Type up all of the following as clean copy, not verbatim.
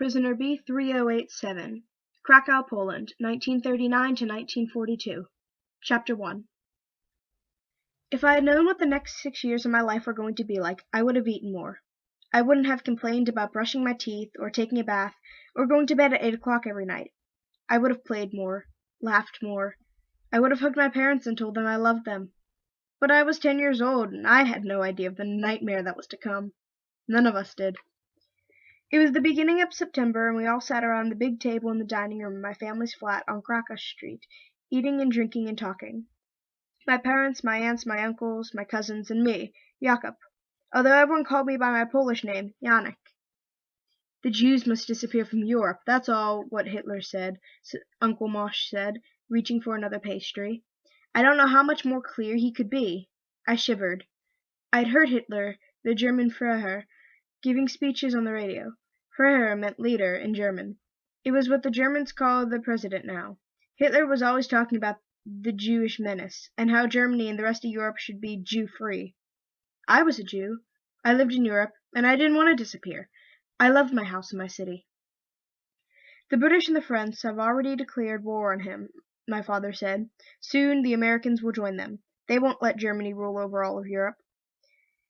Prisoner B-3087, Krakow, Poland, 1939 to 1942. Chapter 1. If I had known what the next 6 years of my life were going to be like, I would have eaten more. I wouldn't have complained about brushing my teeth, or taking a bath, or going to bed at 8 o'clock every night. I would have played more, laughed more. I would have hugged my parents and told them I loved them. But I was 10 years old, and I had no idea of the nightmare that was to come. None of us did. It was the beginning of September, and we all sat around the big table in the dining room of my family's flat on Krakow Street, eating and drinking and talking. My parents, my aunts, my uncles, my cousins, and me, Jakob, although everyone called me by my Polish name, Yanek. The Jews must disappear from Europe, that's all what Hitler said, Uncle Mosh said, reaching for another pastry. I don't know how much more clear he could be. I shivered. I'd heard Hitler, the German Führer, giving speeches on the radio. Führer meant leader in German. It was what the Germans call the president now. Hitler was always talking about the Jewish menace, and how Germany and the rest of Europe should be Jew-free. I was a Jew. I lived in Europe, and I didn't want to disappear. I loved my house and my city. The British and the French have already declared war on him, my father said. Soon the Americans will join them. They won't let Germany rule over all of Europe.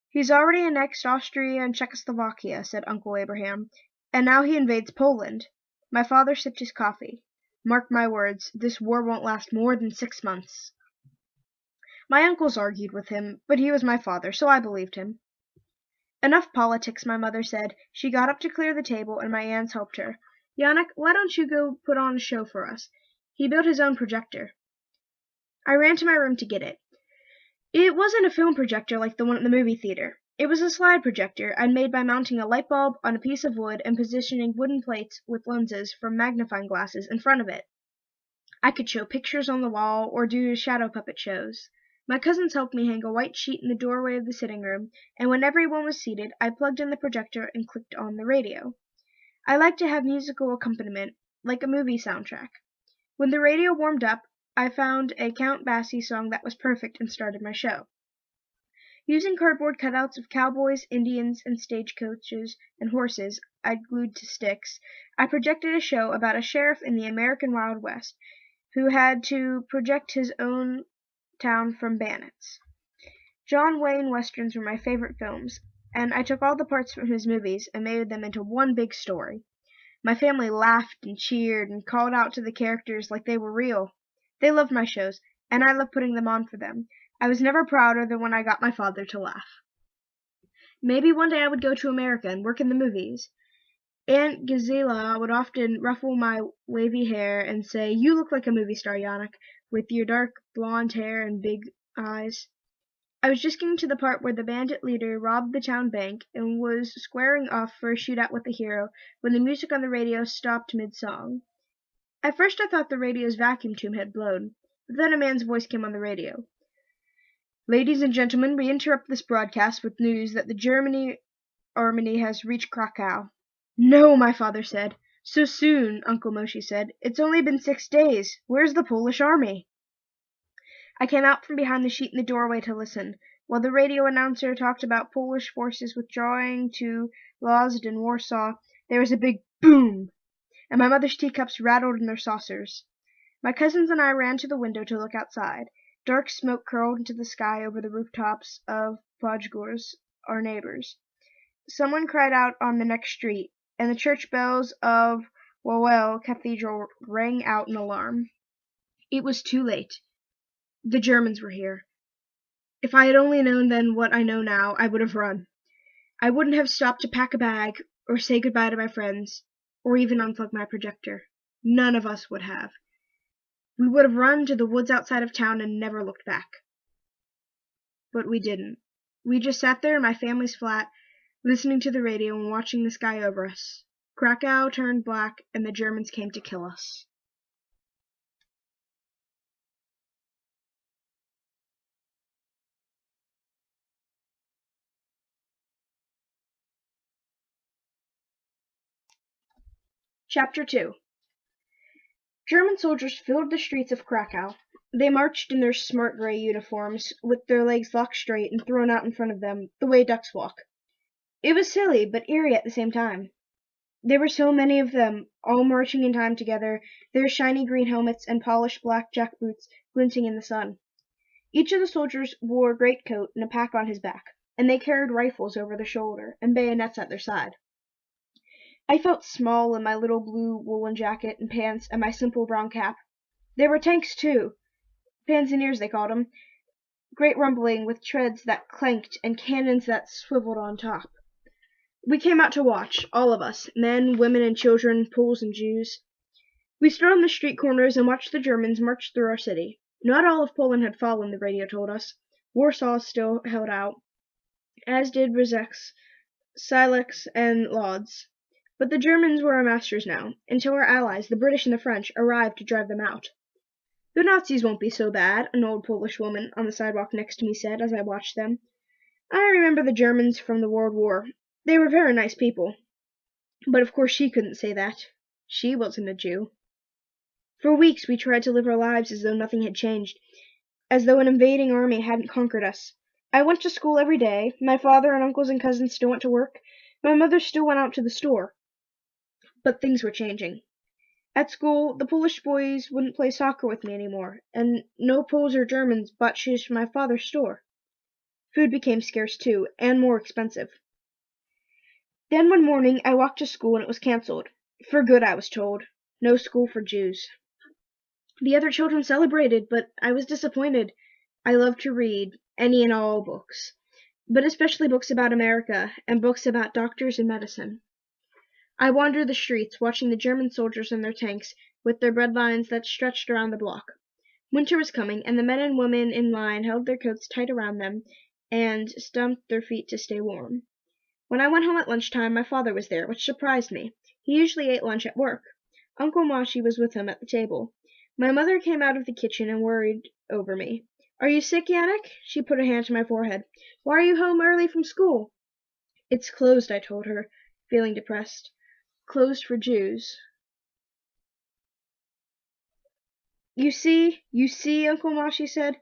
He's already annexed Austria and Czechoslovakia, said Uncle Abraham, and now he invades Poland. My father sipped his coffee. Mark my words, this war won't last more than 6 months. My uncles argued with him, but he was my father, so I believed him. Enough politics, my mother said. She got up to clear the table, and my aunts helped her. Yanek, why don't you go put on a show for us? He built his own projector. I ran to my room to get it. It wasn't a film projector like the one at the movie theater. It was a slide projector I'd made by mounting a light bulb on a piece of wood and positioning wooden plates with lenses from magnifying glasses in front of it. I could show pictures on the wall or do shadow puppet shows. My cousins helped me hang a white sheet in the doorway of the sitting room, and when everyone was seated, I plugged in the projector and clicked on the radio. I like to have musical accompaniment, like a movie soundtrack. When the radio warmed up, I found a Count Basie song that was perfect and started my show. Using cardboard cutouts of cowboys, Indians, and stagecoaches and horses I'd glued to sticks, I projected a show about a sheriff in the American Wild West who had to protect his own town from bandits. John Wayne westerns were my favorite films, and I took all the parts from his movies and made them into one big story. My family laughed and cheered and called out to the characters like they were real. They loved my shows, and I loved putting them on for them. I was never prouder than when I got my father to laugh. Maybe one day I would go to America and work in the movies. Aunt Gazela would often ruffle my wavy hair and say, "You look like a movie star, Yanek, with your dark blonde hair and big eyes." I was just getting to the part where the bandit leader robbed the town bank and was squaring off for a shootout with the hero when the music on the radio stopped mid-song. At first I thought the radio's vacuum tube had blown, but then a man's voice came on the radio. "Ladies and gentlemen, we interrupt this broadcast with news that the German army has reached Krakow." "No," my father said. "So soon," Uncle Moshe said. "It's only been 6 days. Where's the Polish army?" I came out from behind the sheet in the doorway to listen, while the radio announcer talked about Polish forces withdrawing to Lodz and Warsaw. There was a big boom, and my mother's teacups rattled in their saucers. My cousins and I ran to the window to look outside. Dark smoke curled into the sky over the rooftops of Podgórz, our neighbors. Someone cried out on the next street, and the church bells of Wawel Cathedral rang out in alarm. It was too late. The Germans were here. If I had only known then what I know now, I would have run. I wouldn't have stopped to pack a bag, or say goodbye to my friends, or even unplug my projector. None of us would have. We would have run to the woods outside of town and never looked back. But we didn't. We just sat there in my family's flat, listening to the radio and watching the sky over us. Krakow turned black, and the Germans came to kill us. Chapter 2. German soldiers filled the streets of Krakow. They marched in their smart gray uniforms, with their legs locked straight and thrown out in front of them, the way ducks walk. It was silly, but eerie at the same time. There were so many of them, all marching in time together, their shiny green helmets and polished black jack boots glinting in the sun. Each of the soldiers wore a greatcoat and a pack on his back, and they carried rifles over their shoulder and bayonets at their side. I felt small in my little blue woolen jacket and pants and my simple brown cap. There were tanks, too. Panzerniers, they called them. Great rumbling with treads that clanked and cannons that swiveled on top. We came out to watch, all of us, men, women, and children, Poles and Jews. We stood on the street corners and watched the Germans march through our city. Not all of Poland had fallen, the radio told us. Warsaw still held out, as did Brzezinsk, Silex, and Lodz. But the Germans were our masters now, until our allies, the British and the French, arrived to drive them out. The Nazis won't be so bad, an old Polish woman on the sidewalk next to me said as I watched them. I remember the Germans from the World War. They were very nice people. But of course she couldn't say that. She wasn't a Jew. For weeks we tried to live our lives as though nothing had changed, as though an invading army hadn't conquered us. I went to school every day. My father and uncles and cousins still went to work. My mother still went out to the store. But things were changing. At school, the Polish boys wouldn't play soccer with me anymore, and no Poles or Germans bought shoes from my father's store. Food became scarce too, and more expensive. Then one morning I walked to school and it was cancelled. For good, I was told. No school for Jews. The other children celebrated, but I was disappointed. I loved to read, any and all books, but especially books about America, and books about doctors and medicine. I wandered the streets, watching the German soldiers and their tanks, with their bread lines that stretched around the block. Winter was coming, and the men and women in line held their coats tight around them and stamped their feet to stay warm. When I went home at lunchtime, my father was there, which surprised me. He usually ate lunch at work. Uncle Moshi was with him at the table. My mother came out of the kitchen and worried over me. "Are you sick, Yanek?" She put a hand to my forehead. "Why are you home early from school?" "It's closed," I told her, feeling depressed. "Closed for Jews." You see, Uncle Moshi said.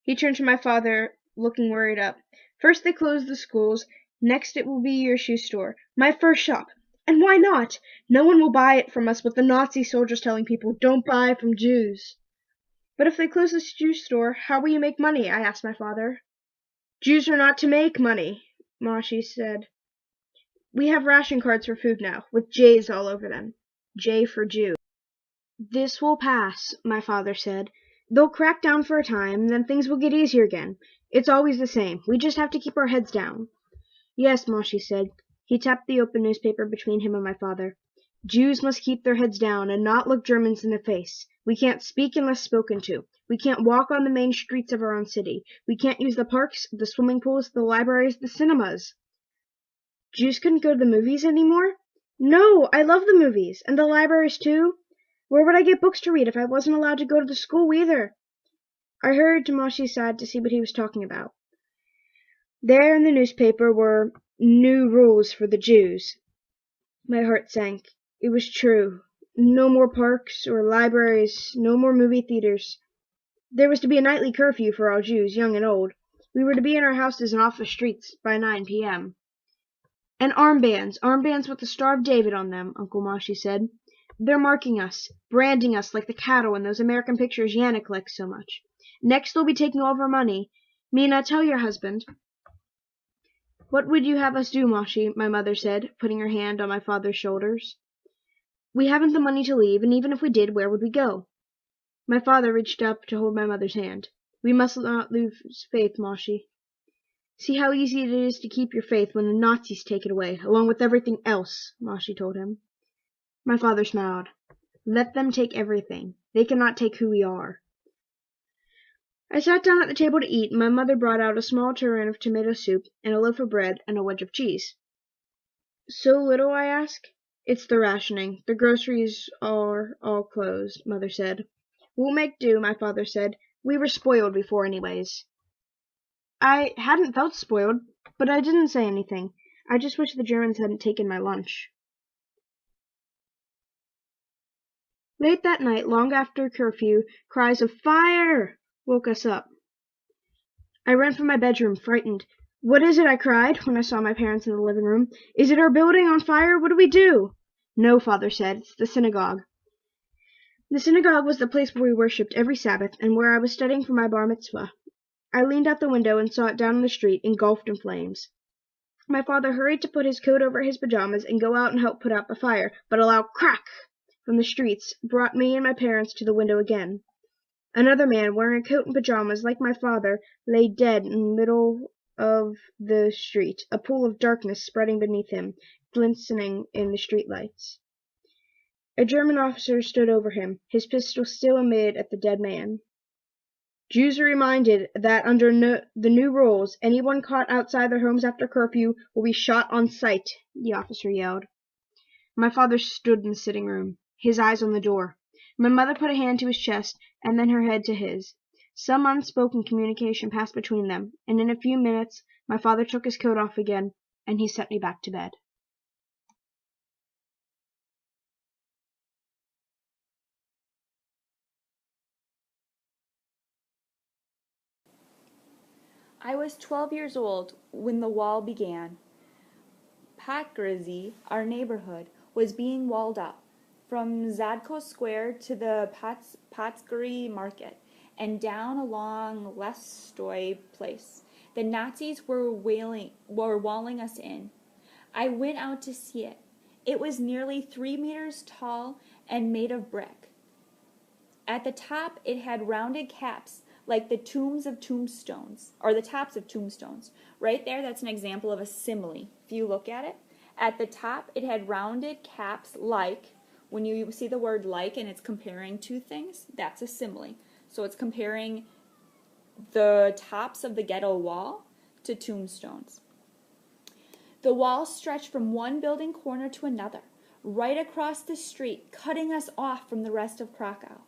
He turned to my father, looking worried up. "First they closed the schools, next it will be your shoe store. My first shop. And why not? No one will buy it from us with the Nazi soldiers telling people, 'Don't buy from Jews.'" "But if they close the shoe store, how will you make money?" I asked my father. "Jews are not to make money," Moshi said. "We have ration cards for food now, with J's all over them. J for Jew." "This will pass," my father said. "They'll crack down for a time, then things will get easier again. It's always the same. We just have to keep our heads down." "Yes," Moshi said. He tapped the open newspaper between him and my father. "Jews must keep their heads down and not look Germans in the face. We can't speak unless spoken to. We can't walk on the main streets of our own city. We can't use the parks, the swimming pools, the libraries, the cinemas." "Jews couldn't go to the movies anymore?" "No, I love the movies, and the libraries too. Where would I get books to read if I wasn't allowed to go to the school either?" I hurried to Moshi's side to see what he was talking about. There in the newspaper were "New rules for the Jews." My heart sank. It was true. No more parks or libraries, no more movie theaters. There was to be a nightly curfew for all Jews, young and old. We were to be in our houses and off the streets by 9 p.m. "And armbands with the Star of David on them," Uncle Moshi said. "They're marking us, branding us like the cattle in those American pictures Yanek likes so much. Next they'll be taking all of our money. Mina, tell your husband." "What would you have us do, Moshi?" my mother said, putting her hand on my father's shoulders. "We haven't the money to leave, and even if we did, where would we go?" My father reached up to hold my mother's hand. "We must not lose faith, Moshi. See how easy it is to keep your faith when the Nazis take it away, along with everything else," Moshi told him. My father smiled. "Let them take everything. They cannot take who we are." I sat down at the table to eat, and my mother brought out a small tureen of tomato soup, and a loaf of bread, and a wedge of cheese. "So little?" I asked. "It's the rationing. The groceries are all closed," Mother said. "We'll make do," my father said. "We were spoiled before anyways." I hadn't felt spoiled, but I didn't say anything. I just wished the Germans hadn't taken my lunch. Late that night, long after curfew, cries of "Fire!" woke us up. I ran from my bedroom, frightened. "What is it?" I cried, when I saw my parents in the living room. "Is it our building on fire? What do we do?" No, Father said, it's the synagogue. The synagogue was the place where we worshipped every Sabbath and where I was studying for my bar mitzvah. I leaned out the window and saw it down the street, engulfed in flames. My father hurried to put his coat over his pajamas and go out and help put out the fire, but a loud crack from the streets brought me and my parents to the window again. Another man, wearing a coat and pajamas like my father, lay dead in the middle of the street, a pool of darkness spreading beneath him, glistening in the streetlights. A German officer stood over him, his pistol still aimed at the dead man. Jews are reminded that under the new rules, anyone caught outside their homes after curfew will be shot on sight, the officer yelled. My father stood in the sitting room, his eyes on the door. My mother put a hand to his chest, and then her head to his. Some unspoken communication passed between them, and in a few minutes my father took his coat off again, and he sent me back to bed. I was 12 years old when the wall began. Patgrizi, our neighborhood, was being walled up, from Zadko Square to the Patsgary Market, and down along Lestoy Place. The Nazis were walling us in. I went out to see it. It was nearly 3 meters tall and made of brick. At the top it had rounded caps like the tombs of tombstones, or the tops of tombstones. Right there, that's an example of a simile. If you look at it, at the top it had rounded caps like, when you see the word like and it's comparing two things, that's a simile. So it's comparing the tops of the ghetto wall to tombstones. The wall stretched from one building corner to another, right across the street, cutting us off from the rest of Krakow.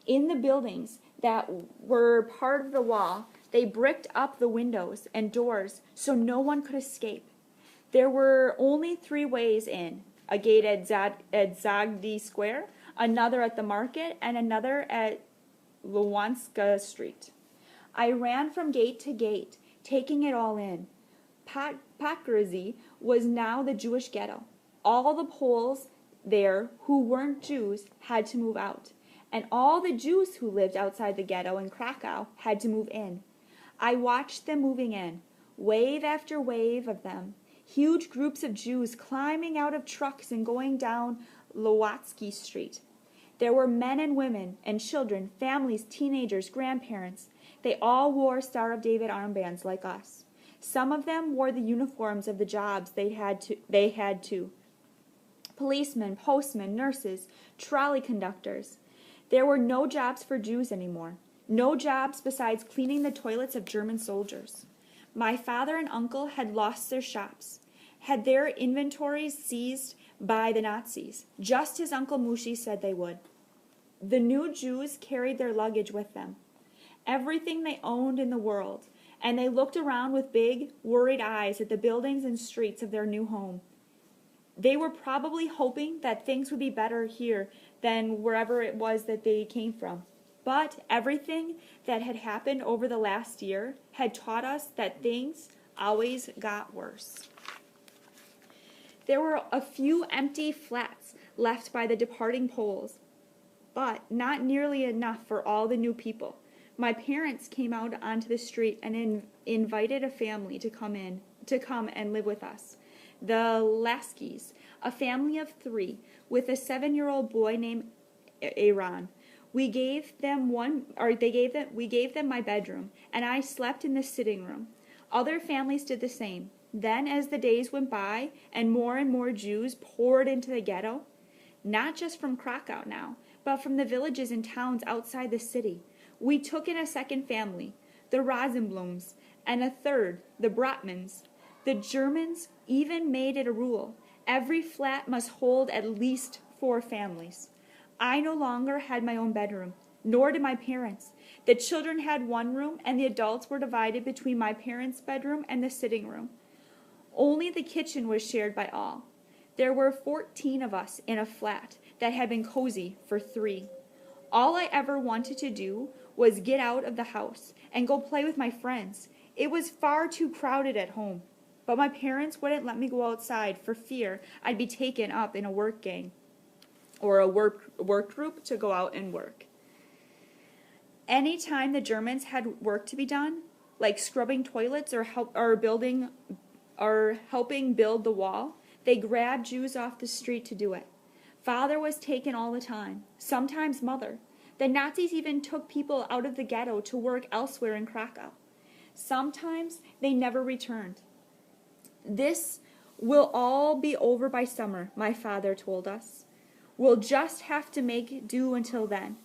In the buildings that were part of the wall, they bricked up the windows and doors so no one could escape. There were only 3 ways in, a gate at Zagdy Square, another at the market, and another at Luwanska Street. I ran from gate to gate, taking it all in. Pakrizi was now the Jewish ghetto. All the Poles there who weren't Jews had to move out, and all the Jews who lived outside the ghetto in Krakow had to move in. I watched them moving in, wave after wave of them, huge groups of Jews climbing out of trucks and going down Lowatsky Street. There were men and women and children, families, teenagers, grandparents. They all wore Star of David armbands like us. Some of them wore the uniforms of the jobs they had to. Policemen, postmen, nurses, trolley conductors. There were no jobs for Jews anymore. No jobs besides cleaning the toilets of German soldiers. My father and uncle had lost their shops, had their inventories seized by the Nazis, just as Uncle Mushi said they would. The new Jews carried their luggage with them, everything they owned in the world, and they looked around with big, worried eyes at the buildings and streets of their new home. They were probably hoping that things would be better here than wherever it was that they came from. But everything that had happened over the last year had taught us that things always got worse. There were a few empty flats left by the departing Poles, but not nearly enough for all the new people. My parents came out onto the street and invited a family to come and live with us. The Laskys, a family of 3, with a 7-year-old boy named Aaron. We gave them my bedroom, and I slept in the sitting room. Other families did the same. Then, as the days went by and more Jews poured into the ghetto, not just from Krakow now, but from the villages and towns outside the city, we took in a second family, the Rosenblums, and a third, the Brotmans. The Germans even made it a rule. Every flat must hold at least 4 families. I no longer had my own bedroom, nor did my parents. The children had one room, and the adults were divided between my parents' bedroom and the sitting room. Only the kitchen was shared by all. There were 14 of us in a flat that had been cozy for 3. All I ever wanted to do was get out of the house and go play with my friends. It was far too crowded at home. But my parents wouldn't let me go outside for fear I'd be taken up in a work gang or a work group to go out and work. Anytime the Germans had work to be done, like scrubbing toilets or helping build the wall, they grabbed Jews off the street to do it. Father was taken all the time, sometimes mother. The Nazis even took people out of the ghetto to work elsewhere in Krakow. Sometimes they never returned. This will all be over by summer, my father told us. We'll just have to make do until then.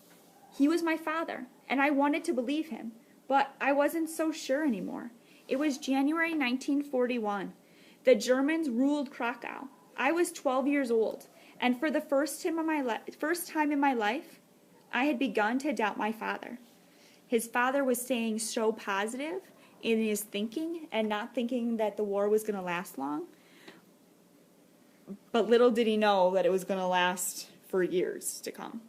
He was my father, and I wanted to believe him, but I wasn't so sure anymore. It was January 1941. The Germans ruled Krakow. I was 12 years old, and for the first time in my life, I had begun to doubt my father. His father was staying so positive in his thinking and not thinking that the war was going to last long. But little did he know that it was going to last for years to come.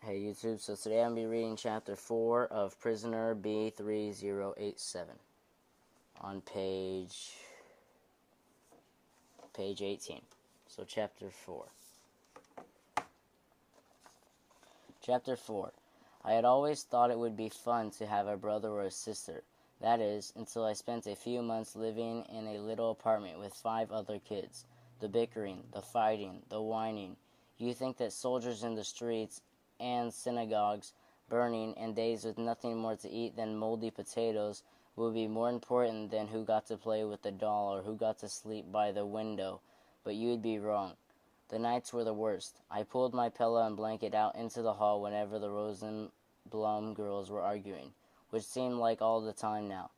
Hey YouTube, so today I'm going to be reading Chapter 4 of Prisoner B-3087 on page 18. So Chapter 4. Chapter 4. I had always thought it would be fun to have a brother or a sister. That is, until I spent a few months living in a little apartment with 5 other kids. The bickering, the fighting, the whining. You think that soldiers in the streets and synagogues burning and days with nothing more to eat than moldy potatoes would be more important than who got to play with the doll or who got to sleep by the window, but you'd be wrong. The nights were the worst. I pulled my pillow and blanket out into the hall whenever the Rosenblum girls were arguing, which seemed like all the time now.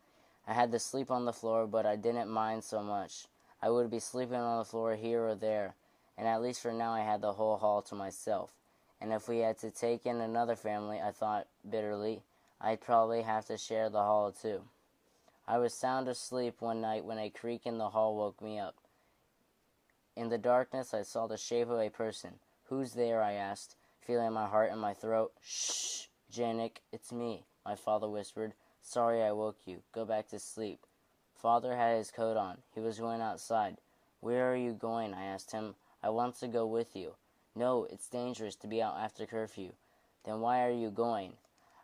I had to sleep on the floor, but I didn't mind so much. I would be sleeping on the floor here or there, and at least for now I had the whole hall to myself. And if we had to take in another family, I thought bitterly, I'd probably have to share the hall too. I was sound asleep one night when a creak in the hall woke me up. In the darkness, I saw the shape of a person. "Who's there?" I asked, feeling my heart in my throat. "Shh, Yanek, it's me," my father whispered. "Sorry I woke you. Go back to sleep." Father had his coat on. He was going outside. "Where are you going?" I asked him. "I want to go with you." "No, it's dangerous to be out after curfew." "Then why are you going?"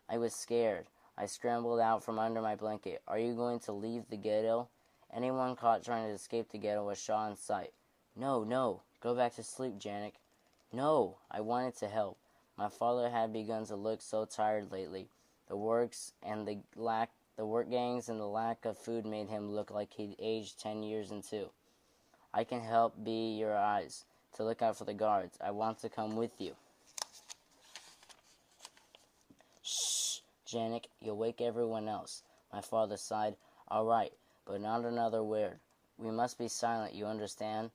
I was scared. I scrambled out from under my blanket. "Are you going to leave the ghetto?" Anyone caught trying to escape the ghetto was shot on sight. No, go back to sleep, Yanek." "No," I wanted to help. My father had begun to look so tired lately. The work gangs and the lack of food made him look like he'd aged 10 years in 2. "I can help be your eyes, to look out for the guards. I want to come with you." "Shh, Yanek, you'll wake everyone else." My father sighed. "All right, but not another word. We must be silent, you understand?"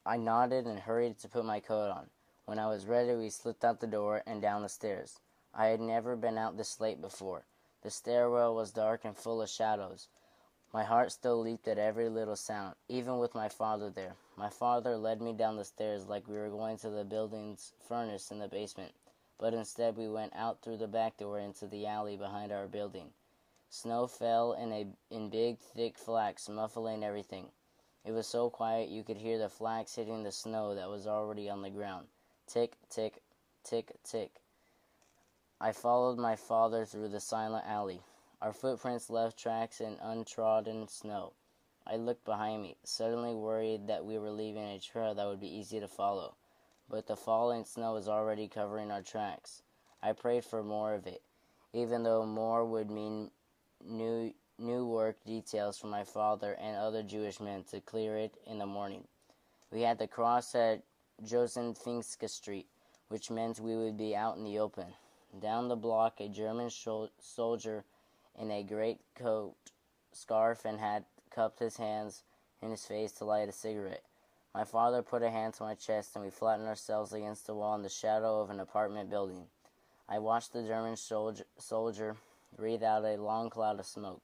I nodded and hurried to put my coat on. When I was ready, we slipped out the door and down the stairs. I had never been out this late before. The stairwell was dark and full of shadows. My heart still leaped at every little sound, even with my father there. My father led me down the stairs like we were going to the building's furnace in the basement, but instead we went out through the back door into the alley behind our building. Snow fell in big, thick flakes, muffling everything. It was so quiet you could hear the flags hitting the snow that was already on the ground. Tick, tick, tick, tick. I followed my father through the silent alley. Our footprints left tracks in untrodden snow. I looked behind me, suddenly worried that we were leaving a trail that would be easy to follow. But the falling snow was already covering our tracks. I prayed for more of it, even though more would mean new work details from my father and other Jewish men to clear it in the morning. We had to cross at Josefinska Street, which meant we would be out in the open. Down the block, a German soldier in a great coat, scarf, and hat cupped his hands in his face to light a cigarette. My father put a hand to my chest, and we flattened ourselves against the wall in the shadow of an apartment building. I watched the German soldier breathe out a long cloud of smoke.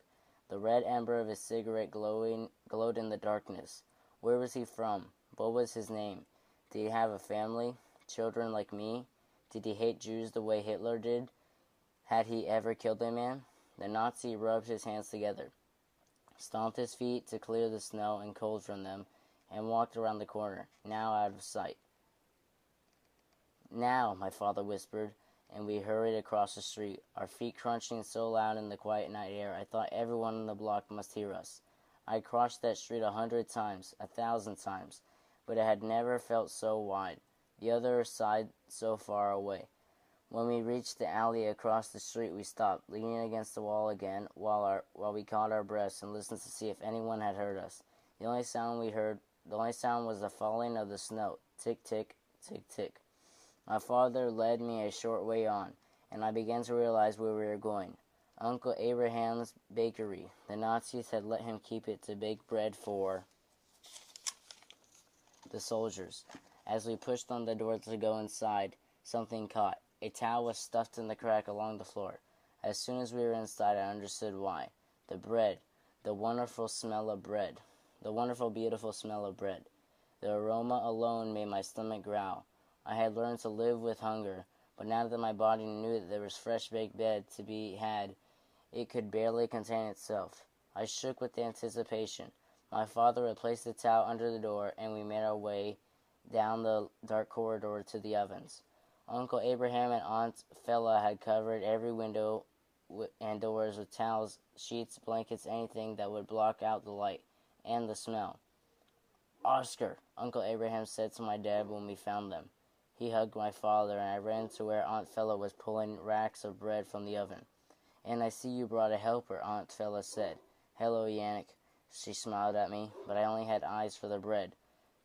The red ember of his cigarette glowed in the darkness. Where was he from? What was his name? Did he have a family? Children like me? Did he hate Jews the way Hitler did? Had he ever killed a man? The Nazi rubbed his hands together. stomped his feet to clear the snow and cold from them, and walked around the corner, now out of sight. "Now," my father whispered, and we hurried across the street, our feet crunching so loud in the quiet night air I thought everyone on the block must hear us. I had crossed that street 100 times, 1,000 times, but it had never felt so wide, the other side so far away. When we reached the alley across the street, we stopped, leaning against the wall again, while we caught our breaths and listened to see if anyone had heard us. The only sound was the falling of the snow, tick, tick, tick, tick. My father led me a short way on, and I began to realize where we were going. Uncle Abraham's bakery. The Nazis had let him keep it to bake bread for the soldiers. As we pushed on the door to go inside, something caught. A towel was stuffed in the crack along the floor. As soon as we were inside, I understood why. The bread. The wonderful, beautiful smell of bread. The aroma alone made my stomach growl. I had learned to live with hunger, but now that my body knew that there was fresh baked bread to be had, it could barely contain itself. I shook with anticipation. My father had placed the towel under the door, and we made our way down the dark corridor to the ovens. Uncle Abraham and Aunt Fella had covered every window and doors with towels, sheets, blankets, anything that would block out the light and the smell. "Oscar," Uncle Abraham said to my dad when we found them. He hugged my father, and I ran to where Aunt Fella was pulling racks of bread from the oven. "And I see you brought a helper," Aunt Fella said. "Hello, Yanek." She smiled at me, but I only had eyes for the bread.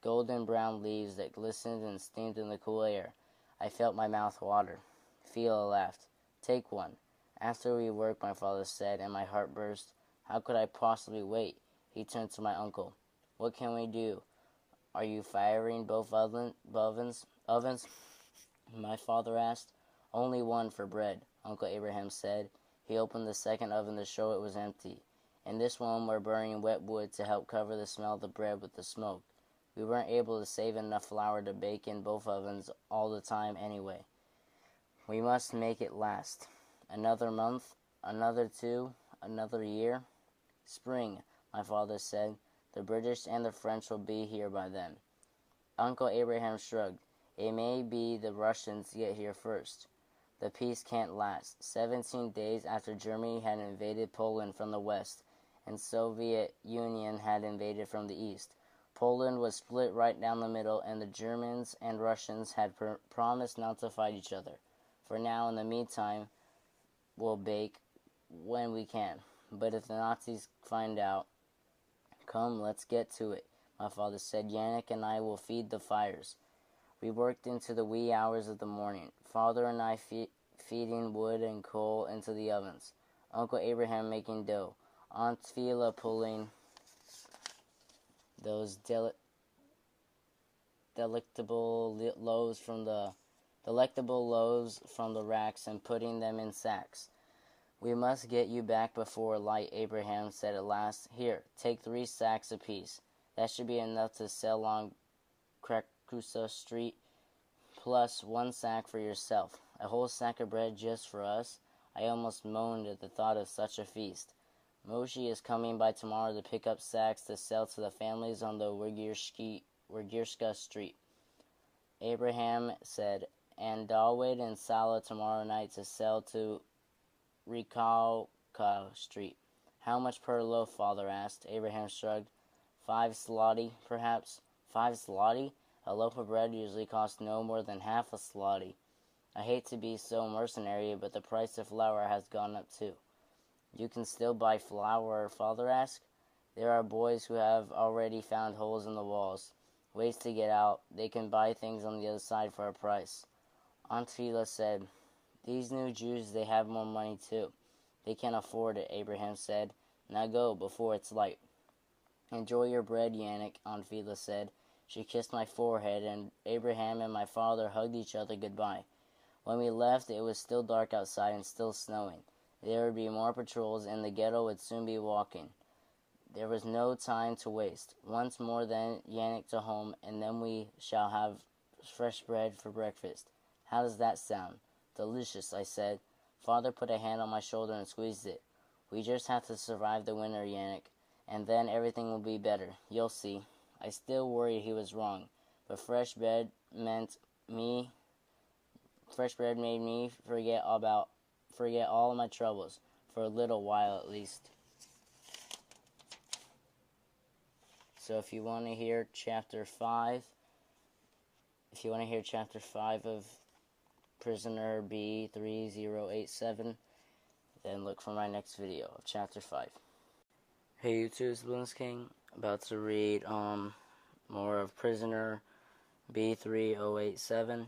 Golden brown leaves that glistened and steamed in the cool air. I felt my mouth water. Phila laughed. "Take one." "After we work," my father said, and my heart burst. How could I possibly wait? He turned to my uncle. "What can we do? Are you firing both ovens?" My father asked. "Only one for bread," Uncle Abraham said. He opened the second oven to show it was empty. In this one we're burning wet wood to help cover the smell of the bread with the smoke. We weren't able to save enough flour to bake in both ovens all the time anyway. We must make it last. Another month, another 2, another year. "Spring," my father said. "The British and the French will be here by then." Uncle Abraham shrugged. "It may be the Russians get here first." The peace can't last. 17 days after Germany had invaded Poland from the west, and Soviet Union had invaded from the east. Poland was split right down the middle, and the Germans and Russians had promised not to fight each other. For now, in the meantime, we'll bake when we can. But if the Nazis find out, "Come, let's get to it," my father said. "Yanek and I will feed the fires." We worked into the wee hours of the morning, father and I feeding wood and coal into the ovens, Uncle Abraham making dough, Aunt Phila pulling those delectable loaves from the racks and putting them in sacks. "We must get you back before light," Abraham said at last. "Here, take 3 sacks apiece. That should be enough to sell along Krakusa Street, plus 1 sack for yourself. A whole sack of bread just for us." I almost moaned at the thought of such a feast. "Moshi is coming by tomorrow to pick up sacks to sell to the families on the Wigierska Street," Abraham said, "and Dawood and Sala tomorrow night to sell to Rikalka Street." "How much per loaf?" father asked. Abraham shrugged. 5 zloty, perhaps." 5 zloty? A loaf of bread usually costs no more than half a zloty. I hate to be so mercenary, but the price of flour has gone up too. "You can still buy flour?" father asked. "There are boys who have already found holes in the walls. Ways to get out. They can buy things on the other side for a price." Aunt Phila said, "These new Jews, they have more money too." "They can afford it," Abraham said. "Now go, before it's light." "Enjoy your bread, Yanek," Aunt Phila said. She kissed my forehead, and Abraham and my father hugged each other goodbye. When we left, it was still dark outside and still snowing. There would be more patrols, and the ghetto would soon be walking. There was no time to waste. Once more then, Yanek to home, and then we shall have fresh bread for breakfast. How does that sound? "Delicious," I said. Father put a hand on my shoulder and squeezed it. "We just have to survive the winter, Yanek. and then everything will be better. You'll see. I still worried he was wrong, but fresh bread made me forget all of my troubles, for a little while at least. So if you want to hear chapter 5 of Prisoner B-3087, then look for my next video of chapter 5. Hey YouTube, it's Balloons King, about to read more of Prisoner B-3087.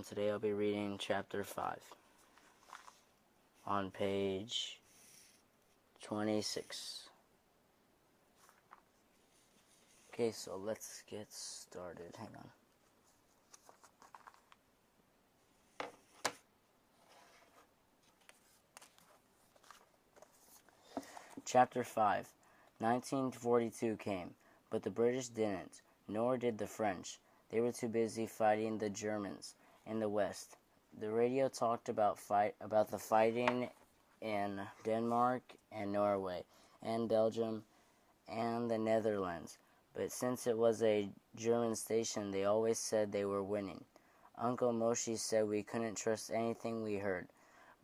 Today I'll be reading chapter 5 on page 26. Okay, so let's get started. Hang on. Chapter 5. 1942 came, but the British didn't, nor did the French. They were too busy fighting the Germans in the West. The radio talked about the fighting in Denmark and Norway and Belgium and the Netherlands, but since it was a German station, they always said they were winning. Uncle Moshe said we couldn't trust anything we heard,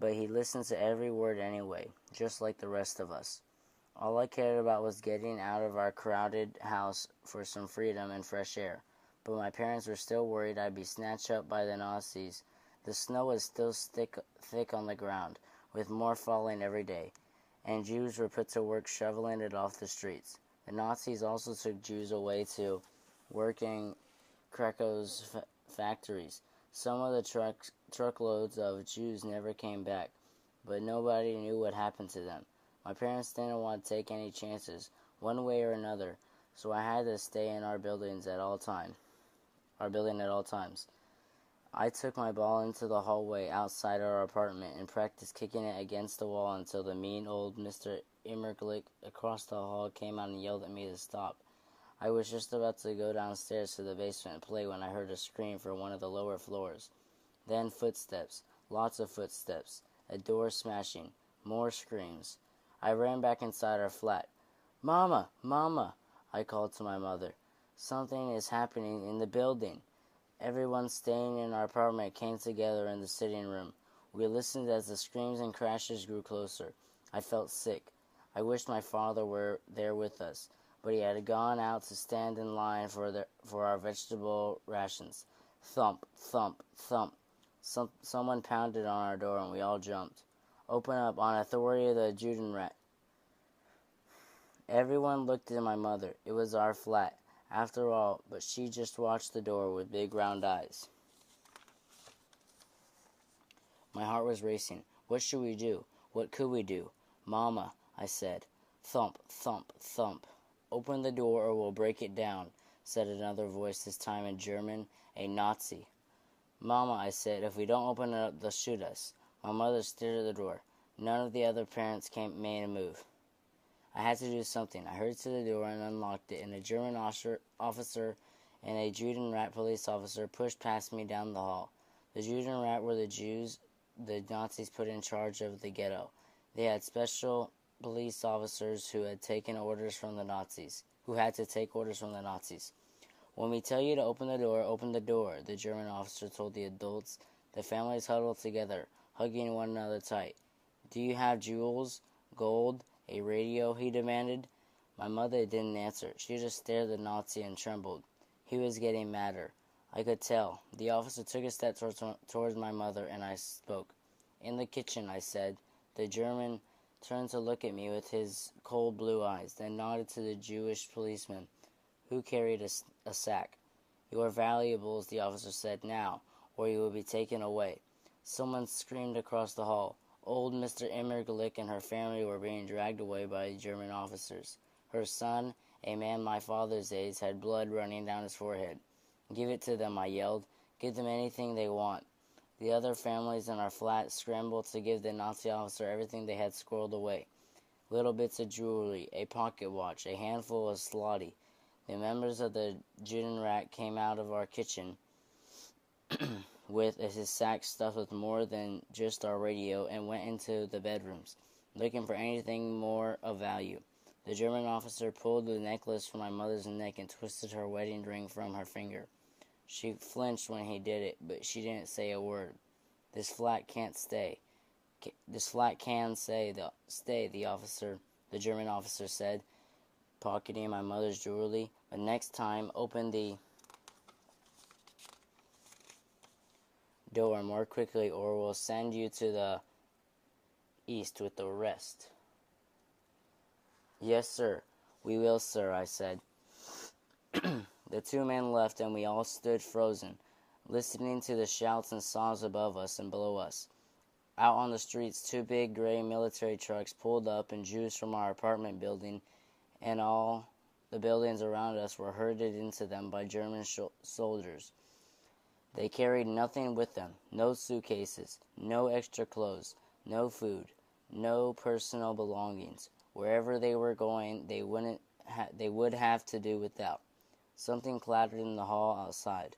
but he listened to every word anyway, just like the rest of us. All I cared about was getting out of our crowded house for some freedom and fresh air, but my parents were still worried I'd be snatched up by the Nazis. The snow was still thick on the ground, with more falling every day, and Jews were put to work shoveling it off the streets. The Nazis also took Jews away to work in Krakow's factories. Some of the truckloads of Jews never came back, but nobody knew what happened to them. My parents didn't want to take any chances, one way or another, so I had to stay in our building at all times. I took my ball into the hallway outside our apartment and practiced kicking it against the wall until the mean old Mr. Immerglick across the hall came out and yelled at me to stop. I was just about to go downstairs to the basement and play when I heard a scream from one of the lower floors. Then footsteps, lots of footsteps, a door smashing, more screams. I ran back inside our flat. "Mama! Mama!" I called to my mother. "Something is happening in the building." Everyone staying in our apartment came together in the sitting room. We listened as the screams and crashes grew closer. I felt sick. I wished my father were there with us, but he had gone out to stand in line for our vegetable rations. Thump, thump, thump. Someone pounded on our door and we all jumped. "Open up, on authority of the Judenrat." Everyone looked at my mother. It was our flat, after all, but she just watched the door with big round eyes. My heart was racing. What should we do? What could we do? "Mama," I said. Thump, thump, thump. "Open the door or we'll break it down," said another voice, this time in German, a Nazi. "Mama," I said, "if we don't open it up, they'll shoot us." My mother stared at the door. None of the other parents made a move. I had to do something. I hurried to the door and unlocked it, and a German officer and a Judenrat police officer pushed past me down the hall. The Judenrat were the Jews the Nazis put in charge of the ghetto. They had special police officers who had to take orders from the Nazis. "When we tell you to open the door," the German officer told the adults. The families huddled together, hugging one another tight. "Do you have jewels, gold, a radio?" he demanded. My mother didn't answer. She just stared at the Nazi and trembled. He was getting madder. I could tell. The officer took a step towards my mother, and I spoke. "In the kitchen," I said. The German turned to look at me with his cold blue eyes, then nodded to the Jewish policeman, who carried a sack. "Your valuables," the officer said, "now, or you will be taken away." Someone screamed across the hall. Old Mr. Immerglick and her family were being dragged away by German officers. Her son, a man my father's age, had blood running down his forehead. "Give it to them," I yelled. "Give them anything they want." The other families in our flat scrambled to give the Nazi officer everything they had squirreled away. Little bits of jewelry, a pocket watch, a handful of slotty. The members of the Judenrat came out of our kitchen with his sack stuffed with more than just our radio and went into the bedrooms, looking for anything more of value. The German officer pulled the necklace from my mother's neck and twisted her wedding ring from her finger. She flinched when he did it, but she didn't say a word. This flat can't stay. This flat can stay, the German officer said, pocketing my mother's jewelry. But next time, open the door more quickly or we'll send you to the east with the rest. Yes, sir. We will, sir, I said. The two men left and we all stood frozen, listening to the shouts and sobs above us and below us. Out on the streets, two big gray military trucks pulled up and Jews from our apartment building and all the buildings around us were herded into them by German soldiers. They carried nothing with them, no suitcases, no extra clothes, no food, no personal belongings. Wherever they were going, they would have to do without. Something clattered in the hall outside.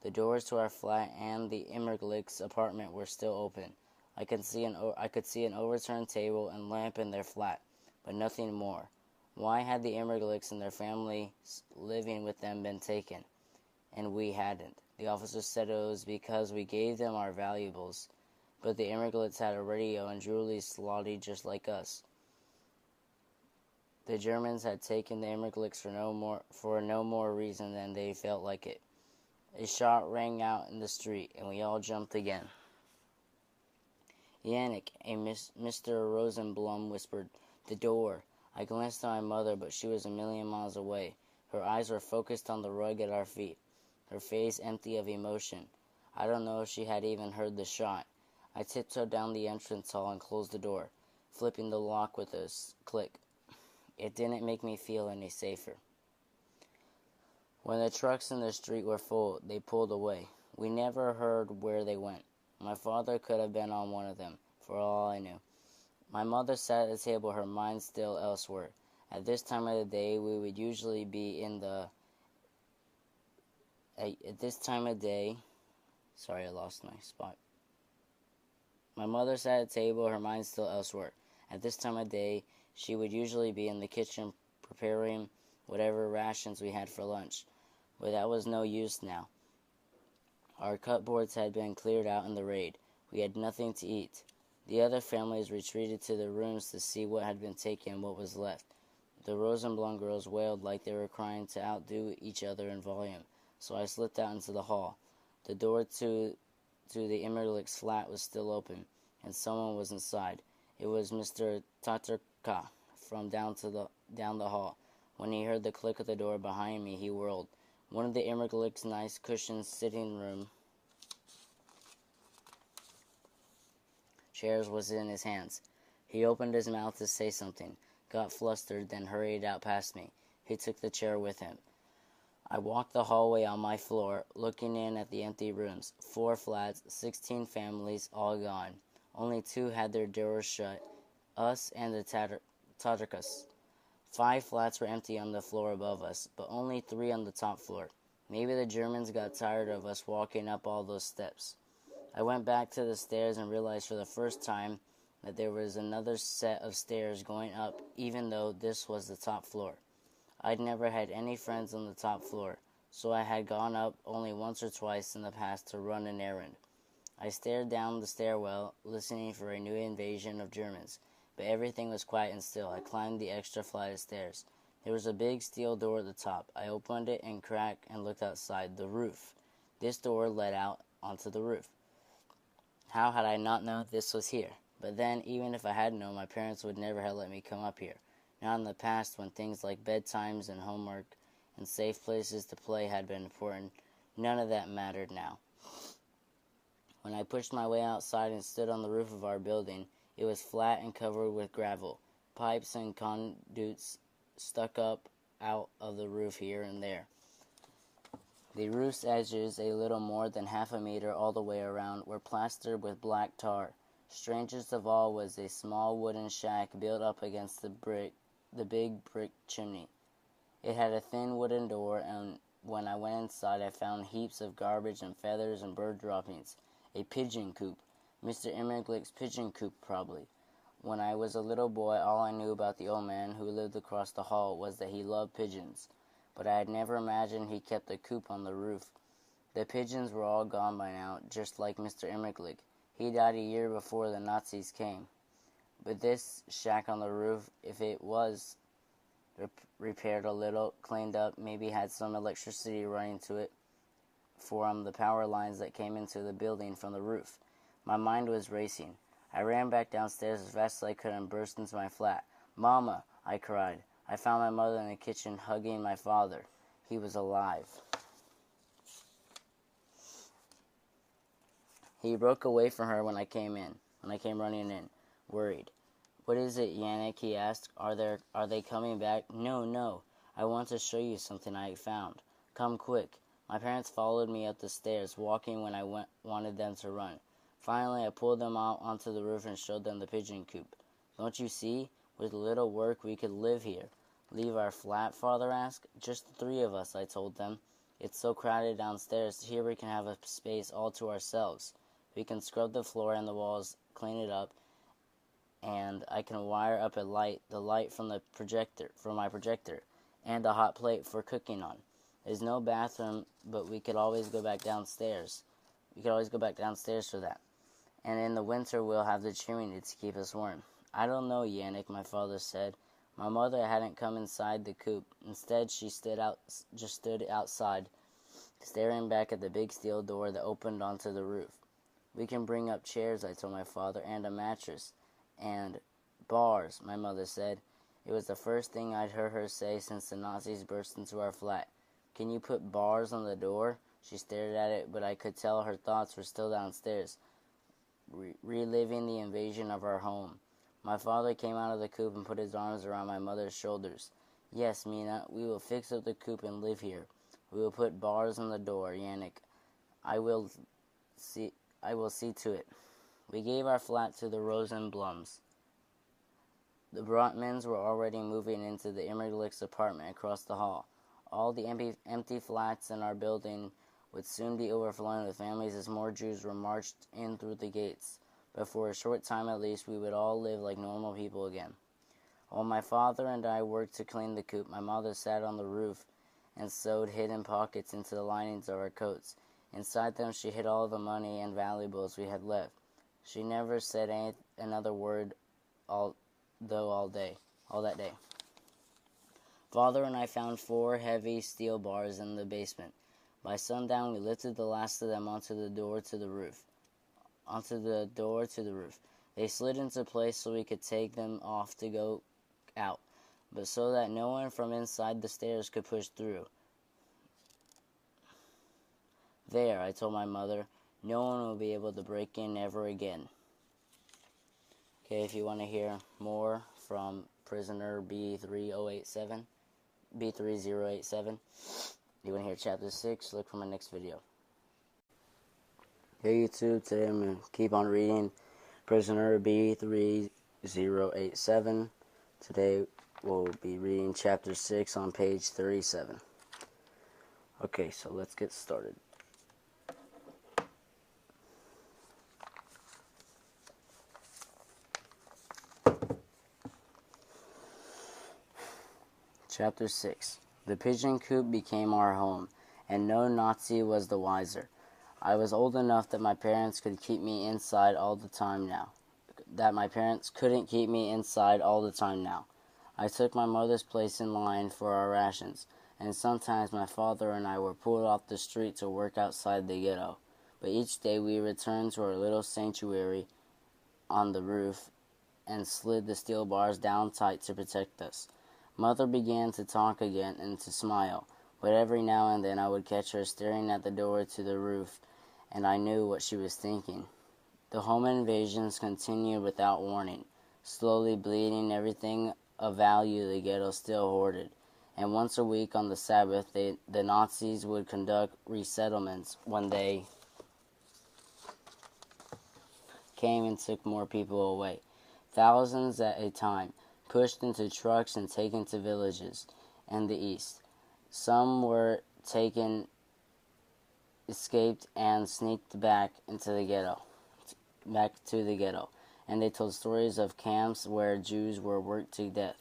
The doors to our flat and the Immerglick's apartment were still open. I could see an overturned table and lamp in their flat, but nothing more. Why had the Immerglicks and their family living with them been taken, and we hadn't? The officer said it was because we gave them our valuables, but the Immerglicks had a radio and jewelry slotty just like us. The Germans had taken the Immerglicks for no more reason than they felt like it. A shot rang out in the street, and we all jumped again. Yanek, Mr. Rosenblum whispered, "The door." I glanced at my mother, but she was a million miles away. Her eyes were focused on the rug at our feet, her face empty of emotion. I don't know if she had even heard the shot. I tiptoed down the entrance hall and closed the door, flipping the lock with a click. It didn't make me feel any safer. When the trucks in the street were full, they pulled away. We never heard where they went. My father could have been on one of them, for all I knew. My mother sat at the table, her mind still elsewhere. At this time of the day, we would usually be in the... Sorry, I lost my spot. My mother sat at the table, her mind still elsewhere. At this time of day, she would usually be in the kitchen preparing whatever rations we had for lunch, but that was no use now. Our cupboards had been cleared out in the raid. We had nothing to eat. The other families retreated to their rooms to see what had been taken and what was left. The Rosenblum girls wailed like they were crying to outdo each other in volume, so I slipped out into the hall. The door to the Immerlich's flat was still open, and someone was inside. It was Mr. Tatarka from down the hall. When he heard the click of the door behind me, he whirled. One of the Immerglick's nice cushioned sitting room chairs was in his hands. He opened his mouth to say something, got flustered, then hurried out past me. He took the chair with him. I walked the hallway on my floor, looking in at the empty rooms. 4 flats, 16 families, all gone. Only 2 had their doors shut, us and the Tatarkas. 5 flats were empty on the floor above us, but only 3 on the top floor. Maybe the Germans got tired of us walking up all those steps. I went back to the stairs and realized for the first time that there was another set of stairs going up, even though this was the top floor. I'd never had any friends on the top floor, so I had gone up only once or twice in the past to run an errand. I stared down the stairwell, listening for a new invasion of Germans, but everything was quiet and still. I climbed the extra flight of stairs. There was a big steel door at the top. I opened it and cracked and looked outside. The roof. This door led out onto the roof. How had I not known this was here? But then, even if I had known, my parents would never have let me come up here. Not in the past, when things like bedtimes and homework and safe places to play had been important. None of that mattered now. When I pushed my way outside and stood on the roof of our building, it was flat and covered with gravel. Pipes and conduits stuck up out of the roof here and there. The roof's edges, a little more than half a meter all the way around, were plastered with black tar. Strangest of all was a small wooden shack built up against the big brick chimney. It had a thin wooden door, and when I went inside, I found heaps of garbage and feathers and bird droppings. A pigeon coop. Mr. Immerglick's pigeon coop, probably. When I was a little boy, all I knew about the old man who lived across the hall was that he loved pigeons, but I had never imagined he kept a coop on the roof. The pigeons were all gone by now, just like Mr. Immerglick. He died a year before the Nazis came. But this shack on the roof, if it was repaired a little, cleaned up, maybe had some electricity running to it from the power lines that came into the building from the roof. My mind was racing. I ran back downstairs as fast as I could and burst into my flat. "Mama!" I cried. I found my mother in the kitchen hugging my father. He was alive. He broke away from her when I came running in, worried. "What is it, Yanek?" he asked. Are they coming back?" No. I want to show you something I found. Come quick." My parents followed me up the stairs, walking when I wanted them to run. Finally, I pulled them out onto the roof and showed them the pigeon coop. "Don't you see? With a little work, we could live here." "Leave our flat?" Father asked. "Just the three of us," I told them. "It's so crowded downstairs. Here we can have a space all to ourselves. We can scrub the floor and the walls, clean it up, and I can wire up the light from my projector, and a hot plate for cooking on. There's no bathroom, but we could always go back downstairs. For that. And in the winter, we'll have the chimney to keep us warm." "I don't know, Yanek," my father said. My mother hadn't come inside the coop. Instead, she stood outside, staring back at the big steel door that opened onto the roof. "We can bring up chairs," I told my father, "and a mattress. And bars," my mother said. It was the first thing I'd heard her say since the Nazis burst into our flat. "Can you put bars on the door?" She stared at it, but I could tell her thoughts were still downstairs, reliving the invasion of our home. My father came out of the coop and put his arms around my mother's shoulders. "Yes, Mina, we will fix up the coop and live here. We will put bars on the door, Yanek. I will see to it." We gave our flat to the Rosenblums. The Brotmans were already moving into the Immerglick's apartment across the hall. All the empty flats in our building would soon be overflowing with families as more Jews were marched in through the gates. But for a short time at least, we would all live like normal people again. While my father and I worked to clean the coop, my mother sat on the roof and sewed hidden pockets into the linings of our coats. Inside them, she hid all the money and valuables we had left. She never said another word all that day. Father and I found 4 heavy steel bars in the basement. By sundown, we lifted the last of them onto the door to the roof. They slid into place so we could take them off to go out, but so that no one from inside the stairs could push through. "There," I told my mother, "no one will be able to break in ever again." Okay, if you want to hear more from Prisoner B3087, you want to hear Chapter 6, look for my next video. Hey YouTube, today I'm going to keep on reading Prisoner B3087. Today we'll be reading Chapter 6 on page 37. Okay, so let's get started. Chapter 6. The pigeon coop became our home, and no Nazi was the wiser. I was old enough that my parents couldn't keep me inside all the time now. I took my mother's place in line for our rations, and sometimes my father and I were pulled off the street to work outside the ghetto. But each day we returned to our little sanctuary on the roof and slid the steel bars down tight to protect us. Mother began to talk again and to smile, but every now and then I would catch her staring at the door to the roof, and I knew what she was thinking. The home invasions continued without warning, slowly bleeding everything of value the ghetto still hoarded, and once a week on the Sabbath the Nazis would conduct resettlements when they came and took more people away, thousands at a time, pushed into trucks and taken to villages in the east. Some were taken, escaped, and sneaked back to the ghetto. and they told stories of camps where Jews were worked to death.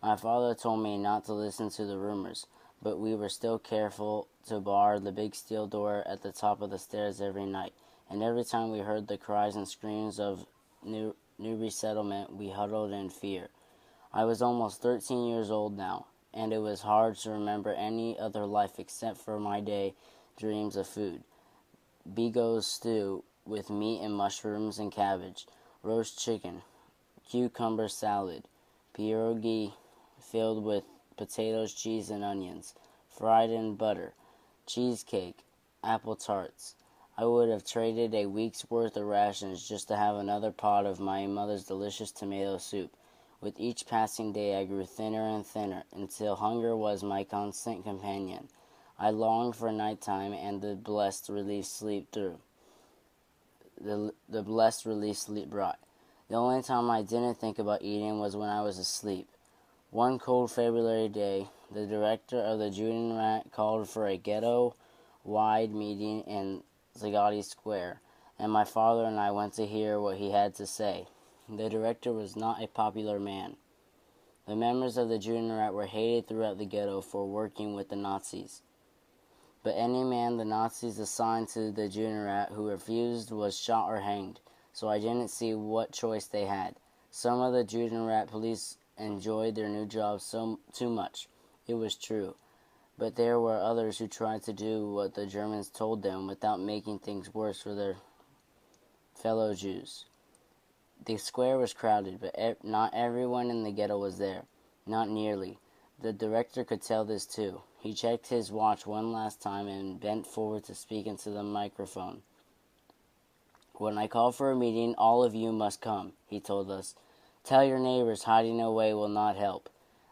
My father told me not to listen to the rumors, but we were still careful to bar the big steel door at the top of the stairs every night, and every time we heard the cries and screams of new resettlement, we huddled in fear. I was almost 13 years old now, and it was hard to remember any other life except for my day dreams of food. Bigo stew with meat and mushrooms and cabbage, roast chicken, cucumber salad, pierogi filled with potatoes, cheese, and onions, fried in butter, cheesecake, apple tarts. I would have traded a week's worth of rations just to have another pot of my mother's delicious tomato soup. With each passing day I grew thinner and thinner, until hunger was my constant companion. I longed for nighttime and the blessed relief sleep through. The blessed relief sleep brought. The only time I didn't think about eating was when I was asleep. One cold February day, the director of the Judenrat called for a ghetto-wide meeting in Zagati Square, and my father and I went to hear what he had to say. The director was not a popular man. The members of the Judenrat were hated throughout the ghetto for working with the Nazis. But any man the Nazis assigned to the Judenrat who refused was shot or hanged, so I didn't see what choice they had. Some of the Judenrat police enjoyed their new job too much. It was true. But there were others who tried to do what the Germans told them without making things worse for their fellow Jews. The square was crowded, but not everyone in the ghetto was there. Not nearly. The director could tell this too. He checked his watch one last time and bent forward to speak into the microphone. "When I call for a meeting, all of you must come," he told us. "Tell your neighbors hiding away will not help."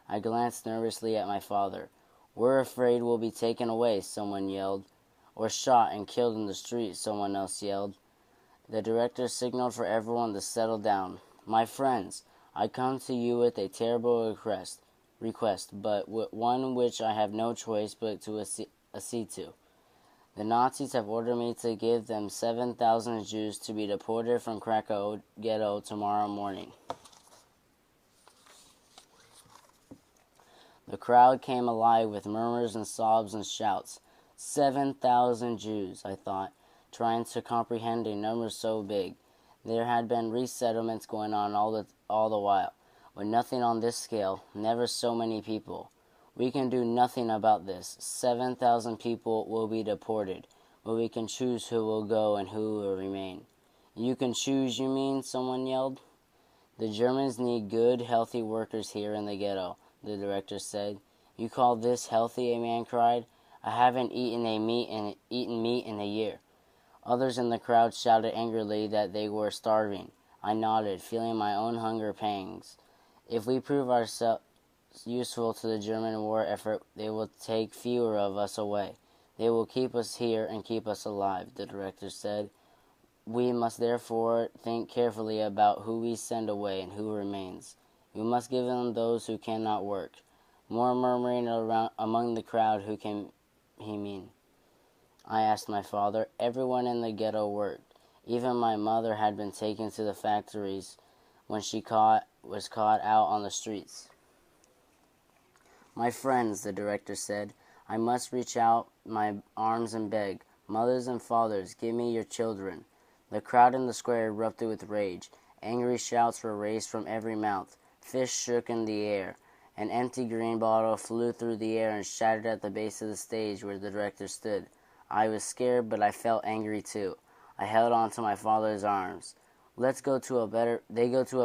I glanced nervously at my father. "We're afraid we'll be taken away," someone yelled. "Or shot and killed in the street," someone else yelled. The director signaled for everyone to settle down. "My friends, I come to you with a terrible request, but one which I have no choice but to accede to. The Nazis have ordered me to give them 7,000 Jews to be deported from Krakow ghetto tomorrow morning." The crowd came alive with murmurs and sobs and shouts. 7,000 Jews, I thought, trying to comprehend a number so big. There had been resettlements going on all the while, but nothing on this scale, never so many people. "We can do nothing about this. 7,000 people will be deported, but we can choose who will go and who will remain." "You can choose, you mean?" someone yelled. "The Germans need good, healthy workers here in the ghetto," the director said. "You call this healthy?" a man cried. "I haven't eaten meat in a year." Others in the crowd shouted angrily that they were starving. I nodded, feeling my own hunger pangs. "If we prove ourselves useful to the German war effort, they will take fewer of us away. They will keep us here and keep us alive," the director said. "We must therefore think carefully about who we send away and who remains. We must give them those who cannot work." More murmuring around among the crowd. "Who can he mean?" I asked my father. Everyone in the ghetto worked. Even my mother had been taken to the factories when she was caught out on the streets. "My friends," the director said, "I must reach out my arms and beg. Mothers and fathers, give me your children." The crowd in the square erupted with rage. Angry shouts were raised from every mouth. Fists shook in the air. An empty green bottle flew through the air and shattered at the base of the stage where the director stood. I was scared, but I felt angry too. I held on to my father's arms. They go to a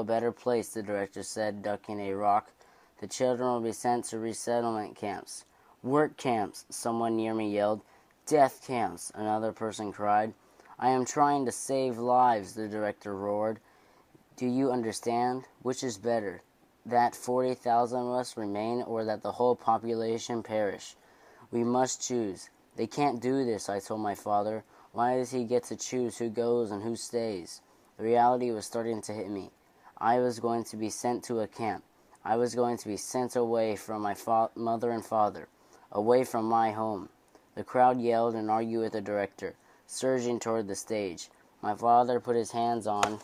better place," the director said, ducking a rock. "The children will be sent to resettlement camps." "Work camps," someone near me yelled. "Death camps," another person cried. "I am trying to save lives," the director roared. "Do you understand? Which is better, that 40,000 of us remain or that the whole population perish? We must choose." "They can't do this," I told my father. "Why does he get to choose who goes and who stays?" The reality was starting to hit me. I was going to be sent to a camp. I was going to be sent away from my mother and father, away from my home. The crowd yelled and argued with the director, surging toward the stage. My father put his hands on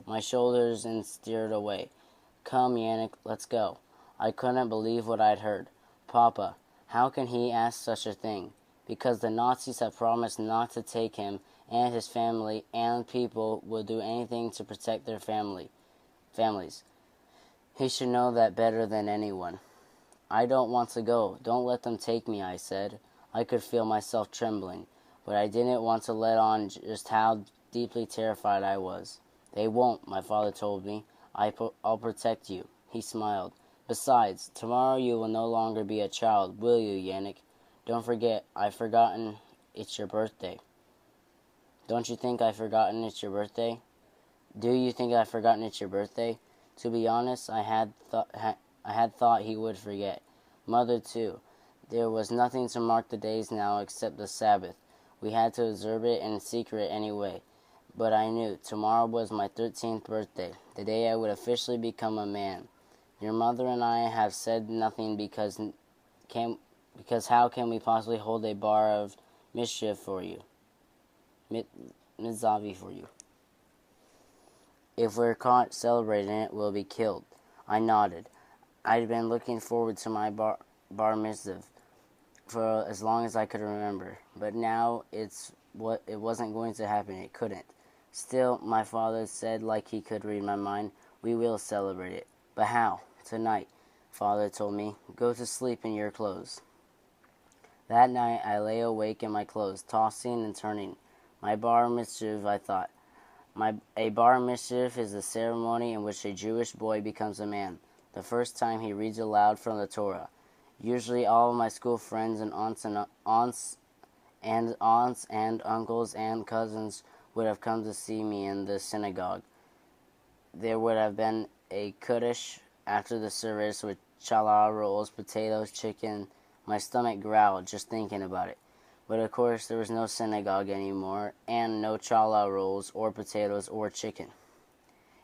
my shoulders and steered away. "Come, Yanek, let's go." I couldn't believe what I'd heard. Papa, how can he ask such a thing? Because the Nazis have promised not to take him, and his family and people will do anything to protect their families. He should know that better than anyone. "I don't want to go. Don't let them take me," I said. I could feel myself trembling, but I didn't want to let on just how deeply terrified I was. "They won't," my father told me. "I'll protect you." He smiled. "Besides, tomorrow you will no longer be a child, will you, Yanek? Don't forget, I've forgotten it's your birthday." "Don't you think I've forgotten it's your birthday?" "Do you think I've forgotten it's your birthday?" To be honest, I had thought he would forget. Mother, too. There was nothing to mark the days now except the Sabbath. We had to observe it in secret anyway. But I knew tomorrow was my 13th birthday, the day I would officially become a man. Your mother and I have said nothing because how can we possibly hold a bar of mischief for you? Mizavi for you. If we're caught celebrating it, we'll be killed. I nodded. I'd been looking forward to my bar mitzvah for as long as I could remember, but now it wasn't going to happen. It couldn't. Still, my father said, like he could read my mind, "We will celebrate it." "But how?" "Tonight," Father told me. "Go to sleep in your clothes." That night I lay awake in my clothes, tossing and turning. My bar mitzvah, I thought. A bar mitzvah is the ceremony in which a Jewish boy becomes a man, the first time he reads aloud from the Torah. Usually all of my school friends and aunts and uncles and cousins would have come to see me in the synagogue. There would have been a kiddush after the service with challah rolls, potatoes, chicken. My stomach growled just thinking about it. But of course there was no synagogue anymore, and no challah rolls or potatoes or chicken.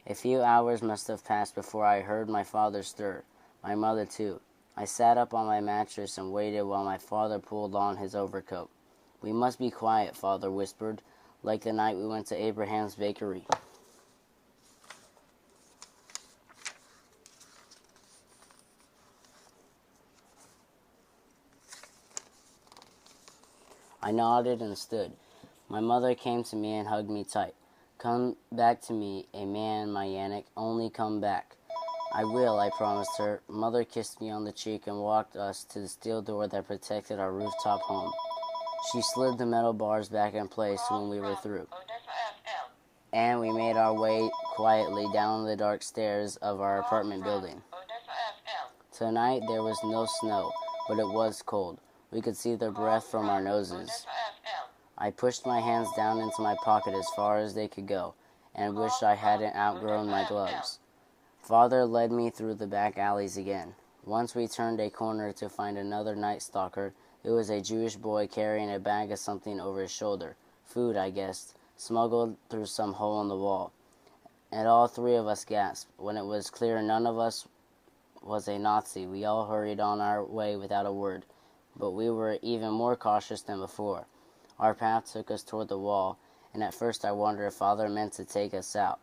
A few hours must have passed before I heard my father stir, my mother too. I sat up on my mattress and waited while my father pulled on his overcoat. "We must be quiet," Father whispered, "like the night we went to Abraham's bakery." I nodded and stood. My mother came to me and hugged me tight. "Come back to me, a man, my Yanek. Only come back." "I will," I promised her. Mother kissed me on the cheek and walked us to the steel door that protected our rooftop home. She slid the metal bars back in place when we were through, and we made our way quietly down the dark stairs of our apartment building. Tonight there was no snow, but it was cold. We could see the breath from our noses. I pushed my hands down into my pocket as far as they could go, and wished I hadn't outgrown my gloves. Father led me through the back alleys again. Once we turned a corner to find another night stalker. It was a Jewish boy carrying a bag of something over his shoulder. Food, I guessed, smuggled through some hole in the wall. And all three of us gasped. When it was clear none of us was a Nazi, we all hurried on our way without a word. But we were even more cautious than before. Our path took us toward the wall, and at first I wondered if Father meant to take us out.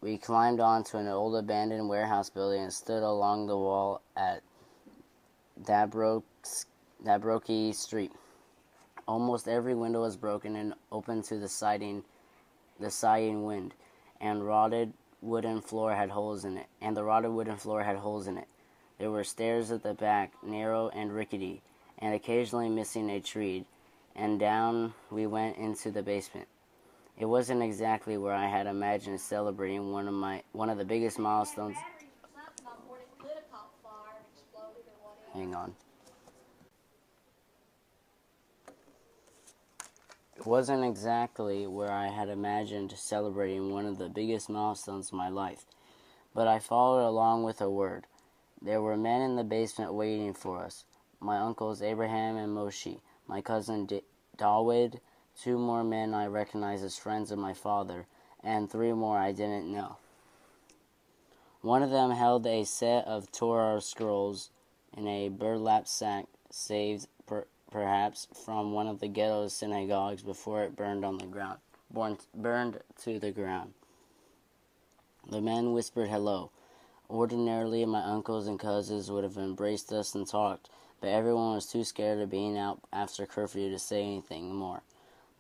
We climbed onto an old abandoned warehouse building and stood along the wall at Dabroki Street. Almost every window was broken and open to the sighing wind, and the rotted wooden floor had holes in it. There were stairs at the back, narrow and rickety, and occasionally missing a tree, and down we went into the basement. It wasn't exactly where I had imagined celebrating one of the biggest milestones. Hang on. It wasn't exactly where I had imagined celebrating one of the biggest milestones of my life, but I followed along with a word. There were men in the basement waiting for us. My uncles Abraham and Moshe, my cousin Dawid, 2 more men I recognized as friends of my father, and 3 more I didn't know. One of them held a set of Torah scrolls in a burlap sack, saved perhaps from one of the ghetto synagogues before it burned to the ground. The men whispered hello. Ordinarily, my uncles and cousins would have embraced us and talked, but everyone was too scared of being out after curfew to say anything more.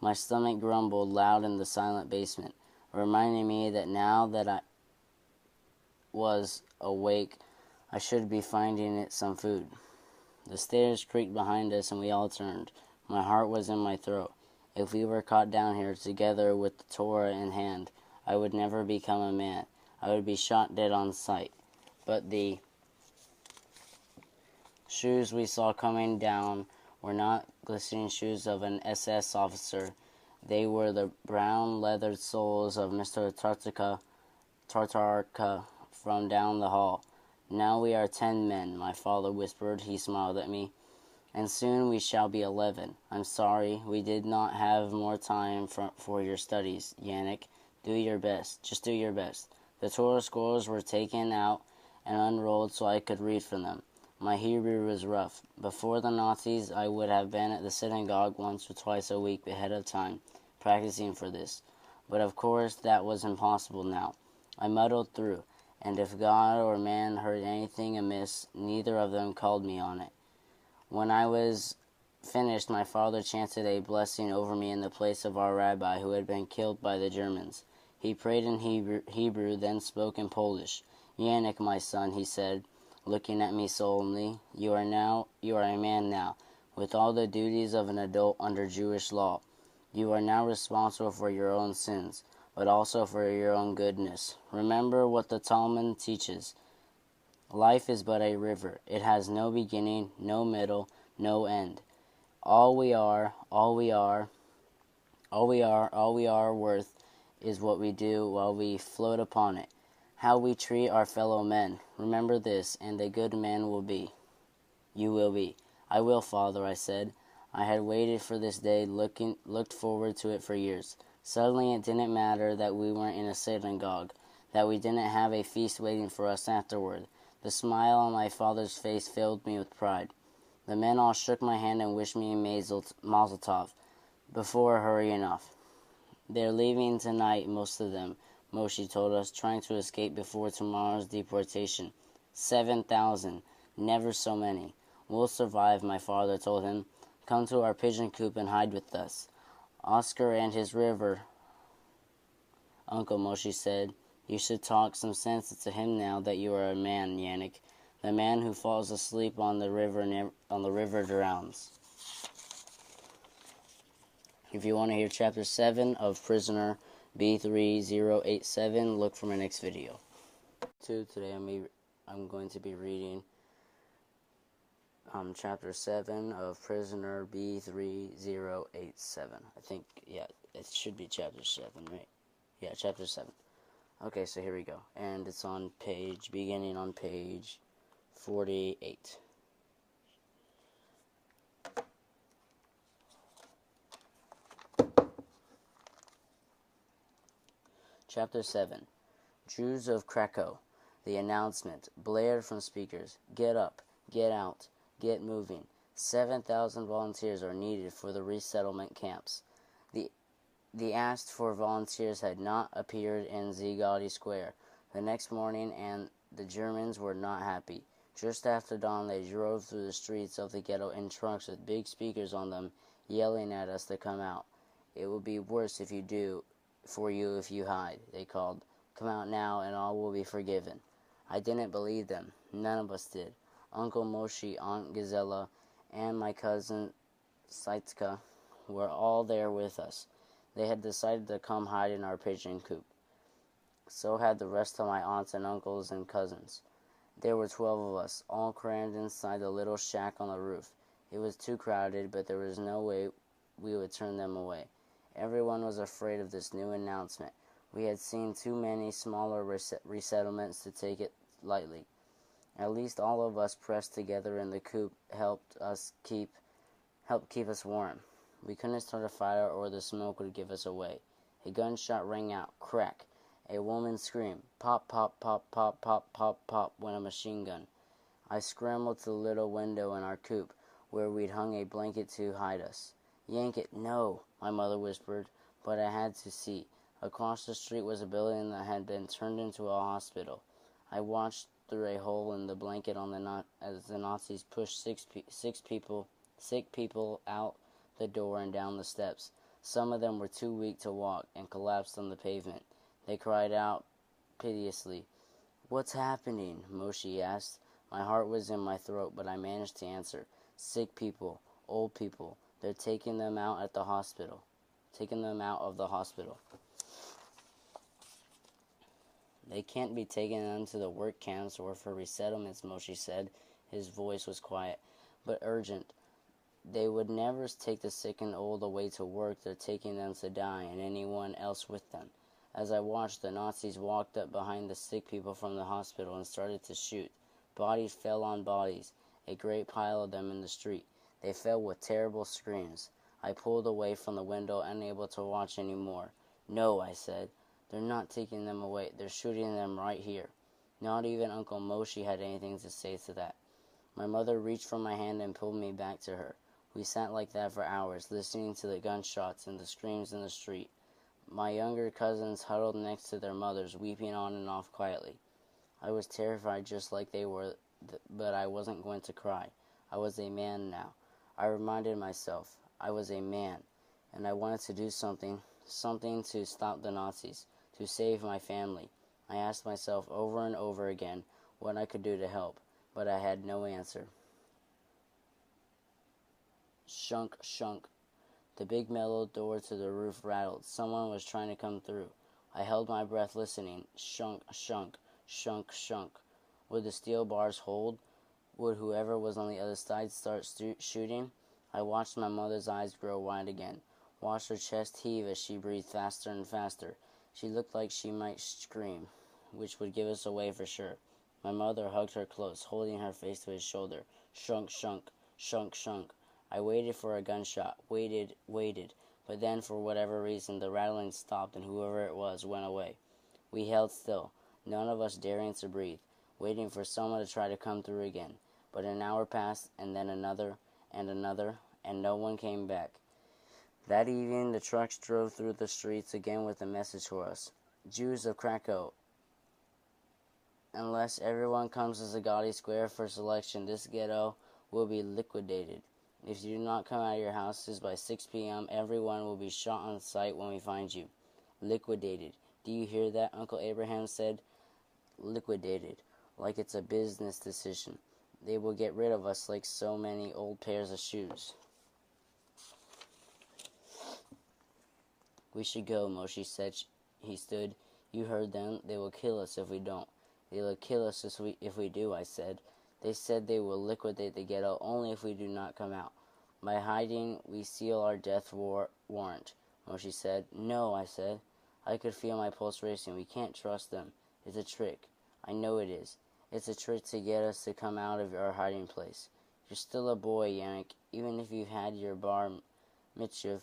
My stomach grumbled loud in the silent basement, reminding me that now that I was awake, I should be finding it some food. The stairs creaked behind us and we all turned. My heart was in my throat. If we were caught down here together with the Torah in hand, I would never become a man. I would be shot dead on sight. But the shoes we saw coming down were not glistening shoes of an SS officer. They were the brown leathered soles of Mr. Tartarka from down the hall. Now we are 10 men, my father whispered. He smiled at me. And soon we shall be 11. I'm sorry, we did not have more time for your studies, Yanek. Do your best. Just do your best. The Torah scrolls were taken out and unrolled so I could read from them. My Hebrew was rough. Before the Nazis, I would have been at the synagogue once or twice a week ahead of time, practicing for this. But of course, that was impossible now. I muddled through, and if God or man heard anything amiss, neither of them called me on it. When I was finished, my father chanted a blessing over me in the place of our rabbi who had been killed by the Germans. He prayed in Hebrew, then spoke in Polish. Yanek, my son, he said, looking at me solemnly, you are a man now, with all the duties of an adult under Jewish law. You are now responsible for your own sins, but also for your own goodness. Remember what the Talmud teaches. Life is but a river. It has no beginning, no middle, no end. All we are worth is what we do while we float upon it. How we treat our fellow men. Remember this, and a good man will be. You will be. I will, Father, I said. I had waited for this day, looked forward to it for years. Suddenly it didn't matter that we weren't in a synagogue, that we didn't have a feast waiting for us afterward. The smile on my father's face filled me with pride. The men all shook my hand and wished me a mazel tov before hurrying off. They're leaving tonight, most of them, Moshe told us, trying to escape before tomorrow's deportation. 7,000. Never so many. We'll survive, my father told him. Come to our pigeon coop and hide with us. Oscar and his river, Uncle Moshe said. You should talk some sense to him now that you are a man, Yanek. The man who falls asleep on the river drowns. If you want to hear Chapter 7 of Prisoner B-3087, look for my next video. Today I'm going to be reading Chapter 7 of Prisoner B-3087. I think, yeah, it should be Chapter 7, right? Yeah, Chapter 7. Okay, so here we go. And it's beginning on page 48. Chapter 7. Jews of Krakow. The announcement blared from speakers. Get up, get out, get moving. 7,000 volunteers are needed for the resettlement camps. The asked for volunteers had not appeared in Zigaudy Square the next morning, and the Germans were not happy. Just after dawn, they drove through the streets of the ghetto in trucks with big speakers on them, yelling at us to come out. It will be worse if you hide, they called. Come out now, and all will be forgiven. I didn't believe them. None of us did. Uncle Moshe, Aunt Gazella, and my cousin Saitka were all there with us. They had decided to come hide in our pigeon coop. So had the rest of my aunts and uncles and cousins. There were 12 of us, all crammed inside the little shack on the roof. It was too crowded, but there was no way we would turn them away. Everyone was afraid of this new announcement. We had seen too many smaller resettlements to take it lightly. At least all of us pressed together in the coop helped keep us warm. We couldn't start a fire or the smoke would give us away. A gunshot rang out. Crack. A woman screamed. Pop, pop, pop, pop, pop, pop, pop went a machine gun. I scrambled to the little window in our coop where we'd hung a blanket to hide us. Yank it, no, my mother whispered, but I had to see. Across the street was a building that had been turned into a hospital. I watched through a hole in the blanket as the Nazis pushed sick people out the door and down the steps. Some of them were too weak to walk and collapsed on the pavement. They cried out piteously. "What's happening?" Moshe asked. My heart was in my throat, but I managed to answer. "Sick people, old people. They're taking them out of the hospital. They can't be taking them to the work camps or for resettlements," Moshe said. His voice was quiet, but urgent. "They would never take the sick and old away to work. They're taking them to die, and anyone else with them." As I watched, the Nazis walked up behind the sick people from the hospital and started to shoot. Bodies fell on bodies, a great pile of them in the street. They fell with terrible screams. I pulled away from the window, unable to watch any more. "No," I said. "They're not taking them away. They're shooting them right here." Not even Uncle Moshe had anything to say to that. My mother reached for my hand and pulled me back to her. We sat like that for hours, listening to the gunshots and the screams in the street. My younger cousins huddled next to their mothers, weeping on and off quietly. I was terrified just like they were, but I wasn't going to cry. I was a man now. I reminded myself I was a man, and I wanted to do something to stop the Nazis, to save my family. I asked myself over and over again what I could do to help, but I had no answer. Shunk, shunk. The big metal door to the roof rattled. Someone was trying to come through. I held my breath listening. Shunk, shunk, shunk, shunk. Would the steel bars hold? Would whoever was on the other side start shooting? I watched my mother's eyes grow wide again, watched her chest heave as she breathed faster and faster. She looked like she might scream, which would give us away for sure. My mother hugged her close, holding her face to his shoulder. Shunk, shunk, shunk, shunk. I waited for a gunshot, waited, but then for whatever reason the rattling stopped and whoever it was went away. We held still, none of us daring to breathe, waiting for someone to try to come through again. But an hour passed, and then another, and no one came back. That evening the trucks drove through the streets again with a message for us. "Jews of Krakow, unless everyone comes to Zagati Square for selection, this ghetto will be liquidated. If you do not come out of your houses by 6 p.m., everyone will be shot on sight when we find you." Liquidated. Do you hear that? Uncle Abraham said. Liquidated. Like it's a business decision. They will get rid of us like so many old pairs of shoes. "We should go," Moshe said. He stood. "You heard them. They will kill us if we don't." "They will kill us if we do," I said. "They said they will liquidate the ghetto only if we do not come out. By hiding, we seal our death warrant," Moshe said. "No," I said. I could feel my pulse racing. "We can't trust them. It's a trick." "I know it is. It's a trick to get us to come out of our hiding place. You're still a boy, Yanek, even if you've had your bar mitzvah.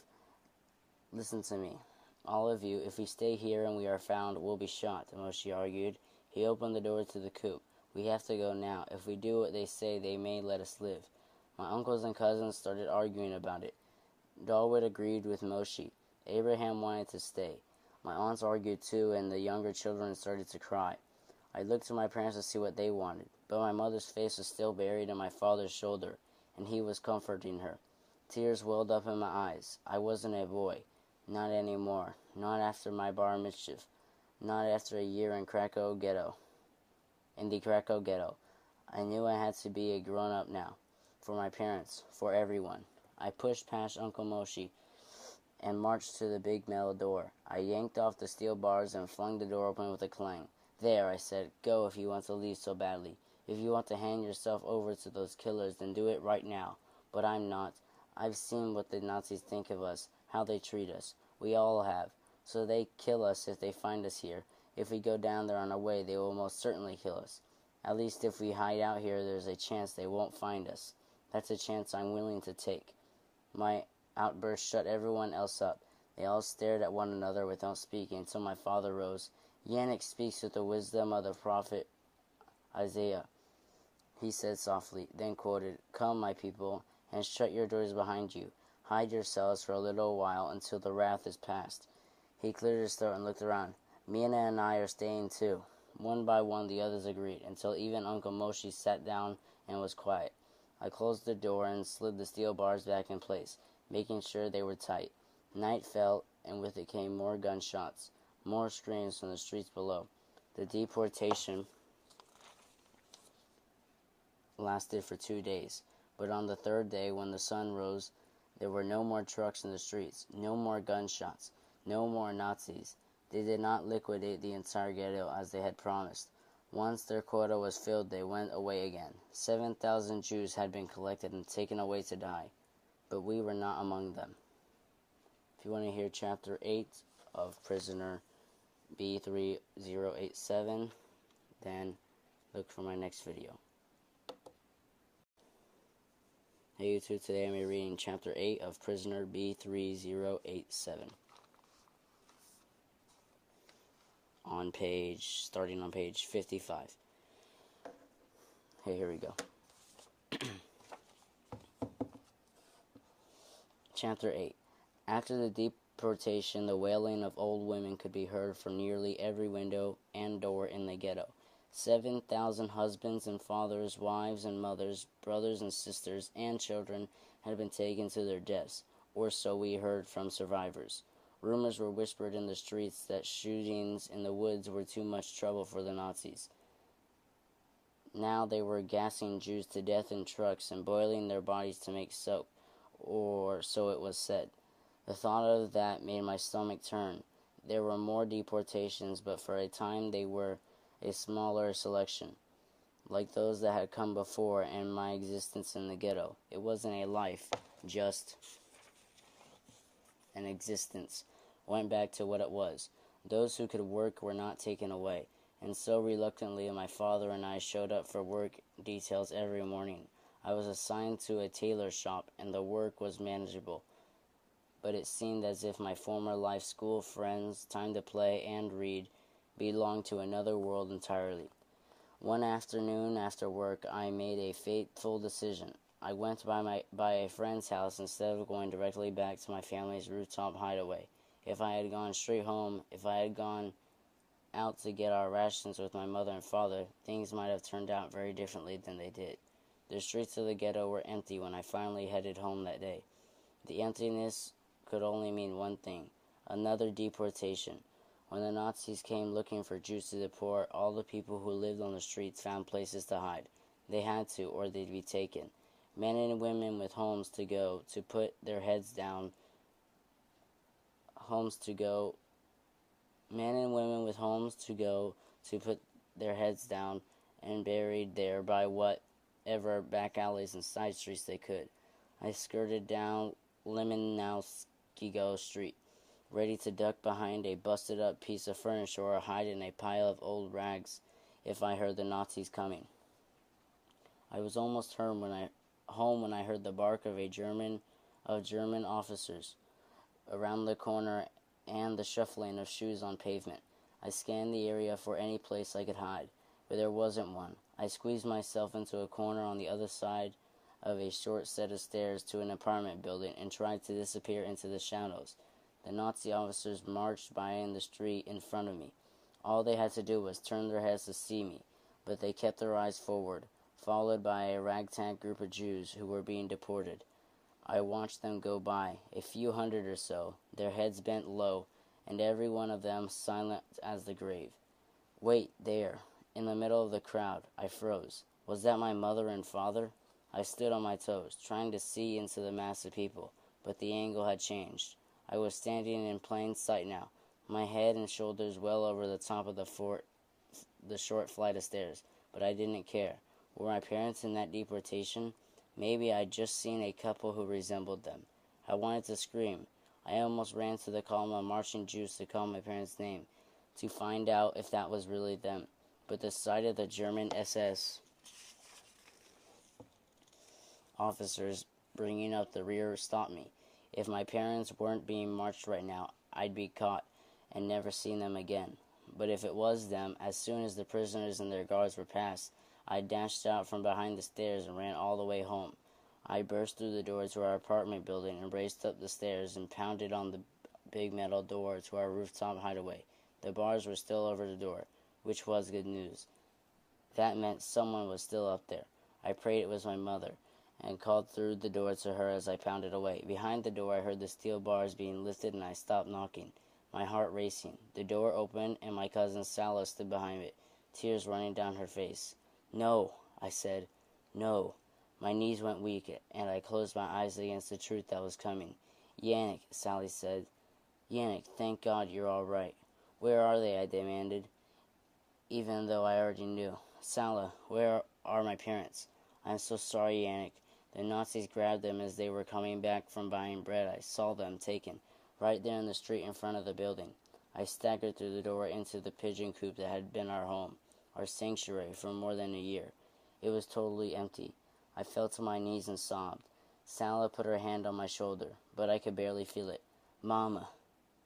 Listen to me. All of you, if we stay here and we are found, we'll be shot," Moshe argued. He opened the door to the coop. "We have to go now. If we do what they say, they may let us live." My uncles and cousins started arguing about it. Dalwood agreed with Moshe. Abraham wanted to stay. My aunts argued too, and the younger children started to cry. I looked to my parents to see what they wanted, but my mother's face was still buried in my father's shoulder, and he was comforting her. Tears welled up in my eyes. I wasn't a boy. Not anymore. Not after my bar mitzvah. Not after a year in the Krakow ghetto. I knew I had to be a grown-up now. For my parents. For everyone. I pushed past Uncle Moshe and marched to the big metal door. I yanked off the steel bars and flung the door open with a clang. "There," I said. "Go if you want to leave so badly. If you want to hand yourself over to those killers, then do it right now. But I'm not. I've seen what the Nazis think of us, how they treat us. We all have. So they kill us if they find us here. If we go down there on our way, they will most certainly kill us. At least if we hide out here, there's a chance they won't find us. That's a chance I'm willing to take." My outburst shut everyone else up. They all stared at one another without speaking until my father rose. "Yanek speaks with the wisdom of the prophet Isaiah," he said softly, then quoted, "Come, my people, and shut your doors behind you. Hide yourselves for a little while until the wrath is past." He cleared his throat and looked around. Mina and I are staying too. One by one, the others agreed, until even Uncle Moshi sat down and was quiet. I closed the door and slid the steel bars back in place, making sure they were tight. Night fell, and with it came more gunshots, more screams from the streets below. The deportation lasted for 2 days, but on the third day, when the sun rose, there were no more trucks in the streets, no more gunshots, no more Nazis. They did not liquidate the entire ghetto as they had promised. Once their quota was filled, they went away again. 7,000 Jews had been collected and taken away to die, but we were not among them. If you want to hear Chapter 8 of Prisoner B-3087, then look for my next video. Hey YouTube, today I'm reading Chapter 8 of Prisoner B-3087. Starting on page 55. Hey, here we go. Chapter 8. After the deportation, the wailing of old women could be heard from nearly every window and door in the ghetto. 7,000 husbands and fathers, wives and mothers, brothers and sisters, and children had been taken to their deaths, or so we heard from survivors. Rumors were whispered in the streets that shootings in the woods were too much trouble for the Nazis. Now they were gassing Jews to death in trucks and boiling their bodies to make soap, or so it was said. The thought of that made my stomach turn. There were more deportations, but for a time they were a smaller selection, like those that had come before in my existence in the ghetto. It wasn't a life, just an existence. Went back to what it was. Those who could work were not taken away, and so reluctantly my father and I showed up for work details every morning. I was assigned to a tailor shop, and the work was manageable, but it seemed as if my former life, school, friends, time to play and read, belonged to another world entirely. One afternoon after work, I made a fateful decision. I went by a friend's house instead of going directly back to my family's rooftop hideaway. If I had gone straight home, if I had gone out to get our rations with my mother and father, things might have turned out very differently than they did. The streets of the ghetto were empty when I finally headed home that day. The emptiness could only mean one thing: another deportation. When the Nazis came looking for Jews to deport, all the people who lived on the streets found places to hide. They had to, or they'd be taken. Men and women with homes to go, to put their heads down, men and women with homes to go, to put their heads down, and buried there by whatever back alleys and side streets they could. I skirted down Lemonowskigo Street, ready to duck behind a busted-up piece of furniture or hide in a pile of old rags if I heard the Nazis coming. I was almost home when I heard the bark of German officers around the corner and the shuffling of shoes on pavement. I scanned the area for any place I could hide, but there wasn't one. I squeezed myself into a corner on the other side of a short set of stairs to an apartment building and tried to disappear into the shadows. The Nazi officers marched by in the street in front of me. All they had to do was turn their heads to see me, but they kept their eyes forward, followed by a ragtag group of Jews who were being deported. I watched them go by, a few hundred or so, their heads bent low, and every one of them silent as the grave. Wait, there, in the middle of the crowd. I froze. Was that my mother and father? I stood on my toes, trying to see into the mass of people, but the angle had changed. I was standing in plain sight now, my head and shoulders well over the top of the short flight of stairs, but I didn't care. Were my parents in that deportation? Maybe I'd just seen a couple who resembled them. I wanted to scream. I almost ran to the column of marching Jews to call my parents' name, to find out if that was really them. But the sight of the German SS officers bringing up the rear stopped me. If my parents weren't being marched right now, I'd be caught and never seen them again. But if it was them, as soon as the prisoners and their guards were passed, I dashed out from behind the stairs and ran all the way home. I burst through the door to our apartment building and raced up the stairs and pounded on the big metal door to our rooftop hideaway. The bars were still over the door, which was good news. That meant someone was still up there. I prayed it was my mother, and called through the door to her as I pounded away. Behind the door I heard the steel bars being lifted, and I stopped knocking, my heart racing. The door opened, and my cousin Sala stood behind it, tears running down her face. "No," I said. "No." My knees went weak, and I closed my eyes against the truth that was coming. "Yanek," Sally said. "Yanek, thank God you're all right." "Where are they?" I demanded, even though I already knew. "Sala, where are my parents?" "I'm so sorry, Yanek. The Nazis grabbed them as they were coming back from buying bread. I saw them taken, right there in the street in front of the building." I staggered through the door into the pigeon coop that had been our home, our sanctuary for more than a year. It was totally empty. I fell to my knees and sobbed. Sala put her hand on my shoulder, but I could barely feel it. "Mama,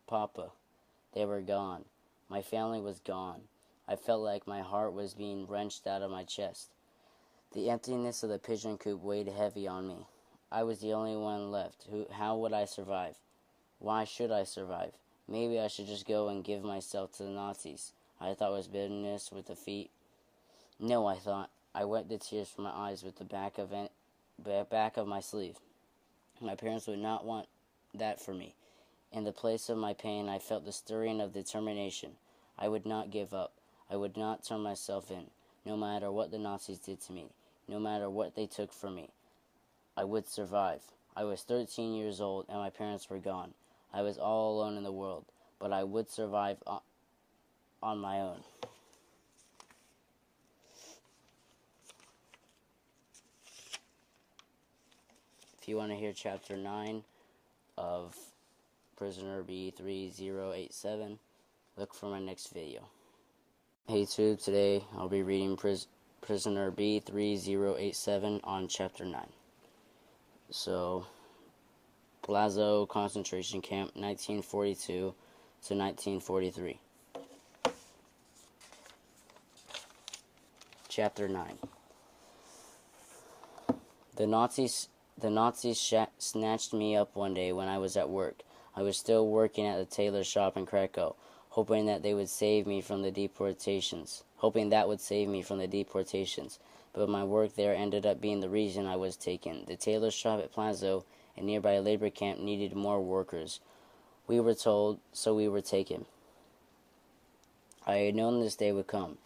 Papa," they were gone. My family was gone. I felt like my heart was being wrenched out of my chest. The emptiness of the pigeon coop weighed heavy on me. I was the only one left. How would I survive? Why should I survive? Maybe I should just go and give myself to the Nazis. I thought was bitterness with defeat. No, I thought. I wiped the tears from my eyes with the back of my sleeve. My parents would not want that for me. In the place of my pain, I felt the stirring of determination. I would not give up. I would not turn myself in, no matter what the Nazis did to me, no matter what they took from me. I would survive. I was 13 years old, and my parents were gone. I was all alone in the world, but I would survive on my own. If you want to hear Chapter 9 of Prisoner B-3087, look for my next video. Hey YouTube, today I'll be reading Prisoner B-3087 on Chapter 9. So, Plazo concentration camp, 1942 to 1943. Chapter 9. The Nazis snatched me up one day when I was at work. I was still working at the tailor shop in Krakow, hoping that would save me from the deportations. But my work there ended up being the reason I was taken. The tailor shop at Plazo, a nearby labor camp, needed more workers. We were told, so we were taken. I had known this day would come.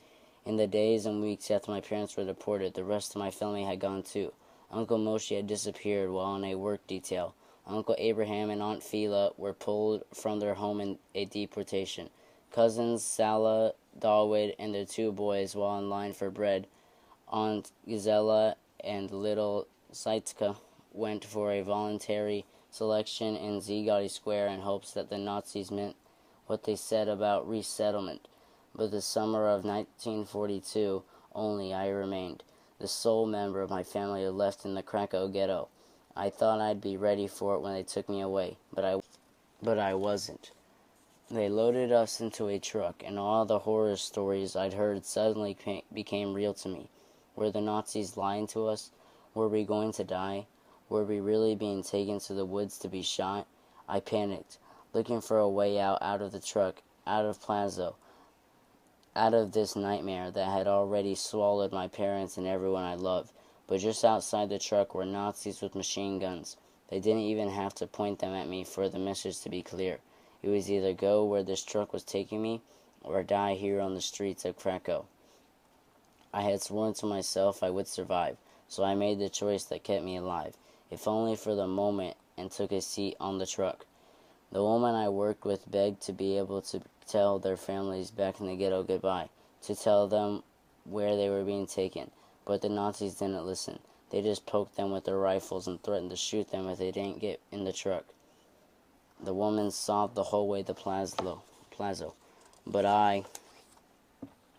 In the days and weeks after my parents were deported, the rest of my family had gone too. Uncle Moshe had disappeared while on a work detail. Uncle Abraham and Aunt Phila were pulled from their home in a deportation. Cousins Sala, Dawood, and their two boys, while in line for bread, Aunt Gizela and little Saitka, went for a voluntary selection in Zigati Square in hopes that the Nazis meant what they said about resettlement. But the summer of 1942 only I remained. The sole member of my family had left in the Krakow ghetto. I thought I'd be ready for it when they took me away, but I wasn't. They loaded us into a truck, and all the horror stories I'd heard suddenly became real to me. Were the Nazis lying to us? Were we going to die? Were we really being taken to the woods to be shot? I panicked, looking for a way out of the truck, out of Plazo, out of this nightmare that had already swallowed my parents and everyone I loved. But just outside the truck were Nazis with machine guns. They didn't even have to point them at me for the message to be clear. It was either go where this truck was taking me, or die here on the streets of Krakow. I had sworn to myself I would survive, so I made the choice that kept me alive, if only for the moment, and took a seat on the truck. The woman I worked with begged to be able to tell their families back in the ghetto goodbye, to tell them where they were being taken, but the Nazis didn't listen. They just poked them with their rifles and threatened to shoot them if they didn't get in the truck. The woman sobbed the whole way to Plazo, but I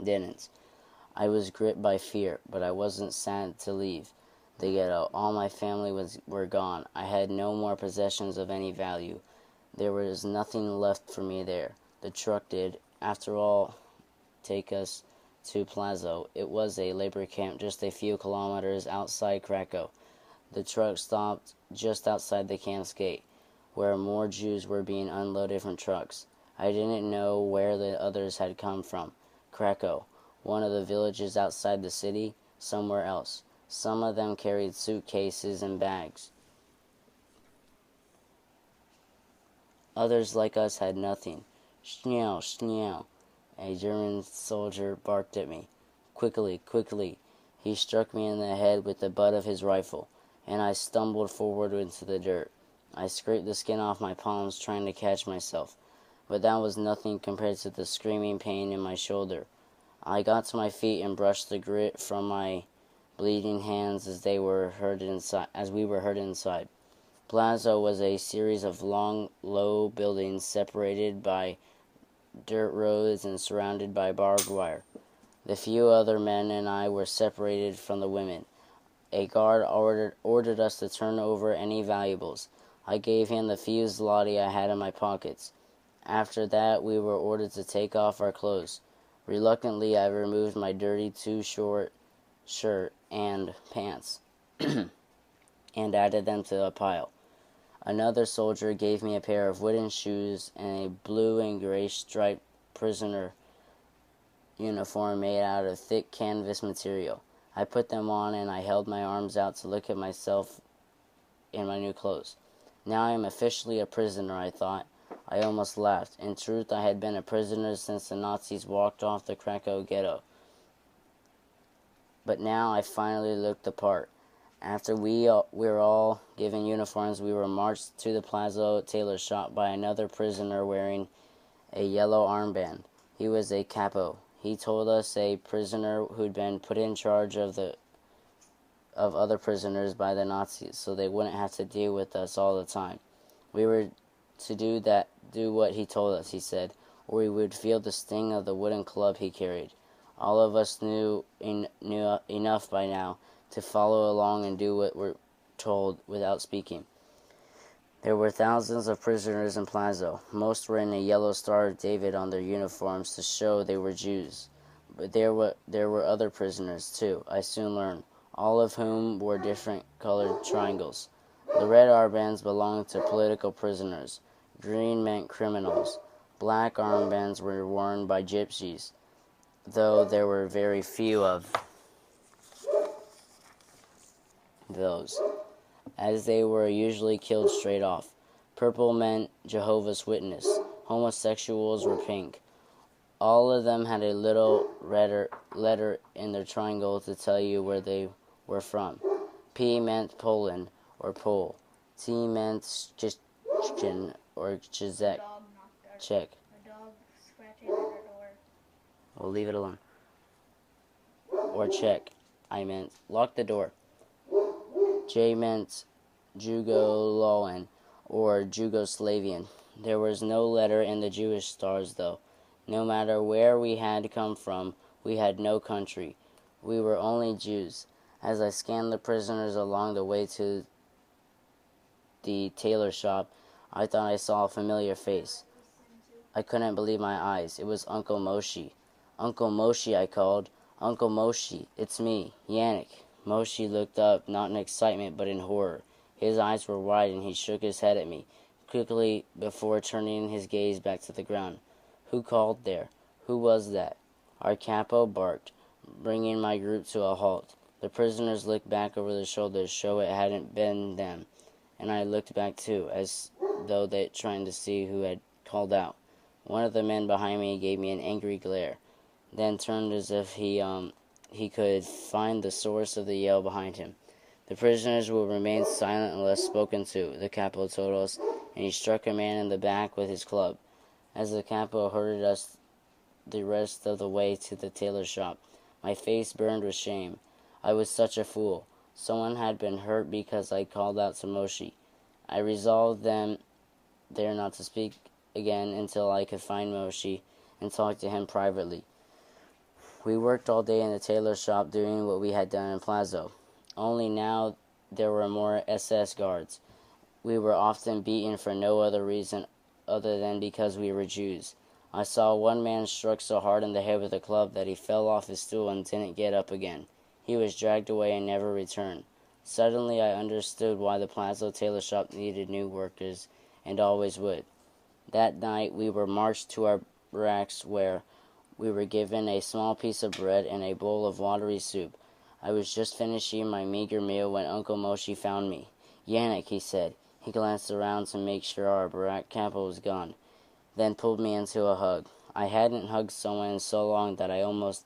didn't. I was gripped by fear, but I wasn't sad to leave the ghetto. All my family were gone. I had no more possessions of any value. There was nothing left for me there. The truck did, after all, take us to Plazo. It was a labor camp just a few kilometers outside Krakow. The truck stopped just outside the camp's gate. where more Jews were being unloaded from trucks. I didn't know where the others had come from. Krakow, one of the villages outside the city, somewhere else. Some of them carried suitcases and bags. Others like us had nothing. Schnell, schnell, a German soldier barked at me. Quickly, quickly. He struck me in the head with the butt of his rifle, and I stumbled forward into the dirt. I scraped the skin off my palms trying to catch myself, but that was nothing compared to the screaming pain in my shoulder. I got to my feet and brushed the grit from my bleeding hands as we were herded inside. Plaza was a series of long, low buildings separated by dirt roads and surrounded by barbed wire. The few other men and I were separated from the women. A guard ordered us to turn over any valuables. I gave him the few zloty I had in my pockets. After that, we were ordered to take off our clothes. Reluctantly, I removed my dirty too-short shirt and pants and added them to a pile. Another soldier gave me a pair of wooden shoes and a blue and gray striped prisoner uniform made out of thick canvas material. I put them on and I held my arms out to look at myself in my new clothes. Now I am officially a prisoner, I thought. I almost laughed. In truth, I had been a prisoner since the Nazis walked off the Krakow ghetto. But now I finally looked the part. After we were all given uniforms, we were marched to the Plaza tailor shop by another prisoner wearing a yellow armband. He was a capo. He told us a prisoner who'd been put in charge of other prisoners by the Nazis, so they wouldn't have to deal with us all the time. We were to do what he told us, he said, or we would feel the sting of the wooden club he carried. All of us knew enough by now to follow along and do what we're told without speaking. There were thousands of prisoners in Plaza. Most were in a yellow Star of David on their uniforms to show they were Jews. But there were other prisoners, too, I soon learned, all of whom wore different colored triangles. The red armbands belonged to political prisoners. Green meant criminals. Black armbands were worn by gypsies, though there were very few of those, as they were usually killed straight off. Purple meant Jehovah's Witness. Homosexuals were pink. All of them had a little letter in their triangle to tell you where they were from. P meant Poland or Pole. T meant Czech or Czech. Czech. A dog scratching at our door. We'll leave it alone. Or Czech, I meant. Lock the door. J meant Jugoloan or Jugoslavian. There was no letter in the Jewish stars, though. No matter where we had come from, we had no country. We were only Jews. As I scanned the prisoners along the way to the tailor shop, I thought I saw a familiar face. I couldn't believe my eyes. It was Uncle Moshe. Uncle Moshe, I called. Uncle Moshe, it's me, Yanek. Moshe looked up, not in excitement, but in horror. His eyes were wide, and he shook his head at me, quickly before turning his gaze back to the ground. Who called there? Who was that? Our capo barked, bringing my group to a halt. The prisoners looked back over their shoulders, show it hadn't been them, and I looked back too, as though they trying to see who had called out. One of the men behind me gave me an angry glare, then turned as if he could find the source of the yell behind him. The prisoners will remain silent unless spoken to, the capo told us, and he struck a man in the back with his club. As the capo herded us the rest of the way to the tailor shop, my face burned with shame. I was such a fool. Someone had been hurt because I called out to Moshe. I resolved then there not to speak again until I could find Moshe and talk to him privately. We worked all day in the tailor shop doing what we had done in Plaza. Only now there were more SS guards. We were often beaten for no other reason other than because we were Jews. I saw one man struck so hard in the head with a club that he fell off his stool and didn't get up again. He was dragged away and never returned. Suddenly I understood why the Plaza tailor shop needed new workers and always would. That night we were marched to our barracks, where we were given a small piece of bread and a bowl of watery soup. I was just finishing my meager meal when Uncle Moshe found me. "Yanek," he said. He glanced around to make sure our barrack camper was gone, then pulled me into a hug. I hadn't hugged someone in so long that I was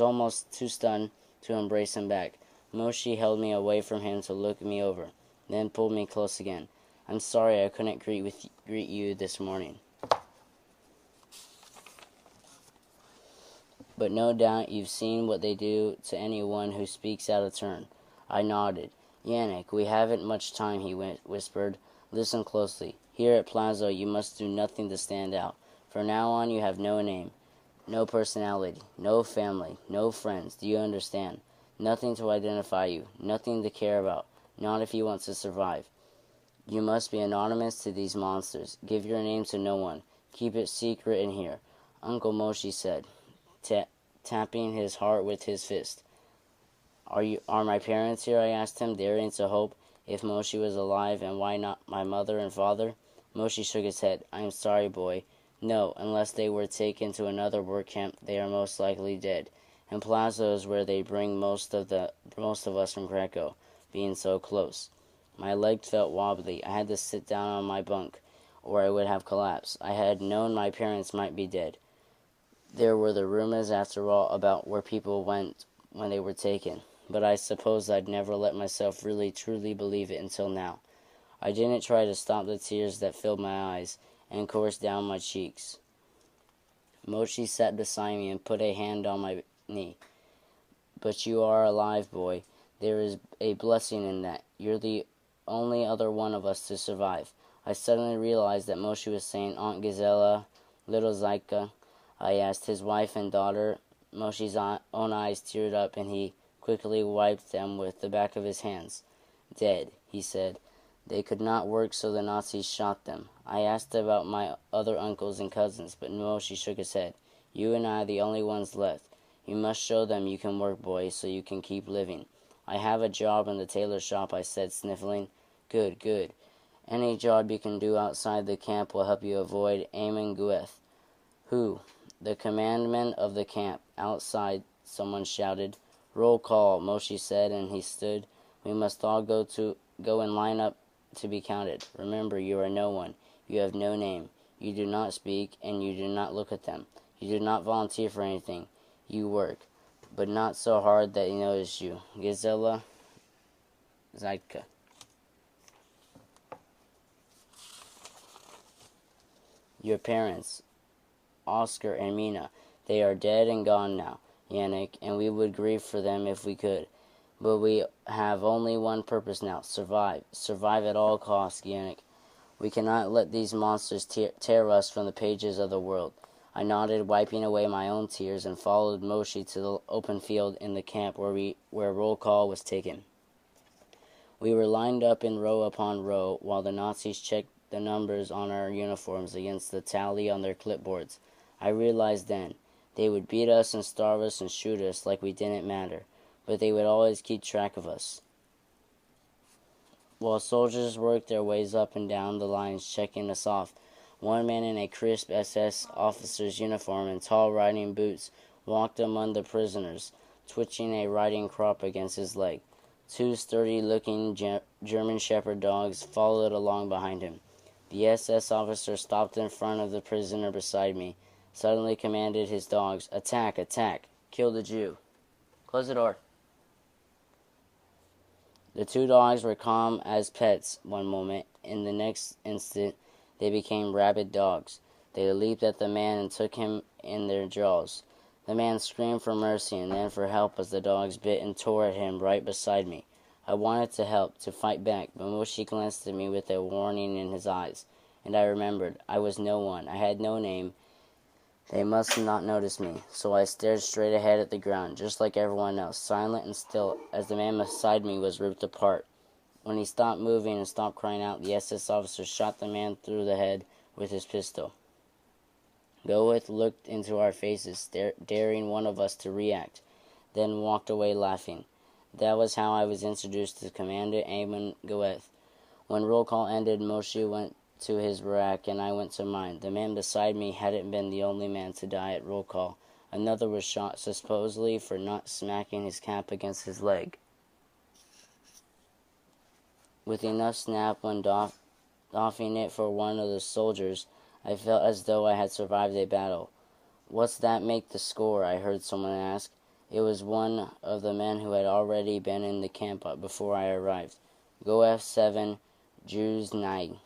almost too stunned to embrace him back. Moshe held me away from him to look me over, then pulled me close again. "I'm sorry I couldn't greet you this morning. But no doubt you've seen what they do to anyone who speaks out of turn." I nodded. "Yanek, we haven't much time," he whispered. "Listen closely. Here at Plazo you must do nothing to stand out. From now on you have no name, no personality, no family, no friends. Do you understand? Nothing to identify you, nothing to care about, not if you want to survive. You must be anonymous to these monsters. Give your name to no one. Keep it secret in here," Uncle Moshe said, tapping his heart with his fist. Are my parents here?" I asked him, daring to hope if Moshe was alive, and why not my mother and father? Moshe shook his head. "I am sorry, boy. No, unless they were taken to another work camp, they are most likely dead. And Plaza is where they bring most of us from Greco, being so close." My leg felt wobbly. I had to sit down on my bunk, or I would have collapsed. I had known my parents might be dead. There were the rumors, after all, about where people went when they were taken. But I suppose I'd never let myself really truly believe it until now. I didn't try to stop the tears that filled my eyes and coursed down my cheeks. Moshe sat beside me and put a hand on my knee. "But you are alive, boy. There is a blessing in that. You're the only other one of us to survive." I suddenly realized that Moshe was saying Aunt Gazella, little Zaika. I asked his wife and daughter. Moshe's own eyes teared up, and he quickly wiped them with the back of his hands. "Dead," he said. "They could not work, so the Nazis shot them." I asked about my other uncles and cousins, but Moshe shook his head. "You and I are the only ones left. You must show them you can work, boy, so you can keep living." "I have a job in the tailor shop," I said, sniffling. Good, good. Any job you can do outside the camp will help you avoid Amen Gueth." "Who?" "The commandment of the camp." Outside, someone shouted. "Roll call," Moshe said, and he stood. "We must all go and line up to be counted. Remember, you are no one. You have no name. You do not speak, and you do not look at them. You do not volunteer for anything. You work, but not so hard that they notice you. Gazella Zaika." "Your parents, Oscar and Mina, they are dead and gone now, Yanek, and we would grieve for them if we could. But we have only one purpose now: survive. Survive at all costs, Yanek. We cannot let these monsters tear us from the pages of the world." I nodded, wiping away my own tears, and followed Moshe to the open field in the camp where roll call was taken. We were lined up in row upon row, while the Nazis checked the numbers on our uniforms against the tally on their clipboards. I realized then, they would beat us and starve us and shoot us like we didn't matter, but they would always keep track of us. While soldiers worked their ways up and down the lines checking us off, one man in a crisp SS officer's uniform and tall riding boots walked among the prisoners, twitching a riding crop against his leg. Two sturdy-looking German Shepherd dogs followed along behind him. The SS officer stopped in front of the prisoner beside me, suddenly commanded his dogs, "Attack, attack! Kill the Jew! Close the door!" The two dogs were calm as pets one moment. In the next instant, they became rabid dogs. They leaped at the man and took him in their jaws. The man screamed for mercy and then for help as the dogs bit and tore at him right beside me. I wanted to help, to fight back, but Moshe glanced at me with a warning in his eyes, and I remembered. I was no one. I had no name. They must not notice me, so I stared straight ahead at the ground, just like everyone else, silent and still, as the man beside me was ripped apart. When he stopped moving and stopped crying out, the SS officer shot the man through the head with his pistol. Goeth looked into our faces, daring one of us to react, then walked away laughing. That was how I was introduced to Commander Amon Goeth. When roll call ended, Moshe went to his barack and I went to mine. The man beside me hadn't been the only man to die at roll call. Another was shot, supposedly for not smacking his cap against his leg. With enough snap when doffing it for one of the soldiers, I felt as though I had survived a battle. "What's that make the score?" I heard someone ask. It was one of the men who had already been in the camp before I arrived. "Goef 7, Jews 9.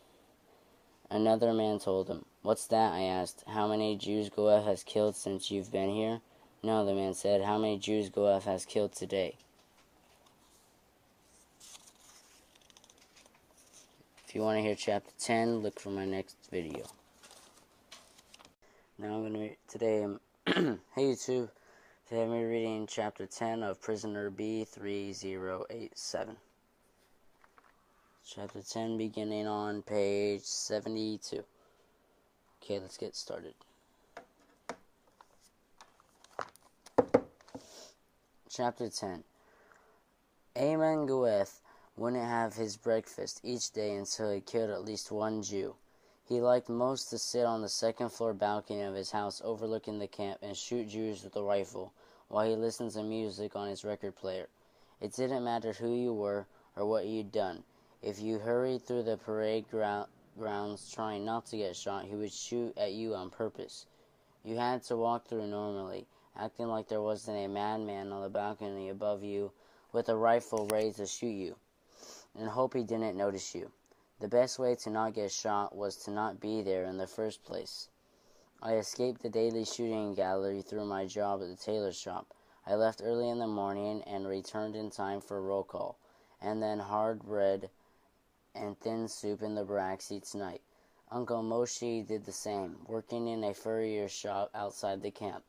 Another man told him. "What's that?" I asked. "How many Jews Goef has killed since you've been here?" "No," the man said. "How many Jews Goef has killed today?" If you want to hear Chapter 10, look for my next video. Now I'm going to read today. Hey YouTube. Today I'm reading Chapter 10 of Prisoner B-3087. Chapter 10 beginning on page 72. Okay, let's get started. Chapter 10. Yanek Gruener wouldn't have his breakfast each day until he killed at least one Jew. He liked most to sit on the second-floor balcony of his house overlooking the camp and shoot Jews with a rifle while he listened to music on his record player. It didn't matter who you were or what you'd done. If you hurried through the parade grounds trying not to get shot, he would shoot at you on purpose. You had to walk through normally, acting like there wasn't a madman on the balcony above you with a rifle ready to shoot you, and hope he didn't notice you. The best way to not get shot was to not be there in the first place. I escaped the daily shooting gallery through my job at the tailor shop. I left early in the morning and returned in time for roll call, and then hard bread and thin soup in the barracks each night. Uncle Moshe did the same, working in a furrier's shop outside the camp.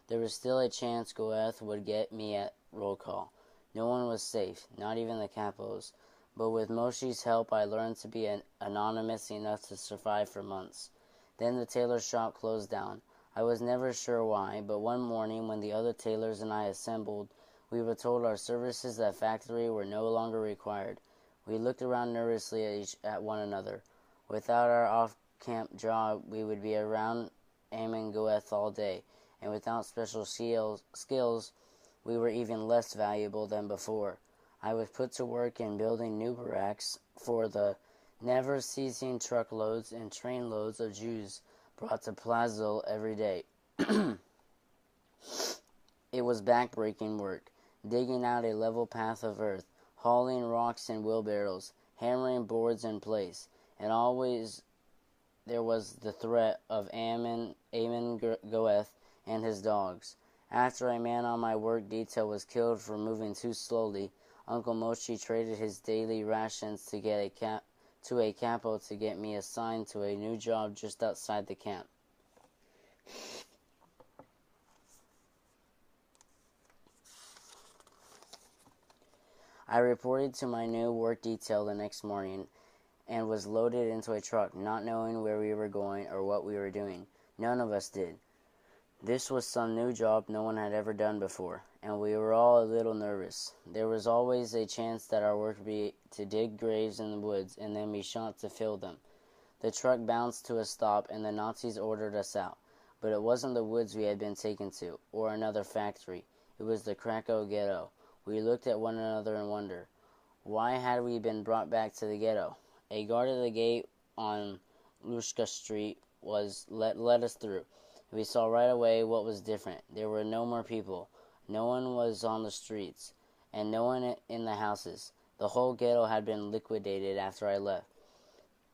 There was still a chance Goeth would get me at roll call. No one was safe, not even the capos. But with Moshe's help, I learned to be anonymous enough to survive for months. Then the tailor shop closed down. I was never sure why, but one morning when the other tailors and I assembled, we were told our services at factory were no longer required. We looked around nervously at one another. Without our off-camp job, we would be around Yanek Gruener all day, and without special skills, we were even less valuable than before. I was put to work in building new barracks for the never-ceasing truckloads and trainloads of Jews brought to Plazo every day. It was back-breaking work, digging out a level path of earth, hauling rocks in wheelbarrows, hammering boards in place, and always there was the threat of Yanek Gruener and his dogs. After a man on my work detail was killed for moving too slowly, Uncle Moshe traded his daily rations to get a capo to get me assigned to a new job just outside the camp. I reported to my new work detail the next morning and was loaded into a truck, not knowing where we were going or what we were doing. None of us did. This was some new job no one had ever done before, and we were all a little nervous. There was always a chance that our work would be to dig graves in the woods and then be shot to fill them. The truck bounced to a stop, and the Nazis ordered us out. But it wasn't the woods we had been taken to, or another factory. It was the Krakow ghetto. We looked at one another in wonder. Why had we been brought back to the ghetto? A guard at the gate on Lushka Street let us through. We saw right away what was different. There were no more people. No one was on the streets, and no one in the houses. The whole ghetto had been liquidated after I left.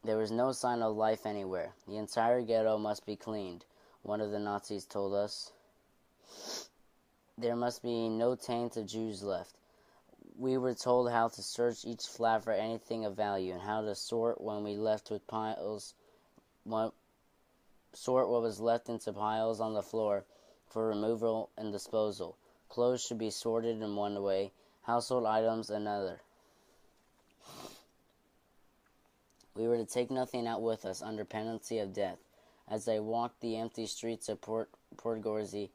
There was no sign of life anywhere. The entire ghetto must be cleaned, one of the Nazis told us. There must be no taint of Jews left. We were told how to search each flat for anything of value and how to sort when we left with piles. Sort what was left into piles on the floor for removal and disposal. Clothes should be sorted in one way, household items another. We were to take nothing out with us under penalty of death. As I walked the empty streets of Podgorze,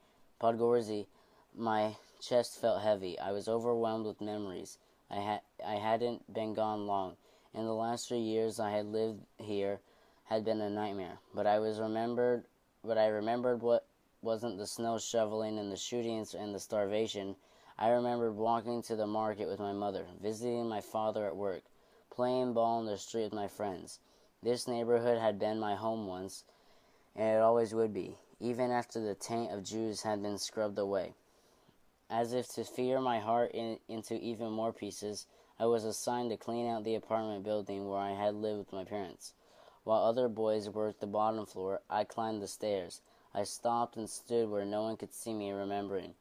my chest felt heavy. I was overwhelmed with memories. I hadn't been gone long. In the last 3 years I had lived here had been a nightmare. But I remembered what wasn't the snow shoveling and the shootings and the starvation. I remembered walking to the market with my mother, visiting my father at work, playing ball in the street with my friends. This neighborhood had been my home once, and it always would be, even after the taint of Jews had been scrubbed away. As if to tear my heart into even more pieces, I was assigned to clean out the apartment building where I had lived with my parents. While other boys worked the bottom floor, I climbed the stairs. I stopped and stood where no one could see me, remembering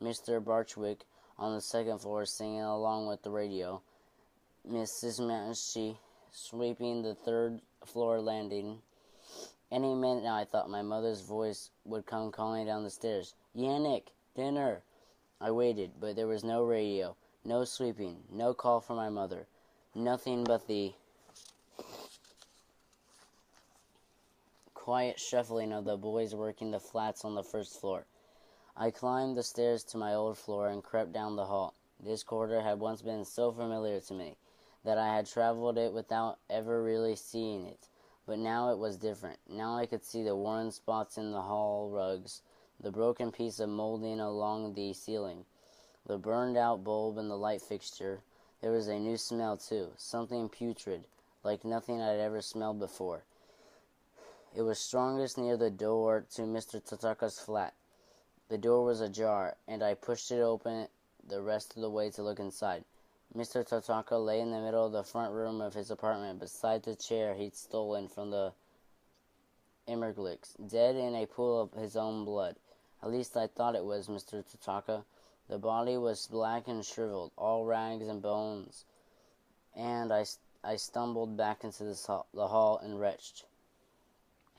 Mr. Barchwick on the second floor singing along with the radio, Mrs. Manshi sweeping the third floor landing. Any minute now I thought my mother's voice would come calling down the stairs, "Yanek, dinner!" I waited, but there was no radio, no sweeping, no call from my mother, nothing but the quiet shuffling of the boys working the flats on the first floor. I climbed the stairs to my old floor and crept down the hall. This corridor had once been so familiar to me that I had traveled it without ever really seeing it. But now it was different. Now I could see the worn spots in the hall rugs, the broken piece of molding along the ceiling, the burned-out bulb in the light fixture. There was a new smell, too, something putrid, like nothing I'd ever smelled before. It was strongest near the door to Mr. Tataka's flat. The door was ajar, and I pushed it open the rest of the way to look inside. Mr. Tataka lay in the middle of the front room of his apartment beside the chair he'd stolen from the Immerglicks, dead in a pool of his own blood. At least I thought it was Mr. Tataka. The body was black and shriveled, all rags and bones, and I stumbled back into the hall and retched.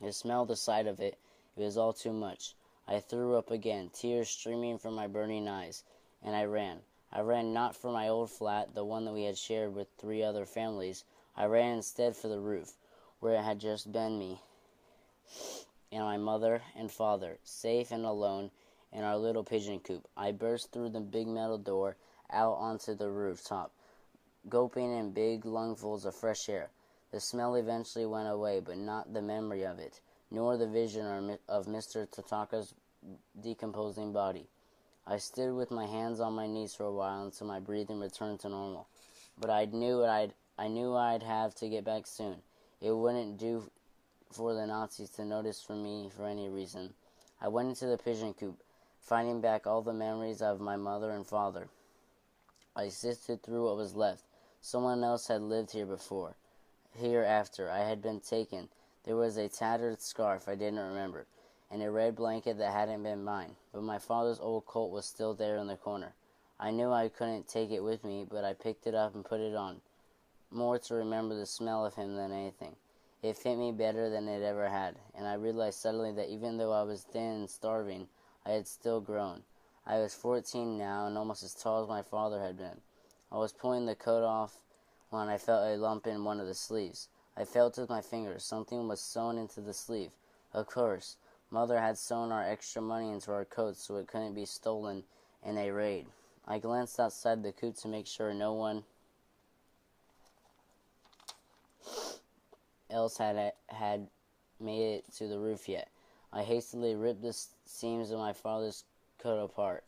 I smelled the sight of it. It was all too much. I threw up again, tears streaming from my burning eyes, and I ran. I ran not for my old flat, the one that we had shared with 3 other families. I ran instead for the roof, where it had just been me and my mother and father, safe and alone in our little pigeon coop. I burst through the big metal door out onto the rooftop, gulping in big lungfuls of fresh air. The smell eventually went away, but not the memory of it, nor the vision of Mr. Tataka's decomposing body. I stood with my hands on my knees for a while until my breathing returned to normal. But I knew I'd have to get back soon. It wouldn't do for the Nazis to notice for me for any reason. I went into the pigeon coop, fighting back all the memories of my mother and father. I sifted through what was left. Someone else had lived here before. Hereafter, I had been taken. There was a tattered scarf I didn't remember, and a red blanket that hadn't been mine, but my father's old coat was still there in the corner. I knew I couldn't take it with me, but I picked it up and put it on, more to remember the smell of him than anything. It fit me better than it ever had, and I realized suddenly that even though I was thin and starving, I had still grown. I was 14 now, and almost as tall as my father had been. I was pulling the coat off when I felt a lump in one of the sleeves. I felt with my fingers. Something was sewn into the sleeve. Of course, Mother had sewn our extra money into our coats so it couldn't be stolen in a raid. I glanced outside the coop to make sure no one else had made it to the roof yet. I hastily ripped the seams of my father's coat apart.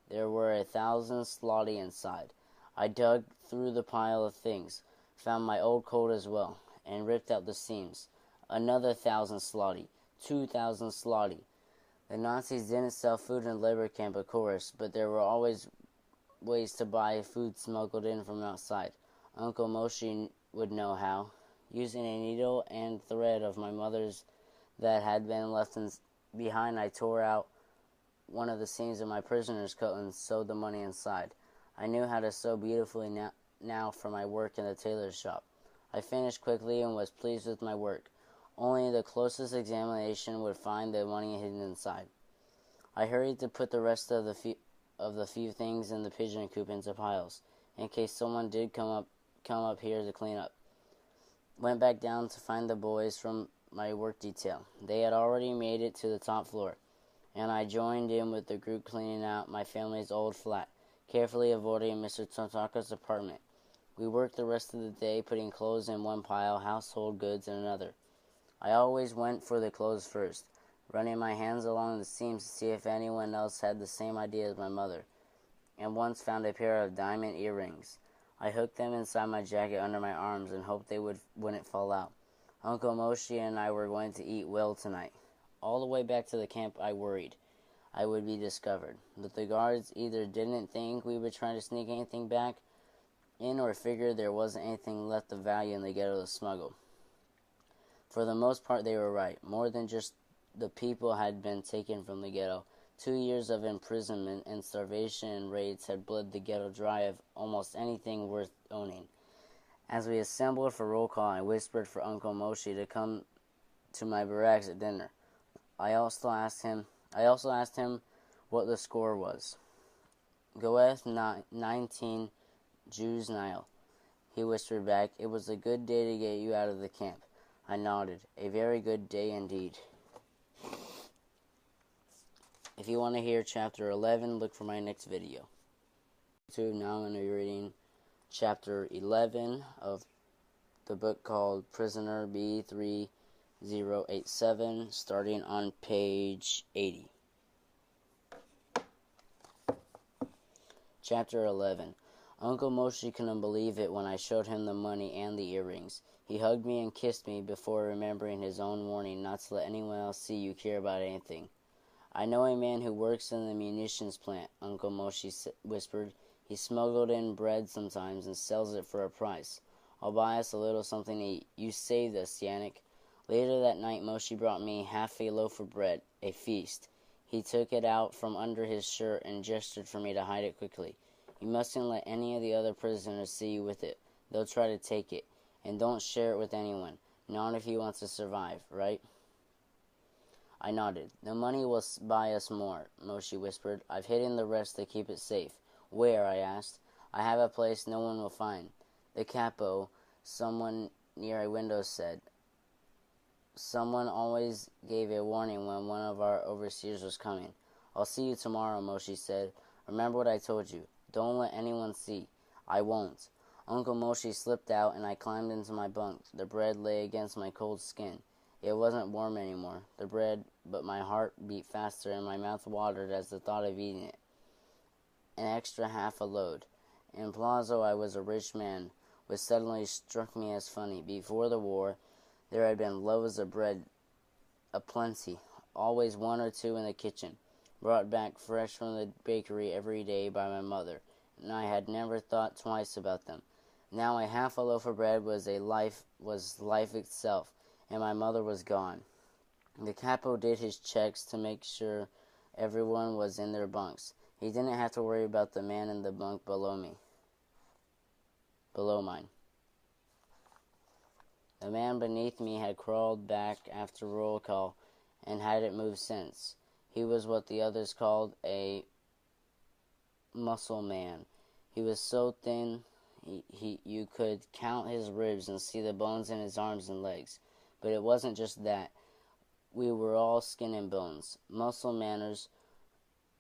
There were 1,000 slotty inside. I dug through the pile of things, found my old coat as well, and ripped out the seams. Another 1,000 slotty, 2,000 slotty. The Nazis didn't sell food in the labor camp, of course, but there were always ways to buy food smuggled in from outside. Uncle Moshe would know how. Using a needle and thread of my mother's that had been left behind, I tore out one of the seams of my prisoner's coat and sewed the money inside. I knew how to sew beautifully now from my work in the tailor's shop. I finished quickly and was pleased with my work. Only the closest examination would find the money hidden inside. I hurried to put the rest of the few things in the pigeon coop into piles, in case someone did come up here to clean up. Went back down to find the boys from my work detail. They had already made it to the top floor, and I joined in with the group cleaning out my family's old flat, carefully avoiding Mr. Tataka's apartment. We worked the rest of the day, putting clothes in one pile, household goods in another. I always went for the clothes first, running my hands along the seams to see if anyone else had the same idea as my mother, and once found a pair of diamond earrings. I hooked them inside my jacket under my arms and hoped they wouldn't fall out. Uncle Moshe and I were going to eat well tonight. All the way back to the camp I worried I would be discovered, but the guards either didn't think we would try to sneak anything back in or figured there wasn't anything left of value in the ghetto to smuggle. For the most part they were right. More than just the people had been taken from the ghetto. 2 years of imprisonment and starvation and raids had bled the ghetto dry of almost anything worth owning. As we assembled for roll call, I whispered for Uncle Moshe to come to my barracks at dinner. I also asked him what the score was. Goeth 19, Jews Nile. He whispered back, "It was a good day to get you out of the camp." I nodded. "A very good day indeed." If you want to hear Chapter 11, look for my next video. Now I'm going to be reading Chapter 11 of the book called Prisoner B-3087, starting on page 80. Chapter 11. Uncle Moshe couldn't believe it when I showed him the money and the earrings. He hugged me and kissed me before remembering his own warning not to let anyone else see you care about anything. "I know a man who works in the munitions plant," Uncle Moshe whispered. "He smuggled in bread sometimes and sells it for a price. I'll buy us a little something to eat. You saved us, Yanek." Later that night, Moshe brought me half a loaf of bread, a feast. He took it out from under his shirt and gestured for me to hide it quickly. "You mustn't let any of the other prisoners see you with it. They'll try to take it. And don't share it with anyone. Not if you want to survive, right?" I nodded. "The money will buy us more," Moshe whispered. "I've hidden the rest to keep it safe." "Where?" I asked. "I have a place no one will find." "The capo," someone near a window said. Someone always gave a warning when one of our overseers was coming. "I'll see you tomorrow," Moshe said. "Remember what I told you. Don't let anyone see." "I won't." Uncle Moshe slipped out, and I climbed into my bunk. The bread lay against my cold skin. It wasn't warm anymore, the bread, but my heart beat faster and my mouth watered as the thought of eating it. An extra half a load. In Plazo I was a rich man, which suddenly struck me as funny. Before the war, there had been loaves of bread aplenty, always one or two in the kitchen, brought back fresh from the bakery every day by my mother, and I had never thought twice about them. Now a half a loaf of bread was life itself, and my mother was gone. The capo did his checks to make sure everyone was in their bunks. He didn't have to worry about the man in the bunk below mine. The man beneath me had crawled back after roll call and hadn't moved since. He was what the others called a muscle man. He was so thin you could count his ribs and see the bones in his arms and legs. But it wasn't just that. We were all skin and bones. Muscle manners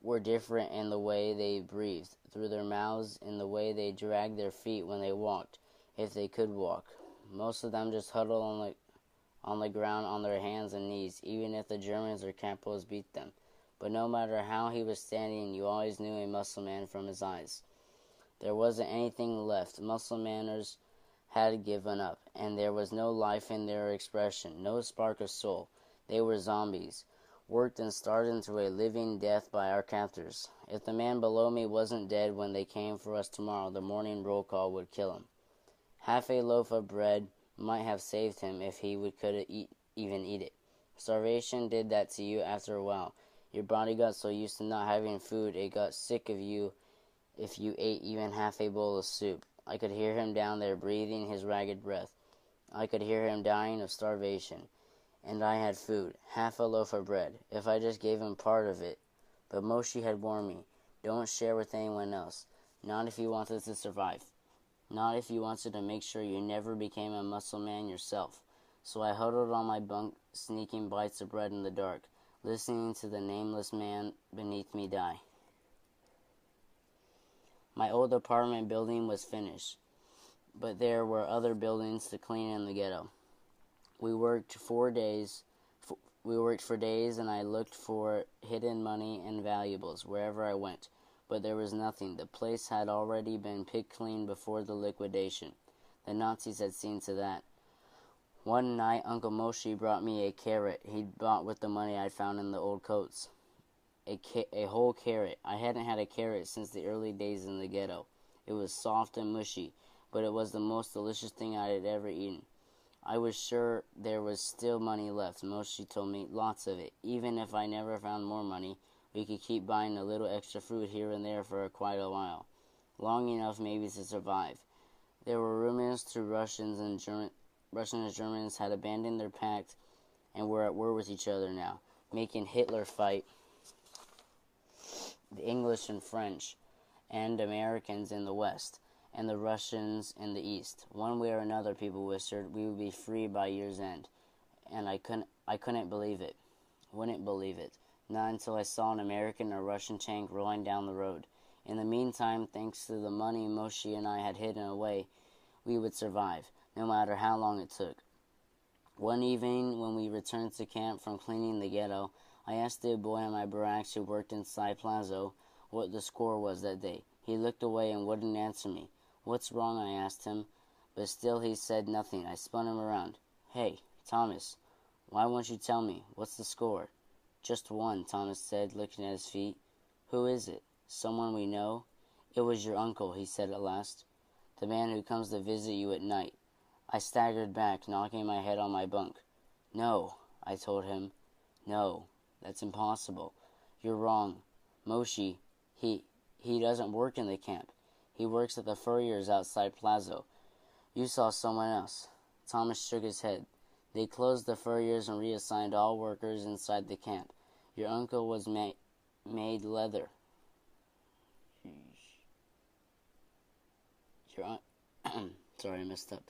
were different in the way they breathed through their mouths, in the way they dragged their feet when they walked, if they could walk. Most of them just huddled on the ground on their hands and knees, even if the Germans or capos beat them. But no matter how he was standing, you always knew a muscle man from his eyes. There wasn't anything left. Muscle manners had given up, and there was no life in their expression, no spark of soul. They were zombies, worked and starved into a living death by our captors. If the man below me wasn't dead when they came for us tomorrow, the morning roll call would kill him. Half a loaf of bread might have saved him if he could even eat it. Starvation did that to you after a while. Your body got so used to not having food, it got sick of you if you ate even half a bowl of soup. I could hear him down there breathing his ragged breath. I could hear him dying of starvation. And I had food, half a loaf of bread, if I just gave him part of it. But Moshe had warned me, don't share with anyone else, not if you wanted to survive, not if you wanted to make sure you never became a muscle man yourself. So I huddled on my bunk, sneaking bites of bread in the dark, listening to the nameless man beneath me die. My old apartment building was finished. but there were other buildings to clean in the ghetto. We worked for days, and I looked for hidden money and valuables wherever I went, but there was nothing. The place had already been picked clean before the liquidation. The Nazis had seen to that. One night, Uncle Moshe brought me a carrot he'd bought with the money I'd found in the old coats. A whole carrot. I hadn't had a carrot since the early days in the ghetto. It was soft and mushy, but it was the most delicious thing I had ever eaten. I was sure there was still money left. Moshe told me, lots of it. Even if I never found more money, we could keep buying a little extra fruit here and there for quite a while. Long enough maybe to survive. There were rumors to Russians and Germans had abandoned their pact and were at war with each other now, making Hitler fight the English and French and Americans in the West, and the Russians in the East. One way or another, people whispered, we would be free by year's end. And I couldn't believe it. Wouldn't believe it. Not until I saw an American or Russian tank rolling down the road. In the meantime, thanks to the money Moshe and I had hidden away, we would survive, no matter how long it took. One evening, when we returned to camp from cleaning the ghetto, I asked the boy in my barracks who worked inside Plaza what the score was that day. He looked away and wouldn't answer me. What's wrong, I asked him, but still he said nothing. I spun him around. Hey, Thomas, why won't you tell me? What's the score? Just one, Thomas said, looking at his feet. Who is it? Someone we know? It was your uncle, he said at last. The man who comes to visit you at night. I staggered back, knocking my head on my bunk. No, I told him. No, that's impossible. You're wrong. Moshe, he doesn't work in the camp. He works at the furriers outside Plaza. You saw someone else. Thomas shook his head. They closed the furriers and reassigned all workers inside the camp. Your uncle was made leather. Sorry, I messed up.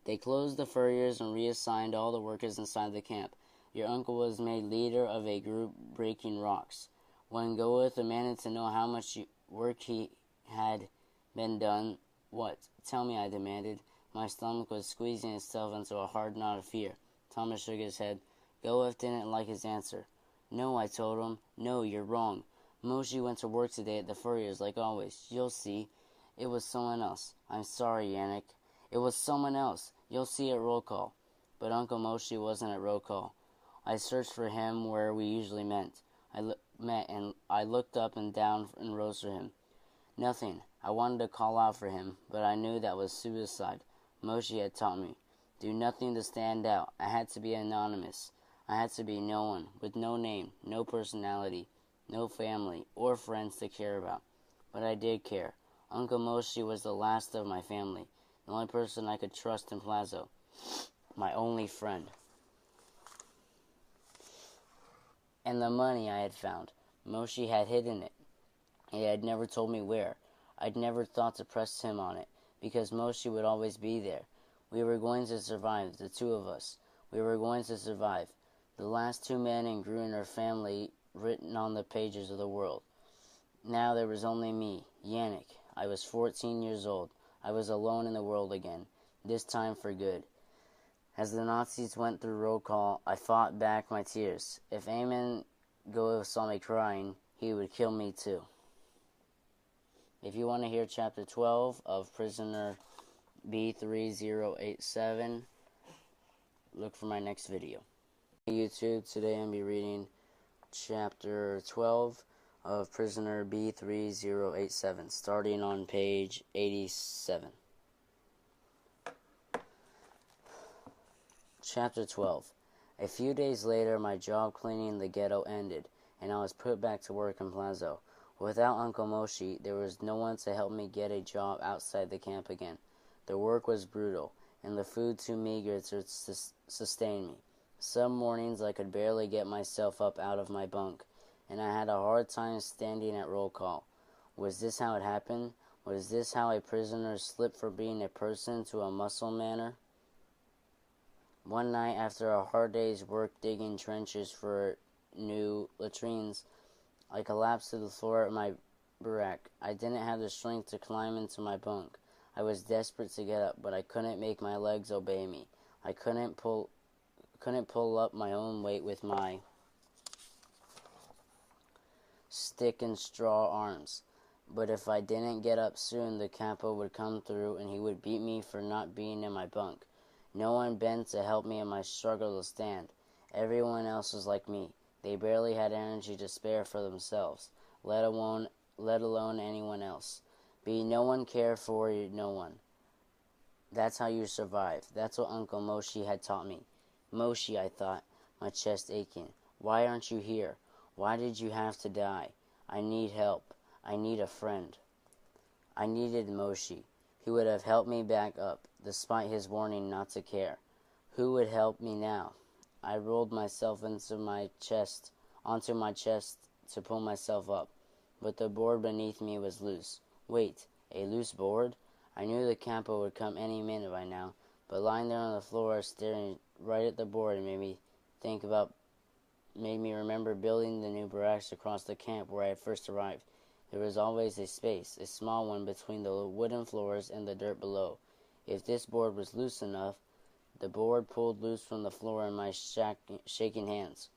They closed the furriers and reassigned all the workers inside the camp. Your uncle was made leader of a group breaking rocks. When Goeth demanded to know how much work he had been done. What? Tell me, I demanded. My stomach was squeezing itself into a hard knot of fear. Thomas shook his head. Goeth didn't like his answer. No, I told him. No, you're wrong. Moshe went to work today at the furriers like always. You'll see. It was someone else. I'm sorry, Yanek. It was someone else. You'll see at roll call. But Uncle Moshe wasn't at roll call. I searched for him where we usually met, and I looked up and down and rose for him. Nothing. I wanted to call out for him, but I knew that was suicide. Moshe had taught me. Do nothing to stand out. I had to be anonymous. I had to be no one, with no name, no personality, no family or friends to care about. But I did care. Uncle Moshe was the last of my family, the only person I could trust in Plaza, my only friend. And the money I had found, Moshe had hidden it. He had never told me where. I'd never thought to press him on it, because Moshe would always be there. We were going to survive, the two of us. We were going to survive. The last two men in Gruener family written on the pages of the world. Now there was only me, Yanek. I was 14 years old. I was alone in the world again, this time for good. As the Nazis went through roll call, I fought back my tears. If Amon Goeth saw me crying, he would kill me too. If you want to hear Chapter 12 of Prisoner B-3087, look for my next video. YouTube, today I'm going to be reading Chapter 12 of Prisoner B-3087, starting on page 87. Chapter 12. A few days later, my job cleaning the ghetto ended, and I was put back to work in Plaza. Without Uncle Moshe, there was no one to help me get a job outside the camp again. The work was brutal, and the food too meager to sustain me. Some mornings I could barely get myself up out of my bunk, and I had a hard time standing at roll call. Was this how it happened? Was this how a prisoner slipped from being a person to a muscle manner? One night, after a hard day's work digging trenches for new latrines, I collapsed to the floor at my barack. I didn't have the strength to climb into my bunk. I was desperate to get up, but I couldn't make my legs obey me. I couldn't pull up my own weight with my stick and straw arms. But if I didn't get up soon, the capo would come through and he would beat me for not being in my bunk. No one bent to help me in my struggle to stand. Everyone else was like me. They barely had energy to spare for themselves, let alone anyone else. No one cared for no one. That's how you survive. That's what Uncle Moshi had taught me. Moshi, I thought, my chest aching. Why aren't you here? Why did you have to die? I need help. I need a friend. I needed Moshi. He would have helped me back up, despite his warning not to care. Who would help me now? I rolled myself onto my chest to pull myself up, but the board beneath me was loose. Wait, a loose board? I knew the capo would come any minute by now, but lying there on the floor, staring right at the board, made me remember building the new barracks across the camp where I had first arrived. There was always a space, a small one, between the wooden floors and the dirt below. If this board was loose enough, the board pulled loose from the floor in my shaking hands.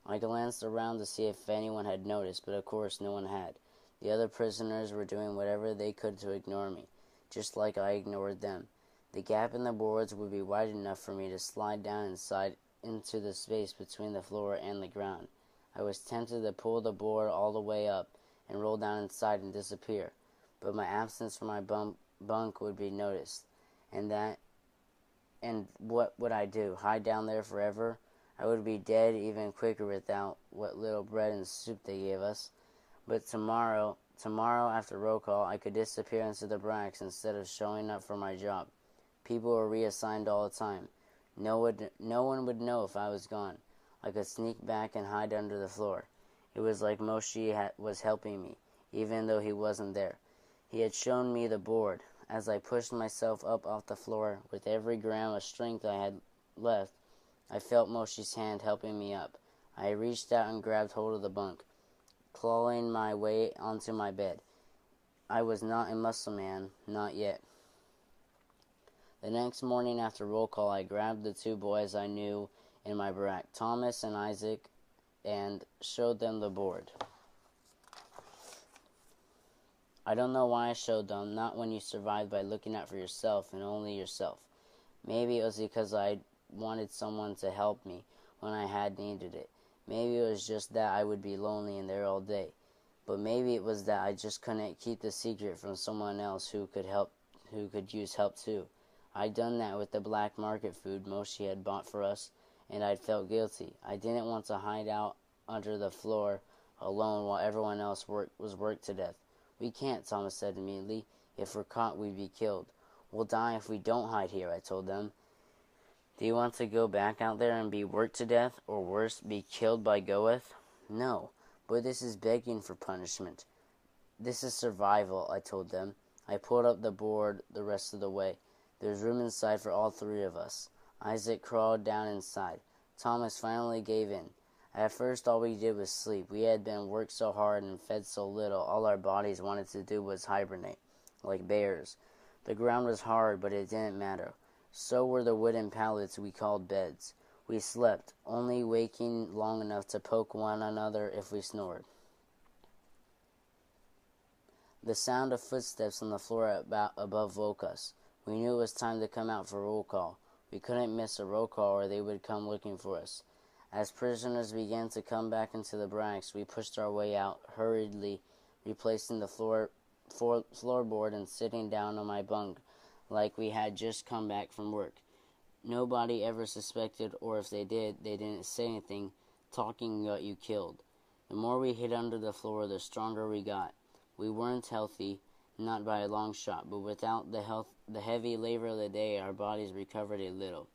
I glanced around to see if anyone had noticed, but of course no one had. The other prisoners were doing whatever they could to ignore me, just like I ignored them. The gap in the boards would be wide enough for me to slide down inside into the space between the floor and the ground. I was tempted to pull the board all the way up and roll down inside and disappear, but my absence from my bunk would be noticed, and what would I do? Hide down there forever? I would be dead even quicker without what little bread and soup they gave us. But tomorrow after roll call, I could disappear into the barracks instead of showing up for my job. People were reassigned all the time. No one would know if I was gone. I could sneak back and hide under the floor. It was like Moshi was helping me, even though he wasn't there. He had shown me the board. As I pushed myself up off the floor, with every gram of strength I had left, I felt Moshi's hand helping me up. I reached out and grabbed hold of the bunk, clawing my way onto my bed. I was not a muscle man, not yet. The next morning after roll call, I grabbed the two boys I knew in my barack, Thomas and Isaac, and showed them the board. I don't know why I showed them, not when you survived by looking out for yourself and only yourself. Maybe it was because I wanted someone to help me when I had needed it. Maybe it was just that I would be lonely in there all day. But maybe it was that I just couldn't keep the secret from someone else who could use help too. I'd done that with the black market food Moshi had bought for us, and I'd felt guilty. I didn't want to hide out under the floor alone while everyone else was worked to death. We can't, Thomas said immediately. If we're caught, we'd be killed. We'll die if we don't hide here, I told them. Do you want to go back out there and be worked to death, or worse, be killed by Goeth? No, but this is begging for punishment. This is survival, I told them. I pulled up the board the rest of the way. There's room inside for all three of us. Isaac crawled down inside. Thomas finally gave in. At first, all we did was sleep. We had been worked so hard and fed so little, all our bodies wanted to do was hibernate, like bears. The ground was hard, but it didn't matter. So were the wooden pallets we called beds. We slept, only waking long enough to poke one another if we snored. The sound of footsteps on the floor above woke us. We knew it was time to come out for roll call. We couldn't miss a roll call or they would come looking for us. As prisoners began to come back into the barracks, we pushed our way out, hurriedly replacing the floorboard and sitting down on my bunk like we had just come back from work. Nobody ever suspected, or if they did, they didn't say anything, talking got you killed. The more we hid under the floor, the stronger we got. We weren't healthy, not by a long shot, but without the heavy labor of the day, our bodies recovered a little.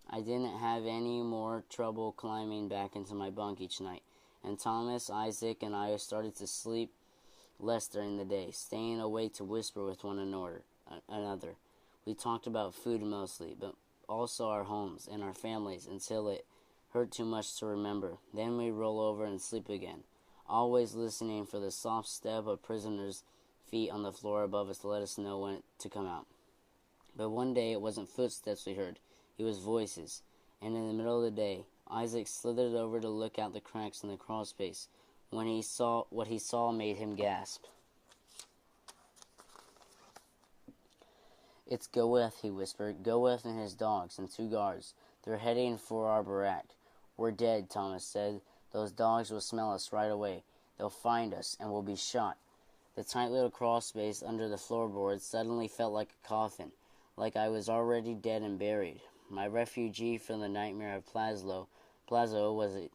I didn't have any more trouble climbing back into my bunk each night, and Thomas, Isaac, and I started to sleep less during the day, staying awake to whisper with one another. We talked about food mostly, but also our homes and our families until it hurt too much to remember. Then we roll over and sleep again, always listening for the soft step of prisoners feet on the floor above us to let us know when to come out. But one day it wasn't footsteps we heard, it was voices, and in the middle of the day, Isaac slithered over to look out the cracks in the crawl space. When he saw what he saw made him gasp. "It's Goeth," he whispered. "Goeth and his dogs and 2 guards. They're heading for our barack." "We're dead," Thomas said. "Those dogs will smell us right away. They'll find us, and we'll be shot." The tight little crawl space under the floorboards suddenly felt like a coffin, like I was already dead and buried. My refugee from the nightmare of Plazo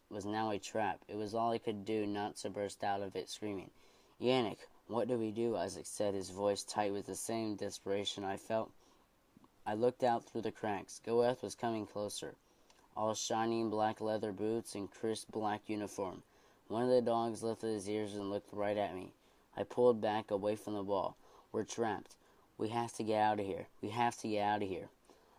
was now a trap. It was all I could do not to burst out of it screaming. "Yanek, what do we do?" Isaac said, his voice tight with the same desperation I felt. I looked out through the cracks. Goeth was coming closer, all shining black leather boots and crisp black uniform. One of the dogs lifted his ears and looked right at me. I pulled back away from the wall. "We're trapped. We have to get out of here. We have to get out of here."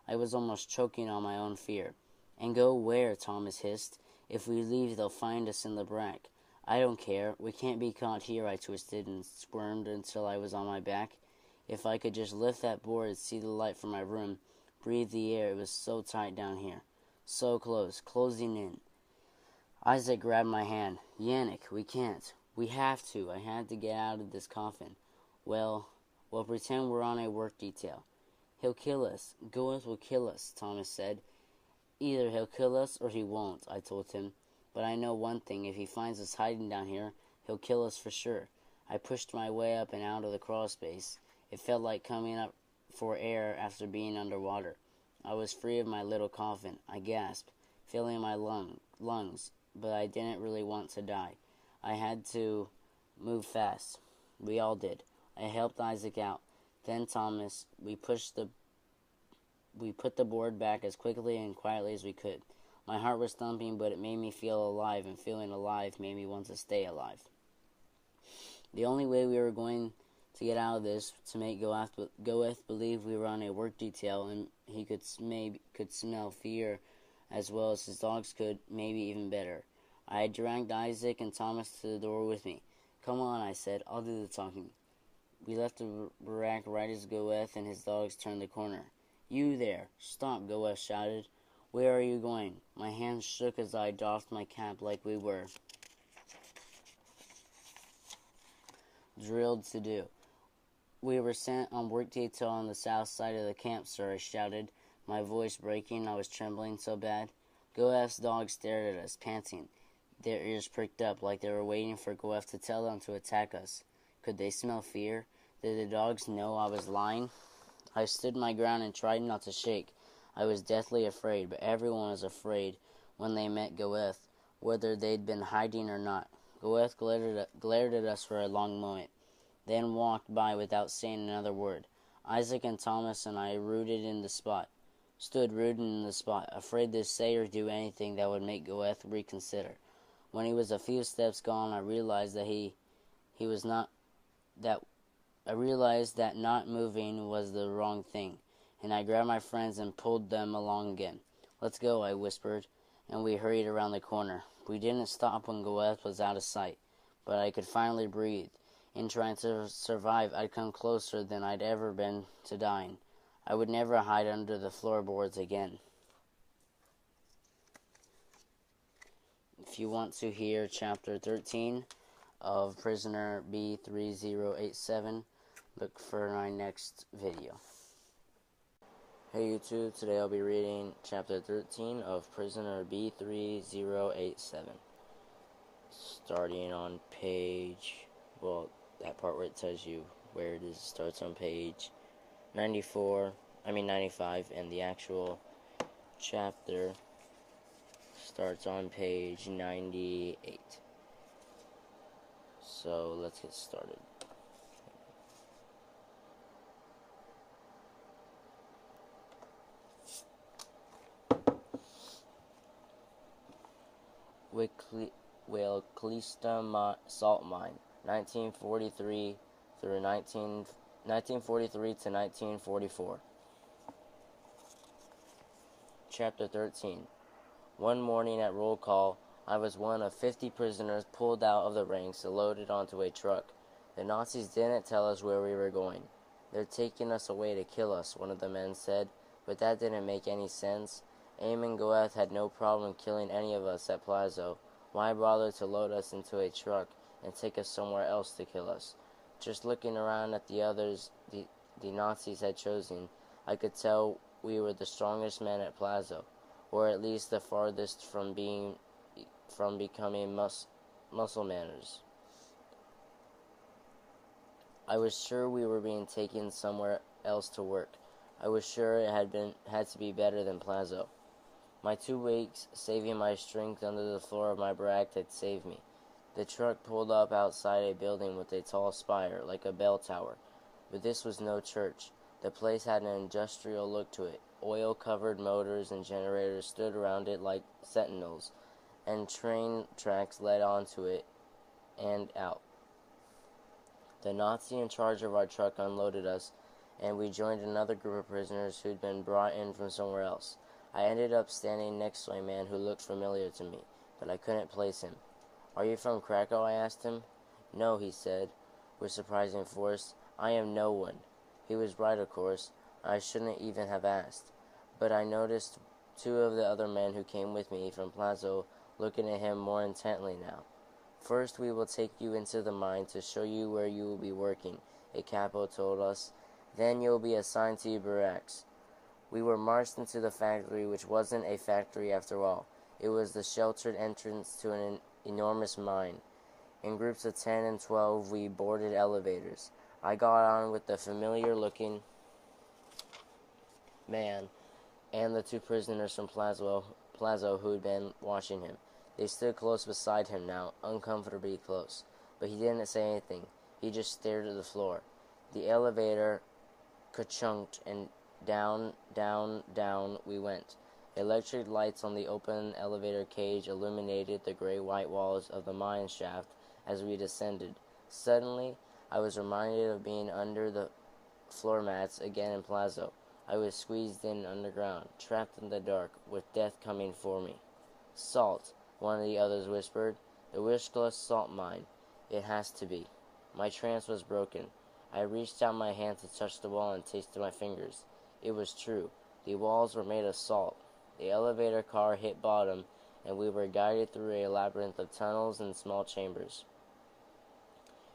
I was almost choking on my own fear. "And go where?" Thomas hissed. "If we leave, they'll find us in the barack." "I don't care. We can't be caught here," I twisted and squirmed until I was on my back. If I could just lift that board, see the light from my room, breathe the air, it was so tight down here. So close, closing in. Isaac grabbed my hand. "Yanek, we can't. We have to. I had to get out of this coffin." Well, pretend we're on a work detail." "He'll kill us. Goeth will kill us," Thomas said. "Either he'll kill us or he won't," I told him. "But I know one thing. If he finds us hiding down here, he'll kill us for sure." I pushed my way up and out of the crawl space. It felt like coming up for air after being underwater. I was free of my little coffin. I gasped, filling my lungs, but I didn't really want to die. I had to move fast. We all did. I helped Isaac out. Then Thomas, we put the board back as quickly and quietly as we could. My heart was thumping, but it made me feel alive, and feeling alive made me want to stay alive. The only way we were going to get out of this, to make Goeth believe we were on a work detail, and he could smell fear as well as his dogs could, maybe even better. I dragged Isaac and Thomas to the door with me. "Come on," I said. "I'll do the talking." We left the barack right as Goeth and his dogs turned the corner. "You there! Stop!" Goeth shouted. "Where are you going?" My hands shook as I doffed my cap like we were drilled to do. "We were sent on work detail on the south side of the camp, sir," I shouted, my voice breaking. I was trembling so bad. Goeth's dogs stared at us, panting, their ears pricked up like they were waiting for Goeth to tell them to attack us. Could they smell fear? Did the dogs know I was lying? I stood my ground and tried not to shake. I was deathly afraid, but everyone was afraid when they met Goeth, whether they'd been hiding or not. Goeth glared at us for a long moment, then walked by without saying another word. Isaac and Thomas and I stood rooted in the spot, afraid to say or do anything that would make Goeth reconsider. When he was a few steps gone, I realized that not moving was the wrong thing, and I grabbed my friends and pulled them along again. "Let's go," I whispered, and we hurried around the corner. We didn't stop when Goeth was out of sight, but I could finally breathe. In trying to survive, I'd come closer than I'd ever been to dying. I would never hide under the floorboards again. If you want to hear Chapter 13 of Prisoner B-3087, look for my next video. Hey YouTube, today I'll be reading Chapter 13 of Prisoner B-3087. Starting on page, that part where it tells you where it is starts on page 95, and the actual chapter starts on page 98. So let's get started. Calista Salt Mine, 1943 to 1944. Chapter 13. One morning at roll call, I was one of 50 prisoners pulled out of the ranks and loaded onto a truck. The Nazis didn't tell us where we were going. "They're taking us away to kill us," one of the men said, but that didn't make any sense. Aim and Goeth had no problem killing any of us at Plazo. Why bother to load us into a truck and take us somewhere else to kill us? Just looking around at the others the Nazis had chosen, I could tell we were the strongest men at Plazo, or at least the farthest from becoming muscle manners. I was sure we were being taken somewhere else to work. I was sure it had to be better than Plazo. My 2 weeks saving my strength under the floor of my barack had saved me. The truck pulled up outside a building with a tall spire, like a bell tower. But this was no church. The place had an industrial look to it. Oil-covered motors and generators stood around it like sentinels, and train tracks led onto it and out. The Nazi in charge of our truck unloaded us, and we joined another group of prisoners who'd been brought in from somewhere else. I ended up standing next to a man who looked familiar to me, but I couldn't place him. "Are you from Krakow?" I asked him. "No," he said, with surprising force. "I am no one." He was right, of course. I shouldn't even have asked. But I noticed 2 of the other men who came with me from Plazo looking at him more intently now. "First, we will take you into the mine to show you where you will be working," a capo told us. "Then you'll be assigned to your barracks." We were marched into the factory, which wasn't a factory after all. It was the sheltered entrance to an enormous mine. In groups of 10 and 12, we boarded elevators. I got on with the familiar-looking man and the 2 prisoners from Plazo who'd been watching him. They stood close beside him now, uncomfortably close. But he didn't say anything. He just stared at the floor. The elevator ka-chunked, and down, down, down we went. Electric lights on the open elevator cage illuminated the gray-white walls of the mine shaft as we descended. Suddenly, I was reminded of being under the floor mats again in Plazo. I was squeezed in underground, trapped in the dark, with death coming for me. "Salt," one of the others whispered. "The Wishkla salt mine. It has to be." My trance was broken. I reached out my hand to touch the wall and tasted my fingers. It was true. The walls were made of salt. The elevator car hit bottom, and we were guided through a labyrinth of tunnels and small chambers.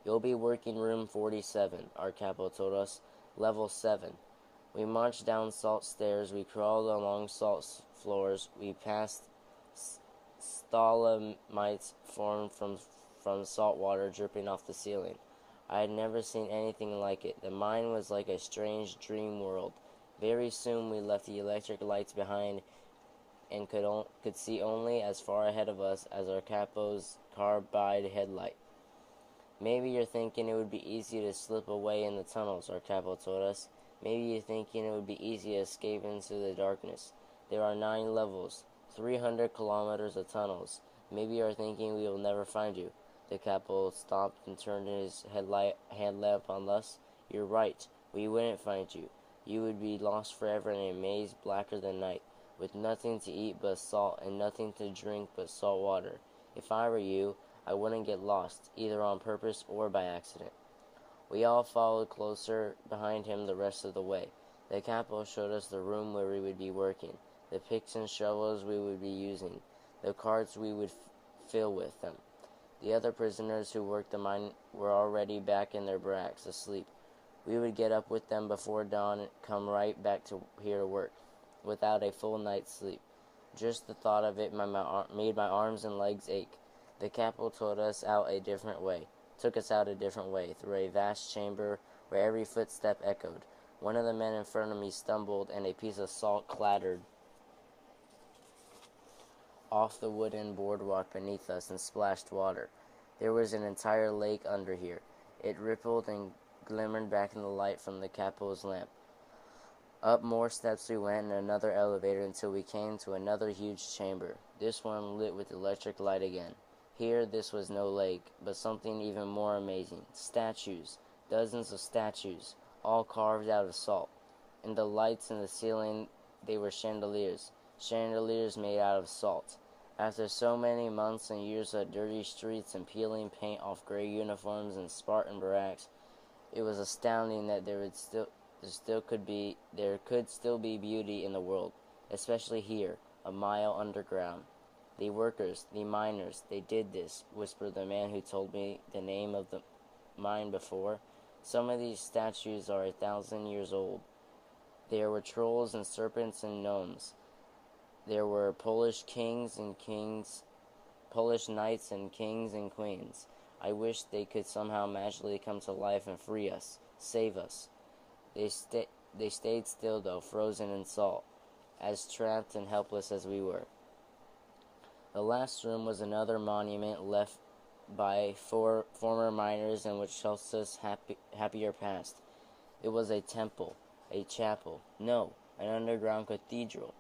"You'll be working room 47, our capo told us. Level 7. We marched down salt stairs. We crawled along salt floors. We passed stalagmites formed from salt water dripping off the ceiling. I had never seen anything like it. The mine was like a strange dream world. Very soon we left the electric lights behind and could see only as far ahead of us as our capo's carbide headlight. "Maybe you're thinking it would be easy to slip away in the tunnels," our capo told us. "Maybe you're thinking it would be easy to escape into the darkness. There are 9 levels, 300 kilometers of tunnels. Maybe you're thinking we will never find you." The capo stopped and turned his headlamp on us. "You're right. We wouldn't find you. You would be lost forever in a maze blacker than night, with nothing to eat but salt and nothing to drink but salt water. If I were you, I wouldn't get lost, either on purpose or by accident." We all followed closer behind him the rest of the way. The capo showed us the room where we would be working, the picks and shovels we would be using, the carts we would fill with them. The other prisoners who worked the mine were already back in their barracks, asleep. We would get up with them before dawn and come right back here to work, without a full night's sleep. Just the thought of it made my arms and legs ache. The capo took us out a different way, through a vast chamber where every footstep echoed. One of the men in front of me stumbled, and a piece of salt clattered off the wooden boardwalk beneath us and splashed water. There was an entire lake under here. It rippled and glimmered back in the light from the capo's lamp. Up more steps we went, and another elevator, until we came to another huge chamber, this one lit with electric light again. Here, this was no lake, but something even more amazing. Statues. Dozens of statues, all carved out of salt. And the lights in the ceiling, they were chandeliers. Chandeliers made out of salt. After so many months and years of dirty streets and peeling paint off gray uniforms and Spartan barracks, it was astounding that there could still be beauty in the world, especially here, a mile underground. The workers, the miners, they did this, whispered the man who told me the name of the mine before. Some of these statues are 1,000 years old. There were trolls and serpents and gnomes. There were Polish knights and kings and queens. I wish they could somehow magically come to life and free us, save us. They stayed still, though, frozen in salt, as trapped and helpless as we were. The last room was another monument left by 4 former miners in which Chelsea's happier past. It was a temple, a chapel, no, an underground cathedral.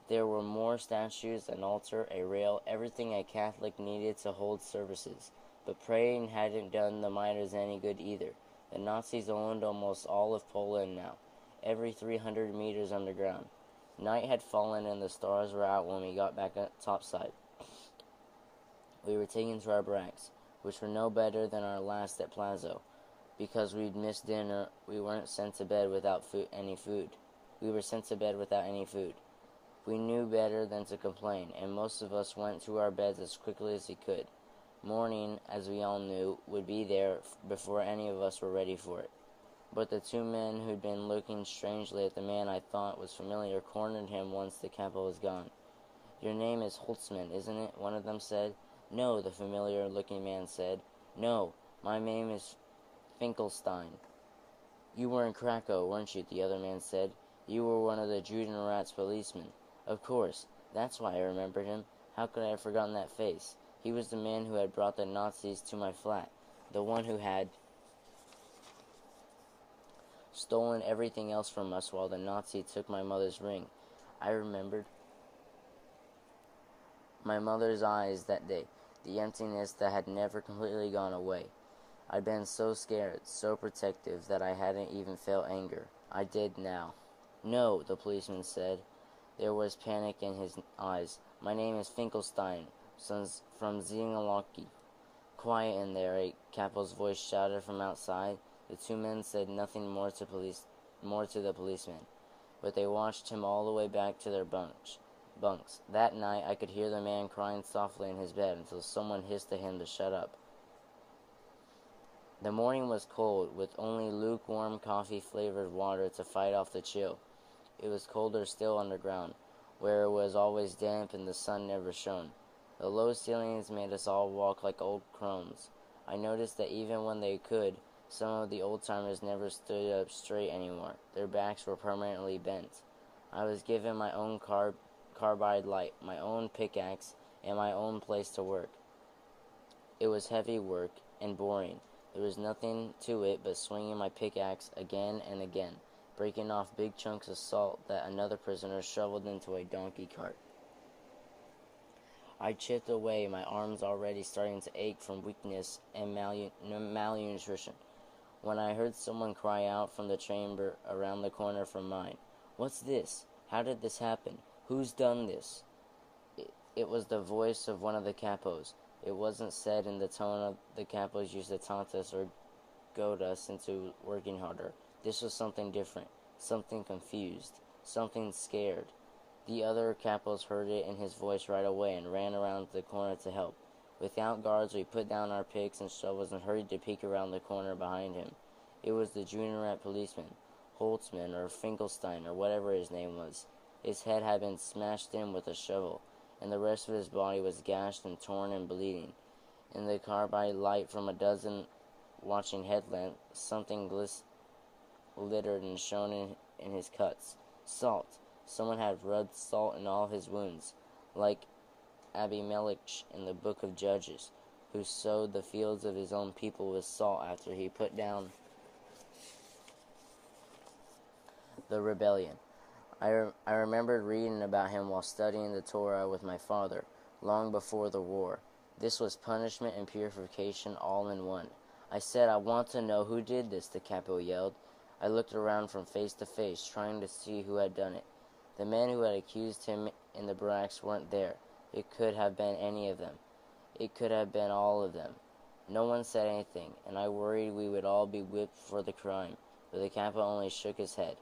There were more statues, an altar, a rail, everything a Catholic needed to hold services. But praying hadn't done the miners any good either. The Nazis owned almost all of Poland now, every 300 meters underground. Night had fallen and the stars were out when we got back topside. We were taken to our barracks, which were no better than our last at Plazo. Because we'd missed dinner, we weren't sent to bed without any food. We were sent to bed without any food. We knew better than to complain, and most of us went to our beds as quickly as we could. Morning, as we all knew, would be there before any of us were ready for it. But the 2 men who'd been looking strangely at the man I thought was familiar cornered him once the capo was gone. "Your name is Holtzman, isn't it?" one of them said. "No," the familiar-looking man said. "No, my name is Finkelstein." "You were in Krakow, weren't you?" the other man said. "You were one of the Judenrat's policemen." Of course. That's why I remembered him. How could I have forgotten that face? He was the man who had brought the Nazis to my flat. The one who had stolen everything else from us while the Nazi took my mother's ring. I remembered my mother's eyes that day, the emptiness that had never completely gone away. I'd been so scared, so protective, that I hadn't even felt anger. I did now. "No," the policeman said. There was panic in his eyes. "My name is Finkelstein, from Zingalaki." "Quiet in there," a capo's voice shouted from outside. The 2 men said nothing more to the policeman, but they watched him all the way back to their bunks. That night I could hear the man crying softly in his bed until someone hissed at him to shut up. The morning was cold, with only lukewarm coffee-flavored water to fight off the chill. It was colder still underground, where it was always damp and the sun never shone. The low ceilings made us all walk like old crones. I noticed that even when they could, some of the old-timers never stood up straight anymore. Their backs were permanently bent. I was given my own carbide light, my own pickaxe, and my own place to work. It was heavy work and boring. There was nothing to it but swinging my pickaxe again and again, breaking off big chunks of salt that another prisoner shoveled into a donkey cart. I chipped away, my arms already starting to ache from weakness and malnutrition, when I heard someone cry out from the chamber around the corner from mine. "What's this? How did this happen? Who's done this?" It was the voice of one of the capos. It wasn't said in the tone of the capos used to taunt us or goad us into working harder. This was something different, something confused, something scared. The other capos heard it in his voice right away and ran around the corner to help. Without guards, we put down our picks and shovels and hurried to peek around the corner behind him. It was the Judenrat policeman, Holtzman or Finkelstein or whatever his name was. His head had been smashed in with a shovel, and the rest of his body was gashed and torn and bleeding. In the carbide light from a dozen watching headlamps, something glittered and shone in his cuts. Salt. Someone had rubbed salt in all his wounds, like Abimelech in the book of Judges, who sowed the fields of his own people with salt after he put down the rebellion. I remembered reading about him while studying the Torah with my father, long before the war. This was punishment and purification all in one. I said, "I want to know who did this," the capo yelled. I looked around from face to face, trying to see who had done it. The men who had accused him in the barracks weren't there. It could have been any of them. It could have been all of them. No one said anything, and I worried we would all be whipped for the crime, but the Kappa only shook his head.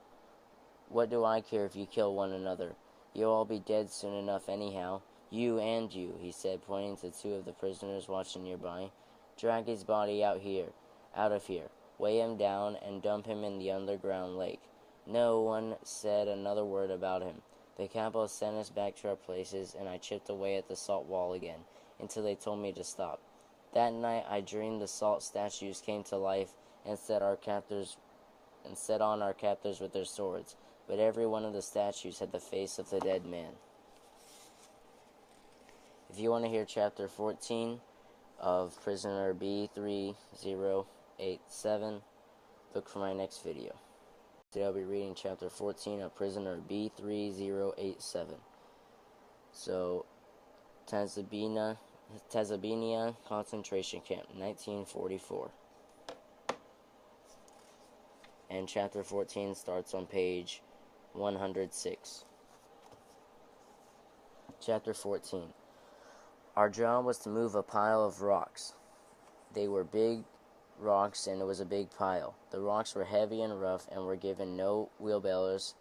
What do I care if you kill one another? You'll all be dead soon enough anyhow. You and you, he said, pointing to two of the prisoners watching nearby. Drag his body out of here. Weigh him down and dump him in the underground lake. No one said another word about him. The Kappa sent us back to our places, and I chipped away at the salt wall again, until they told me to stop. That night I dreamed the salt statues came to life and set on our captors with their swords, but every one of the statues had the face of the dead man. If you want to hear Chapter 14 of Prisoner B-3087, look for my next video. Today I'll be reading Chapter 14 of Prisoner B-3087. So, Tasabina concentration camp, 1944. And Chapter 14 starts on page 106. Chapter 14. Our job was to move a pile of rocks. They were big rocks, and it was a big pile. The rocks were heavy and rough, and we were given no wheelbarrows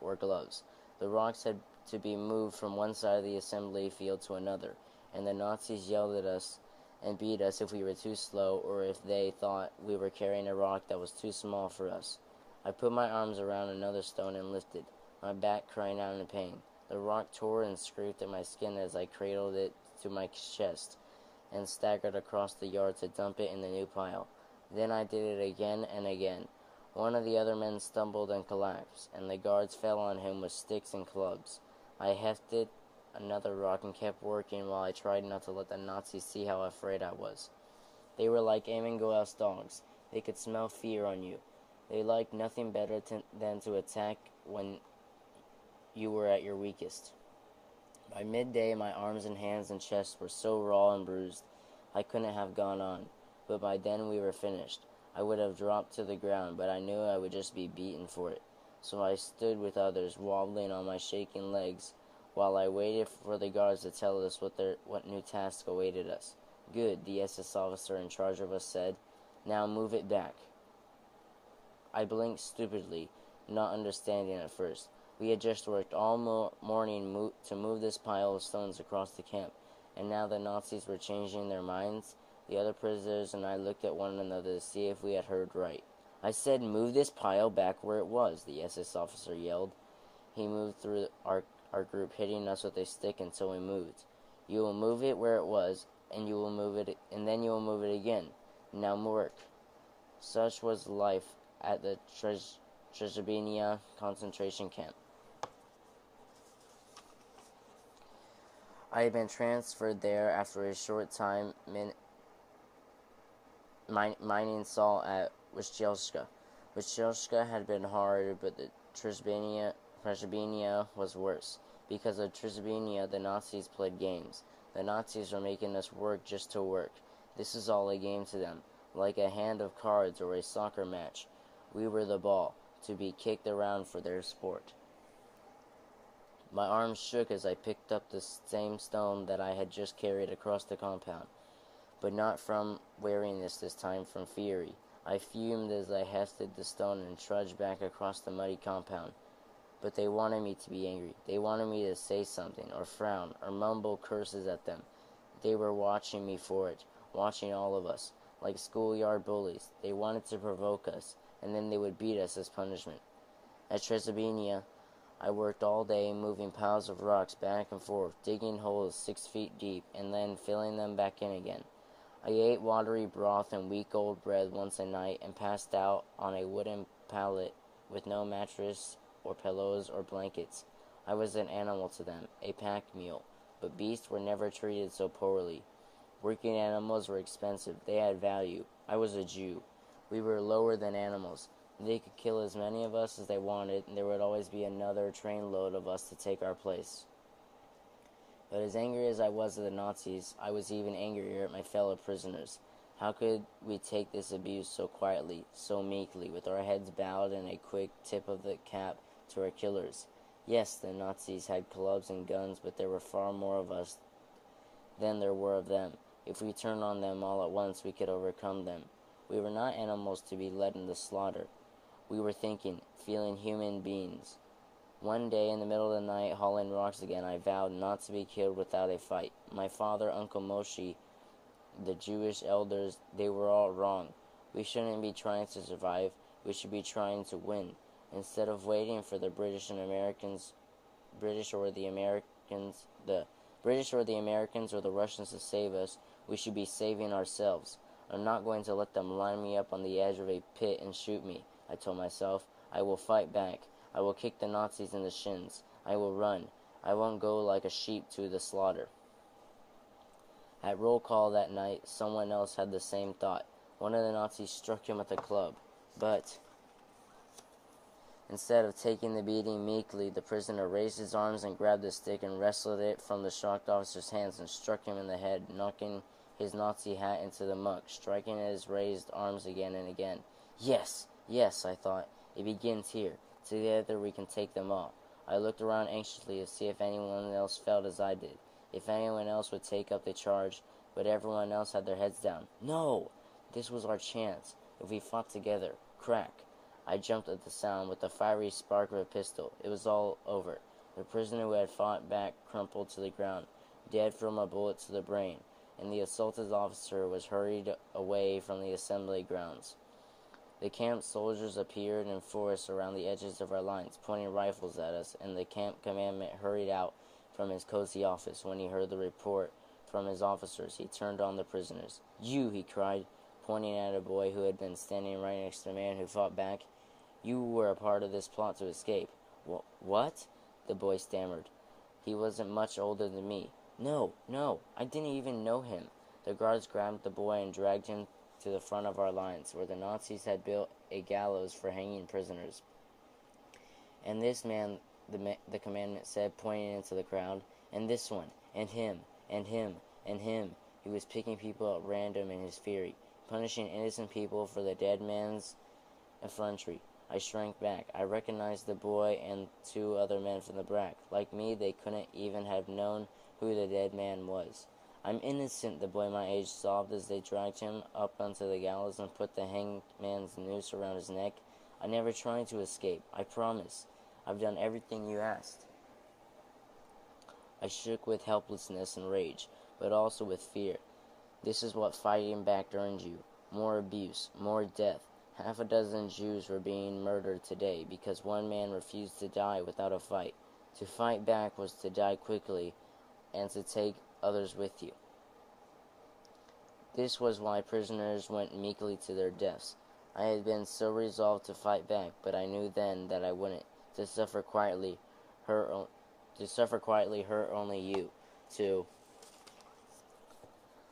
or gloves. The rocks had to be moved from one side of the assembly field to another, and the Nazis yelled at us and beat us if we were too slow or if they thought we were carrying a rock that was too small for us. I put my arms around another stone and lifted, my back crying out in pain. The rock tore and scraped at my skin as I cradled it to my chest and staggered across the yard to dump it in the new pile. Then I did it again and again. One of the other men stumbled and collapsed, and the guards fell on him with sticks and clubs. I hefted another rock and kept working while I tried not to let the Nazis see how afraid I was. They were like Amengoel's dogs. They could smell fear on you. They liked nothing better than to attack when you were at your weakest. By midday, my arms and hands and chest were so raw and bruised, I couldn't have gone on. But by then we were finished. I would have dropped to the ground, but I knew I would just be beaten for it. So I stood with others, wobbling on my shaking legs, while I waited for the guards to tell us what new task awaited us. Good, the SS officer in charge of us said. Now move it back. I blinked stupidly, not understanding at first. We had just worked all morning to move this pile of stones across the camp, and now the Nazis were changing their minds. The other prisoners and I looked at one another to see if we had heard right. I said, move this pile back where it was, the SS officer yelled. He moved through our group, hitting us with a stick until we moved. You will move it where it was, and you will move it, and then you will move it again. Now work. Such was life at the Treblinka concentration camp. I had been transferred there after a short time mining salt at Wyszczałka. Wyszczałka had been hard, but the Treblinka was worse. Because of Treblinka, the Nazis played games. The Nazis were making us work just to work. This is all a game to them, like a hand of cards or a soccer match. We were the ball, to be kicked around for their sport. My arms shook as I picked up the same stone that I had just carried across the compound, but not from weariness this time, from fury. I fumed as I hefted the stone and trudged back across the muddy compound. But they wanted me to be angry. They wanted me to say something, or frown, or mumble curses at them. They were watching me for it, watching all of us, like schoolyard bullies. They wanted to provoke us, and then they would beat us as punishment. At Treblinka, I worked all day, moving piles of rocks back and forth, digging holes 6 feet deep, and then filling them back in again. I ate watery broth and weak old bread once a night and passed out on a wooden pallet with no mattress or pillows or blankets. I was an animal to them, a pack mule, but beasts were never treated so poorly. Working animals were expensive. They had value. I was a Jew. We were lower than animals. They could kill as many of us as they wanted, and there would always be another trainload of us to take our place. But as angry as I was at the Nazis, I was even angrier at my fellow prisoners. How could we take this abuse so quietly, so meekly, with our heads bowed and a quick tip of the cap to our killers? Yes, the Nazis had clubs and guns, but there were far more of us than there were of them. If we turned on them all at once, we could overcome them. We were not animals to be led into slaughter. We were thinking, feeling human beings. One day in the middle of the night, hauling rocks again, I vowed not to be killed without a fight. My father, Uncle Moshe, the Jewish elders, they were all wrong. We shouldn't be trying to survive. We should be trying to win. Instead of waiting for the British or the Americans or the Russians to save us, we should be saving ourselves. I'm not going to let them line me up on the edge of a pit and shoot me, I told myself. I will fight back. I will kick the Nazis in the shins. I will run. I won't go like a sheep to the slaughter. At roll call that night, someone else had the same thought. One of the Nazis struck him with a club, but instead of taking the beating meekly, the prisoner raised his arms and grabbed the stick and wrestled it from the shocked officer's hands and struck him in the head, knocking his Nazi hat into the muck, striking at his raised arms again and again. Yes, yes, I thought. It begins here. Together we can take them all. I looked around anxiously to see if anyone else felt as I did, if anyone else would take up the charge, but everyone else had their heads down. No! This was our chance. If we fought together. Crack. I jumped at the sound with the fiery spark of a pistol. It was all over. The prisoner who had fought back crumpled to the ground, dead from a bullet to the brain, and the assaulted officer was hurried away from the assembly grounds. The camp soldiers appeared in force around the edges of our lines, pointing rifles at us, and the camp commandant hurried out from his cozy office. When he heard the report from his officers, he turned on the prisoners. You, he cried, pointing at a boy who had been standing right next to the man who fought back. You were a part of this plot to escape. What? The boy stammered. He wasn't much older than me. No, I didn't even know him. The guards grabbed the boy and dragged him to the front of our lines, where the Nazis had built a gallows for hanging prisoners. And this man, the commandant said, pointing into the crowd, and this one, and him, and him, and him. He was picking people at random in his fury, punishing innocent people for the dead man's effrontery. I shrank back. I recognized the boy and two other men from the barack. Like me, they couldn't even have known who the dead man was. I'm innocent, the boy my age sobbed as they dragged him up onto the gallows and put the hangman's noose around his neck. I never tried to escape. I promise. I've done everything you asked. I shook with helplessness and rage, but also with fear. This is what fighting back earned you. More abuse, more death. Half a dozen Jews were being murdered today because one man refused to die without a fight. To fight back was to die quickly and to take others with you. This was why prisoners went meekly to their deaths. I had been so resolved to fight back, but I knew then that I wouldn't. To suffer quietly hurt only you. To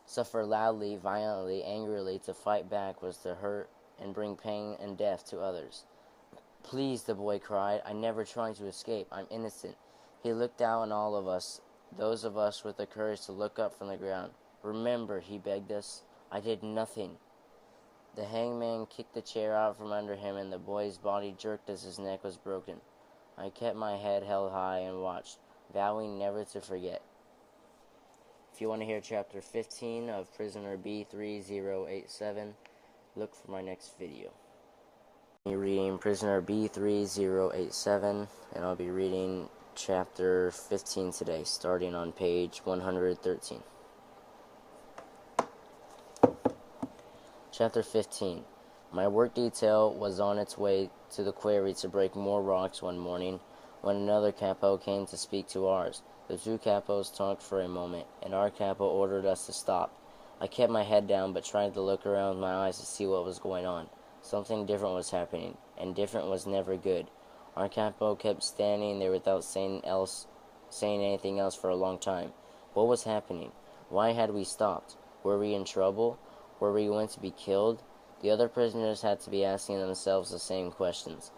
suffer loudly, violently, angrily, to fight back was to hurt and bring pain and death to others. Please, the boy cried. I never tried to escape. I'm innocent. He looked down on all of us, those of us with the courage to look up from the ground. Remember, he begged us, I did nothing. The hangman kicked the chair out from under him, and the boy's body jerked as his neck was broken. I kept my head held high and watched, vowing never to forget. If you want to hear Chapter 15 of Prisoner B-3087, look for my next video. I'll be reading Prisoner B-3087, and I'll be reading Chapter 15 today, starting on page 113. Chapter 15. My work detail was on its way to the quarry to break more rocks one morning when another capo came to speak to ours. The two capos talked for a moment, and our capo ordered us to stop. I kept my head down but tried to look around with my eyes to see what was going on. Something different was happening, and different was never good. Our capo kept standing there without saying anything else for a long time. What was happening? Why had we stopped? Were we in trouble? Were we going to be killed? The other prisoners had to be asking themselves the same questions.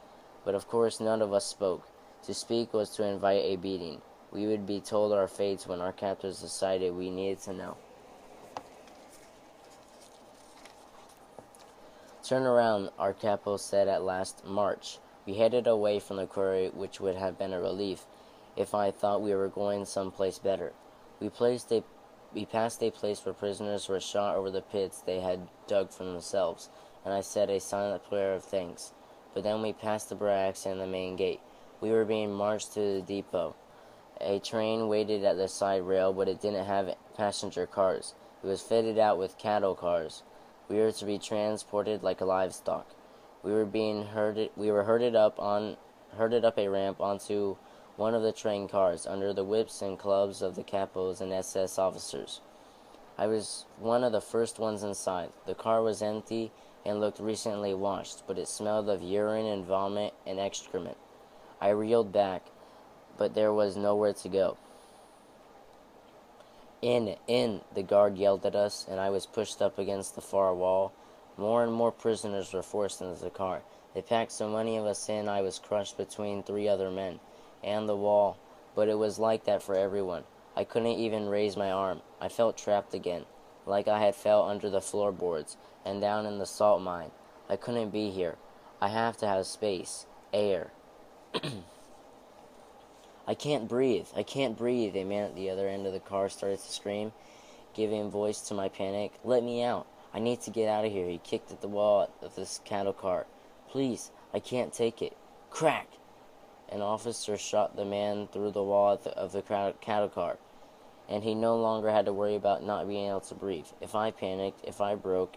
But of course none of us spoke. To speak was to invite a beating. We would be told our fates when our captors decided we needed to know. Turn around, our capo said at last. March. We headed away from the quarry, which would have been a relief if I thought we were going someplace better. We passed a place where prisoners were shot over the pits they had dug for themselves, and I said a silent prayer of thanks. But then we passed the barracks and the main gate. We were being marched to the depot. A train waited at the side rail, but it didn't have passenger cars. It was fitted out with cattle cars. We were to be transported like livestock. We were herded up a ramp onto one of the train cars under the whips and clubs of the capos and SS officers. I was one of the first ones inside. The car was empty and looked recently washed, but it smelled of urine and vomit and excrement. I reeled back, but there was nowhere to go. In, the guard yelled at us, and I was pushed up against the far wall. More and more prisoners were forced into the car. They packed so many of us in I was crushed between 3 other men and the wall, but it was like that for everyone. I couldn't even raise my arm. I felt trapped again, like I had fell under the floorboards and down in the salt mine. I couldn't be here. I have to have space, air. I can't breathe, a man at the other end of the car started to scream, giving voice to my panic. Let me out. I need to get out of here. He kicked at the wall of this cattle car. Please, I can't take it. Crack! An officer shot the man through the wall of the cattle car, and he no longer had to worry about not being able to breathe. If I panicked, if I broke,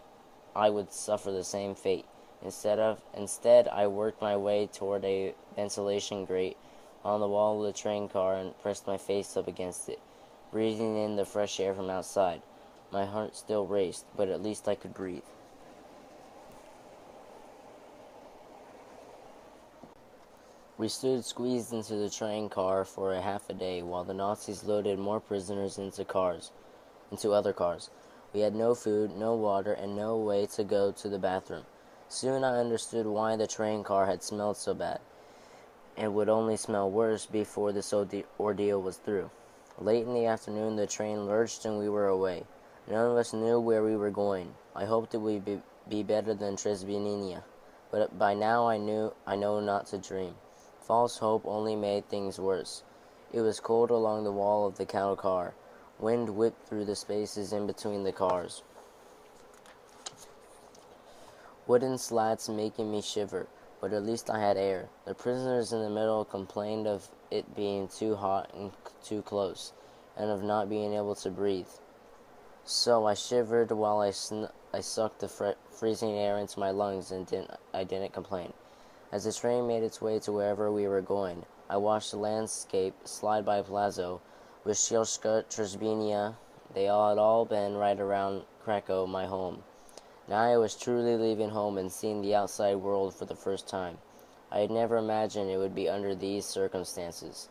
I would suffer the same fate. Instead, I worked my way toward a ventilation grate on the wall of the train car and pressed my face up against it, breathing in the fresh air from outside. My heart still raced, but at least I could breathe. We stood squeezed into the train car for a half a day while the Nazis loaded more prisoners into other cars. We had no food, no water, and no way to go to the bathroom. Soon I understood why the train car had smelled so bad, and would only smell worse before this ordeal was through. Late in the afternoon, the train lurched and we were away. None of us knew where we were going. I hoped it would be better than Tresbininia, but by now I know not to dream. False hope only made things worse. It was cold along the wall of the cattle car. Wind whipped through the spaces in between the cars. Wooden slats making me shiver, but at least I had air. The prisoners in the middle complained of it being too hot and too close, and of not being able to breathe. So I shivered while I sucked the freezing air into my lungs and I didn't complain. As the train made its way to wherever we were going, I watched the landscape slide by Plazo, Wyszkielska, Trzbinia. They had all been right around Krakow, my home. Now I was truly leaving home and seeing the outside world for the first time. I had never imagined it would be under these circumstances.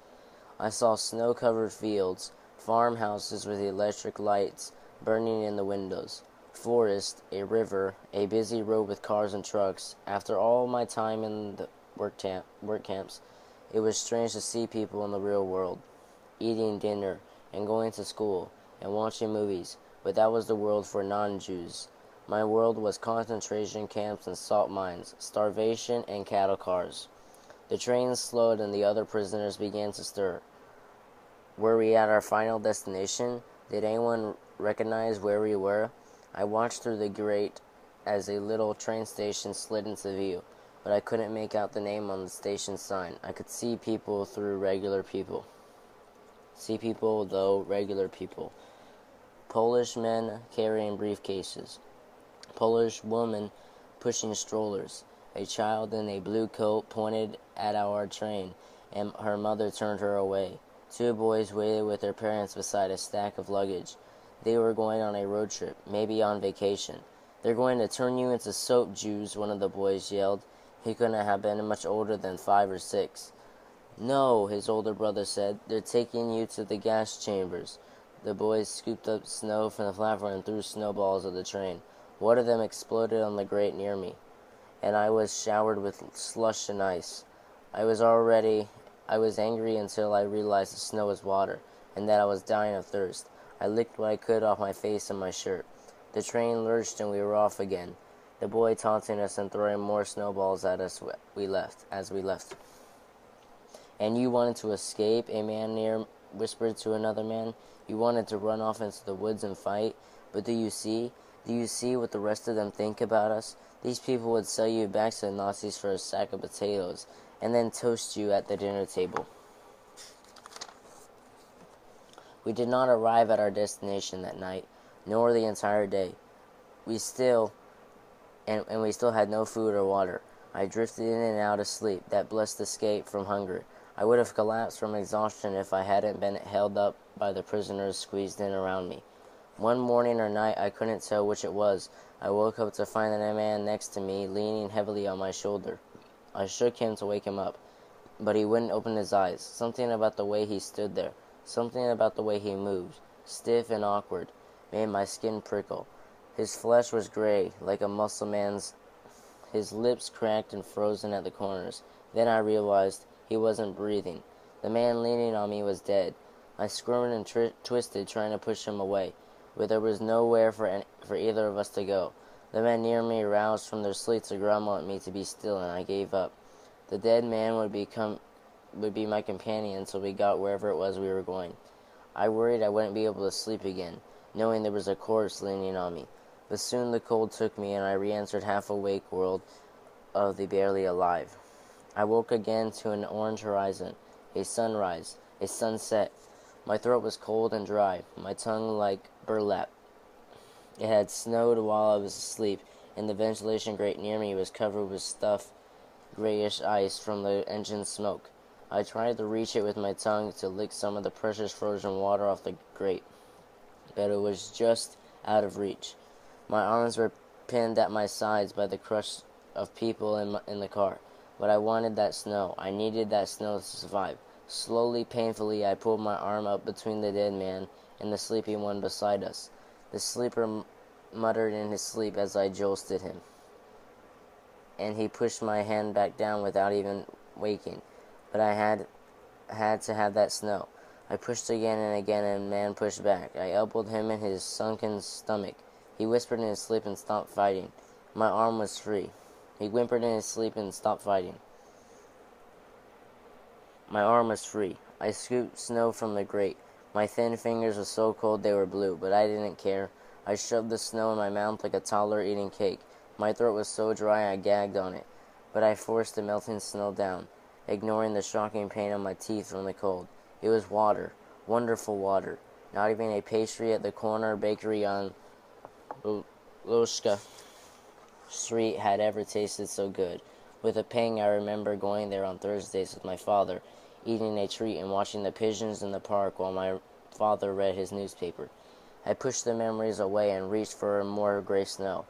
I saw snow-covered fields, farmhouses with electric lights burning in the windows, forest, a river, a busy road with cars and trucks. After all my time in the work camps, it was strange to see people in the real world, eating dinner and going to school and watching movies, but that was the world for non-Jews. My world was concentration camps and salt mines, starvation and cattle cars. The train slowed and the other prisoners began to stir. Were we at our final destination? Did anyone recognize where we were? I watched through the grate as a little train station slid into view, but I couldn't make out the name on the station sign. I could see people through regular people. See people, though regular people. Polish men carrying briefcases. Polish woman pushing strollers. A child in a blue coat pointed at our train, and her mother turned her away. 2 boys waited with their parents beside a stack of luggage. They were going on a road trip, maybe on vacation. They're going to turn you into soap, Jews, one of the boys yelled. He couldn't have been much older than 5 or 6. No, his older brother said. They're taking you to the gas chambers. The boys scooped up snow from the platform and threw snowballs at the train. One of them exploded on the grate near me, and I was showered with slush and ice. I was angry until I realized the snow was water, and that I was dying of thirst. I licked what I could off my face and my shirt. The train lurched and we were off again. the boy taunting us and throwing more snowballs at us as we left. "And you wanted to escape?" a man near whispered to another man. "You wanted to run off into the woods and fight? But do you see what the rest of them think about us? These people would sell you back to the Nazis for a sack of potatoes, and then toast you at the dinner table." We did not arrive at our destination that night, nor the entire day. We still had no food or water. I drifted in and out of sleep, that blessed escape from hunger. I would have collapsed from exhaustion if I hadn't been held up by the prisoners squeezed in around me. One morning or night, I couldn't tell which it was, I woke up to find a man next to me leaning heavily on my shoulder. I shook him to wake him up, but he wouldn't open his eyes. Something about the way he stood there, something about the way he moved, stiff and awkward, made my skin prickle. His flesh was gray, like a muscle man's, his lips cracked and frozen at the corners. Then I realized he wasn't breathing. The man leaning on me was dead. I squirmed and twisted, trying to push him away, but there was nowhere for either of us to go. The men near me roused from their sleep to grumble at me to be still, and I gave up. The dead man would be my companion until we got wherever it was we were going. I worried I wouldn't be able to sleep again, knowing there was a corpse leaning on me. But soon the cold took me, and I re-entered half-awake world of the barely alive. I woke again to an orange horizon, a sunrise, a sunset. My throat was cold and dry, my tongue like burlap. It had snowed while I was asleep, and the ventilation grate near me was covered with stuff, grayish ice from the engine smoke. I tried to reach it with my tongue to lick some of the precious frozen water off the grate, but it was just out of reach. My arms were pinned at my sides by the crush of people in the car, but I wanted that snow. I needed that snow to survive. Slowly, painfully, I pulled my arm up between the dead man and the sleeping one beside us. The sleeper muttered in his sleep as I jostled him, and he pushed my hand back down without even waking. But I had to have that snow. I pushed again and again, and the man pushed back. I elbowed him in his sunken stomach. He whispered in his sleep and stopped fighting. My arm was free. He whimpered in his sleep and stopped fighting. My arm was free. I scooped snow from the grate. My thin fingers were so cold they were blue, but I didn't care. I shoved the snow in my mouth like a toddler eating cake. My throat was so dry I gagged on it, but I forced the melting snow down, ignoring the shocking pain on my teeth from the cold. It was water, wonderful water. Not even a pastry at the corner bakery on Loshka Street had ever tasted so good. With a pang, I remember going there on Thursdays with my father, eating a treat and watching the pigeons in the park while my father read his newspaper. I pushed the memories away and reached for more gray snow.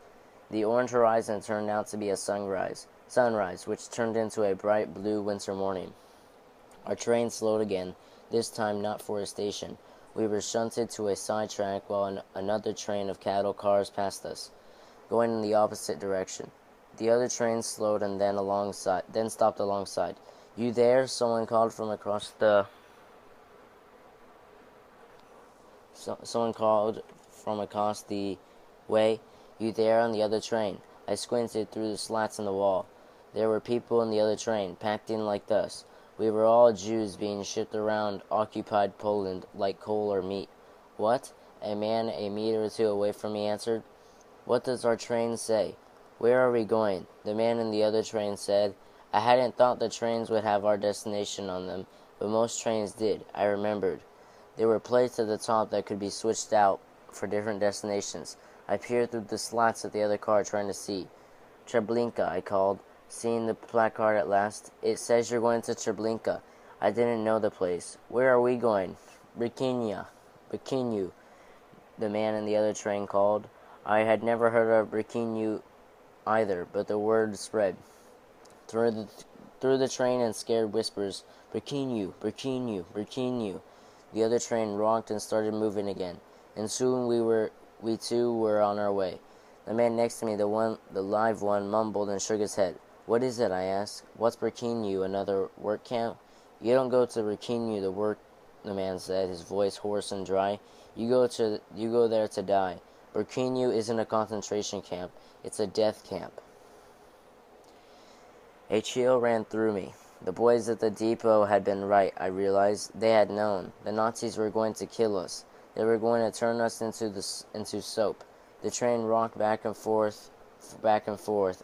The orange horizon turned out to be a sunrise, which turned into a bright blue winter morning. Our train slowed again, this time not for a station. We were shunted to a side track while another train of cattle cars passed us, going in the opposite direction. The other train slowed and then stopped alongside. "You there?" someone called from across the way. "You there on the other train?" I squinted through the slats in the wall. There were people in the other train, packed in like us. We were all Jews being shipped around occupied Poland like coal or meat. "What?" a man a meter or two away from me answered. "What does our train say?" "Where are we going?" the man in the other train said. I hadn't thought the trains would have our destination on them, but most trains did, I remembered. There were plates at the top that could be switched out for different destinations. I peered through the slats at the other car trying to see. "Treblinka," I called, seeing the placard at last. "It says you're going to Treblinka." I didn't know the place. "Where are we going?" "Brikinia." "Brikinu," the man in the other train called. I had never heard of Brikinu either, but the word spread through the train in scared whispers. "Brikinu, Brikinu, Brikinu." The other train rocked and started moving again, and soon we too were on our way. The man next to me, the live one, mumbled and shook his head. "What is it?" I asked. "What's Brikinu, another work camp?" "You don't go to Brikinu to work," the man said, his voice hoarse and dry. You go there to die. Birkenau isn't a concentration camp. It's a death camp. A chill ran through me. The boys at the depot had been right, I realized. They had known. The Nazis were going to kill us. They were going to turn us into soap. The train rocked back and forth.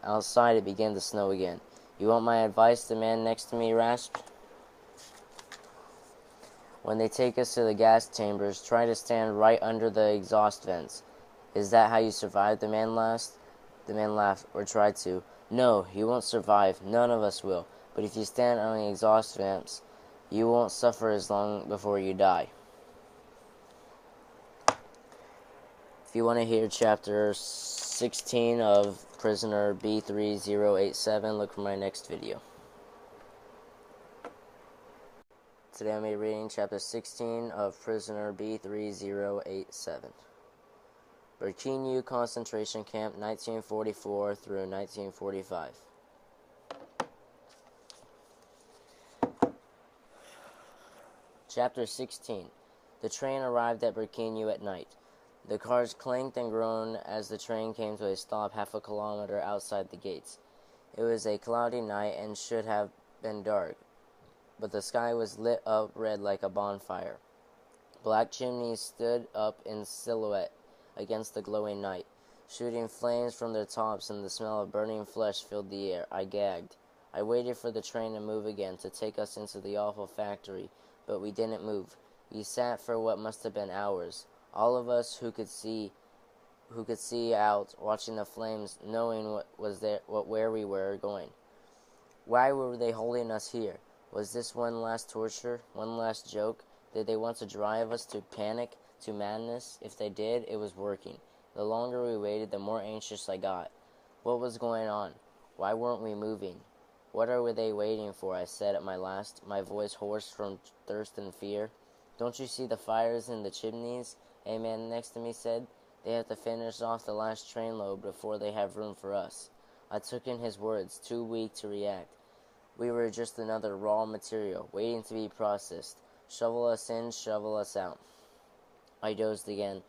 Outside it began to snow again. "You want my advice?" the man next to me rasped. "When they take us to the gas chambers, try to stand right under the exhaust vents." "Is that how you survived?" the man laughed, or tried to. "No, you won't survive. None of us will. But if you stand on the exhaust vents, you won't suffer as long before you die." If you want to hear Chapter 16 of Prisoner B-3087, look for my next video. Today I'm reading Chapter 16 of Prisoner B-3087. Birkenau Concentration Camp, 1944 through 1945. Chapter 16. The train arrived at Birkenau at night. The cars clanked and groaned as the train came to a stop half a kilometer outside the gates. It was a cloudy night and should have been dark, but the sky was lit up red like a bonfire. Black chimneys stood up in silhouette against the glowing night, shooting flames from their tops, and the smell of burning flesh filled the air. I gagged. I waited for the train to move again, to take us into the awful factory, but we didn't move. We sat for what must have been hours, all of us who could see out, watching the flames, knowing where we were going. Why were they holding us here? Was this one last torture, one last joke? Did they want to drive us to panic, to madness? If they did, it was working. The longer we waited, the more anxious I got. What was going on? Why weren't we moving? "What are they waiting for?" I said at my last, my voice hoarse from thirst and fear. "Don't you see the fires in the chimneys?" a man next to me said. "They have to finish off the last trainload before they have room for us." I took in his words, too weak to react. We were just another raw material, waiting to be processed. Shovel us in, shovel us out. I dozed again.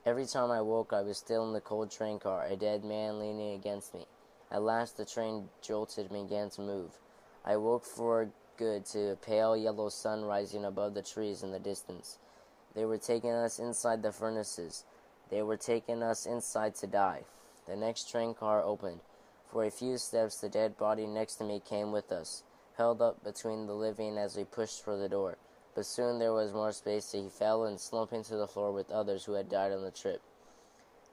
Every time I woke, I was still in the cold train car, a dead man leaning against me. At last, the train jolted and began to move. I woke for good to a pale yellow sun rising above the trees in the distance. They were taking us inside the furnaces. They were taking us inside to die. The next train car opened. For a few steps, the dead body next to me came with us, held up between the living as we pushed for the door. But soon there was more space, so he fell and slumping to the floor with others who had died on the trip.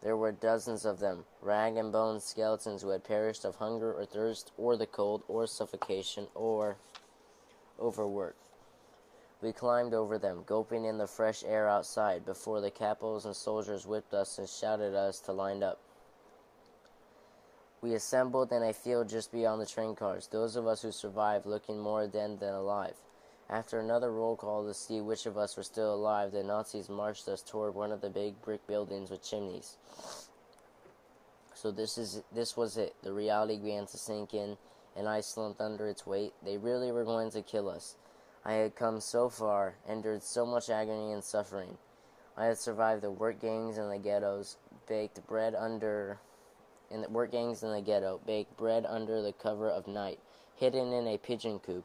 There were dozens of them, rag and bone skeletons who had perished of hunger or thirst, or the cold, or suffocation, or overwork. We climbed over them, gulping in the fresh air outside, before the capos and soldiers whipped us and shouted at us to line up. We assembled in a field just beyond the train cars, those of us who survived looking more dead than alive. After another roll call to see which of us were still alive, the Nazis marched us toward one of the big brick buildings with chimneys. So this was it. The reality began to sink in, and I slumped under its weight. They really were going to kill us. I had come so far, endured so much agony and suffering. I had survived the work gangs in the ghettos, baked bread under the cover of night, hidden in a pigeon coop,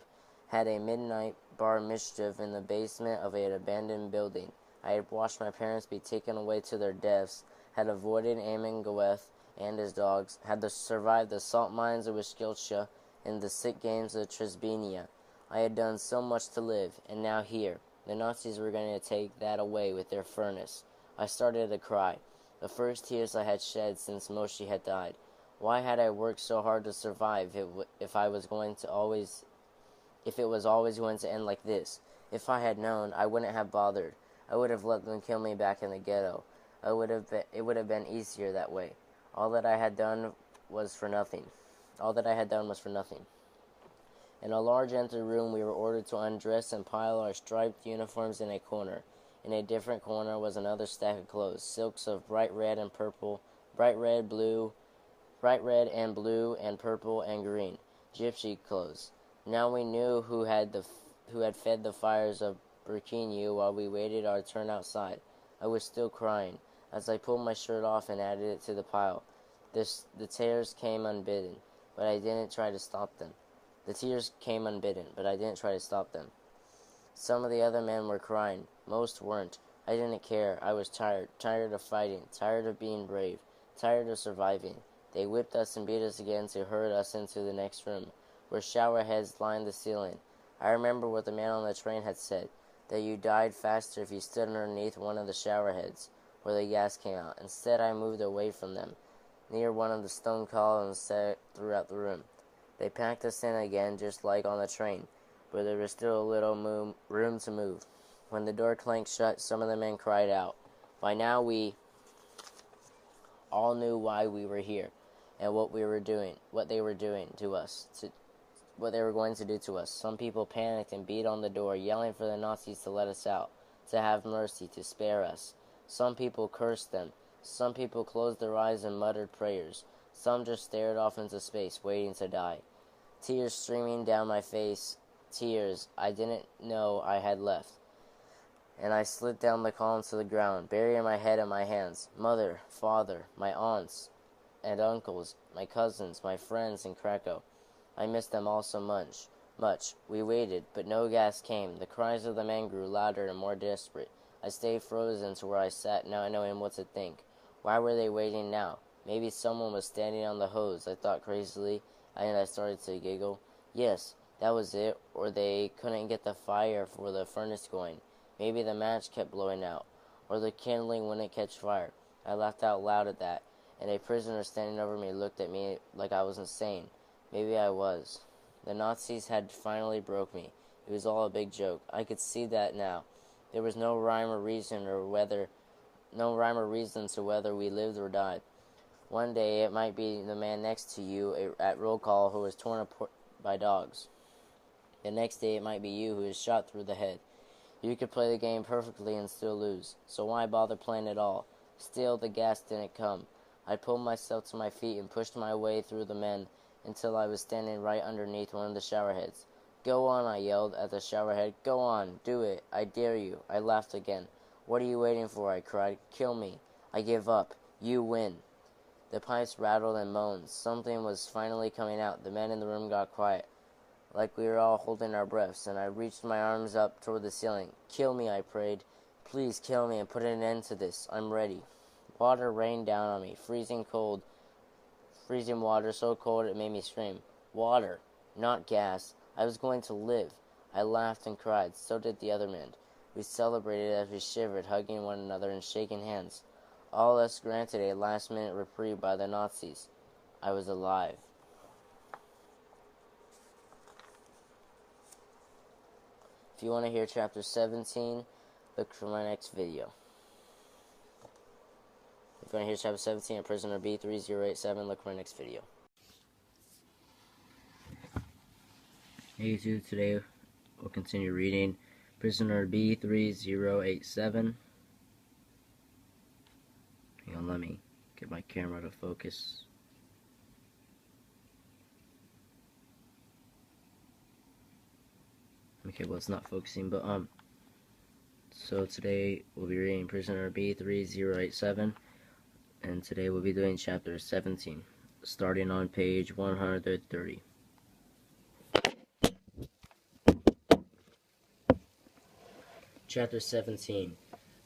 had a midnight bar mischief in the basement of an abandoned building. I had watched my parents be taken away to their deaths, had avoided Amon Goeth and his dogs, had survived the salt mines of Wiskelcha and the sick games of Trisbenia. I had done so much to live, and now here, the Nazis were going to take that away with their furnace. I started to cry, the first tears I had shed since Moshe had died. Why had I worked so hard to survive if it was always going to end like this? If I had known, I wouldn't have bothered. I would have let them kill me back in the ghetto. It would have been easier that way. All that I had done was for nothing. In a large empty room, we were ordered to undress and pile our striped uniforms in a corner. In a different corner was another stack of clothes, silks of bright red and blue, and purple and green, gypsy clothes. Now we knew who had fed the fires of Birkenau while we waited our turn outside. I was still crying. As I pulled my shirt off and added it to the pile, the tears came unbidden, but I didn't try to stop them. The tears came unbidden, but I didn't try to stop them. Some of the other men were crying. Most weren't. I didn't care. I was tired. Tired of fighting. Tired of being brave. Tired of surviving. They whipped us and beat us again to herd us into the next room, where shower heads lined the ceiling. I remember what the man on the train had said, that you died faster if you stood underneath one of the shower heads, where the gas came out. Instead, I moved away from them, near one of the stone columns set throughout the room. They packed us in again, just like on the train, but there was still a little room to move. When the door clanked shut, some of the men cried out. By now we all knew why we were here, and what they were doing to us, what they were going to do to us. Some people panicked and beat on the door, yelling for the Nazis to let us out, to have mercy, to spare us. Some people cursed them. Some people closed their eyes and muttered prayers. Some just stared off into space, waiting to die. Tears streaming down my face, tears I didn't know I had left. And I slid down the column to the ground, burying my head in my hands. Mother, father, my aunts and uncles, my cousins, my friends in Krakow. I missed them all so much. We waited, but no gas came. The cries of the men grew louder and more desperate. I stayed frozen to where I sat, not knowing what to think. Why were they waiting now? Maybe someone was standing on the hose, I thought crazily, and I started to giggle. Yes, that was it, or they couldn't get the fire for the furnace going. Maybe the match kept blowing out, or the kindling wouldn't catch fire. I laughed out loud at that, and a prisoner standing over me looked at me like I was insane. Maybe I was. The Nazis had finally broke me. It was all a big joke. I could see that now. There was no rhyme or reason to whether we lived or died. One day it might be the man next to you at roll call who was torn apart by dogs. The next day it might be you who is shot through the head. You could play the game perfectly and still lose, so why bother playing at all? Still, the gas didn't come. I pulled myself to my feet and pushed my way through the men until I was standing right underneath one of the shower heads. Go on, I yelled at the shower head. Go on, do it. I dare you. I laughed again. What are you waiting for? I cried. Kill me. I give up. You win. The pipes rattled and moaned. Something was finally coming out. The men in the room got quiet, like we were all holding our breaths, and I reached my arms up toward the ceiling. Kill me, I prayed. Please kill me and put an end to this. I'm ready. Water rained down on me, freezing water so cold it made me scream. Water, not gas. I was going to live. I laughed and cried. So did the other men. We celebrated as we shivered, hugging one another and shaking hands. All us granted a last-minute reprieve by the Nazis. I was alive. If you want to hear Chapter 17, look for my next video. If you want to hear Chapter 17 of Prisoner B-3087, look for my next video. Hey YouTube, today we'll continue reading Prisoner B-3087. Hang on, let me get my camera to focus. Okay, well, it's not focusing, but so today we'll be reading Prisoner B-3087, and today we'll be doing Chapter 17, starting on page 130. Chapter 17.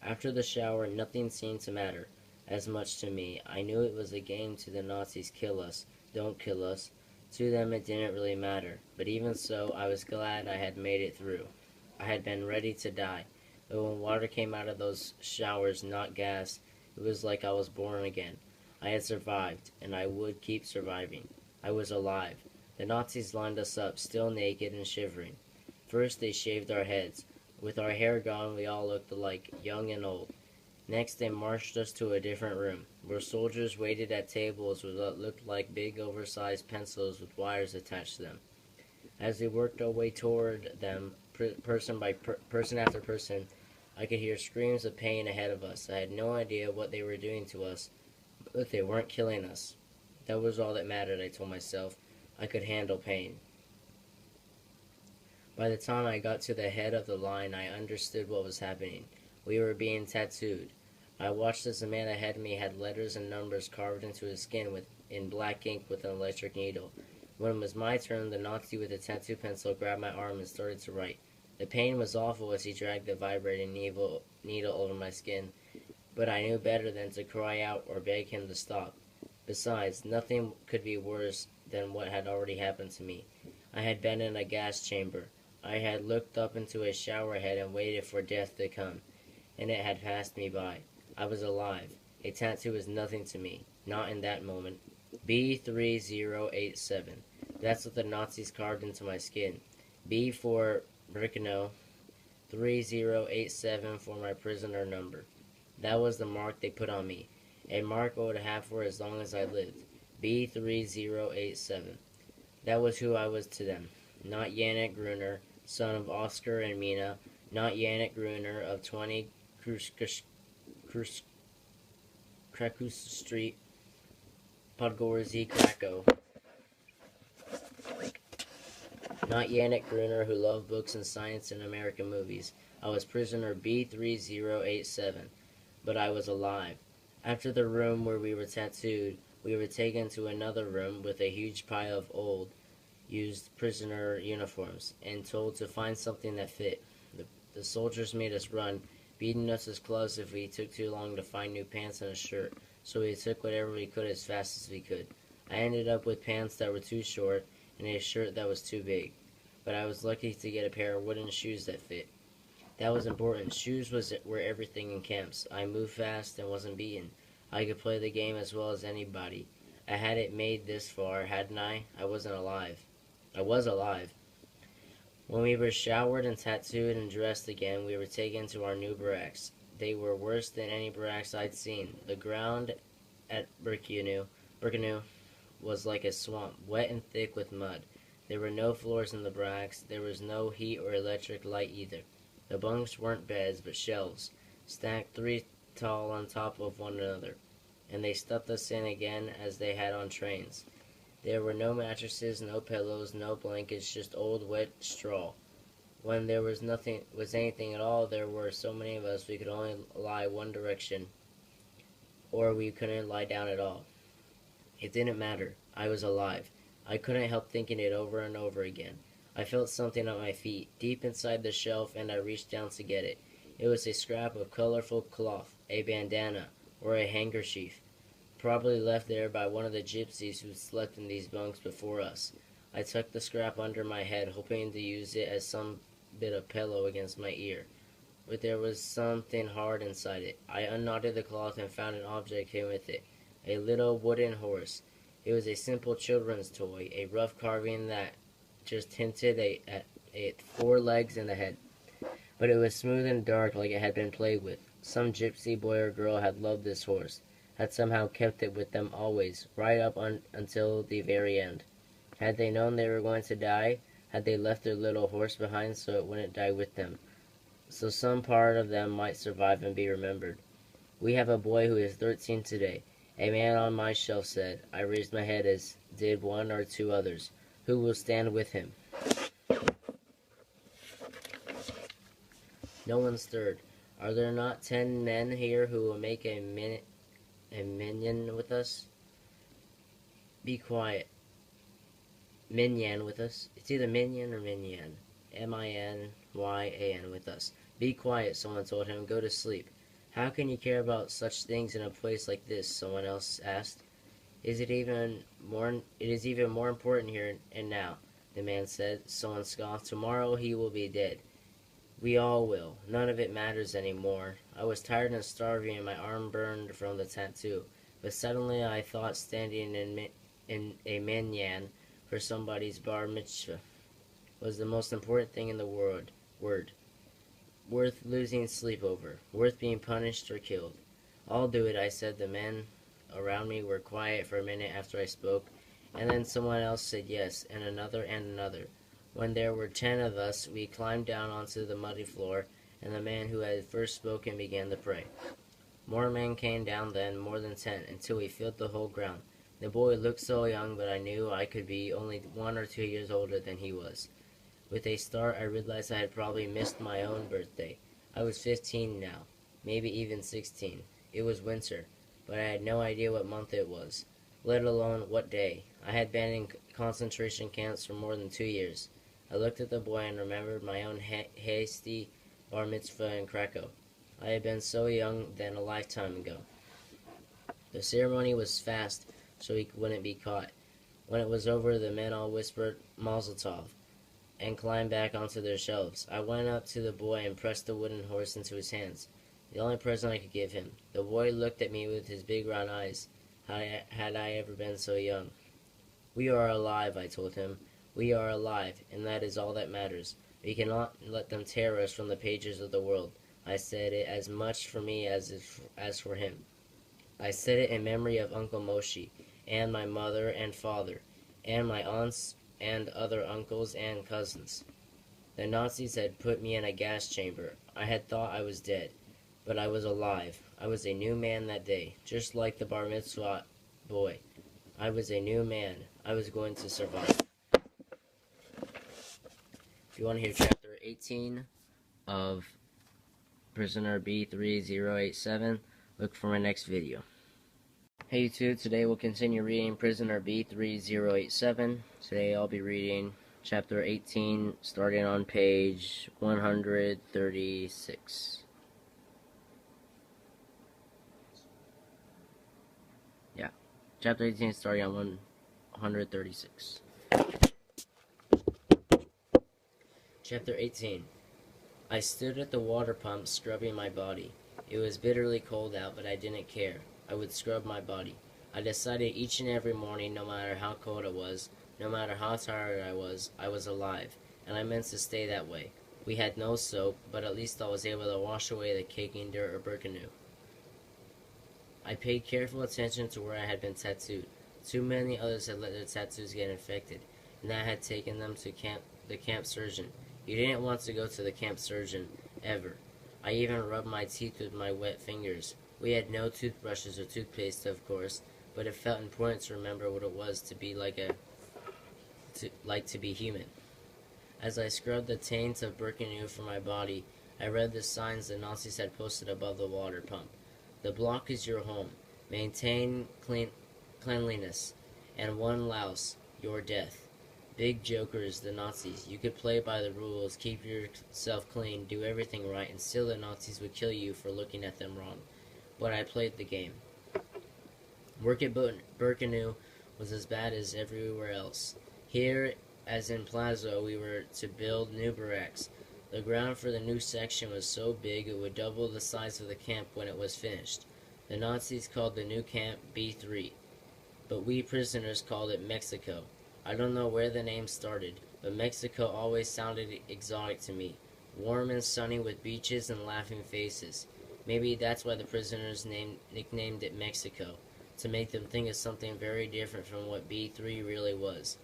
After the shower, nothing seemed to matter as much to me. I knew it was a game to the Nazis. Kill us, don't kill us. To them it didn't really matter, but even so, I was glad I had made it through. I had been ready to die, but when water came out of those showers, not gas, it was like I was born again. I had survived, and I would keep surviving. I was alive. The Nazis lined us up, still naked and shivering. First they shaved our heads. With our hair gone, we all looked alike, young and old. Next, they marched us to a different room, where soldiers waited at tables with what looked like big oversized pencils with wires attached to them. As we worked our way toward them, person after person, I could hear screams of pain ahead of us. I had no idea what they were doing to us, but they weren't killing us. That was all that mattered, I told myself. I could handle pain. By the time I got to the head of the line, I understood what was happening. We were being tattooed. I watched as the man ahead of me had letters and numbers carved into his skin in black ink with an electric needle. When it was my turn, the Nazi with the tattoo pencil grabbed my arm and started to write. The pain was awful as he dragged the vibrating needle over my skin, but I knew better than to cry out or beg him to stop. Besides, nothing could be worse than what had already happened to me. I had been in a gas chamber. I had looked up into a shower head and waited for death to come, and it had passed me by. I was alive. A tattoo was nothing to me. Not in that moment. B-3087. That's what the Nazis carved into my skin. B for Birkenau, 3087 for my prisoner number. That was the mark they put on me. A mark I would have for as long as I lived. B-3087. That was who I was to them. Not Yanek Gruener, son of Oscar and Mina. Not Yanek Gruener of 20 Krakus Street, Podgorze, Krakow. Not Yanek Gruener, who loved books and science and American movies. I was prisoner B-3087, but I was alive. After the room where we were tattooed, we were taken to another room with a huge pile of old, used prisoner uniforms, and told to find something that fit. The soldiers made us run, beating us as close if we took too long to find new pants and a shirt, so we took whatever we could as fast as we could. I ended up with pants that were too short and a shirt that was too big, but I was lucky to get a pair of wooden shoes that fit. That was important. Shoes were everything in camps. I moved fast and wasn't beaten. I could play the game as well as anybody. I had it made this far, hadn't I? I wasn't alive. I was alive. When we were showered and tattooed and dressed again, we were taken to our new barracks. They were worse than any barracks I'd seen. The ground at Birkenau was like a swamp, wet and thick with mud. There were no floors in the barracks. There was no heat or electric light either. The bunks weren't beds, but shelves, stacked 3 tall on top of one another, and they stuffed us in again as they had on trains. There were no mattresses, no pillows, no blankets, just old wet straw. When there was anything at all, there were so many of us we could only lie one direction, or we couldn't lie down at all. It didn't matter. I was alive. I couldn't help thinking it over and over again. I felt something at my feet, deep inside the shelf, and I reached down to get it. It was a scrap of colorful cloth, a bandana, or a handkerchief, probably left there by one of the gypsies who slept in these bunks before us. I tucked the scrap under my head, hoping to use it as some bit of pillow against my ear. But there was something hard inside it. I unknotted the cloth and found an object hidden with it, a little wooden horse. It was a simple children's toy, a rough carving that just hinted at 4 legs and a head. But it was smooth and dark like it had been played with. Some gypsy boy or girl had loved this horse, had somehow kept it with them always, right up until the very end. Had they known they were going to die, had they left their little horse behind so it wouldn't die with them, so some part of them might survive and be remembered. We have a boy who is 13 today. A man on my shelf said. I raised my head, as did 1 or 2 others. Who will stand with him? No one stirred. Are there not 10 men here who will make a minion with us? Be quiet. Minyan with us. It's either minion or minyan. M-I-N-Y-A-N with us. Be quiet, someone told him. Go to sleep. How can you care about such things in a place like this? Someone else asked. It is even more important here and now, the man said. Someone scoffed. Tomorrow he will be dead. We all will. None of it matters anymore. I was tired and starving and my arm burned from the tattoo. But suddenly I thought standing in a minyan for somebody's bar mitzvah was the most important thing in the world. Worth losing sleep over. Worth being punished or killed. I'll do it, I said. The men around me were quiet for a minute after I spoke, and then someone else said yes, and another and another. When there were 10 of us, we climbed down onto the muddy floor, and the man who had first spoken began to pray. More men came down then, more than 10, until we filled the whole ground. The boy looked so young, but I knew I could be only 1 or 2 years older than he was. With a start, I realized I had probably missed my own birthday. I was 15 now, maybe even 16. It was winter, but I had no idea what month it was, let alone what day. I had been in concentration camps for more than 2 years. I looked at the boy and remembered my own hasty bar mitzvah in Krakow. I had been so young then a lifetime ago. The ceremony was fast, so he wouldn't be caught. When it was over, the men all whispered Mazel Tov and climbed back onto their shelves. I went up to the boy and pressed the wooden horse into his hands, the only present I could give him. The boy looked at me with his big round eyes. Had I ever been so young? "We are alive," I told him. "We are alive, and that is all that matters. We cannot let them tear us from the pages of the world." I said it as much for me as for him. I said it in memory of Uncle Moshe, and my mother and father, and my aunts and other uncles and cousins. The Nazis had put me in a gas chamber. I had thought I was dead, but I was alive. I was a new man that day, just like the bar mitzvah boy. I was a new man. I was going to survive. If you want to hear chapter 18 of Prisoner B-3087, look for my next video. Hey YouTube, today we'll continue reading Prisoner B-3087. Today I'll be reading chapter 18, starting on page 136. Yeah, chapter 18 starting on 136. Chapter 18. I stood at the water pump scrubbing my body. It was bitterly cold out, but I didn't care. I would scrub my body. I decided each and every morning, no matter how cold it was, no matter how tired I was alive, and I meant to stay that way. We had no soap, but at least I was able to wash away the caking dirt or Birkenau. I paid careful attention to where I had been tattooed. Too many others had let their tattoos get infected, and that had taken them to the camp surgeon. You didn't want to go to the camp surgeon, ever. I even rubbed my teeth with my wet fingers. We had no toothbrushes or toothpaste, of course, but it felt important to remember what it was to be to be human. As I scrubbed the taint of Birkenau from my body, I read the signs the Nazis had posted above the water pump. The block is your home. Maintain cleanliness. And one louse, your death. Big jokers, the Nazis. You could play by the rules, keep yourself clean, do everything right, and still the Nazis would kill you for looking at them wrong. But I played the game. Work at Birkenau was as bad as everywhere else. Here, as in Plazo, we were to build new barracks. The ground for the new section was so big it would double the size of the camp when it was finished. The Nazis called the new camp B3, but we prisoners called it Mexico. I don't know where the name started, but Mexico always sounded exotic to me. Warm and sunny with beaches and laughing faces. Maybe that's why the prisoners nicknamed it Mexico, to make them think of something very different from what B3 really was.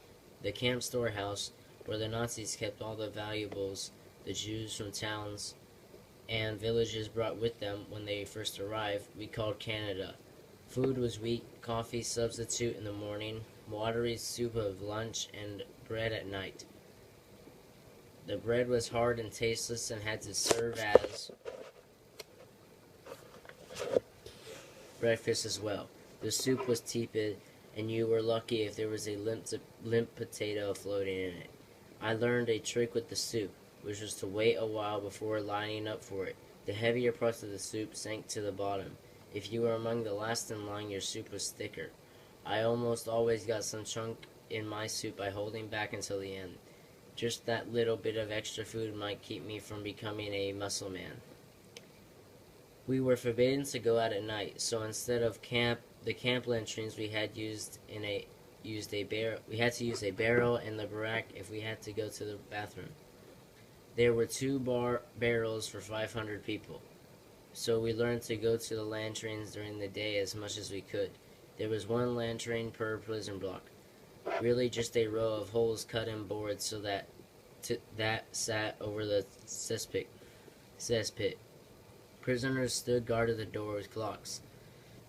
The camp storehouse, where the Nazis kept all the valuables the Jews from towns and villages brought with them when they first arrived, we called Canada. Food was wheat, coffee substitute in the morning, watery soup of lunch, and bread at night. The bread was hard and tasteless and had to serve as breakfast as well. The soup was tepid, and you were lucky if there was a limp potato floating in it. I learned a trick with the soup, which was to wait a while before lining up for it. The heavier parts of the soup sank to the bottom. If you were among the last in line, your soup was thicker. I almost always got some chunk in my soup by holding back until the end. Just that little bit of extra food might keep me from becoming a muscle man. We were forbidden to go out at night, so instead of the camp latrines, we had to use a barrel in the barack if we had to go to the bathroom. There were 2 barrels for 500 people, so we learned to go to the latrines during the day as much as we could. There was 1 latrine per prison block, really just a row of holes cut in boards so that sat over the cesspit. Prisoners stood guard at the door with clocks.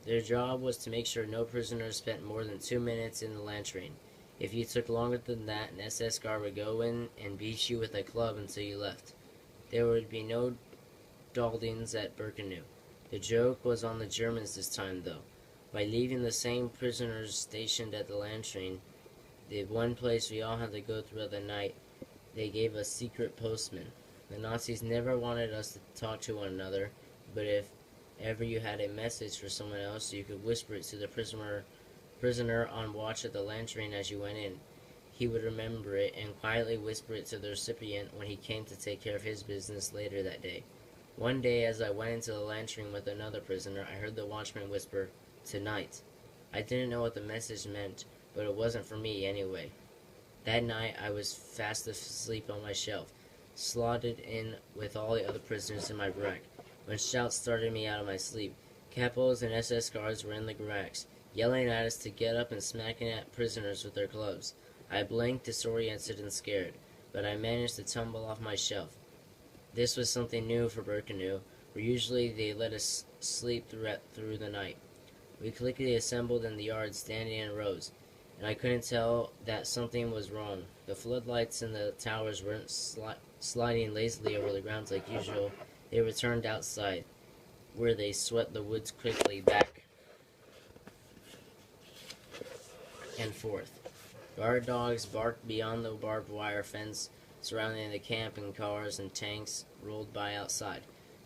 Their job was to make sure no prisoners spent more than 2 minutes in the latrine. If you took longer than that, an SS guard would go in and beat you with a club until you left. There would be no Daldings at Birkenau. The joke was on the Germans this time, though. By leaving the same prisoners stationed at the latrine, the one place we all had to go throughout the night, they gave us secret postmen. The Nazis never wanted us to talk to one another, but if ever you had a message for someone else, you could whisper it to the prisoner on watch at the latrine as you went in. He would remember it and quietly whisper it to the recipient when he came to take care of his business later that day. One day, as I went into the latrine with another prisoner, I heard the watchman whisper, "Tonight." I didn't know what the message meant, but it wasn't for me anyway. That night, I was fast asleep on my shelf, slotted in with all the other prisoners in my barack, when shouts started me out of my sleep. Capos and SS guards were in the barracks, yelling at us to get up and smacking at prisoners with their clubs. I blinked, disoriented and scared, but I managed to tumble off my shelf. This was something new for Birkenau, where usually they let us sleep through the night. We quickly assembled in the yard, standing in rows, and I couldn't tell that something was wrong. The floodlights in the towers weren't sliding lazily over the grounds like usual. They returned outside, where they swept the woods quickly back and forth. Guard dogs barked beyond the barbed wire fence surrounding the camp, and cars and tanks rolled by outside.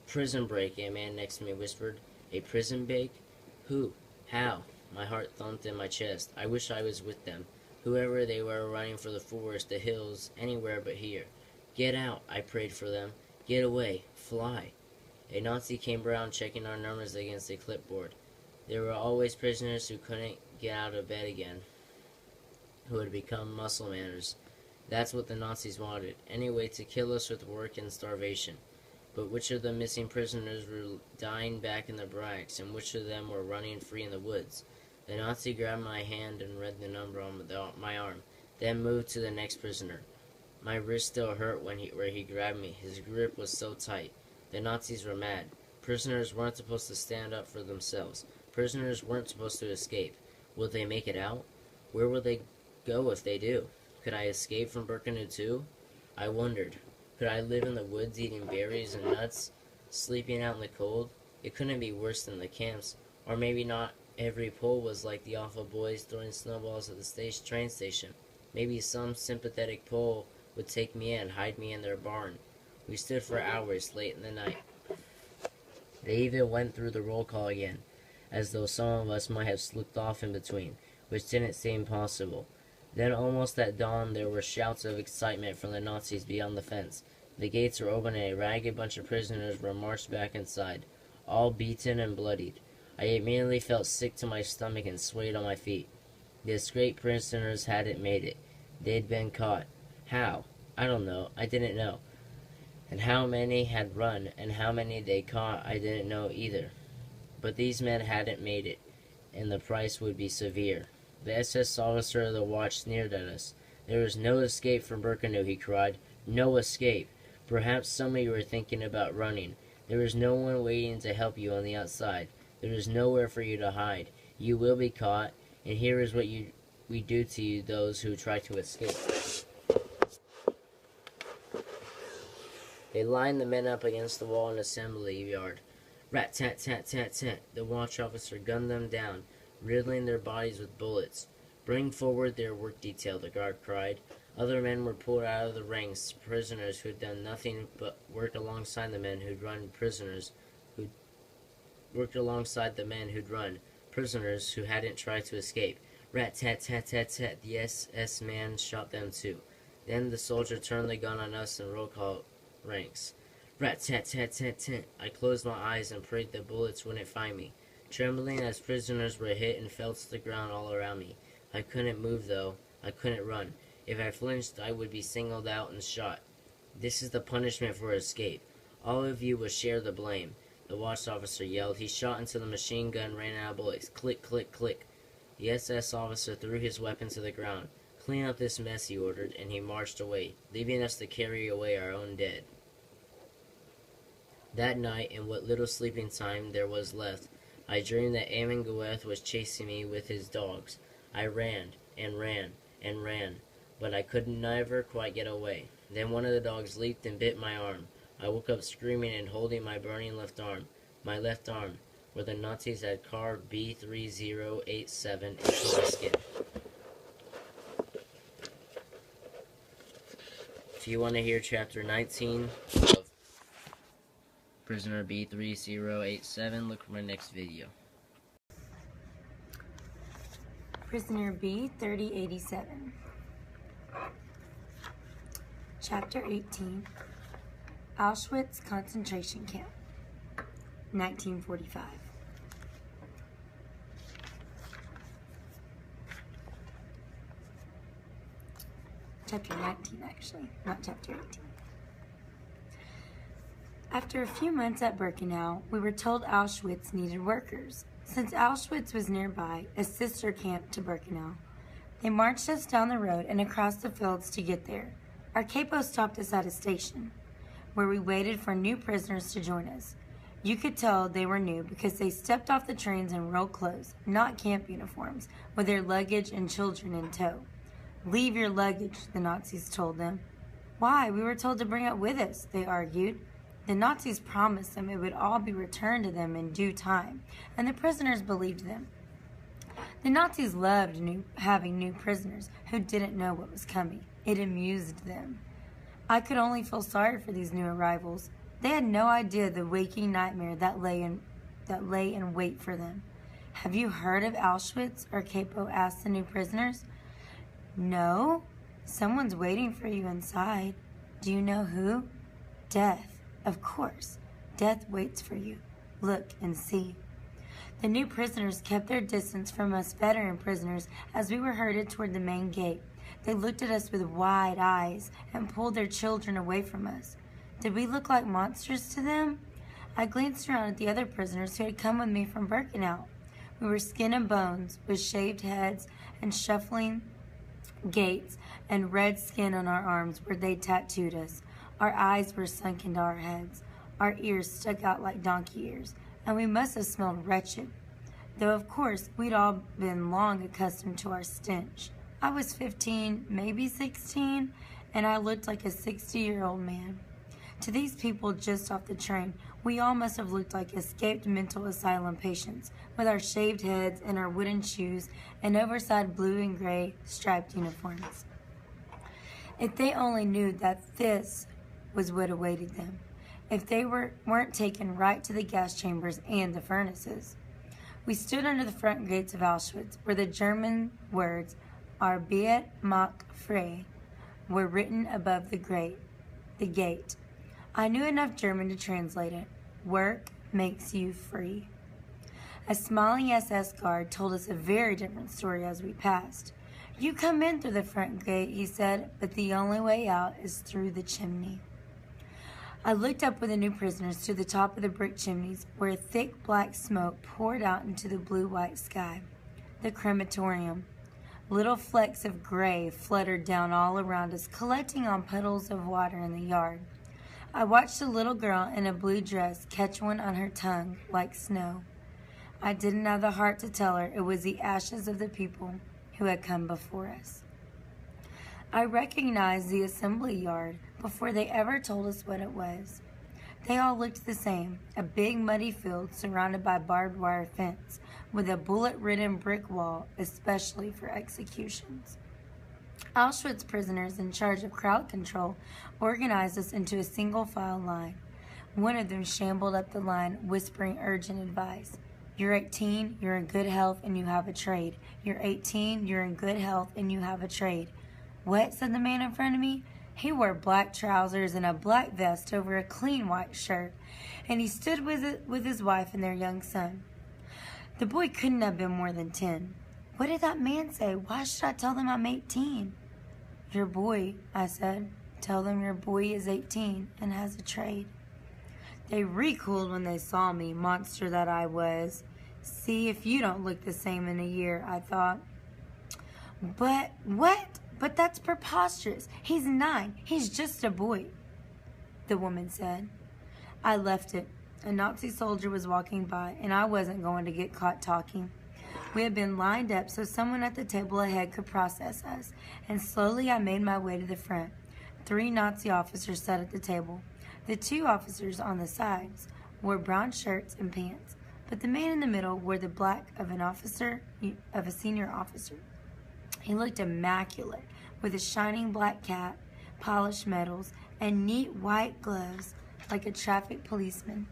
"Prison break," a man next to me whispered. "A prison break? Who? How?" My heart thumped in my chest. I wish I was with them. Whoever they were, running for the forest, the hills, anywhere but here. "Get out," I prayed for them. "Get away. Fly." A Nazi came around, checking our numbers against a clipboard. There were always prisoners who couldn't get out of bed again, who had become muscle manners. That's what the Nazis wanted, anyway, to kill us with work and starvation. But which of the missing prisoners were dying back in the barracks, and which of them were running free in the woods? The Nazi grabbed my hand and read the number on my arm, then moved to the next prisoner. My wrist still hurt where he grabbed me. His grip was so tight. The Nazis were mad. Prisoners weren't supposed to stand up for themselves. Prisoners weren't supposed to escape. Would they make it out? Where would they go if they do? Could I escape from Birkenau too? I wondered. Could I live in the woods eating berries and nuts, sleeping out in the cold? It couldn't be worse than the camps. Or maybe not every Pole was like the awful boys throwing snowballs at the train station. Maybe some sympathetic Pole would take me in, hide me in their barn. We stood for hours late in the night. They even went through the roll call again, as though some of us might have slipped off in between, which didn't seem possible. Then, almost at dawn, there were shouts of excitement from the Nazis beyond the fence. The gates were open and a ragged bunch of prisoners were marched back inside, all beaten and bloodied. I immediately felt sick to my stomach and swayed on my feet. The escaped prisoners hadn't made it. They'd been caught. How? I don't know. I didn't know. And how many had run, and how many they caught, I didn't know either. But these men hadn't made it, and the price would be severe. The SS officer of the watch sneered at us. "There is no escape from Birkenau," he cried. "No escape. Perhaps some of you are thinking about running. There is no one waiting to help you on the outside. There is nowhere for you to hide. You will be caught, and here is what we do to you, those who try to escape." They lined the men up against the wall in the assembly yard. Rat-tat-tat-tat-tat. The watch officer gunned them down, riddling their bodies with bullets. "Bring forward their work detail," the guard cried. Other men were pulled out of the ranks, prisoners who had done nothing but work alongside the men who'd run, prisoners who hadn't tried to escape. Rat-tat-tat-tat-tat. The SS man shot them too. Then the soldier turned the gun on us and roll call ranks. Rat-tat-tat-tat-tat. I closed my eyes and prayed the bullets wouldn't find me, trembling as prisoners were hit and fell to the ground all around me. I couldn't move, though. I couldn't run. If I flinched, I would be singled out and shot. "This is the punishment for escape. All of you will share the blame," the watch officer yelled. He shot until the machine gun ran out of bullets. Click, click, click. The SS officer threw his weapon to the ground. "Clean up this mess," he ordered, and he marched away, leaving us to carry away our own dead. That night, in what little sleeping time there was left, I dreamed that Yanek was chasing me with his dogs. I ran, and ran, and ran, but I could never quite get away. Then one of the dogs leaped and bit my arm. I woke up screaming and holding my burning left arm. My left arm, where the Nazis had carved B-3087 into my skin. If you want to hear Chapter 19 of Prisoner B-3087, look for my next video. Prisoner B-3087. Chapter 18. Auschwitz Concentration Camp, 1945. Chapter 19, actually, not Chapter 18. After a few months at Birkenau, we were told Auschwitz needed workers. Since Auschwitz was nearby, a sister camp to Birkenau, they marched us down the road and across the fields to get there. Our capo stopped us at a station, where we waited for new prisoners to join us. You could tell they were new because they stepped off the trains in real clothes, not camp uniforms, with their luggage and children in tow. "Leave your luggage," the Nazis told them. "Why? We were told to bring it with us," they argued. The Nazis promised them it would all be returned to them in due time, and the prisoners believed them. The Nazis loved having new prisoners who didn't know what was coming. It amused them. I could only feel sorry for these new arrivals. They had no idea the waking nightmare that lay in wait for them. "Have you heard of Auschwitz?" our capo asked the new prisoners. "No. Someone's waiting for you inside." "Do you know who?" "Death. Of course. Death waits for you. Look and see." The new prisoners kept their distance from us veteran prisoners as we were herded toward the main gate. They looked at us with wide eyes and pulled their children away from us. Did we look like monsters to them? I glanced around at the other prisoners who had come with me from Birkenau. We were skin and bones, with shaved heads and shuffling gaits and red skin on our arms where they tattooed us. Our eyes were sunk into our heads. Our ears stuck out like donkey ears, and we must have smelled wretched. Though, of course, we'd all been long accustomed to our stench. I was 15, maybe 16, and I looked like a 60-year-old man. To these people just off the train, we all must have looked like escaped mental asylum patients, with our shaved heads and our wooden shoes and oversized blue and gray striped uniforms. If they only knew that this was what awaited them, if they weren't taken right to the gas chambers and the furnaces. We stood under the front gates of Auschwitz, where the German words "Arbeit macht frei" were written above the gate. I knew enough German to translate it. Work makes you free. A smiling SS guard told us a very different story as we passed. "You come in through the front gate," he said, "but the only way out is through the chimney." I looked up with the new prisoners to the top of the brick chimneys, where thick black smoke poured out into the blue-white sky. The crematorium. Little flecks of gray fluttered down all around us, collecting on puddles of water in the yard. I watched a little girl in a blue dress catch one on her tongue like snow. I didn't have the heart to tell her it was the ashes of the people who had come before us. I recognized the assembly yard before they ever told us what it was. They all looked the same, a big muddy field surrounded by barbed wire fence, with a bullet-ridden brick wall, especially for executions. Auschwitz prisoners in charge of crowd control organized us into a single-file line. One of them shambled up the line, whispering urgent advice. "You're 18, you're in good health, and you have a trade. You're 18, you're in good health, and you have a trade." "What?" said the man in front of me. He wore black trousers and a black vest over a clean white shirt, and he stood with his wife and their young son. The boy couldn't have been more than 10. "What did that man say? Why should I tell them I'm 18? "Your boy," I said. "Tell them your boy is 18 and has a trade." They recoiled when they saw me, monster that I was. See if you don't look the same in a year, I thought. "But what? But that's preposterous. He's 9. He's just a boy," the woman said. I left it. A Nazi soldier was walking by, and I wasn't going to get caught talking. We had been lined up so someone at the table ahead could process us, and slowly I made my way to the front. 3 Nazi officers sat at the table. The 2 officers on the sides wore brown shirts and pants, but the man in the middle wore the black of a senior officer. He looked immaculate, with a shining black cap, polished medals, and neat white gloves like a traffic policeman.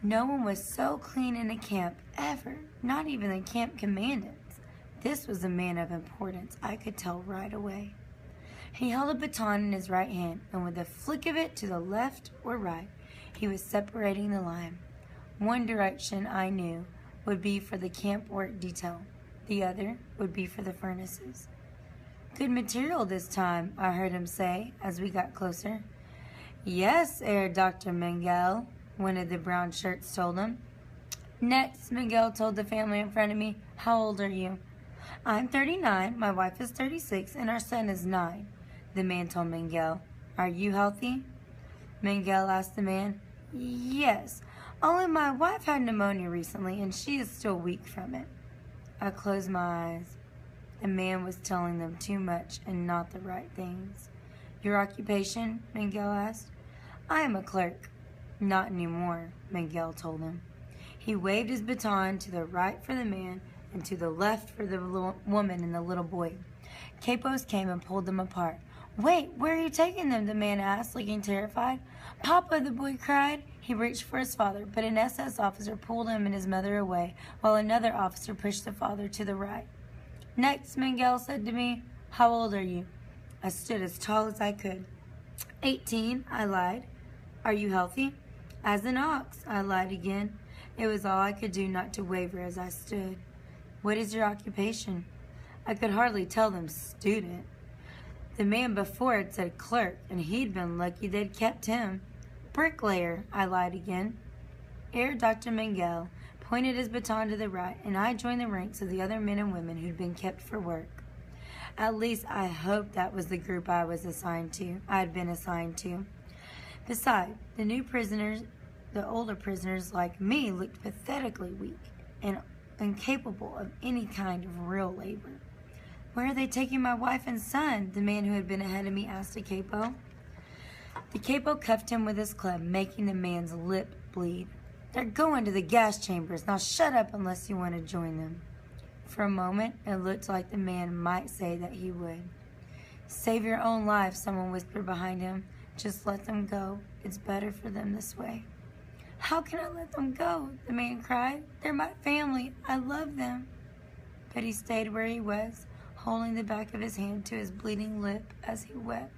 No one was so clean in a camp ever, not even the camp commandants. This was a man of importance, I could tell right away. He held a baton in his right hand, and with a flick of it to the left or right, he was separating the line. One direction, I knew, would be for the camp work detail. The other would be for the furnaces. Good material this time, I heard him say as we got closer. Yes, Dr. Miguel, one of the brown shirts told him. Next, Miguel told the family in front of me, how old are you? I'm 39, my wife is 36, and our son is 9. The man told Miguel. Are you healthy? Miguel asked the man. Yes, only my wife had pneumonia recently, and she is still weak from it. I closed my eyes. The man was telling them too much and not the right things. Your occupation? Miguel asked. I am a clerk. Not anymore, Miguel told him. He waved his baton to the right for the man and to the left for the woman and the little boy. Capos came and pulled them apart. Wait, where are you taking them? The man asked, looking terrified. Papa, the boy cried. He reached for his father, but an SS officer pulled him and his mother away, while another officer pushed the father to the right. Next, Miguel said to me, how old are you? I stood as tall as I could. 18, I lied. Are you healthy? As an ox, I lied again. It was all I could do not to waver as I stood. What is your occupation? I could hardly tell them student. The man before had said clerk, and he'd been lucky they'd kept him. Bricklayer, I lied again. Dr. Miguel pointed his baton to the right, and I joined the ranks of the other men and women who'd been kept for work. At least I hoped that was the group I had been assigned to. Besides, the older prisoners like me looked pathetically weak and incapable of any kind of real labor. Where are they taking my wife and son? The man who had been ahead of me asked a capo. The capo cuffed him with his club, making the man's lip bleed. They're going to the gas chambers. Now shut up unless you want to join them. For a moment, it looked like the man might say that he would. Save your own life, someone whispered behind him. Just let them go. It's better for them this way. How can I let them go? The man cried. They're my family. I love them. But he stayed where he was, holding the back of his hand to his bleeding lip as he wept.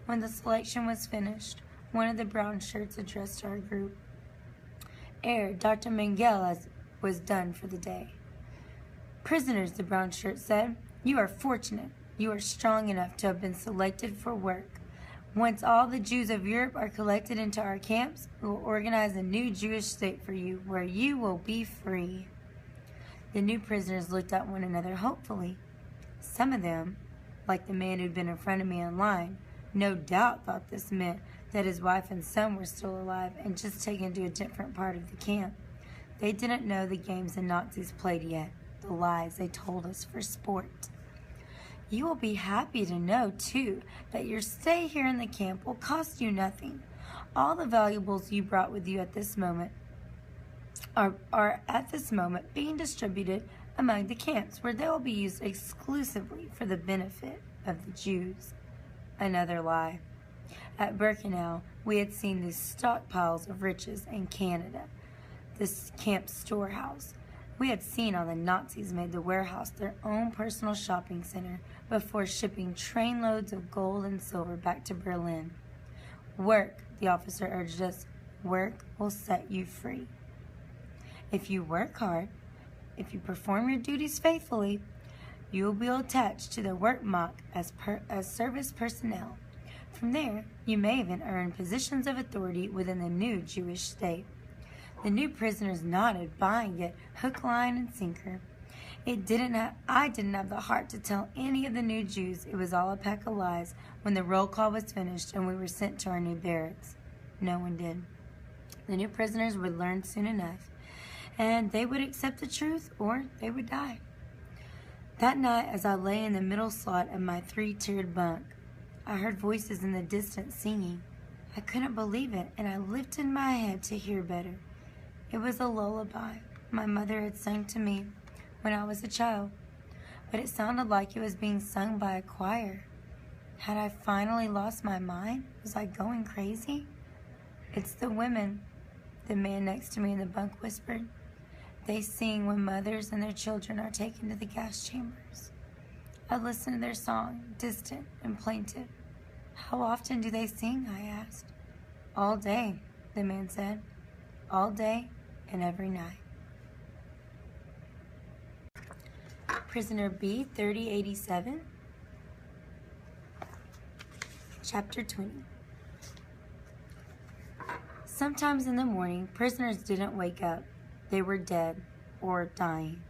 When the selection was finished, one of the brown shirts addressed our group. Dr. Miguel was done for the day. Prisoners, the brown shirt said, you are fortunate. You are strong enough to have been selected for work. Once all the Jews of Europe are collected into our camps, we will organize a new Jewish state for you, where you will be free. The new prisoners looked at one another hopefully. Some of them, like the man who'd been in front of me in line, no doubt thought this meant that his wife and son were still alive and just taken to a different part of the camp. They didn't know the games the Nazis played yet, the lies they told us for sport. You will be happy to know, too, that your stay here in the camp will cost you nothing. All the valuables you brought with you at this moment are at this moment being distributed among the camps, where they will be used exclusively for the benefit of the Jews. Another lie. At Birkenau, we had seen these stockpiles of riches in Canada, this camp storehouse. We had seen how the Nazis made the warehouse their own personal shopping center before shipping trainloads of gold and silver back to Berlin. Work, the officer urged us. Work will set you free. If you work hard, if you perform your duties faithfully, you will be attached to the Werkmacht as service personnel. From there, you may even earn positions of authority within the new Jewish state. The new prisoners nodded, buying it hook, line, and sinker. I didn't have the heart to tell any of the new Jews it was all a pack of lies when the roll call was finished and we were sent to our new barracks. No one did. The new prisoners would learn soon enough, and they would accept the truth or they would die. That night, as I lay in the middle slot of my 3-tiered bunk, I heard voices in the distance singing, I couldn't believe it, and I lifted my head to hear better. It was a lullaby my mother had sung to me when I was a child, but it sounded like it was being sung by a choir. Had I finally lost my mind? Was I going crazy? It's the women, the man next to me in the bunk whispered. They sing when mothers and their children are taken to the gas chambers. I listened to their song, distant and plaintive. How often do they sing? I asked. All day, the man said. All day and every night. Prisoner B-3087. Chapter 20. Sometimes in the morning, prisoners didn't wake up. They were dead or dying.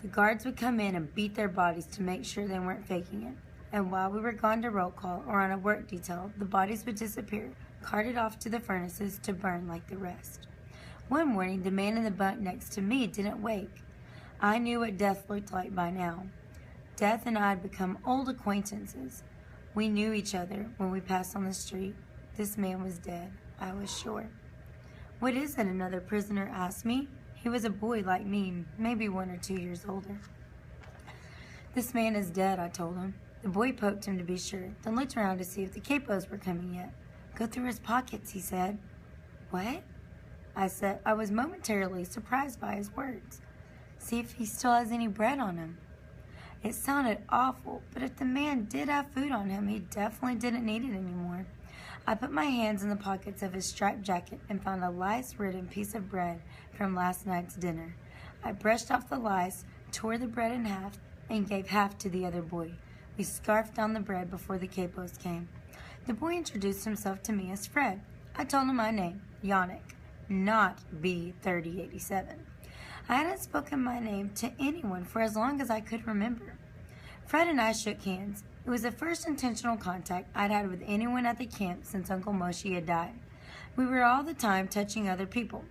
The guards would come in and beat their bodies to make sure they weren't faking it. And while we were gone to roll call or on a work detail, the bodies would disappear, carted off to the furnaces to burn like the rest. One morning, the man in the bunk next to me didn't wake. I knew what death looked like by now. Death and I had become old acquaintances. We knew each other when we passed on the street. This man was dead, I was sure. What is it? Another prisoner asked me. He was a boy like me, maybe 1 or 2 years older. This man is dead, I told him. The boy poked him to be sure, then looked around to see if the capos were coming yet. Go through his pockets, he said. What? I said. I was momentarily surprised by his words. See if he still has any bread on him. It sounded awful, but if the man did have food on him, he definitely didn't need it anymore. I put my hands in the pockets of his striped jacket and found a lice-ridden piece of bread from last night's dinner. I brushed off the lice, tore the bread in half, and gave half to the other boy. We scarfed down the bread before the capos came. The boy introduced himself to me as Fred. I told him my name, Yanek, not B-3087. I hadn't spoken my name to anyone for as long as I could remember. Fred and I shook hands. It was the first intentional contact I'd had with anyone at the camp since Uncle Moshe had died. We were all the time touching other people,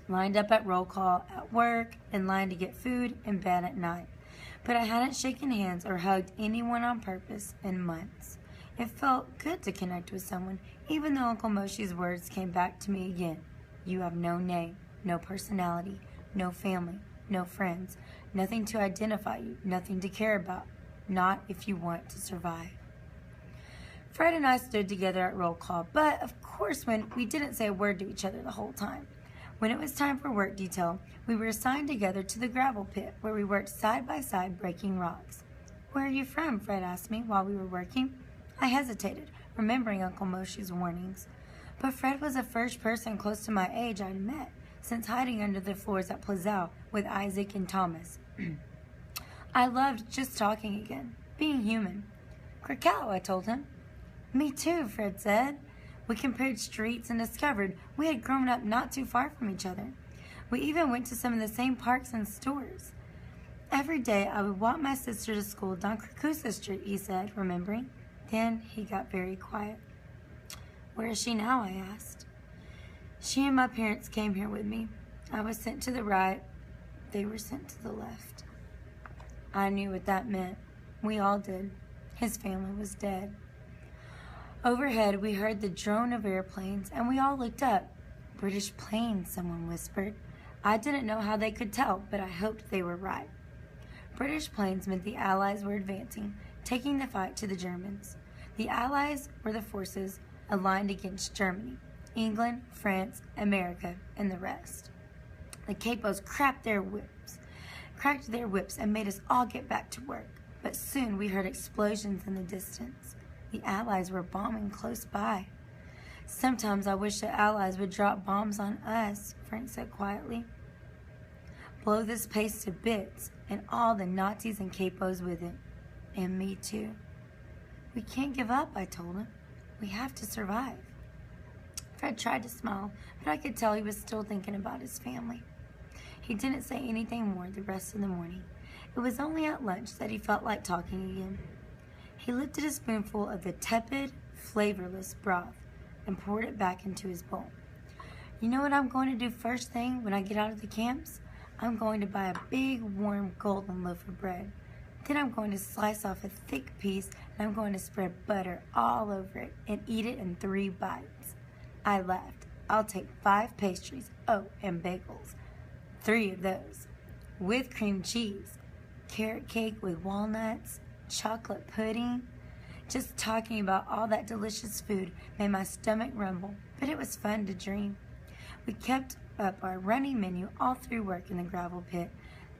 lined up at roll call, at work, in line to get food, in bed at night. But I hadn't shaken hands or hugged anyone on purpose in months. It felt good to connect with someone, even though Uncle Moshe's words came back to me again. You have no name, no personality, no family, no friends, nothing to identify you, nothing to care about, not if you want to survive. Fred and I stood together at roll call, but of course we didn't say a word to each other the whole time. When it was time for work detail, we were assigned together to the gravel pit where we worked side by side breaking rocks. Where are you from? Fred asked me while we were working. I hesitated, remembering Uncle Moshe's warnings. But Fred was the first person close to my age I'd met since hiding under the floors at Plazal with Isaac and Thomas. I loved just talking again, being human. Krakow, I told him. Me too, Fred said. We compared streets and discovered we had grown up not too far from each other. We even went to some of the same parks and stores. Every day I would walk my sister to school down Krakusa Street, he said, remembering. Then he got very quiet. Where is she now? I asked. She and my parents came here with me. I was sent to the right. They were sent to the left. I knew what that meant. We all did. His family was dead. Overhead, we heard the drone of airplanes, and we all looked up. British planes, someone whispered. I didn't know how they could tell, but I hoped they were right. British planes meant the Allies were advancing, taking the fight to the Germans. The Allies were the forces aligned against Germany, England, France, America, and the rest. The capos cracked their whips and made us all get back to work. But soon we heard explosions in the distance. The Allies were bombing close by. Sometimes I wish the Allies would drop bombs on us, Frank said quietly. Blow this place to bits, and all the Nazis and capos with it. And me too. We can't give up, I told him. We have to survive. Fred tried to smile, but I could tell he was still thinking about his family. He didn't say anything more the rest of the morning. It was only at lunch that he felt like talking again. He lifted a spoonful of the tepid, flavorless broth and poured it back into his bowl. You know what I'm going to do first thing when I get out of the camps? I'm going to buy a big, warm, golden loaf of bread. Then I'm going to slice off a thick piece and I'm going to spread butter all over it and eat it in 3 bites. I laughed. I'll take 5 pastries. Oh, and bagels. 3 of those. With cream cheese. Carrot cake with walnuts. Chocolate pudding. Just talking about all that delicious food made my stomach rumble, but it was fun to dream. We kept up our running menu all through work in the gravel pit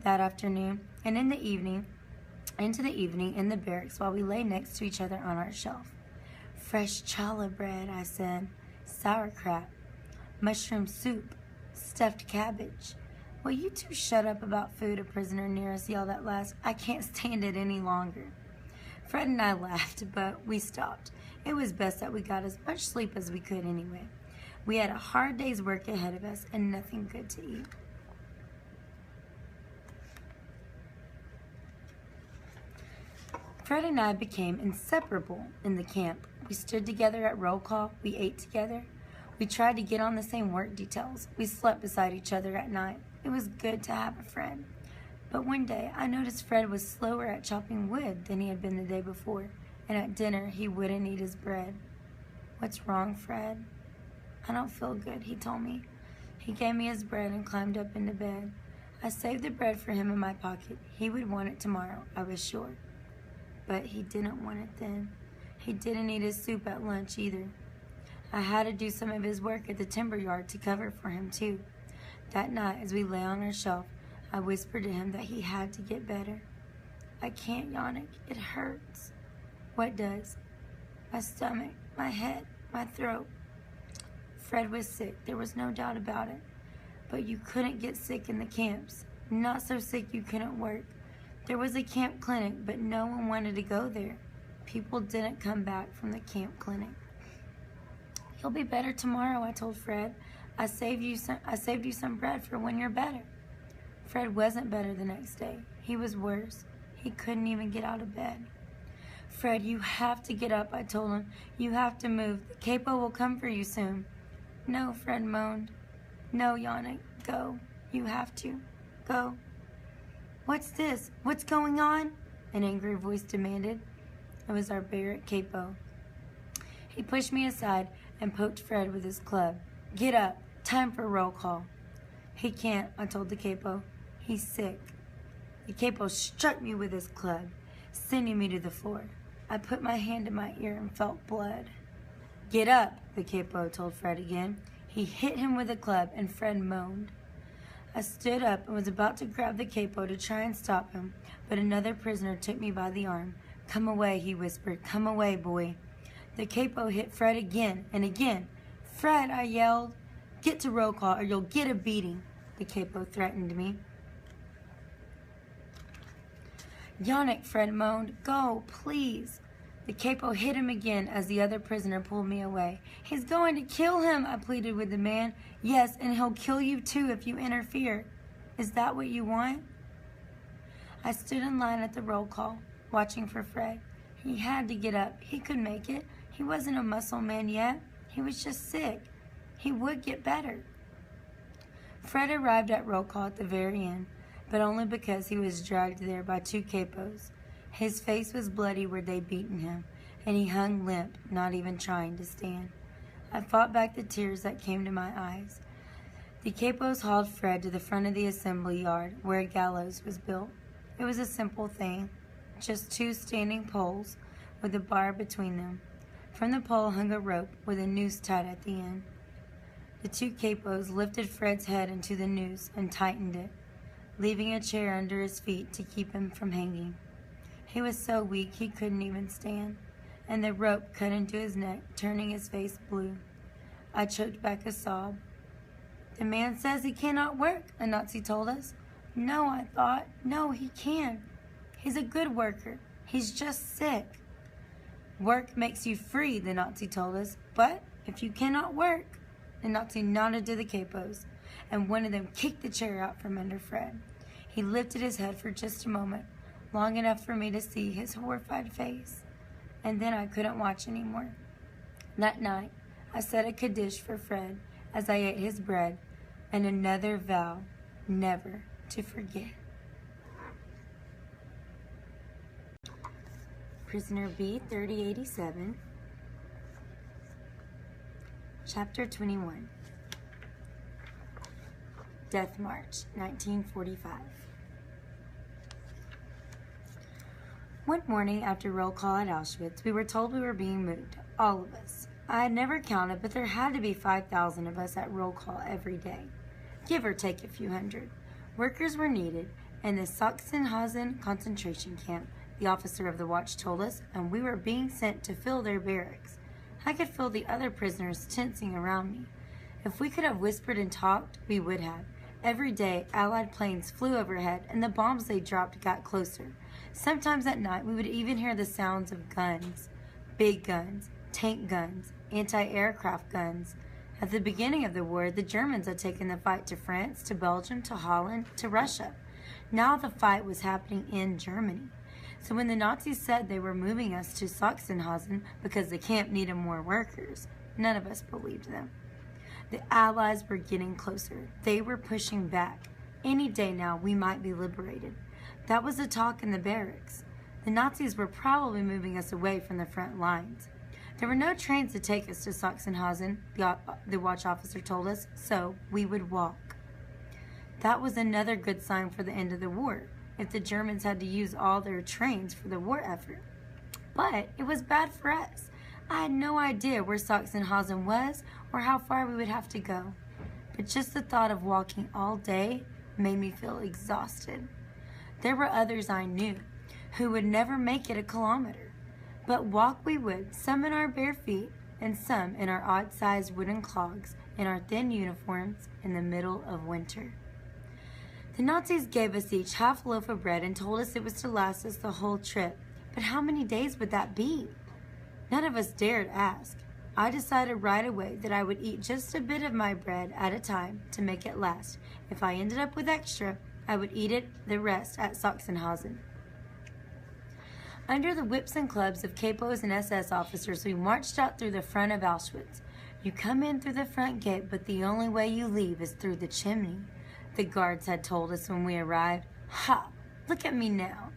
that afternoon, and into the evening in the barracks while we lay next to each other on our shelf. Fresh challah bread, I said. Sauerkraut. Mushroom soup. Stuffed cabbage. Will you two shut up about food? A prisoner near us yelled at last. I can't stand it any longer. Fred and I laughed, but we stopped. It was best that we got as much sleep as we could anyway. We had a hard day's work ahead of us and nothing good to eat. Fred and I became inseparable in the camp. We stood together at roll call. We ate together. We tried to get on the same work details. We slept beside each other at night. It was good to have a friend. But one day, I noticed Fred was slower at chopping wood than he had been the day before, and at dinner, he wouldn't eat his bread. What's wrong, Fred? I don't feel good, he told me. He gave me his bread and climbed up into bed. I saved the bread for him in my pocket. He would want it tomorrow, I was sure. But he didn't want it then. He didn't eat his soup at lunch either. I had to do some of his work at the timber yard to cover for him, too. That night, as we lay on our shelf, I whispered to him that he had to get better. I can't, Yanek. It hurts. What does? My stomach, my head, my throat. Fred was sick. There was no doubt about it. But you couldn't get sick in the camps. Not so sick you couldn't work. There was a camp clinic, but no one wanted to go there. People didn't come back from the camp clinic. You'll be better tomorrow, I told Fred. I saved you some bread for when you're better. Fred wasn't better the next day. He was worse. He couldn't even get out of bed. Fred, you have to get up, I told him. You have to move. The capo will come for you soon. No, Fred moaned. No, Yanek, go. You have to. Go. What's this? What's going on? An angry voice demanded. It was our barrack capo. He pushed me aside and poked Fred with his club. Get up. Time for roll call. He can't, I told the capo. He's sick. The capo struck me with his club, sending me to the floor. I put my hand in my ear and felt blood. Get up, the capo told Fred again. He hit him with a club and Fred moaned. I stood up and was about to grab the capo to try and stop him, but another prisoner took me by the arm. Come away, he whispered. Come away, boy. The capo hit Fred again and again. Fred, I yelled. Get to roll call or you'll get a beating, the capo threatened me. Yanek, Fred moaned. Go, please. The capo hit him again as the other prisoner pulled me away. He's going to kill him, I pleaded with the man. Yes, and he'll kill you too if you interfere. Is that what you want? I stood in line at the roll call, watching for Fred. He had to get up. He could make it. He wasn't a muscle man yet. He was just sick. He would get better. Fred arrived at roll call at the very end, but only because he was dragged there by 2 capos. His face was bloody where they'd beaten him, and he hung limp, not even trying to stand. I fought back the tears that came to my eyes. The capos hauled Fred to the front of the assembly yard where a gallows was built. It was a simple thing, just 2 standing poles with a bar between them. From the pole hung a rope with a noose tied at the end. The 2 capos lifted Fred's head into the noose and tightened it, leaving a chair under his feet to keep him from hanging. He was so weak he couldn't even stand, and the rope cut into his neck, turning his face blue. I choked back a sob. The man says he cannot work, a Nazi told us. No, I thought. No, he can. He's a good worker. He's just sick. Work makes you free, the Nazi told us. But if you cannot work, the Nazi nodded to the capos, and one of them kicked the chair out from under Fred. He lifted his head for just a moment, long enough for me to see his horrified face, and then I couldn't watch anymore. That night, I said a Kaddish for Fred as I ate his bread, and another vow never to forget. Prisoner B-3087, Chapter 21. Death March, 1945. One morning after roll call at Auschwitz, we were told we were being moved, all of us. I had never counted, but there had to be 5,000 of us at roll call every day, give or take a few hundred. Workers were needed, and the Sachsenhausen concentration camp, the officer of the watch told us, and we were being sent to fill their barracks. I could feel the other prisoners tensing around me. If we could have whispered and talked, we would have. Every day, Allied planes flew overhead, and the bombs they dropped got closer. Sometimes at night, we would even hear the sounds of guns. Big guns, tank guns, anti-aircraft guns. At the beginning of the war, the Germans had taken the fight to France, to Belgium, to Holland, to Russia. Now the fight was happening in Germany. So when the Nazis said they were moving us to Sachsenhausen because the camp needed more workers, none of us believed them. The Allies were getting closer. They were pushing back. Any day now, we might be liberated. That was the talk in the barracks. The Nazis were probably moving us away from the front lines. There were no trains to take us to Sachsenhausen, the watch officer told us, so we would walk. That was another good sign for the end of the war, if the Germans had to use all their trains for the war effort. But it was bad for us. I had no idea where Sachsenhausen was or how far we would have to go. But just the thought of walking all day made me feel exhausted. There were others I knew who would never make it a kilometer. But walk we would, some in our bare feet and some in our odd-sized wooden clogs in our thin uniforms in the middle of winter. The Nazis gave us each half a loaf of bread and told us it was to last us the whole trip. But how many days would that be? None of us dared ask. I decided right away that I would eat just a bit of my bread at a time to make it last. If I ended up with extra, I would eat the rest at Sachsenhausen. Under the whips and clubs of capos and SS officers, we marched out through the front of Auschwitz. You come in through the front gate, but the only way you leave is through the chimney, the guards had told us when we arrived. Ha! Look at me now.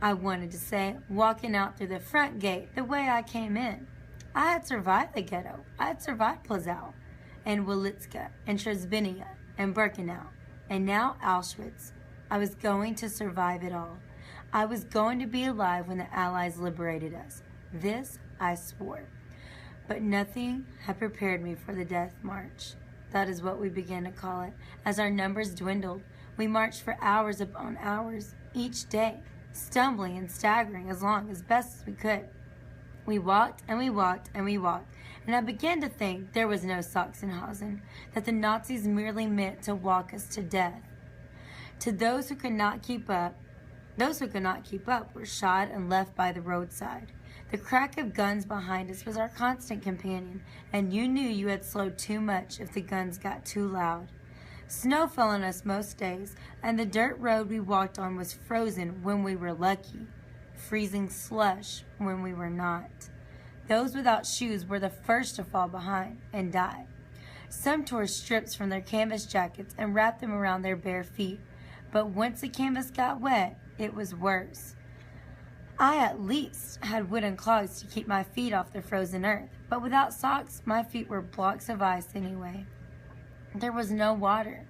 I wanted to say, walking out through the front gate the way I came in. I had survived the ghetto. I had survived Plazau, and Wolitzka, and Trebiznia, and Birkenau, and now Auschwitz. I was going to survive it all. I was going to be alive when the Allies liberated us. This I swore. But nothing had prepared me for the death march. That is what we began to call it. As our numbers dwindled, we marched for hours upon hours, each day, stumbling and staggering as best as we could. We walked and we walked and we walked, and I began to think there was no Sachsenhausen, that the Nazis merely meant to walk us to death. To those who could not keep up were shot and left by the roadside. The crack of guns behind us was our constant companion, and you knew you had slowed too much if the guns got too loud. Snow fell on us most days, and the dirt road we walked on was frozen when we were lucky, freezing slush when we were not. Those without shoes were the first to fall behind and die. Some tore strips from their canvas jackets and wrapped them around their bare feet, but once the canvas got wet, it was worse. I at least had wooden clogs to keep my feet off the frozen earth, but without socks, my feet were blocks of ice anyway. There was no water.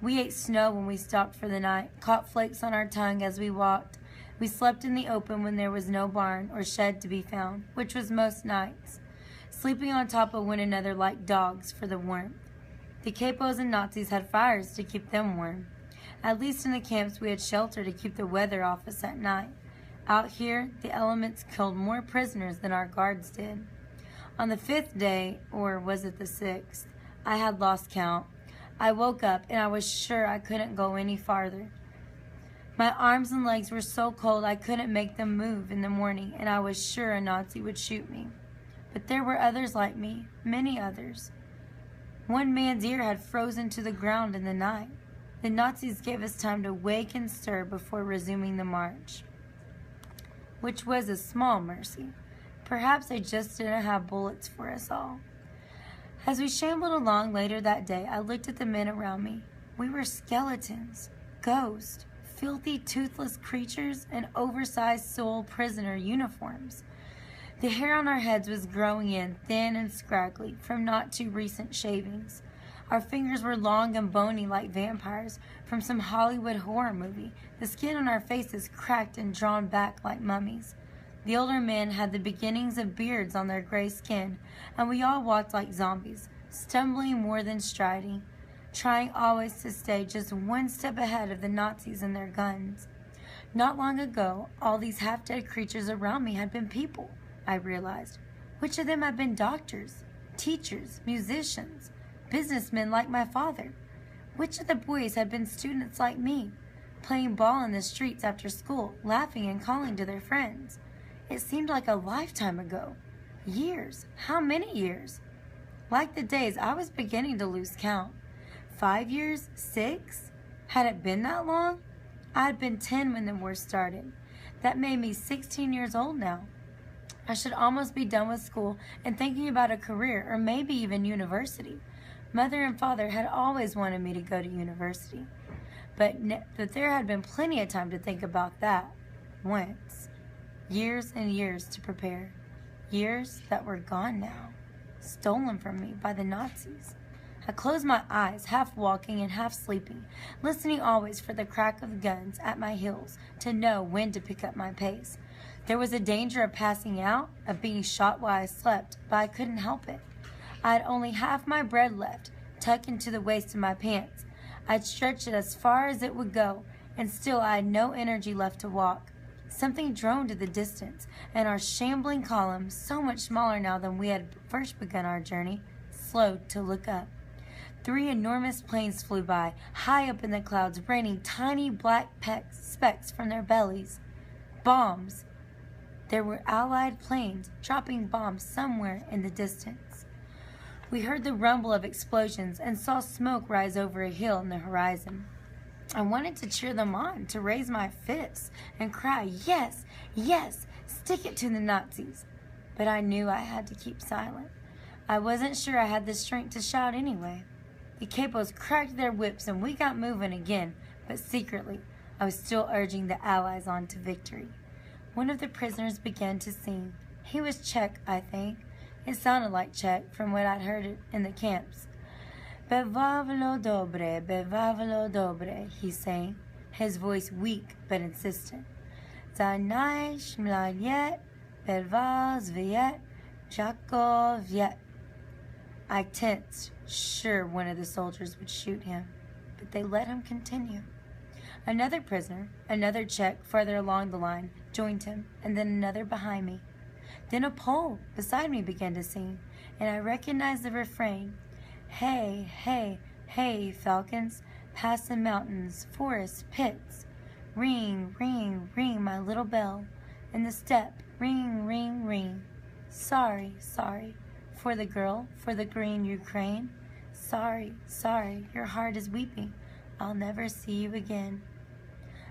We ate snow when we stopped for the night, caught flakes on our tongue as we walked. We slept in the open when there was no barn or shed to be found, which was most nights, sleeping on top of one another like dogs for the warmth. The capos and Nazis had fires to keep them warm. At least in the camps we had shelter to keep the weather off us at night. Out here, the elements killed more prisoners than our guards did. On the 5th day, or was it the 6th, I had lost count. I woke up and I was sure I couldn't go any farther. My arms and legs were so cold I couldn't make them move in the morning, and I was sure a Nazi would shoot me. But there were others like me, many others. One man's ear had frozen to the ground in the night. The Nazis gave us time to wake and stir before resuming the march, which was a small mercy. Perhaps they just didn't have bullets for us all. As we shambled along later that day, I looked at the men around me. We were skeletons, ghosts, filthy, toothless creatures in oversized soul prisoner uniforms. The hair on our heads was growing in, thin and scraggly, from not too recent shavings. Our fingers were long and bony like vampires from some Hollywood horror movie. The skin on our faces cracked and drawn back like mummies. The older men had the beginnings of beards on their gray skin, and we all walked like zombies, stumbling more than striding, trying always to stay just one step ahead of the Nazis and their guns. Not long ago, all these half-dead creatures around me had been people, I realized. Which of them had been doctors, teachers, musicians, businessmen like my father? Which of the boys had been students like me, playing ball in the streets after school, laughing and calling to their friends? It seemed like a lifetime ago. Years. How many years? Like the days, I was beginning to lose count. 5 years? 6? Had it been that long? I had been 10 when the war started. That made me 16 years old now. I should almost be done with school and thinking about a career, or maybe even university. Mother and father had always wanted me to go to university, but there had been plenty of time to think about that once. Years and years to prepare. Years that were gone now, stolen from me by the Nazis. I closed my eyes, half walking and half sleeping, listening always for the crack of guns at my heels to know when to pick up my pace. There was a danger of passing out, of being shot while I slept, but I couldn't help it. I had only half my bread left, tucked into the waist of my pants. I'd stretched it as far as it would go, and still I had no energy left to walk. Something droned to the distance, and our shambling column, so much smaller now than we had first begun our journey, slowed to look up. 3 enormous planes flew by, high up in the clouds, raining tiny black specks from their bellies. Bombs. There were Allied planes dropping bombs somewhere in the distance. We heard the rumble of explosions and saw smoke rise over a hill in the horizon. I wanted to cheer them on, to raise my fists and cry, "Yes, yes, stick it to the Nazis." But I knew I had to keep silent. I wasn't sure I had the strength to shout anyway. The capos cracked their whips and we got moving again, but secretly I was still urging the Allies on to victory. One of the prisoners began to sing. He was Czech, I think. It sounded like Czech from what I'd heard in the camps. "Bevavlo dobre," he sang, his voice weak but insistent. "Zanaish mladet, belvaz viet, jako viet." I tensed, sure one of the soldiers would shoot him, but they let him continue. Another prisoner, another Czech farther along the line, joined him, and then another behind me. Then a Pole beside me began to sing, and I recognized the refrain. "Hey, hey, hey, falcons, past the mountains, forests, pits. Ring, ring, ring my little bell, in the steppe, ring, ring, ring. Sorry, sorry, for the girl, for the green Ukraine. Sorry, sorry, your heart is weeping. I'll never see you again."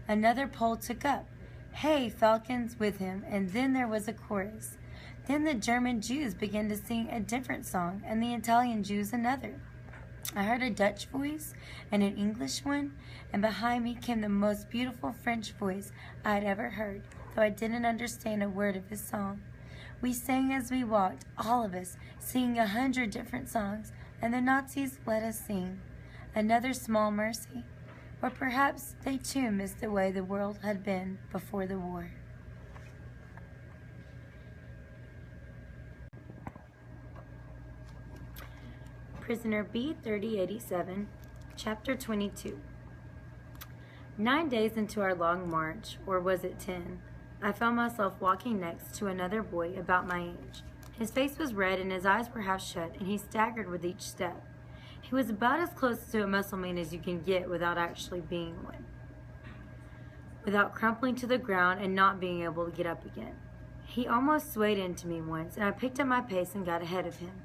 Another Pole took up, "Hey, falcons," with him, and then there was a chorus. Then the German Jews began to sing a different song, and the Italian Jews another. I heard a Dutch voice and an English one, and behind me came the most beautiful French voice I had ever heard, though I didn't understand a word of his song. We sang as we walked, all of us, singing 100 different songs, and the Nazis let us sing. Another small mercy. Or perhaps they too missed the way the world had been before the war. Prisoner B-3087, Chapter 22. 9 days into our long march, or was it 10, I found myself walking next to another boy about my age. His face was red and his eyes were half shut, and he staggered with each step. He was about as close to a muscle man as you can get without actually being one, without crumpling to the ground and not being able to get up again. He almost swayed into me once, and I picked up my pace and got ahead of him.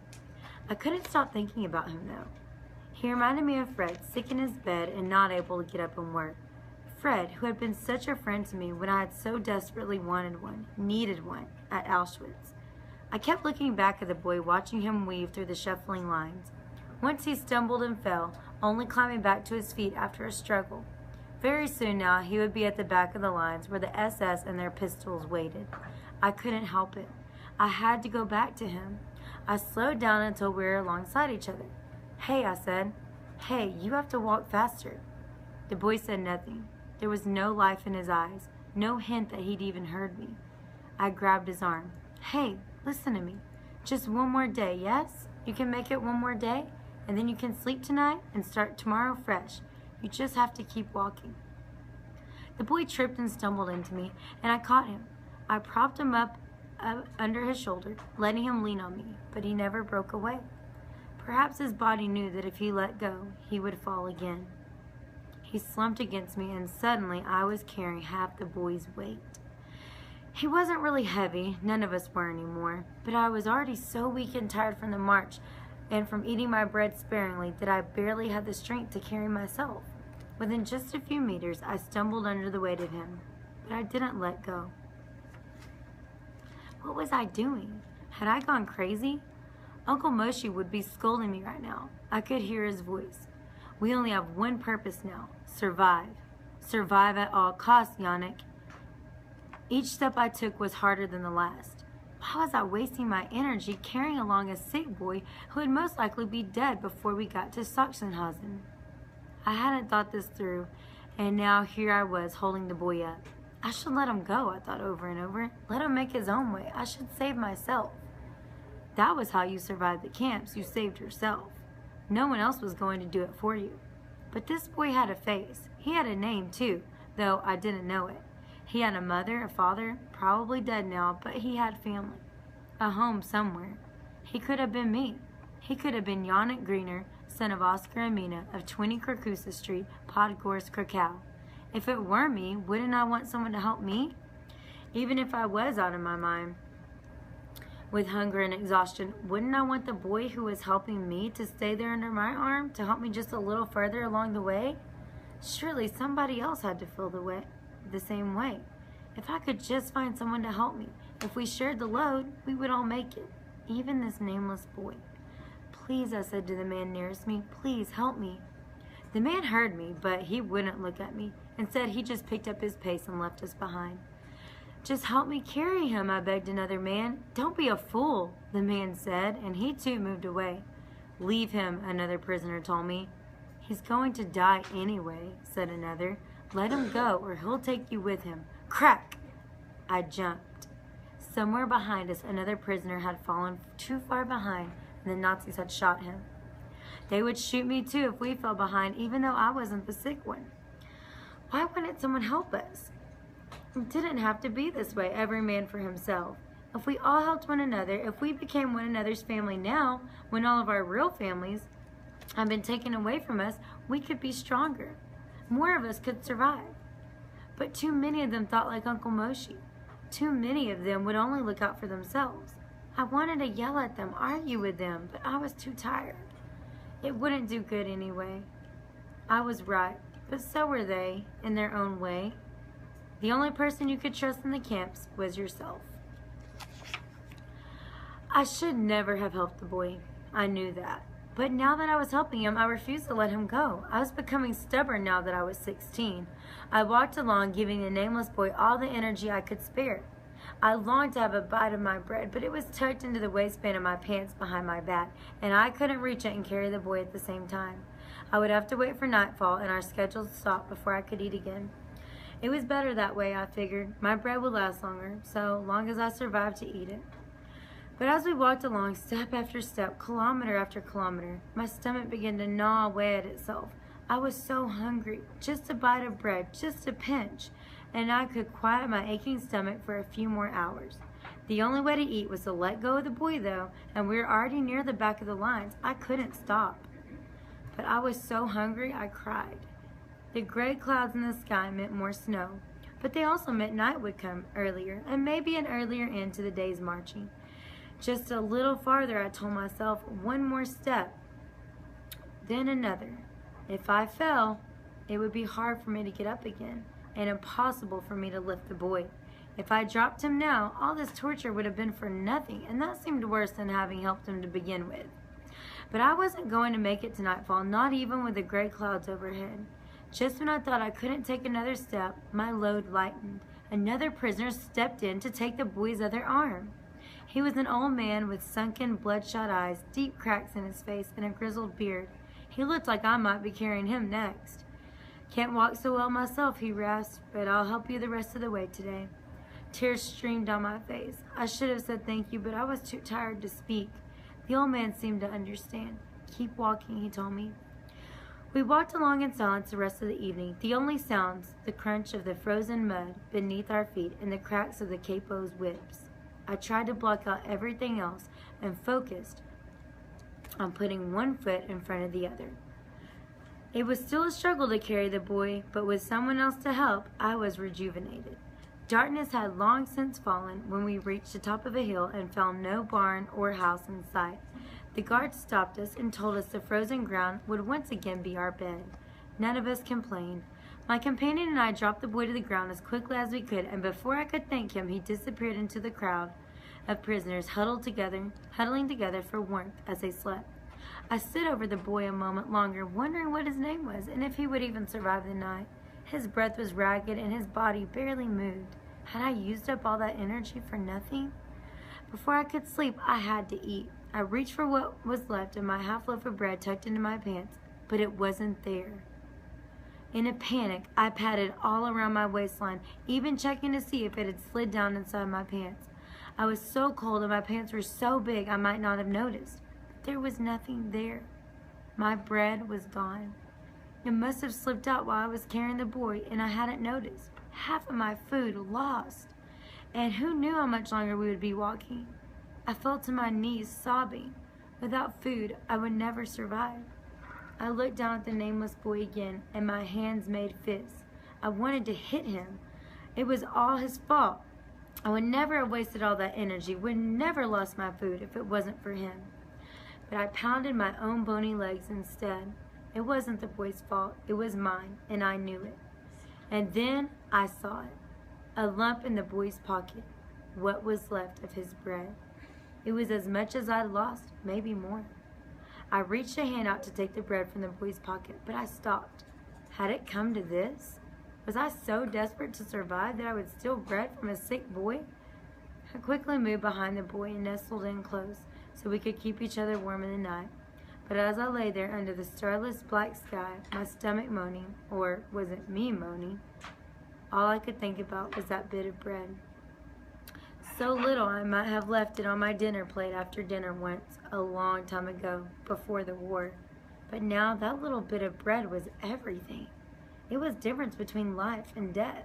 I couldn't stop thinking about him, though. He reminded me of Fred, sick in his bed and not able to get up and work. Fred, who had been such a friend to me when I had so desperately wanted one, needed one, at Auschwitz. I kept looking back at the boy, watching him weave through the shuffling lines. Once he stumbled and fell, only climbing back to his feet after a struggle. Very soon now, he would be at the back of the lines where the SS and their pistols waited. I couldn't help it. I had to go back to him. I slowed down until we were alongside each other. "Hey," I said. "Hey, you have to walk faster." The boy said nothing. There was no life in his eyes, no hint that he'd even heard me. I grabbed his arm. "Hey, listen to me. Just one more day, yes? You can make it one more day, and then you can sleep tonight and start tomorrow fresh. You just have to keep walking." The boy tripped and stumbled into me, and I caught him. I propped him up under his shoulder, letting him lean on me, but he never broke away. Perhaps his body knew that if he let go, he would fall again. He slumped against me, and suddenly I was carrying half the boy's weight. He wasn't really heavy, none of us were anymore, but I was already so weak and tired from the march and from eating my bread sparingly that I barely had the strength to carry myself. Within just a few meters, I stumbled under the weight of him, but I didn't let go. What was I doing? Had I gone crazy? Uncle Moshe would be scolding me right now. I could hear his voice. "We only have one purpose now. Survive. Survive at all costs, Yanek." Each step I took was harder than the last. Why was I wasting my energy carrying along a sick boy who would most likely be dead before we got to Sachsenhausen? I hadn't thought this through, and now here I was holding the boy up. I should let him go, I thought over and over. Let him make his own way. I should save myself. That was how you survived the camps. You saved yourself. No one else was going to do it for you. But this boy had a face. He had a name too, though I didn't know it. He had a mother, a father, probably dead now, but he had family. A home somewhere. He could have been me. He could have been Yanek Gruener, son of Oscar and Mina of 20 Krakusa Street, Podgorsk, Krakow. If it were me, wouldn't I want someone to help me? Even if I was out of my mind with hunger and exhaustion, wouldn't I want the boy who was helping me to stay there under my arm, to help me just a little further along the way? Surely somebody else had to feel the same way. If I could just find someone to help me, if we shared the load, we would all make it, even this nameless boy. "Please," I said to the man nearest me, "please help me." The man heard me, but he wouldn't look at me. Instead, he just picked up his pace and left us behind. "Just help me carry him," I begged another man. "Don't be a fool," the man said, and he too moved away. "Leave him," another prisoner told me. "He's going to die anyway," said another. "Let him go, or he'll take you with him." Crack! I jumped. Somewhere behind us, another prisoner had fallen too far behind, and the Nazis had shot him. They would shoot me too if we fell behind, even though I wasn't the sick one. Why wouldn't someone help us? It didn't have to be this way, every man for himself. If we all helped one another, if we became one another's family now, when all of our real families have been taken away from us, we could be stronger. More of us could survive. But too many of them thought like Uncle Moshe. Too many of them would only look out for themselves. I wanted to yell at them, argue with them, but I was too tired. It wouldn't do good anyway. I was right, but so were they, in their own way. The only person you could trust in the camps was yourself. I should never have helped the boy. I knew that. But now that I was helping him, I refused to let him go. I was becoming stubborn now that I was 16. I walked along, giving the nameless boy all the energy I could spare. I longed to have a bite of my bread, but it was tucked into the waistband of my pants behind my back, and I couldn't reach it and carry the boy at the same time. I would have to wait for nightfall and our scheduled stop before I could eat again. It was better that way, I figured. My bread would last longer, so long as I survived to eat it. But as we walked along, step after step, kilometer after kilometer, my stomach began to gnaw away at itself. I was so hungry, just a bite of bread, just a pinch, and I could quiet my aching stomach for a few more hours. The only way to eat was to let go of the boy, though, and we were already near the back of the lines. I couldn't stop. But I was so hungry, I cried. The gray clouds in the sky meant more snow, but they also meant night would come earlier, and maybe an earlier end to the day's marching. Just a little farther, I told myself, one more step, then another. If I fell, it would be hard for me to get up again, and impossible for me to lift the boy. If I dropped him now, all this torture would have been for nothing, and that seemed worse than having helped him to begin with. But I wasn't going to make it to nightfall, not even with the gray clouds overhead. Just when I thought I couldn't take another step, my load lightened. Another prisoner stepped in to take the boy's other arm. He was an old man with sunken, bloodshot eyes, deep cracks in his face, and a grizzled beard. He looked like I might be carrying him next. "Can't walk so well myself," he rasped, "but I'll help you the rest of the way today." Tears streamed down my face. I should have said thank you, but I was too tired to speak. The old man seemed to understand. "Keep walking," he told me. We walked along in silence the rest of the evening. The only sounds, the crunch of the frozen mud beneath our feet and the cracks of the capo's whips. I tried to block out everything else and focused on putting one foot in front of the other. It was still a struggle to carry the boy, but with someone else to help, I was rejuvenated. Darkness had long since fallen when we reached the top of a hill and found no barn or house in sight. The guards stopped us and told us the frozen ground would once again be our bed. None of us complained. My companion and I dropped the boy to the ground as quickly as we could, and before I could thank him, he disappeared into the crowd of prisoners huddling together for warmth as they slept. I stood over the boy a moment longer, wondering what his name was and if he would even survive the night. His breath was ragged and his body barely moved. Had I used up all that energy for nothing? Before I could sleep, I had to eat. I reached for what was left of my half loaf of bread tucked into my pants, but it wasn't there. In a panic, I patted all around my waistline, even checking to see if it had slid down inside my pants. I was so cold and my pants were so big I might not have noticed. There was nothing there. My bread was gone. It must have slipped out while I was carrying the boy, and I hadn't noticed. Half of my food lost. And who knew how much longer we would be walking? I fell to my knees, sobbing. Without food, I would never survive. I looked down at the nameless boy again, and my hands made fists. I wanted to hit him. It was all his fault. I would never have wasted all that energy, would never lost my food if it wasn't for him. But I pounded my own bony legs instead. It wasn't the boy's fault, it was mine, and I knew it. And then I saw it. A lump in the boy's pocket. What was left of his bread. It was as much as I'd lost, maybe more. I reached a hand out to take the bread from the boy's pocket, but I stopped. Had it come to this? Was I so desperate to survive that I would steal bread from a sick boy? I quickly moved behind the boy and nestled in close so we could keep each other warm in the night. But as I lay there under the starless black sky, my stomach moaning, or was it me moaning, all I could think about was that bit of bread. So little I might have left it on my dinner plate after dinner once, a long time ago, before the war. But now that little bit of bread was everything. It was the difference between life and death.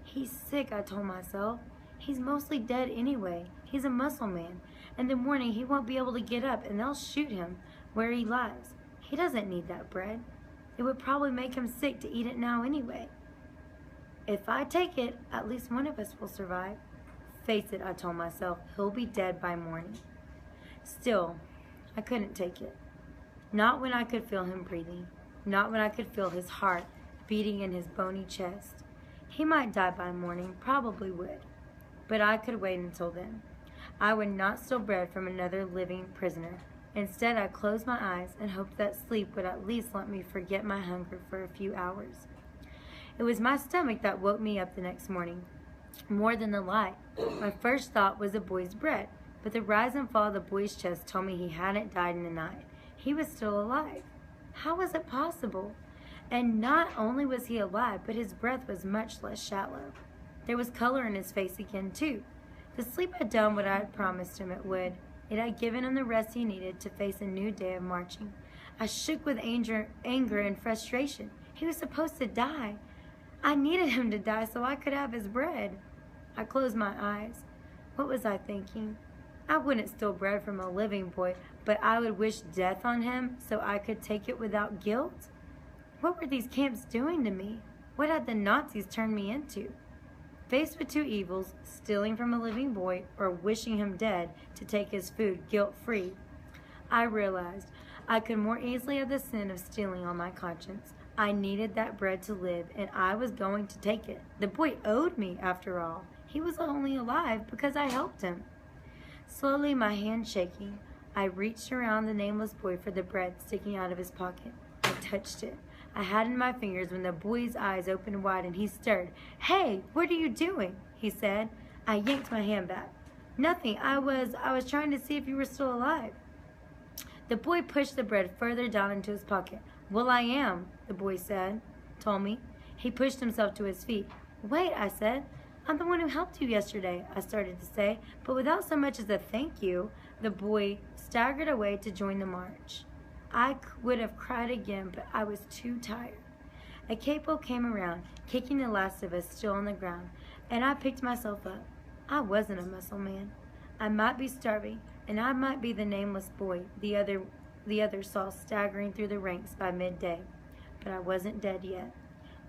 He's sick, I told myself. He's mostly dead anyway. He's a muscle man. In the morning he won't be able to get up and they'll shoot him where he lies. He doesn't need that bread. It would probably make him sick to eat it now anyway. If I take it, at least one of us will survive. Face it, I told myself, he'll be dead by morning. Still, I couldn't take it. Not when I could feel him breathing. Not when I could feel his heart beating in his bony chest. He might die by morning, probably would. But I could wait until then. I would not steal bread from another living prisoner. Instead, I closed my eyes and hoped that sleep would at least let me forget my hunger for a few hours. It was my stomach that woke me up the next morning. More than the light. My first thought was the boy's bread, but the rise and fall of the boy's chest told me he hadn't died in the night. He was still alive. How was it possible? And not only was he alive, but his breath was much less shallow. There was color in his face again, too. The sleep had done what I had promised him it would. It had given him the rest he needed to face a new day of marching. I shook with anger and frustration. He was supposed to die. I needed him to die so I could have his bread. I closed my eyes. What was I thinking? I wouldn't steal bread from a living boy, but I would wish death on him so I could take it without guilt? What were these camps doing to me? What had the Nazis turned me into? Faced with two evils, stealing from a living boy or wishing him dead to take his food guilt-free, I realized I could more easily have the sin of stealing on my conscience. I needed that bread to live, and I was going to take it. The boy owed me, after all. He was only alive because I helped him. Slowly, my hand shaking, I reached around the nameless boy for the bread sticking out of his pocket. I touched it. I had it in my fingers when the boy's eyes opened wide and he stirred. "Hey, what are you doing?" he said. I yanked my hand back. Nothing. I was trying to see if you were still alive. The boy pushed the bread further down into his pocket. Well, I am, the boy told me. He pushed himself to his feet. Wait, I said. I'm the one who helped you yesterday, I started to say, but without so much as a thank you, the boy staggered away to join the march. I would have cried again, but I was too tired. A capo came around, kicking the last of us still on the ground, and I picked myself up. I wasn't a muscle man. I might be starving, and I might be the nameless boy the others saw staggering through the ranks by midday, but I wasn't dead yet.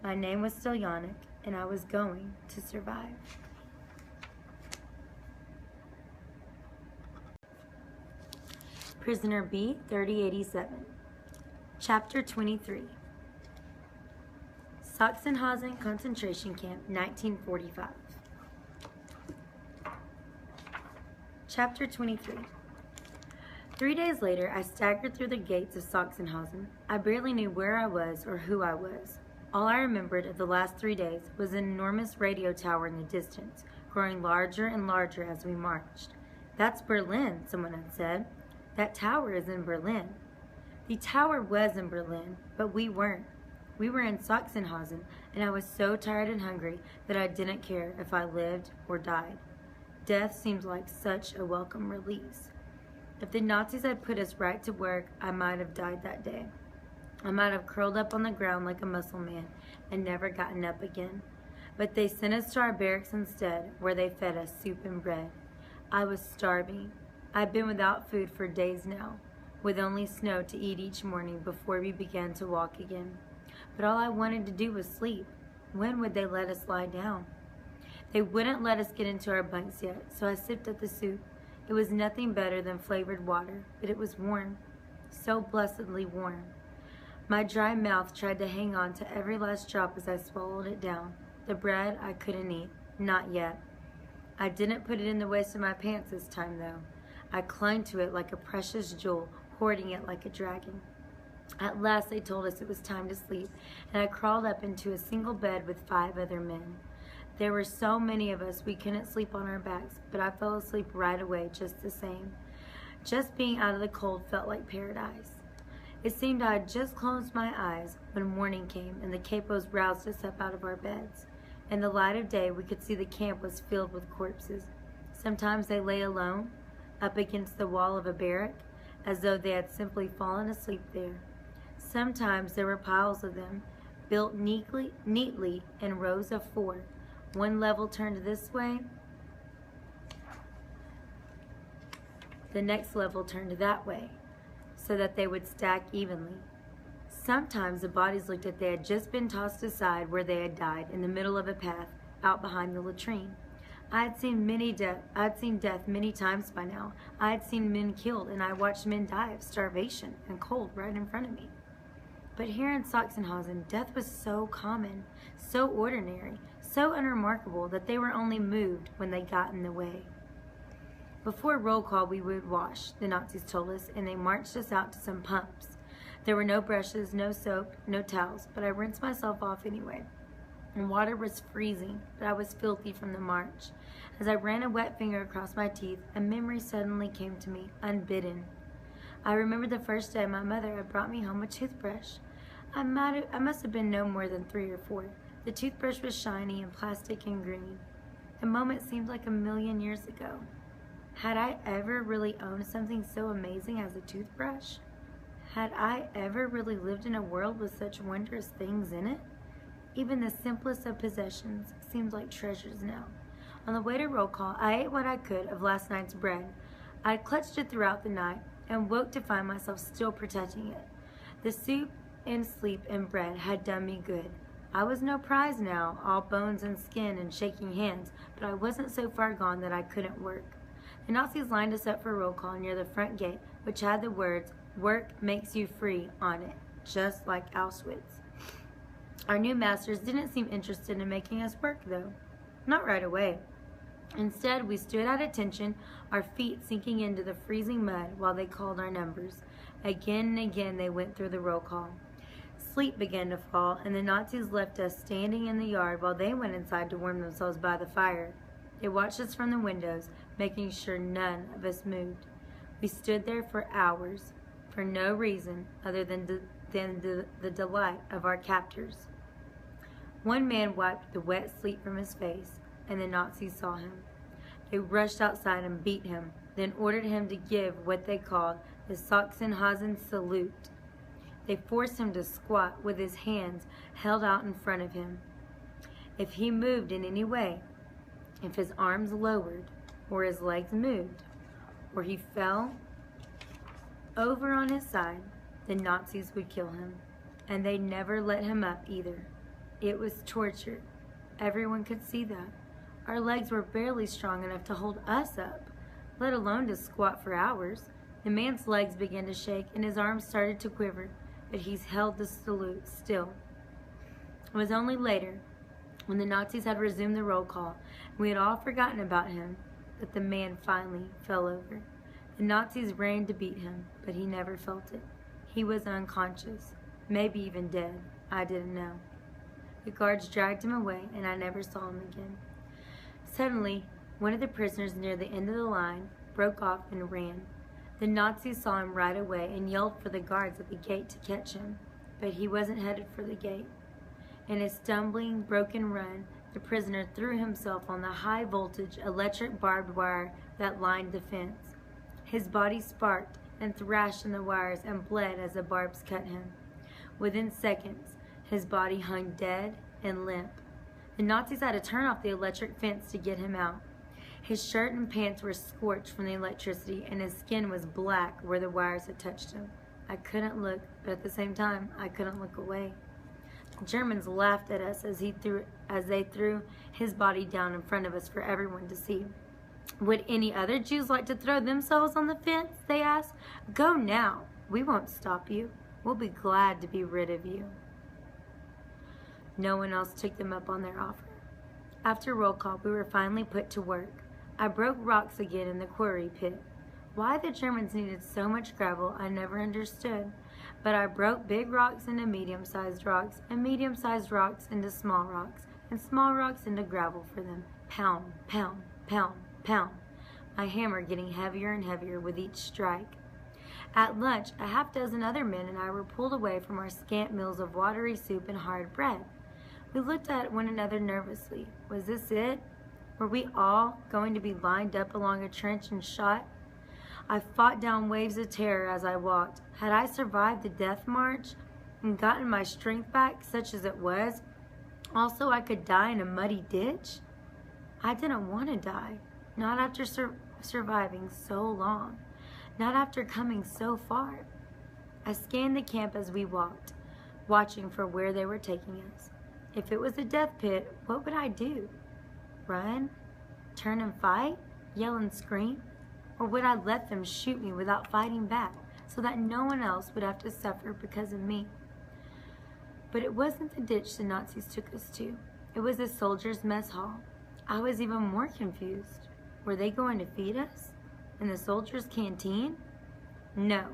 My name was still Yanek, and I was going to survive. Prisoner B-3087. Chapter 23. Sachsenhausen Concentration Camp, 1945. Chapter 23. 3 days later, I staggered through the gates of Sachsenhausen. I barely knew where I was or who I was. All I remembered of the last 3 days was an enormous radio tower in the distance, growing larger and larger as we marched. That's Berlin, someone had said. That tower is in Berlin. The tower was in Berlin, but we weren't. We were in Sachsenhausen, and I was so tired and hungry that I didn't care if I lived or died. Death seemed like such a welcome release. If the Nazis had put us right to work, I might have died that day. I might have curled up on the ground like a muscle man and never gotten up again. But they sent us to our barracks instead, where they fed us soup and bread. I was starving. I'd been without food for days now, with only snow to eat each morning before we began to walk again. But all I wanted to do was sleep. When would they let us lie down? They wouldn't let us get into our bunks yet, so I sipped at the soup. It was nothing better than flavored water, but it was warm, so blessedly warm. My dry mouth tried to hang on to every last drop as I swallowed it down. The bread I couldn't eat, not yet. I didn't put it in the waist of my pants this time, though. I clung to it like a precious jewel, hoarding it like a dragon. At last they told us it was time to sleep, and I crawled up into a single bed with 5 other men. There were so many of us we couldn't sleep on our backs, but I fell asleep right away just the same. Just being out of the cold felt like paradise. It seemed I had just closed my eyes when morning came and the capos roused us up out of our beds. In the light of day, we could see the camp was filled with corpses. Sometimes they lay alone, up against the wall of a barrack, as though they had simply fallen asleep there. Sometimes there were piles of them, built neatly in rows of 4. One level turned this way, the next level turned that way, so that they would stack evenly. Sometimes the bodies looked like they had just been tossed aside where they had died, in the middle of a path, out behind the latrine. I had seen death many times by now. I had seen men killed, and I watched men die of starvation and cold right in front of me. But here in Sachsenhausen, death was so common, so ordinary, so unremarkable that they were only moved when they got in the way. Before roll call, we would wash, the Nazis told us, and they marched us out to some pumps. There were no brushes, no soap, no towels, but I rinsed myself off anyway. And water was freezing, but I was filthy from the march. As I ran a wet finger across my teeth, a memory suddenly came to me, unbidden. I remember the first day my mother had brought me home a toothbrush. I must have been no more than 3 or 4. The toothbrush was shiny and plastic and green. The moment seemed like a million years ago. Had I ever really owned something so amazing as a toothbrush? Had I ever really lived in a world with such wondrous things in it? Even the simplest of possessions seemed like treasures now. On the way to roll call, I ate what I could of last night's bread. I had clutched it throughout the night and woke to find myself still protecting it. The soup and sleep and bread had done me good. I was no prize now, all bones and skin and shaking hands, but I wasn't so far gone that I couldn't work. The Nazis lined us up for roll call near the front gate, which had the words, "Work makes you free," on it, just like Auschwitz. Our new masters didn't seem interested in making us work, though. Not right away. Instead, we stood at attention, our feet sinking into the freezing mud while they called our numbers. Again and again they went through the roll call. Sleep began to fall, and the Nazis left us standing in the yard while they went inside to warm themselves by the fire. They watched us from the windows, making sure none of us moved. We stood there for hours, for no reason other than the delight of our captors. One man wiped the wet sleep from his face, and the Nazis saw him. They rushed outside and beat him, then ordered him to give what they called the Sachsenhausen salute. They forced him to squat with his hands held out in front of him. If he moved in any way, if his arms lowered, or his legs moved, or he fell over on his side, the Nazis would kill him. And they never let him up either. It was torture. Everyone could see that. Our legs were barely strong enough to hold us up, let alone to squat for hours. The man's legs began to shake and his arms started to quiver, but he held the salute still. It was only later, when the Nazis had resumed the roll call, and we had all forgotten about him, that the man finally fell over. The Nazis ran to beat him, but he never felt it. He was unconscious, maybe even dead. I didn't know. The guards dragged him away, and I never saw him again. Suddenly, one of the prisoners near the end of the line broke off and ran. The Nazis saw him right away and yelled for the guards at the gate to catch him, but he wasn't headed for the gate. In a stumbling, broken run, the prisoner threw himself on the high-voltage electric barbed wire that lined the fence. His body sparked and thrashed in the wires and bled as the barbs cut him. Within seconds, his body hung dead and limp. The Nazis had to turn off the electric fence to get him out. His shirt and pants were scorched from the electricity, and his skin was black where the wires had touched him. I couldn't look, but at the same time, I couldn't look away. The Germans laughed at us as they threw his body down in front of us for everyone to see. "Would any other Jews like to throw themselves on the fence?" they asked. "Go now. We won't stop you. We'll be glad to be rid of you." No one else took them up on their offer. After roll call, we were finally put to work. I broke rocks again in the quarry pit. Why the Germans needed so much gravel, I never understood. But I broke big rocks into medium-sized rocks, and medium-sized rocks into small rocks, and small rocks into gravel for them. Pound, pound, pound, pound. My hammer getting heavier and heavier with each strike. At lunch, a half-dozen other men and I were pulled away from our scant meals of watery soup and hard bread. We looked at one another nervously. Was this it? Were we all going to be lined up along a trench and shot? I fought down waves of terror as I walked. Had I survived the death march and gotten my strength back, such as it was, also I could die in a muddy ditch? I didn't want to die. Not after surviving so long. Not after coming so far. I scanned the camp as we walked, watching for where they were taking us. If it was a death pit, what would I do? Run? Turn and fight? Yell and scream? Or would I let them shoot me without fighting back, so that no one else would have to suffer because of me? But it wasn't the ditch the Nazis took us to. It was the soldiers' mess hall. I was even more confused. Were they going to feed us? In the soldiers' canteen? No.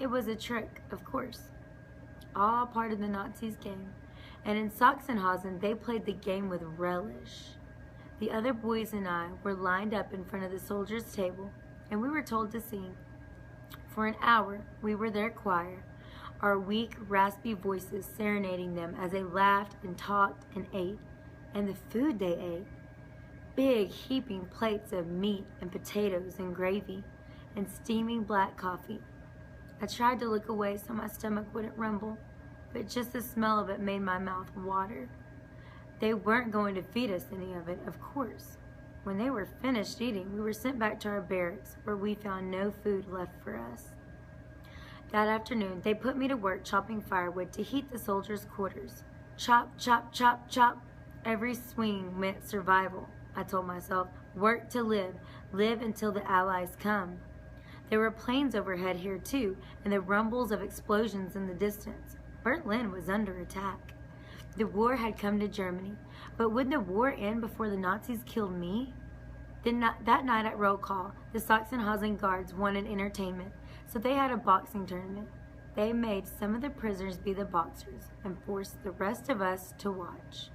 It was a trick, of course. All part of the Nazis' game. And in Sachsenhausen, they played the game with relish. The other boys and I were lined up in front of the soldiers' table, and we were told to sing. For an hour, we were their choir, our weak, raspy voices serenading them as they laughed and talked and ate. And the food they ate. Big, heaping plates of meat and potatoes and gravy, and steaming black coffee. I tried to look away so my stomach wouldn't rumble, but just the smell of it made my mouth water. They weren't going to feed us any of it, of course. When they were finished eating, we were sent back to our barracks, where we found no food left for us. That afternoon, they put me to work chopping firewood to heat the soldiers' quarters. Chop, chop, chop, chop. Every swing meant survival, I told myself. Work to live. Live until the Allies come. There were planes overhead here too, and the rumbles of explosions in the distance. Berlin was under attack. The war had come to Germany, but would the war end before the Nazis killed me? That night at roll call, the Sachsenhausen guards wanted entertainment, so they had a boxing tournament. They made some of the prisoners be the boxers and forced the rest of us to watch.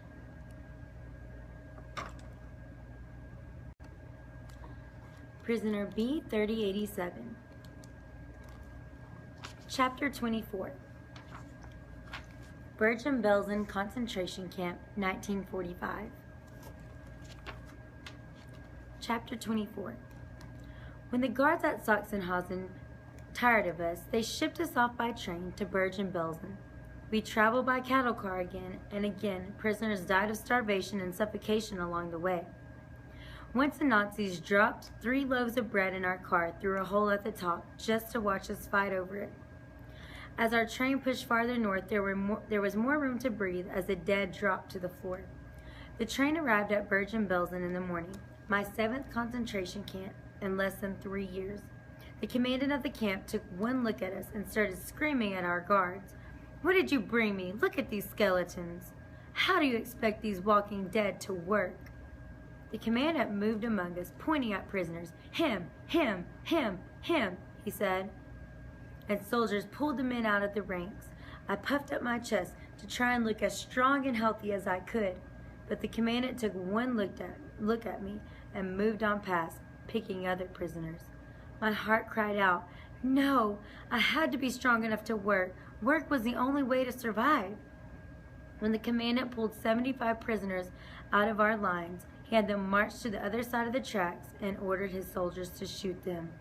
Prisoner B-3087. Chapter 24. Bergen-Belsen Concentration Camp, 1945. Chapter 24. When the guards at Sachsenhausen tired of us, they shipped us off by train to Bergen-Belsen. We traveled by cattle car again and again. Prisoners died of starvation and suffocation along the way. Once the Nazis dropped 3 loaves of bread in our car through a hole at the top just to watch us fight over it. As our train pushed farther north, there was more room to breathe as the dead dropped to the floor. The train arrived at Bergen-Belsen in the morning, my 7th concentration camp in less than 3 years. The commandant of the camp took one look at us and started screaming at our guards. "What did you bring me? Look at these skeletons. How do you expect these walking dead to work?" The commandant moved among us, pointing at prisoners. Him, him, him, he said. And soldiers pulled the men out of the ranks. I puffed up my chest to try and look as strong and healthy as I could, but the commandant took one look at me and moved on past, picking other prisoners. My heart cried out, no, I had to be strong enough to work. Work was the only way to survive. When the commandant pulled 75 prisoners out of our lines, he had them march to the other side of the tracks and ordered his soldiers to shoot them.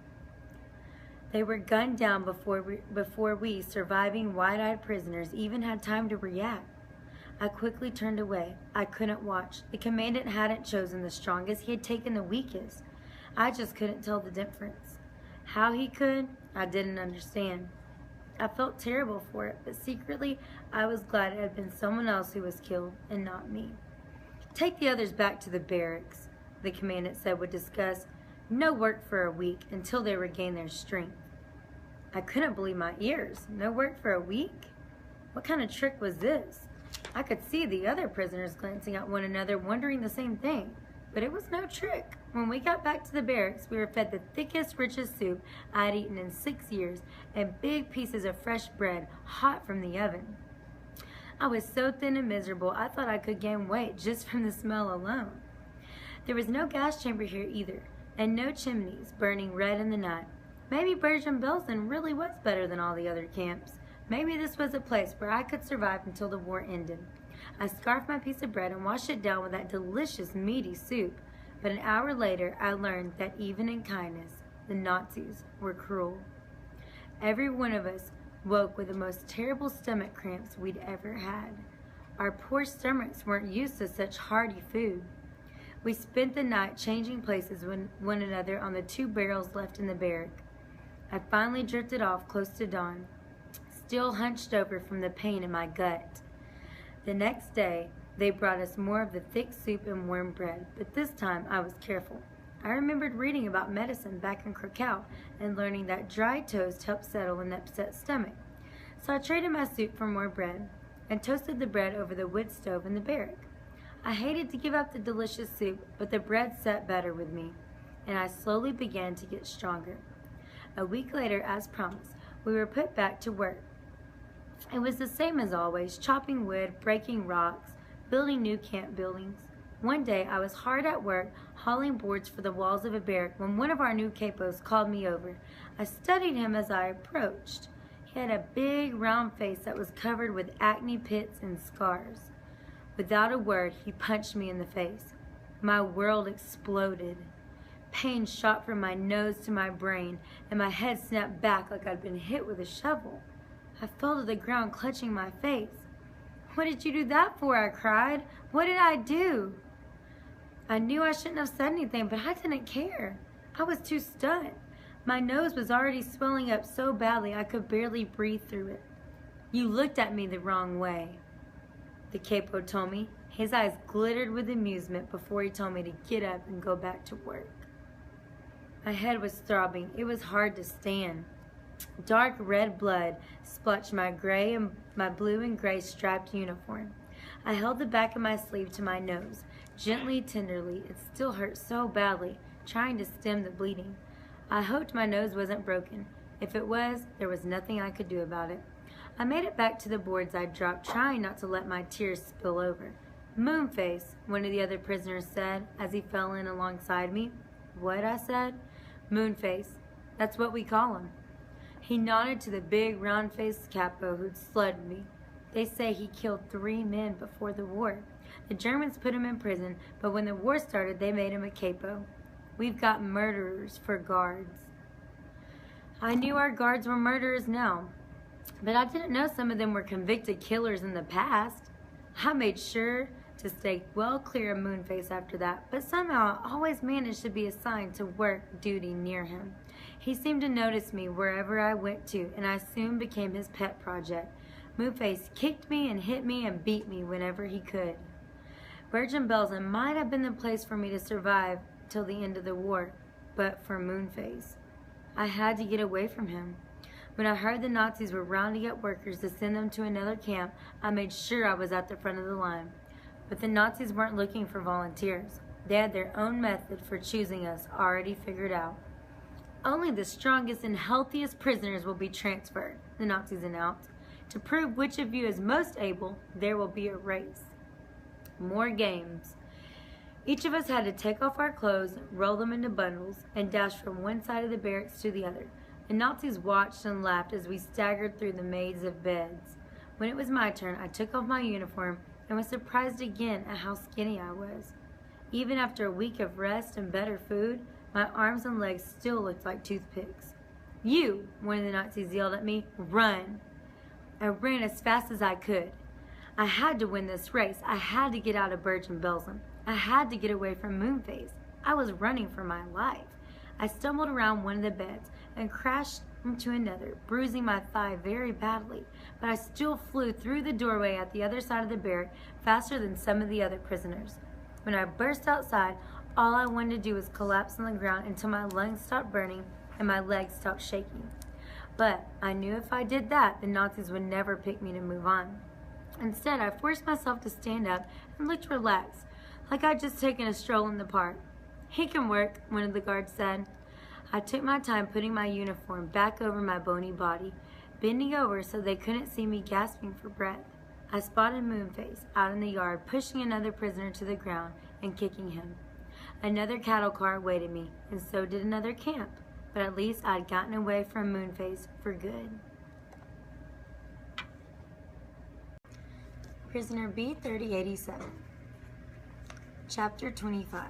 They were gunned down before we, surviving wide-eyed prisoners, even had time to react. I quickly turned away. I couldn't watch. The commandant hadn't chosen the strongest. He had taken the weakest. I just couldn't tell the difference. How he could, I didn't understand. I felt terrible for it, but secretly, I was glad it had been someone else who was killed and not me. Take the others back to the barracks, the commandant said with disgust. No work for a week until they regain their strength. I couldn't believe my ears. No work for a week? What kind of trick was this? I could see the other prisoners glancing at one another, wondering the same thing. But it was no trick. When we got back to the barracks, we were fed the thickest, richest soup I had eaten in 6 years, and big pieces of fresh bread, hot from the oven. I was so thin and miserable, I thought I could gain weight just from the smell alone. There was no gas chamber here either, and no chimneys burning red in the night. Maybe Bergen-Belsen really was better than all the other camps. Maybe this was a place where I could survive until the war ended. I scarfed my piece of bread and washed it down with that delicious, meaty soup. But an hour later, I learned that even in kindness, the Nazis were cruel. Every one of us woke with the most terrible stomach cramps we'd ever had. Our poor stomachs weren't used to such hearty food. We spent the night changing places with one another on the 2 barrels left in the barrack. I finally drifted off close to dawn, still hunched over from the pain in my gut. The next day, they brought us more of the thick soup and warm bread, but this time I was careful. I remembered reading about medicine back in Krakow and learning that dry toast helped settle an upset stomach. So I traded my soup for more bread and toasted the bread over the wood stove in the barrack. I hated to give up the delicious soup, but the bread sat better with me, and I slowly began to get stronger. A week later, as promised, we were put back to work. It was the same as always, chopping wood, breaking rocks, building new camp buildings. One day, I was hard at work, hauling boards for the walls of a barrack when one of our new capos called me over. I studied him as I approached. He had a big, round face that was covered with acne pits and scars. Without a word, he punched me in the face. My world exploded. Pain shot from my nose to my brain, and my head snapped back like I'd been hit with a shovel. I fell to the ground, clutching my face. "What did you do that for?" I cried. "What did I do?" I knew I shouldn't have said anything, but I didn't care. I was too stunned. My nose was already swelling up so badly I could barely breathe through it. "You looked at me the wrong way," the capo told me. His eyes glittered with amusement before he told me to get up and go back to work. My head was throbbing. It was hard to stand. Dark red blood splotched my blue and gray striped uniform. I held the back of my sleeve to my nose, gently, tenderly. It still hurt so badly, trying to stem the bleeding. I hoped my nose wasn't broken. If it was, there was nothing I could do about it. I made it back to the boards I'd dropped, trying not to let my tears spill over. "Moonface," one of the other prisoners said as he fell in alongside me. "What?" I said. Moonface. That's what we call him. He nodded to the big, round-faced capo who'd slugged me. They say he killed 3 men before the war. The Germans put him in prison, but when the war started, they made him a capo. We've got murderers for guards. I knew our guards were murderers now, but I didn't know some of them were convicted killers in the past. I made sure to stay well clear of Moonface after that, but somehow I always managed to be assigned to work duty near him. He seemed to notice me wherever I went to, and I soon became his pet project. Moonface kicked me and hit me and beat me whenever he could. Bergen-Belsen might have been the place for me to survive till the end of the war, but for Moonface, I had to get away from him. When I heard the Nazis were rounding up workers to send them to another camp, I made sure I was at the front of the line. But the Nazis weren't looking for volunteers. They had their own method for choosing us already figured out. Only the strongest and healthiest prisoners will be transferred, the Nazis announced. To prove which of you is most able, there will be a race. More games. Each of us had to take off our clothes, roll them into bundles, and dash from one side of the barracks to the other. The Nazis watched and laughed as we staggered through the maze of beds. When it was my turn, I took off my uniform and was surprised again at how skinny I was. Even after a week of rest and better food, my arms and legs still looked like toothpicks. "You," one of the Nazis yelled at me, "run." I ran as fast as I could. I had to win this race. I had to get out of Bergen-Belsen. I had to get away from Moonface. I was running for my life. I stumbled around one of the beds and crashed into another, bruising my thigh very badly, but I still flew through the doorway at the other side of the barrack faster than some of the other prisoners. When I burst outside, all I wanted to do was collapse on the ground until my lungs stopped burning and my legs stopped shaking. But I knew if I did that, the Nazis would never pick me to move on. Instead, I forced myself to stand up and looked relaxed, like I'd just taken a stroll in the park. "He can work," one of the guards said. I took my time putting my uniform back over my bony body, bending over so they couldn't see me gasping for breath. I spotted Moonface out in the yard, pushing another prisoner to the ground and kicking him. Another cattle car awaited me, and so did another camp, but at least I'd gotten away from Moonface for good. Prisoner B-3087. Chapter 25.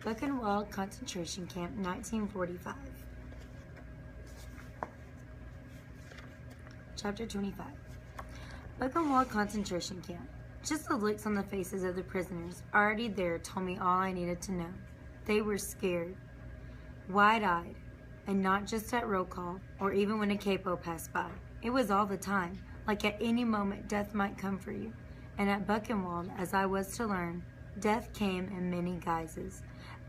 Buchenwald Concentration Camp, 1945. Chapter 25. Buchenwald Concentration Camp. Just the looks on the faces of the prisoners already there told me all I needed to know. They were scared, wide-eyed, and not just at roll call or even when a capo passed by. It was all the time, like at any moment death might come for you. And at Buchenwald, as I was to learn, death came in many guises.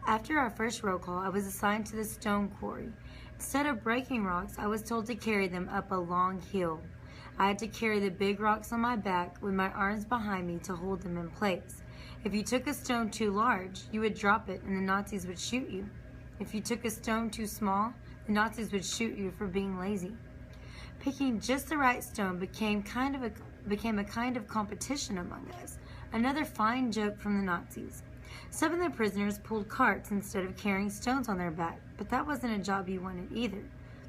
After our first roll call, I was assigned to the stone quarry. Instead of breaking rocks, I was told to carry them up a long hill. I had to carry the big rocks on my back with my arms behind me to hold them in place. If you took a stone too large, you would drop it and the Nazis would shoot you. If you took a stone too small, the Nazis would shoot you for being lazy. Picking just the right stone became a kind of competition among us. Another fine joke from the Nazis. Some of the prisoners pulled carts instead of carrying stones on their back, but that wasn't a job you wanted either.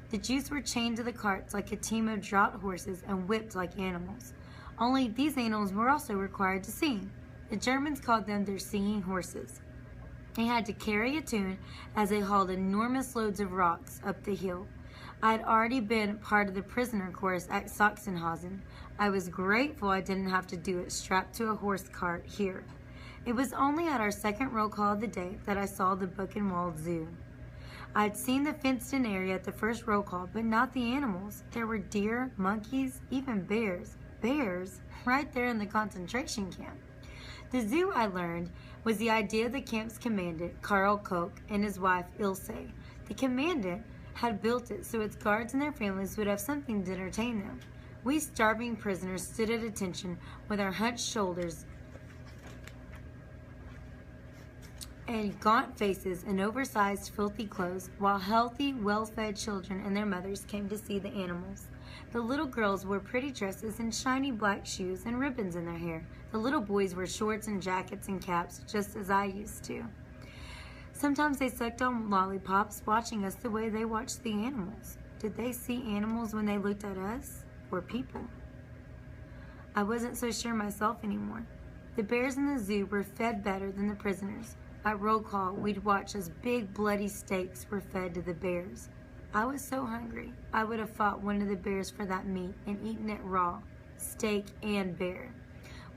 The Jews were chained to the carts like a team of draught horses and whipped like animals. Only these animals were also required to sing. The Germans called them their singing horses. They had to carry a tune as they hauled enormous loads of rocks up the hill. I had already been part of the prisoner chorus at Sachsenhausen. I was grateful I didn't have to do it strapped to a horse cart here. It was only at our second roll call of the day that I saw the Buchenwald Zoo. I had seen the fenced-in area at the first roll call, but not the animals. There were deer, monkeys, even bears. Bears? Right there in the concentration camp. The zoo, I learned, was the idea of the camp's commandant, Karl Koch, and his wife, Ilse. The commandant had built it so its guards and their families would have something to entertain them. We starving prisoners stood at attention with our hunched shoulders and gaunt faces and oversized, filthy clothes, while healthy, well-fed children and their mothers came to see the animals. The little girls wore pretty dresses and shiny black shoes and ribbons in their hair. The little boys wore shorts and jackets and caps, just as I used to. Sometimes they sucked on lollipops, watching us the way they watched the animals. Did they see animals when they looked at us, or people? I wasn't so sure myself anymore. The bears in the zoo were fed better than the prisoners. At roll call, we'd watch as big bloody steaks were fed to the bears. I was so hungry, I would have fought one of the bears for that meat and eaten it raw, steak and bear.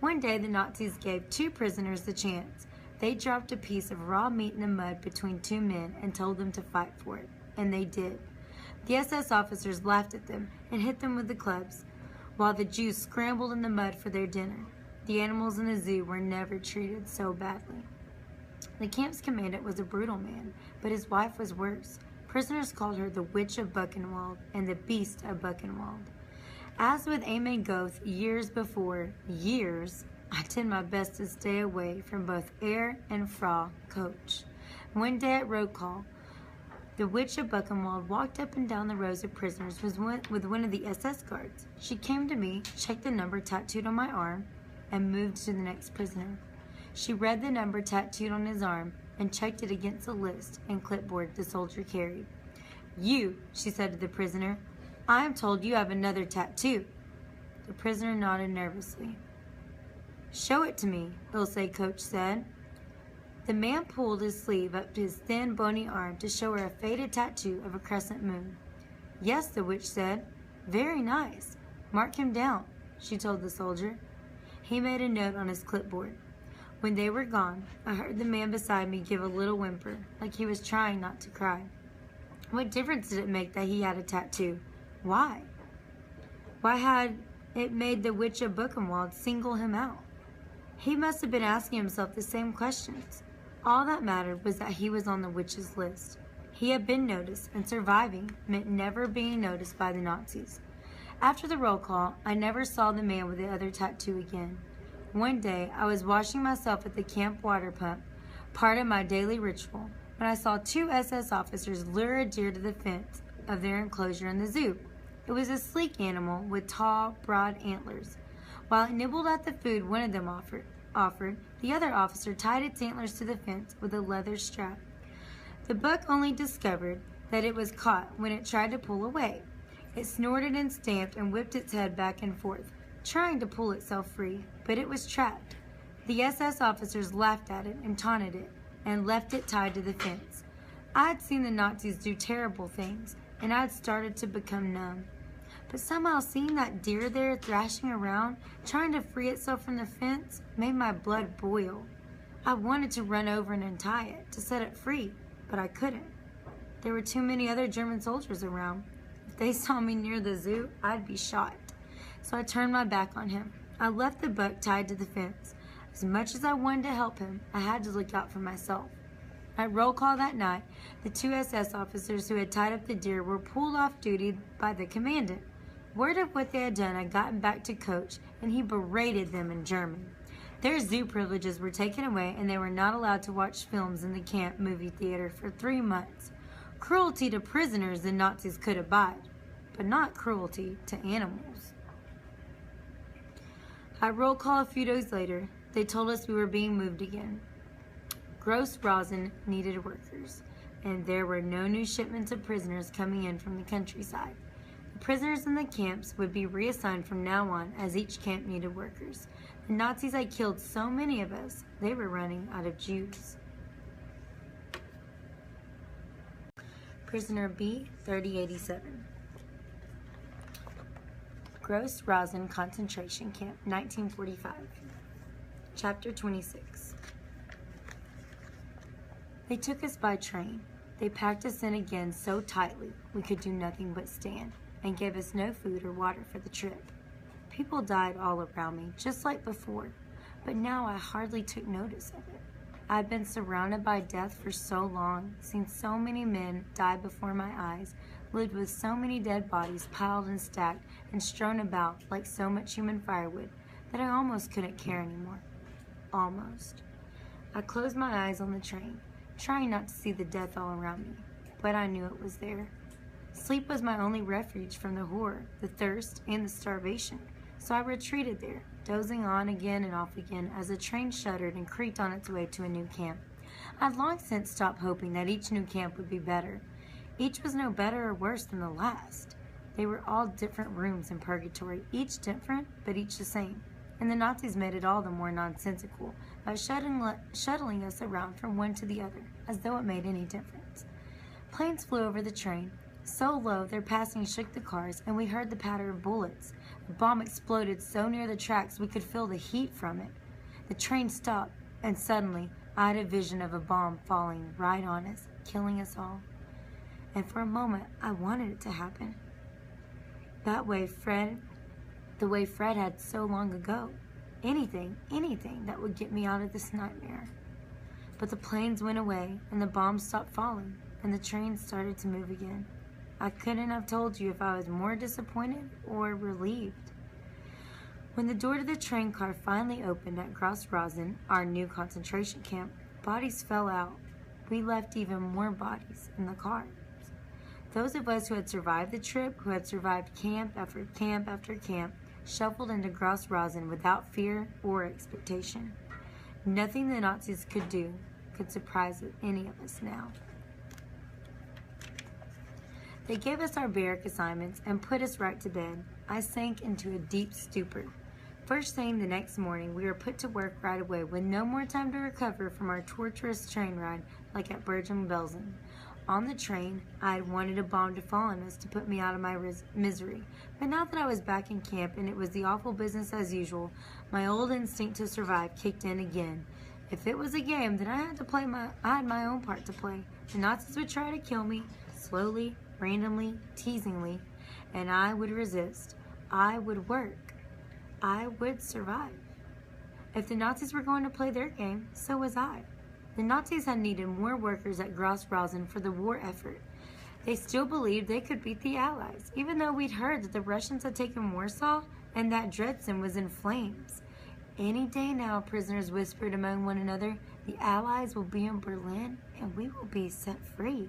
One day the Nazis gave 2 prisoners the chance. They dropped a piece of raw meat in the mud between 2 men and told them to fight for it, and they did. The SS officers laughed at them and hit them with the clubs, while the Jews scrambled in the mud for their dinner. The animals in the zoo were never treated so badly. The camp's commandant was a brutal man, but his wife was worse. Prisoners called her the Witch of Buchenwald and the Beast of Buchenwald. As with Amen Goeth years before, I did my best to stay away from both Herr and Frau Coach. One day at roll call, the Witch of Buchenwald walked up and down the rows of prisoners with one of the SS guards. She came to me, checked the number tattooed on my arm, and moved to the next prisoner. She read the number tattooed on his arm and checked it against a list and clipboard the soldier carried. "You," she said to the prisoner, "I am told you have another tattoo." The prisoner nodded nervously. "Show it to me," Ilse Coach said. The man pulled his sleeve up to his thin, bony arm to show her a faded tattoo of a crescent moon. "Yes," the witch said. "Very nice. Mark him down," she told the soldier. He made a note on his clipboard. When they were gone, I heard the man beside me give a little whimper, like he was trying not to cry. What difference did it make that he had a tattoo? Why? Why had it made the Witch of Buchenwald single him out? He must have been asking himself the same questions. All that mattered was that he was on the witch's list. He had been noticed, and surviving meant never being noticed by the Nazis. After the roll call, I never saw the man with the other tattoo again. One day, I was washing myself at the camp water pump, part of my daily ritual, when I saw 2 SS officers lure a deer to the fence of their enclosure in the zoo. It was a sleek animal with tall, broad antlers. While it nibbled at the food one of them offered, the other officer tied its antlers to the fence with a leather strap. The buck only discovered that it was caught when it tried to pull away. It snorted and stamped and whipped its head back and forth, trying to pull itself free, but it was trapped. The SS officers laughed at it and taunted it, and left it tied to the fence. I had seen the Nazis do terrible things, and I had started to become numb. But somehow seeing that deer there thrashing around, trying to free itself from the fence, made my blood boil. I wanted to run over and untie it, to set it free, but I couldn't. There were too many other German soldiers around. If they saw me near the zoo, I'd be shot. So I turned my back on him. I left the buck tied to the fence. As much as I wanted to help him, I had to look out for myself. At roll call that night, the 2 SS officers who had tied up the deer were pulled off duty by the commandant. Word of what they had done had gotten back to Coach, and he berated them in German. Their zoo privileges were taken away, and they were not allowed to watch films in the camp movie theater for 3 months. Cruelty to prisoners the Nazis could abide, but not cruelty to animals. At roll call a few days later, they told us we were being moved again. Gross Rosen needed workers, and there were no new shipments of prisoners coming in from the countryside. The prisoners in the camps would be reassigned from now on as each camp needed workers. The Nazis had killed so many of us, they were running out of Jews. Prisoner B-3087. Gross Rosen Concentration Camp, 1945. Chapter 26. They took us by train. They packed us in again so tightly we could do nothing but stand, and gave us no food or water for the trip. People died all around me, just like before, but now I hardly took notice of it. I had been surrounded by death for so long, seen so many men die before my eyes, lived with so many dead bodies piled and stacked and strewn about like so much human firewood, that I almost couldn't care anymore. Almost. I closed my eyes on the train, trying not to see the death all around me, but I knew it was there. Sleep was my only refuge from the horror, the thirst, and the starvation, so I retreated there, dozing on again and off again as the train shuddered and creaked on its way to a new camp. I'd long since stopped hoping that each new camp would be better. Each was no better or worse than the last. They were all different rooms in purgatory, each different, but each the same. And the Nazis made it all the more nonsensical by shuttling us around from one to the other, as though it made any difference. Planes flew over the train, so low their passing shook the cars, and we heard the patter of bullets. A bomb exploded so near the tracks we could feel the heat from it. The train stopped, and suddenly I had a vision of a bomb falling right on us, killing us all. And for a moment, I wanted it to happen. The way Fred had so long ago. Anything that would get me out of this nightmare. But the planes went away, and the bombs stopped falling, and the train started to move again. I couldn't have told you if I was more disappointed or relieved. When the door to the train car finally opened at Gratz, our new concentration camp, bodies fell out. We left even more bodies in the cars. Those of us who had survived the trip, who had survived camp after camp after camp, shuffled into Gratz without fear or expectation. Nothing the Nazis could do could surprise any of us now. They gave us our barrack assignments and put us right to bed. I sank into a deep stupor. First thing the next morning, we were put to work right away with no more time to recover from our torturous train ride like at Bergen-Belsen. On the train, I had wanted a bomb to fall on us to put me out of my misery. But now that I was back in camp and it was the awful business as usual, my old instinct to survive kicked in again. If it was a game, then I had my own part to play. The Nazis would try to kill me, slowly, randomly, teasingly, and I would resist. I would work. I would survive. If the Nazis were going to play their game, so was I. The Nazis had needed more workers at Gratz for the war effort. They still believed they could beat the Allies, even though we'd heard that the Russians had taken Warsaw and that Dresden was in flames. Any day now, prisoners whispered among one another, the Allies will be in Berlin and we will be set free.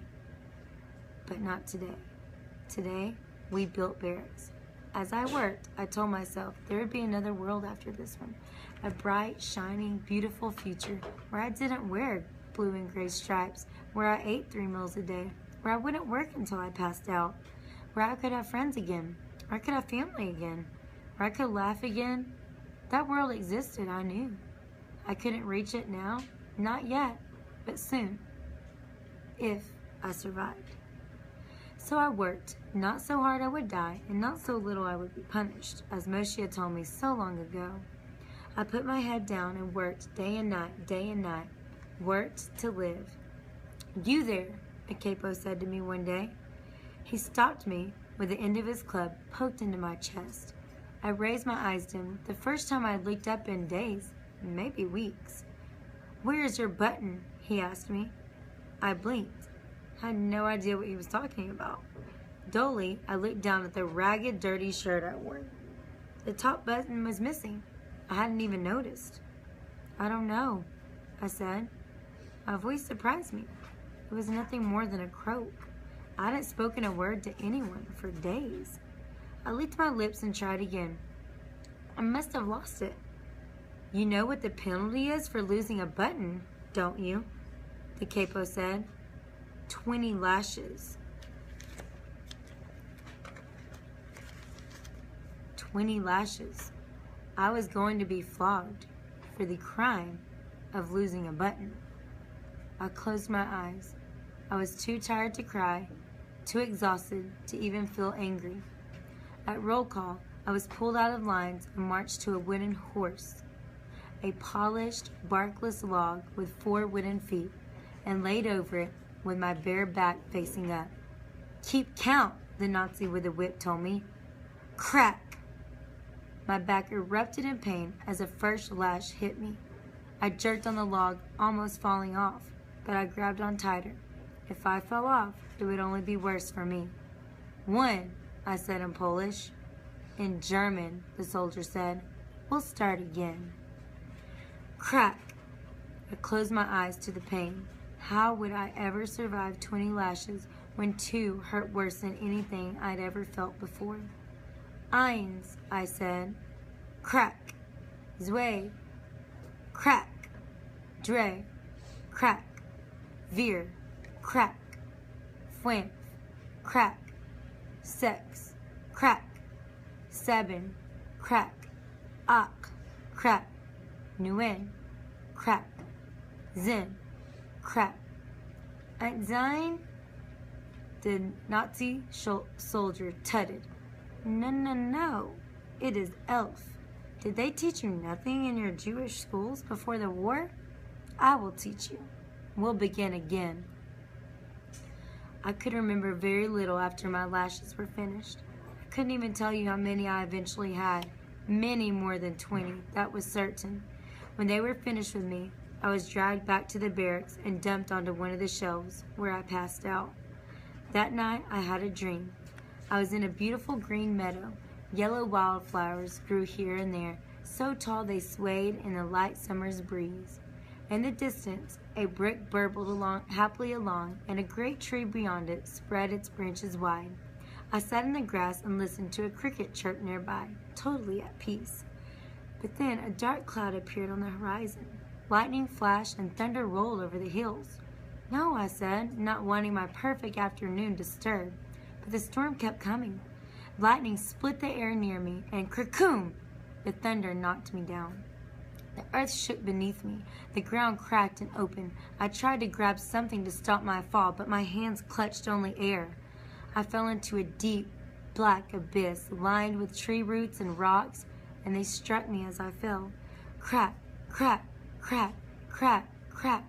But not today. Today, we built barracks. As I worked, I told myself there would be another world after this one. A bright, shining, beautiful future where I didn't wear blue and gray stripes, where I ate 3 meals a day, where I wouldn't work until I passed out, where I could have friends again, where I could have family again, where I could laugh again. That world existed, I knew. I couldn't reach it now, not yet, but soon, if I survived. So I worked, not so hard I would die, and not so little I would be punished, as Moshe had told me so long ago. I put my head down and worked day and night, worked to live. You there, a capo said to me one day. He stopped me with the end of his club poked into my chest. I raised my eyes to him, the first time I'd looked up in days, maybe weeks. Where is your button? He asked me. I blinked. I had no idea what he was talking about. Dully, I looked down at the ragged, dirty shirt I wore. The top button was missing. I hadn't even noticed. I don't know, I said. My voice surprised me. It was nothing more than a croak. I hadn't spoken a word to anyone for days. I licked my lips and tried again. I must have lost it. You know what the penalty is for losing a button, don't you? The capo said. 20 lashes. 20 lashes. I was going to be flogged for the crime of losing a button. I closed my eyes. I was too tired to cry, too exhausted to even feel angry. At roll call, I was pulled out of lines and marched to a wooden horse, a polished, barkless log with 4 wooden feet, and laid over it with my bare back facing up. Keep count, the Nazi with the whip told me. Crack! My back erupted in pain as the first lash hit me. I jerked on the log, almost falling off, but I grabbed on tighter. If I fell off, it would only be worse for me. 1, I said in Polish. In German, the soldier said, we'll start again. Crack! I closed my eyes to the pain. How would I ever survive 20 lashes when 2 hurt worse than anything I'd ever felt before? Eins, I said. Crack. Zwei. Crack. Drei. Crack. Vir, crack, fwamp, crack, sex, crack, 7, crack, ak, crack, nuen, crack, zen, crack. Ein, the Nazi soldier tutted. No, it is elf. Did they teach you nothing in your Jewish schools before the war? I will teach you. We'll begin again. I could remember very little after my lashes were finished. I couldn't even tell you how many I eventually had. Many more than 20, that was certain. When they were finished with me, I was dragged back to the barracks and dumped onto one of the shelves, where I passed out. That night, I had a dream. I was in a beautiful green meadow. Yellow wildflowers grew here and there, so tall they swayed in the light summer's breeze. In the distance, a brook burbled happily along, and a great tree beyond it spread its branches wide. I sat in the grass and listened to a cricket chirp nearby, totally at peace. But then a dark cloud appeared on the horizon. Lightning flashed and thunder rolled over the hills. No, I said, not wanting my perfect afternoon disturbed. But the storm kept coming. Lightning split the air near me, and krakoom! The thunder knocked me down. The earth shook beneath me. The ground cracked and opened. I tried to grab something to stop my fall, but my hands clutched only air. I fell into a deep, black abyss lined with tree roots and rocks, and they struck me as I fell. Crack, crack, crack, crack, crack.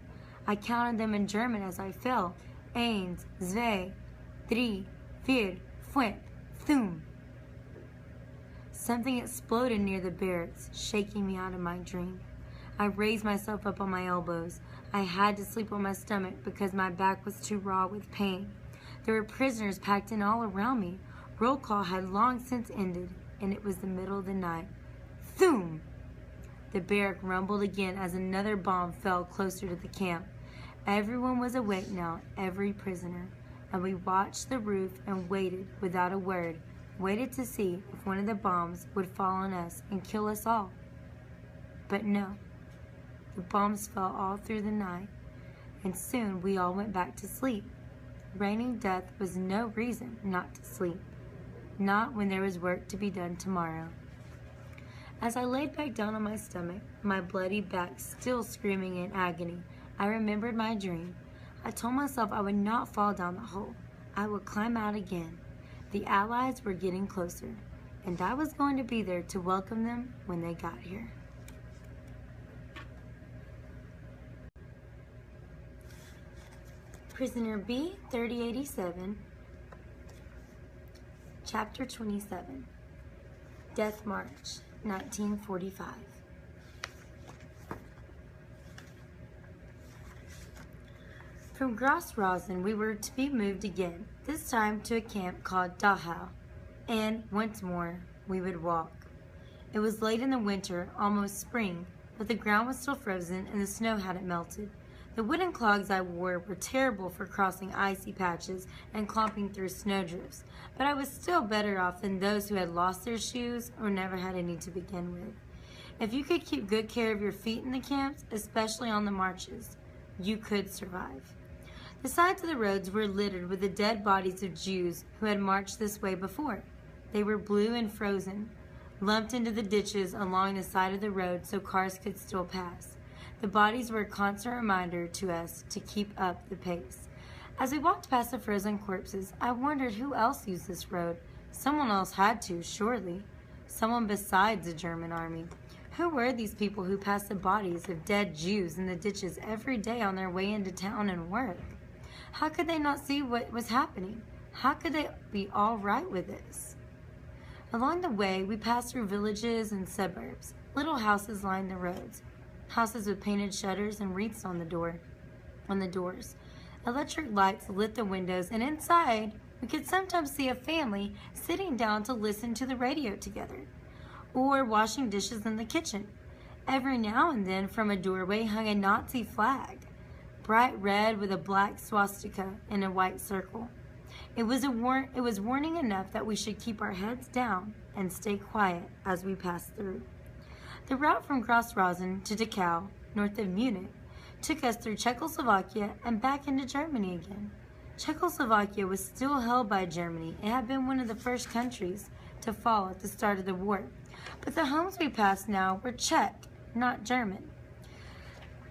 I counted them in German as I fell. 1, 2, 3, 4, 5, thum. Something exploded near the barracks, shaking me out of my dream. I raised myself up on my elbows. I had to sleep on my stomach because my back was too raw with pain. There were prisoners packed in all around me. Roll call had long since ended, and it was the middle of the night. Thum! The barrack rumbled again as another bomb fell closer to the camp. Everyone was awake now, every prisoner, and we watched the roof and waited without a word, waited to see if one of the bombs would fall on us and kill us all. But no, the bombs fell all through the night, and soon we all went back to sleep. Raining death was no reason not to sleep, not when there was work to be done tomorrow. As I laid back down on my stomach, my bloody back still screaming in agony, I remembered my dream. I told myself I would not fall down the hole. I would climb out again. The Allies were getting closer, and I was going to be there to welcome them when they got here. Prisoner B-3087, Chapter 27, Death March, 1945. From Gratz, we were to be moved again, this time to a camp called Dachau, and once more we would walk. It was late in the winter, almost spring, but the ground was still frozen and the snow hadn't melted. The wooden clogs I wore were terrible for crossing icy patches and clomping through snowdrifts, but I was still better off than those who had lost their shoes or never had any to begin with. If you could keep good care of your feet in the camps, especially on the marches, you could survive. The sides of the roads were littered with the dead bodies of Jews who had marched this way before. They were blue and frozen, lumped into the ditches along the side of the road so cars could still pass. The bodies were a constant reminder to us to keep up the pace. As we walked past the frozen corpses, I wondered who else used this road. Someone else had to, surely. Someone besides the German army. Who were these people who passed the bodies of dead Jews in the ditches every day on their way into town and work? How could they not see what was happening? How could they be all right with this? Along the way, we passed through villages and suburbs. Little houses lined the roads. Houses with painted shutters and wreaths on the doors. Electric lights lit the windows, and inside, we could sometimes see a family sitting down to listen to the radio together, or washing dishes in the kitchen. Every now and then, from a doorway hung a Nazi flag, bright red with a black swastika in a white circle. It was warning enough that we should keep our heads down and stay quiet as we passed through. The route from Gratz to Dachau, north of Munich, took us through Czechoslovakia and back into Germany again. Czechoslovakia was still held by Germany. It had been one of the first countries to fall at the start of the war. But the homes we passed now were Czech, not German.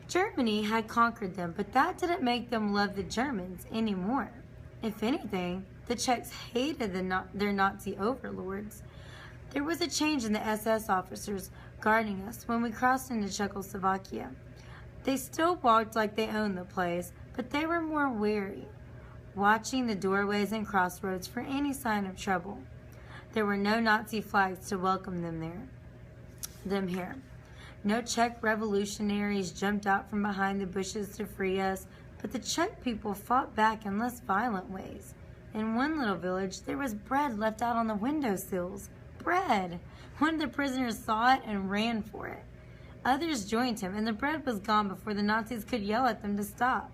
Germany had conquered them, but that didn't make them love the Germans anymore. If anything, the Czechs hated their Nazi overlords. There was a change in the SS officers guarding us when we crossed into Czechoslovakia. They still walked like they owned the place, but they were more wary, watching the doorways and crossroads for any sign of trouble. There were no Nazi flags to welcome them here. No Czech revolutionaries jumped out from behind the bushes to free us, but the Czech people fought back in less violent ways. In one little village, there was bread left out on the windowsills. Bread! One of the prisoners saw it and ran for it. Others joined him, and the bread was gone before the Nazis could yell at them to stop.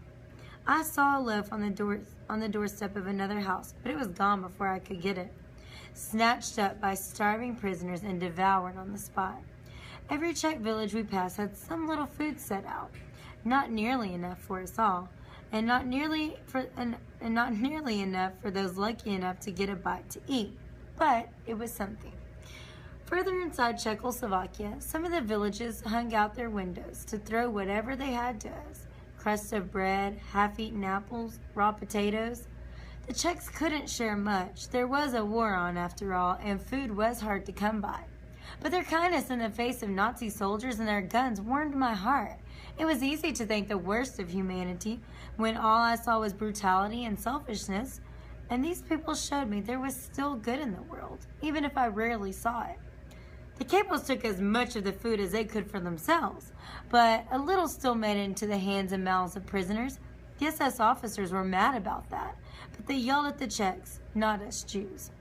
I saw a loaf on the doorstep of another house, but it was gone before I could get it. Snatched up by starving prisoners and devoured on the spot. Every Czech village we passed had some little food set out. Not nearly enough for us all, and not nearly enough for those lucky enough to get a bite to eat. But it was something. Further inside Czechoslovakia, some of the villages hung out their windows to throw whatever they had to us. Crusts of bread, half-eaten apples, raw potatoes. The Czechs couldn't share much. There was a war on, after all, and food was hard to come by. But their kindness in the face of Nazi soldiers and their guns warmed my heart. It was easy to think the worst of humanity when all I saw was brutality and selfishness. And these people showed me there was still good in the world, even if I rarely saw it. The capos took as much of the food as they could for themselves, but a little still made it into the hands and mouths of prisoners. The SS officers were mad about that, but they yelled at the Czechs, not us Jews.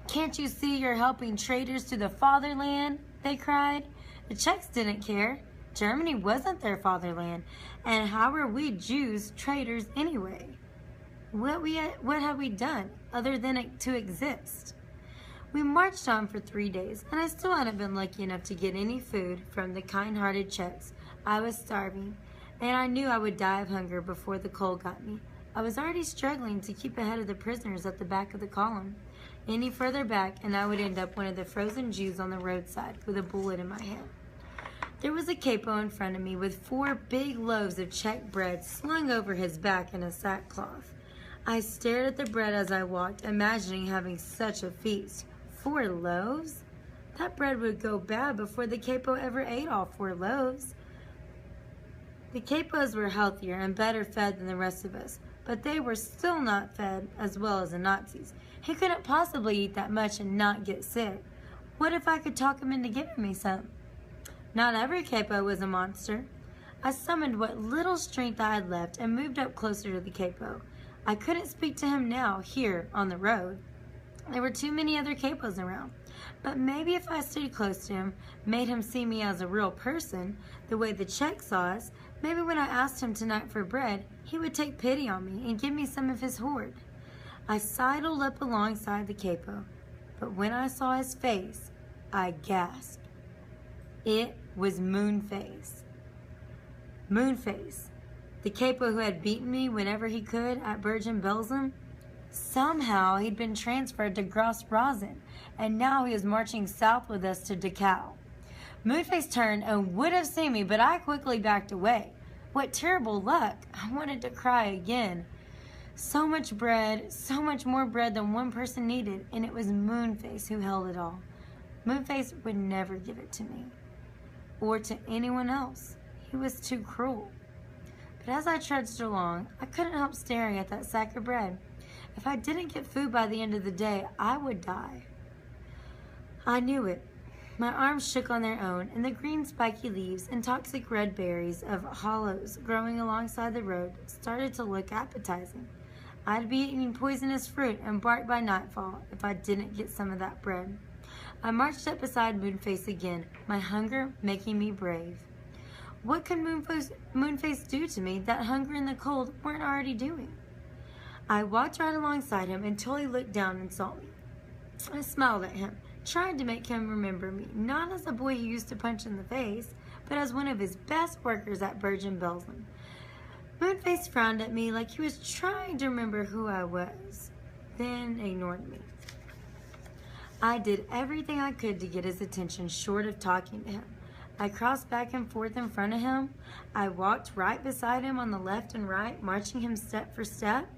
"Can't you see you're helping traitors to the fatherland?" they cried. The Czechs didn't care. Germany wasn't their fatherland, and how were we Jews traitors anyway? What had we done other than to exist? We marched on for 3 days, and I still hadn't been lucky enough to get any food from the kind-hearted Czechs. I was starving, and I knew I would die of hunger before the cold got me. I was already struggling to keep ahead of the prisoners at the back of the column. Any further back, and I would end up one of the frozen Jews on the roadside with a bullet in my head. There was a capo in front of me with 4 big loaves of Czech bread slung over his back in a sackcloth. I stared at the bread as I walked, imagining having such a feast. 4 loaves? That bread would go bad before the capo ever ate all 4 loaves. The capos were healthier and better fed than the rest of us, but they were still not fed as well as the Nazis. He couldn't possibly eat that much and not get sick. What if I could talk him into giving me some? Not every capo was a monster. I summoned what little strength I had left and moved up closer to the capo. I couldn't speak to him now, here, on the road. There were too many other capos around. But maybe if I stayed close to him, made him see me as a real person, the way the Czechs saw us, maybe when I asked him tonight for bread, he would take pity on me and give me some of his hoard. I sidled up alongside the capo, but when I saw his face, I gasped. It was Moonface. Moonface, the capo who had beaten me whenever he could at Bergen-Belsen. Somehow he'd been transferred to Gross-Rosen, and now he was marching south with us to Dachau. Moonface turned and would have seen me, but I quickly backed away. What terrible luck! I wanted to cry again. So much bread, so much more bread than one person needed, and it was Moonface who held it all. Moonface would never give it to me, or to anyone else. He was too cruel. But as I trudged along, I couldn't help staring at that sack of bread. If I didn't get food by the end of the day, I would die. I knew it. My arms shook on their own, and the green spiky leaves and toxic red berries of hollows growing alongside the road started to look appetizing. I'd be eating poisonous fruit and bark by nightfall if I didn't get some of that bread. I marched up beside Moonface again, my hunger making me brave. What could Moonface do to me that hunger and the cold weren't already doing? I walked right alongside him until he looked down and saw me. I smiled at him, trying to make him remember me, not as a boy he used to punch in the face, but as one of his best workers at Bergen-Belsen. Moonface frowned at me like he was trying to remember who I was, then ignored me. I did everything I could to get his attention short of talking to him. I crossed back and forth in front of him. I walked right beside him on the left and right, matching him step for step.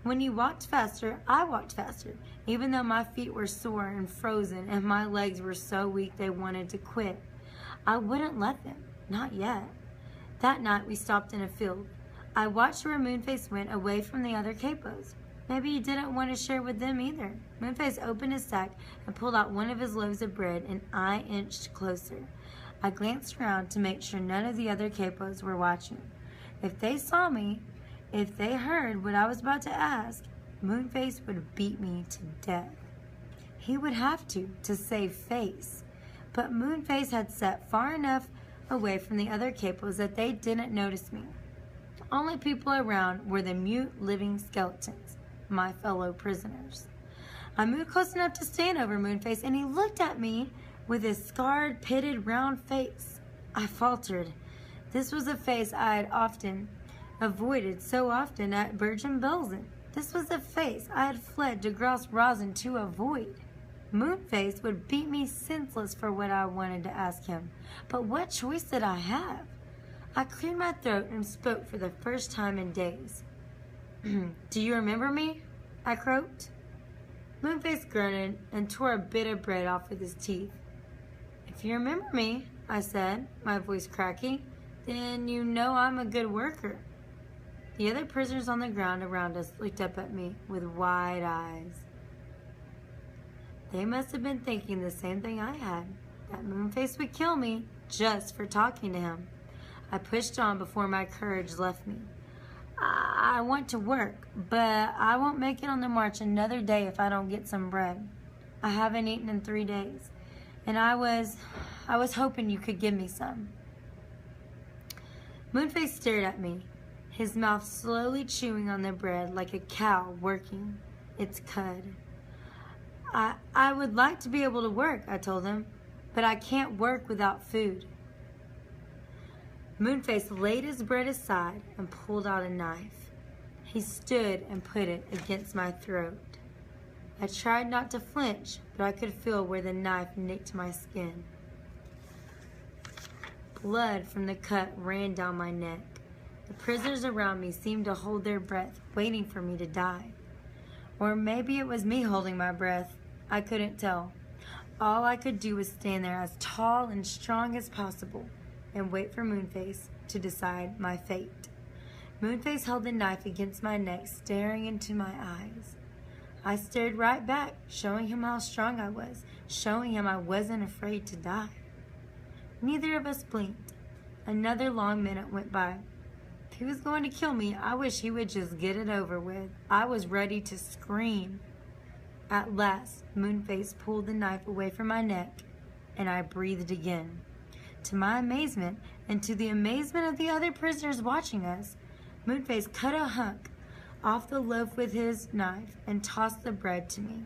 When he walked faster, I walked faster, even though my feet were sore and frozen and my legs were so weak they wanted to quit. I wouldn't let them, not yet. That night we stopped in a field. I watched where Moonface went away from the other capos. Maybe he didn't want to share with them either. Moonface opened his sack and pulled out one of his loaves of bread, and I inched closer. I glanced around to make sure none of the other capos were watching. If they saw me, if they heard what I was about to ask, Moonface would beat me to death. He would have to save face. But Moonface had sat far enough away from the other capos that they didn't notice me. The only people around were the mute living skeletons, my fellow prisoners. I moved close enough to stand over Moonface, and he looked at me with his scarred, pitted, round face. I faltered. This was a face I had often avoided so often at Bergen-Belsen. This was the face I had fled to Gratz to avoid. Moonface would beat me senseless for what I wanted to ask him. But what choice did I have? I cleared my throat and spoke for the first time in days. Do you remember me? I croaked. Moonface grunted and tore a bit of bread off with his teeth. If you remember me, I said, my voice cracking, then you know I'm a good worker. The other prisoners on the ground around us looked up at me with wide eyes. They must have been thinking the same thing I had, that Moonface would kill me just for talking to him. I pushed on before my courage left me. I want to work, but I won't make it on the march another day if I don't get some bread. I haven't eaten in 3 days, and I was hoping you could give me some. Moonface stared at me, his mouth slowly chewing on the bread like a cow working its cud. I would like to be able to work, I told him, but I can't work without food. Moonface laid his bread aside and pulled out a knife. He stood and put it against my throat. I tried not to flinch, but I could feel where the knife nicked my skin. Blood from the cut ran down my neck. The prisoners around me seemed to hold their breath, waiting for me to die. Or maybe it was me holding my breath. I couldn't tell. All I could do was stand there as tall and strong as possible and wait for Moonface to decide my fate. Moonface held the knife against my neck, staring into my eyes. I stared right back, showing him how strong I was, showing him I wasn't afraid to die. Neither of us blinked. Another long minute went by. If he was going to kill me, I wish he would just get it over with. I was ready to scream. At last, Moonface pulled the knife away from my neck, and I breathed again. To my amazement, and to the amazement of the other prisoners watching us, Moonface cut a hunk off the loaf with his knife and tossed the bread to me.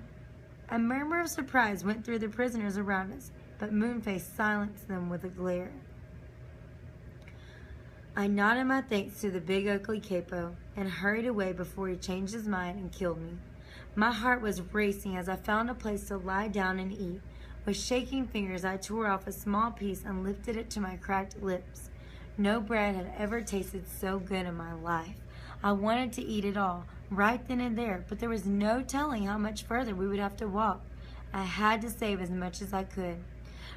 A murmur of surprise went through the prisoners around us, but Moonface silenced them with a glare. I nodded my thanks to the big ugly capo and hurried away before he changed his mind and killed me. My heart was racing as I found a place to lie down and eat. With shaking fingers, I tore off a small piece and lifted it to my cracked lips. No bread had ever tasted so good in my life. I wanted to eat it all, right then and there, but there was no telling how much further we would have to walk. I had to save as much as I could.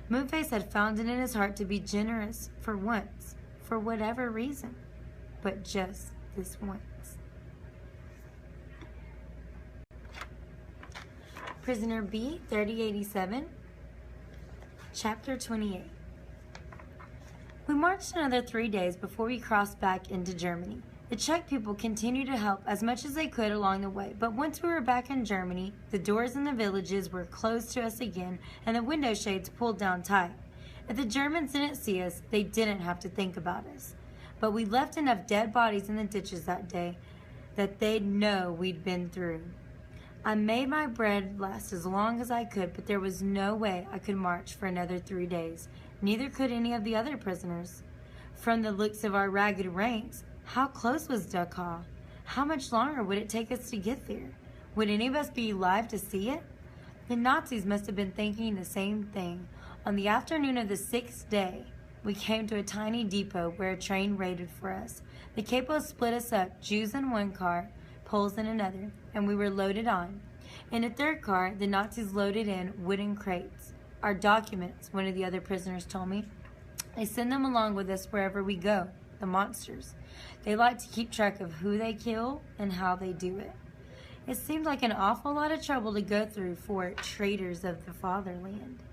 Moonface had found it in his heart to be generous for once, for whatever reason, but just this once. Prisoner B-3087, Chapter 28. We marched another 3 days before we crossed back into Germany. The Czech people continued to help as much as they could along the way, but once we were back in Germany, the doors in the villages were closed to us again and the window shades pulled down tight. If the Germans didn't see us, they didn't have to think about us. But we left enough dead bodies in the ditches that day that they'd know we'd been through. I made my bread last as long as I could, but there was no way I could march for another 3 days. Neither could any of the other prisoners. From the looks of our ragged ranks, how close was Dachau? How much longer would it take us to get there? Would any of us be alive to see it? The Nazis must have been thinking the same thing. On the afternoon of the 6th day, we came to a tiny depot where a train waited for us. The capos split us up, Jews in one car, Poles in another, and we were loaded on. In a third car, the Nazis loaded in wooden crates. Our documents, one of the other prisoners told me. They send them along with us wherever we go, the monsters. They like to keep track of who they kill and how they do it. It seemed like an awful lot of trouble to go through for traitors of the fatherland.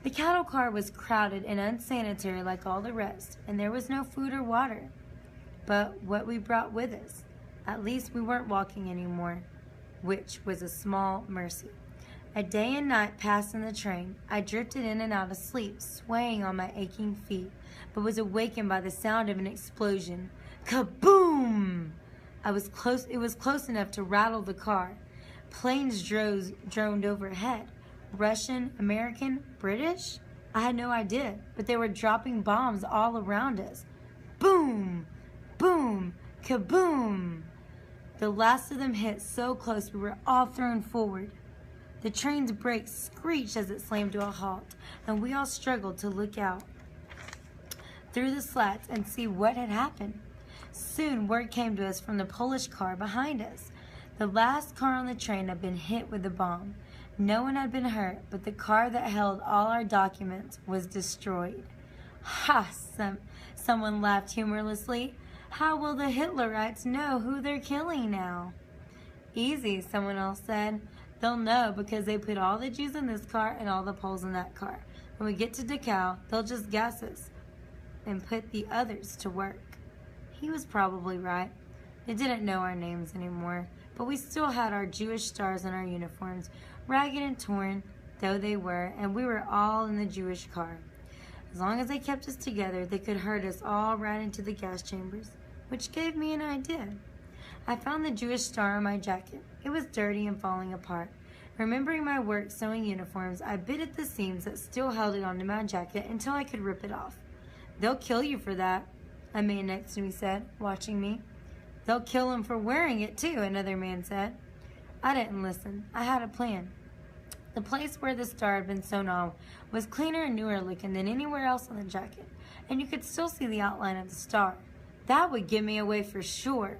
The cattle car was crowded and unsanitary like all the rest, and there was no food or water. But what we brought with us, at least we weren't walking anymore, which was a small mercy. A day and night passed in the train. I drifted in and out of sleep, swaying on my aching feet, but was awakened by the sound of an explosion. Kaboom! It was close enough to rattle the car. Planes droned overhead. Russian, American, British? I had no idea, but they were dropping bombs all around us. Boom! Boom! Kaboom! The last of them hit so close we were all thrown forward. The train's brakes screeched as it slammed to a halt, and we all struggled to look out through the slats and see what had happened. Soon word came to us from the Polish car behind us. The last car on the train had been hit with a bomb. No one had been hurt, but the car that held all our documents was destroyed. Ha! Someone laughed humorlessly. How will the Hitlerites know who they're killing now? Easy, someone else said. They'll know because they put all the Jews in this car and all the Poles in that car. When we get to Dachau, they'll just gas us and put the others to work. He was probably right. They didn't know our names anymore, but we still had our Jewish stars on our uniforms, ragged and torn though they were, and we were all in the Jewish car. As long as they kept us together, they could herd us all right into the gas chambers, which gave me an idea. I found the Jewish star on my jacket. It was dirty and falling apart. Remembering my work sewing uniforms, I bit at the seams that still held it onto my jacket until I could rip it off. They'll kill you for that, a man next to me said, watching me. They'll kill him for wearing it too, another man said. I didn't listen. I had a plan. The place where the star had been sewn on was cleaner and newer looking than anywhere else on the jacket, and you could still see the outline of the star. That would give me away for sure.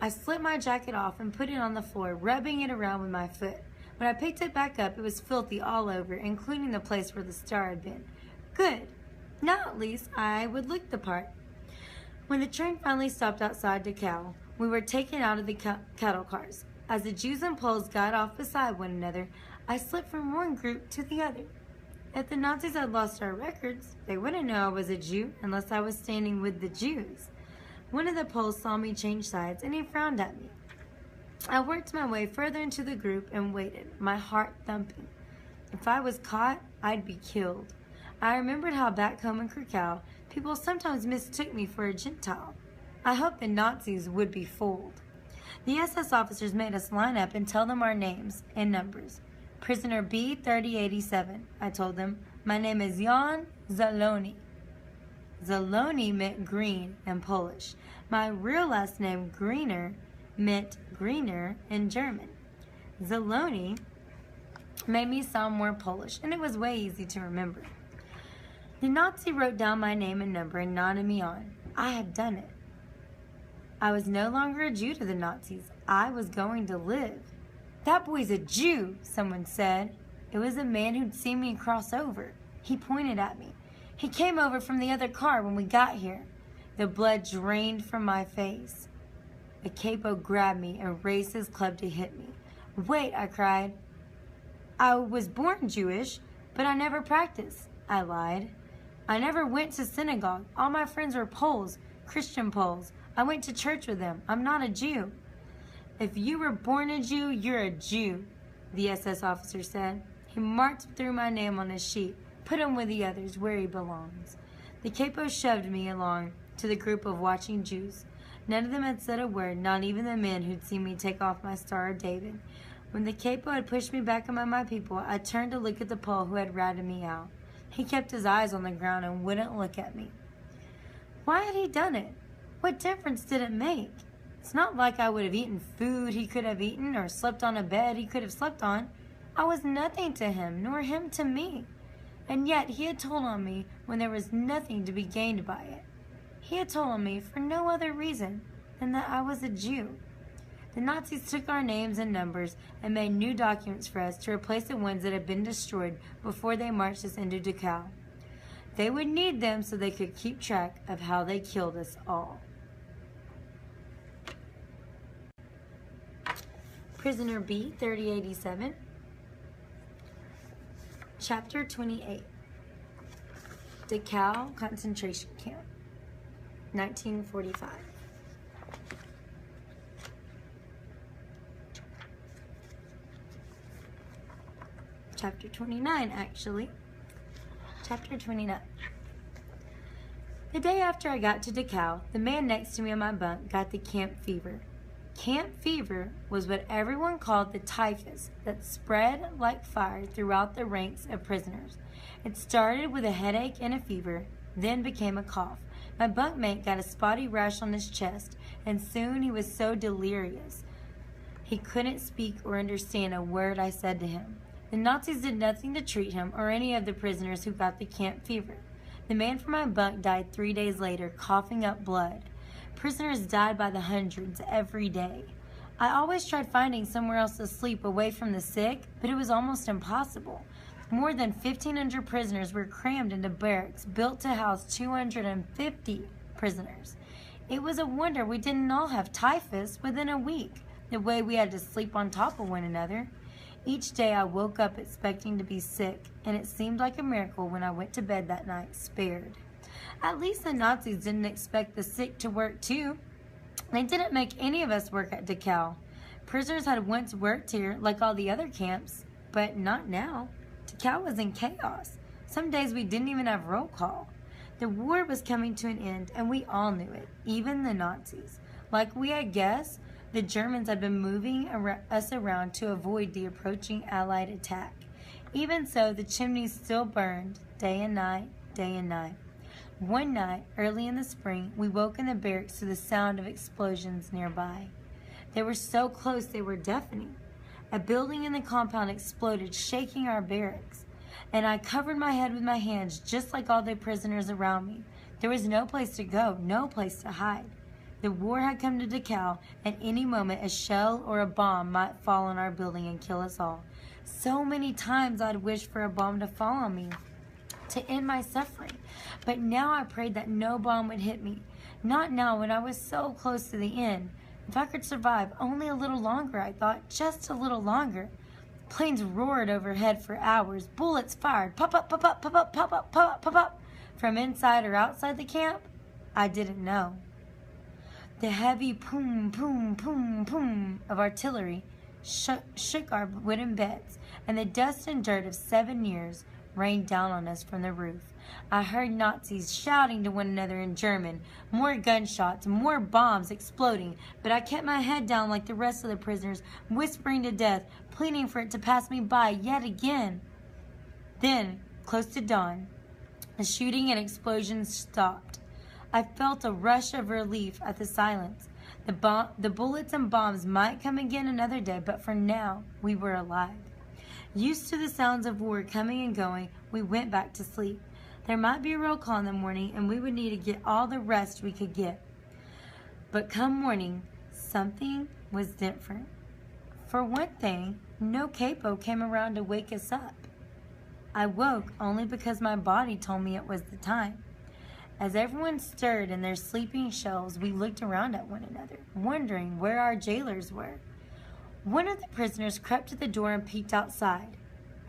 I slipped my jacket off and put it on the floor, rubbing it around with my foot. When I picked it back up, it was filthy all over, including the place where the star had been. Good. Now at least I would look the part. When the train finally stopped outside Dachau, we were taken out of the cattle cars. As the Jews and Poles got off beside one another, I slipped from one group to the other. If the Nazis had lost our records, they wouldn't know I was a Jew unless I was standing with the Jews. One of the Poles saw me change sides, and he frowned at me. I worked my way further into the group and waited, my heart thumping. If I was caught, I'd be killed. I remembered how back home in Krakow, people sometimes mistook me for a Gentile. I hoped the Nazis would be fooled. The SS officers made us line up and tell them our names and numbers. Prisoner B-3087, I told them. My name is Jan Zaloni. Zaloni meant green in Polish. My real last name, Gruener, meant greener in German. Zaloni made me sound more Polish, and it was way easy to remember. The Nazi wrote down my name and number and nodded me on. I had done it. I was no longer a Jew to the Nazis. I was going to live. That boy's a Jew, someone said. It was a man who'd seen me cross over. He pointed at me. He came over from the other car when we got here. The blood drained from my face. A capo grabbed me and raised his club to hit me. Wait, I cried. I was born Jewish, but I never practiced, I lied. I never went to synagogue. All my friends were Poles, Christian Poles. I went to church with them. I'm not a Jew. If you were born a Jew, you're a Jew, the SS officer said. He marked through my name on his sheet. Put him with the others where he belongs. The capo shoved me along to the group of watching Jews. None of them had said a word, not even the men who'd seen me take off my Star of David. When the capo had pushed me back among my people, I turned to look at the Pole who had ratted me out. He kept his eyes on the ground and wouldn't look at me. Why had he done it? What difference did it make? It's not like I would have eaten food he could have eaten or slept on a bed he could have slept on. I was nothing to him, nor him to me. And yet he had told on me when there was nothing to be gained by it. He had told on me for no other reason than that I was a Jew. The Nazis took our names and numbers and made new documents for us to replace the ones that had been destroyed before they marched us into Dachau. They would need them so they could keep track of how they killed us all. Prisoner B-3087, Chapter 28, Dachau Concentration Camp, 1945. Chapter 29, actually. Chapter 29. The day after I got to Dachau, the man next to me on my bunk got the camp fever. Camp fever was what everyone called the typhus that spread like fire throughout the ranks of prisoners. It started with a headache and a fever, then became a cough. My bunkmate got a spotty rash on his chest, and soon he was so delirious he couldn't speak or understand a word I said to him. The Nazis did nothing to treat him or any of the prisoners who got the camp fever. The man from my bunk died 3 days later, coughing up blood. Prisoners died by the hundreds every day. I always tried finding somewhere else to sleep away from the sick, but it was almost impossible. More than 1,500 prisoners were crammed into barracks built to house 250 prisoners. It was a wonder we didn't all have typhus within a week, the way we had to sleep on top of one another. Each day I woke up expecting to be sick, and it seemed like a miracle when I went to bed that night spared. At least the Nazis didn't expect the sick to work too. They didn't make any of us work at Dachau. Prisoners had once worked here like all the other camps, but not now. Dachau was in chaos. Some days we didn't even have roll call. The war was coming to an end, and we all knew it, even the Nazis. Like we had guessed, the Germans had been moving us around to avoid the approaching Allied attack. Even so, the chimneys still burned, day and night, day and night. One night, early in the spring, we woke in the barracks to the sound of explosions nearby. They were so close they were deafening. A building in the compound exploded, shaking our barracks, and I covered my head with my hands just like all the prisoners around me. There was no place to go, no place to hide. The war had come to Dachau. At any moment, a shell or a bomb might fall on our building and kill us all. So many times I'd wished for a bomb to fall on me to end my suffering. But now I prayed that no bomb would hit me. Not now when I was so close to the end. If I could survive only a little longer, I thought, just a little longer. Planes roared overhead for hours. Bullets fired. Pop up, pop up, pop up, pop up, pop up, pop up. From inside or outside the camp, I didn't know. The heavy poom, poom, poom, poom of artillery shook our wooden beds, and the dust and dirt of 7 years rained down on us from the roof. I heard Nazis shouting to one another in German, more gunshots, more bombs exploding, but I kept my head down like the rest of the prisoners, whispering to death, pleading for it to pass me by yet again. Then, close to dawn, the shooting and explosions stopped. I felt a rush of relief at the silence. The bullets and bombs might come again another day, but for now, we were alive. Used to the sounds of war coming and going, we went back to sleep. There might be a roll call in the morning, and we would need to get all the rest we could get. But come morning, something was different. For one thing, no capo came around to wake us up. I woke only because my body told me it was the time. As everyone stirred in their sleeping shells, we looked around at one another, wondering where our jailers were. One of the prisoners crept to the door and peeked outside.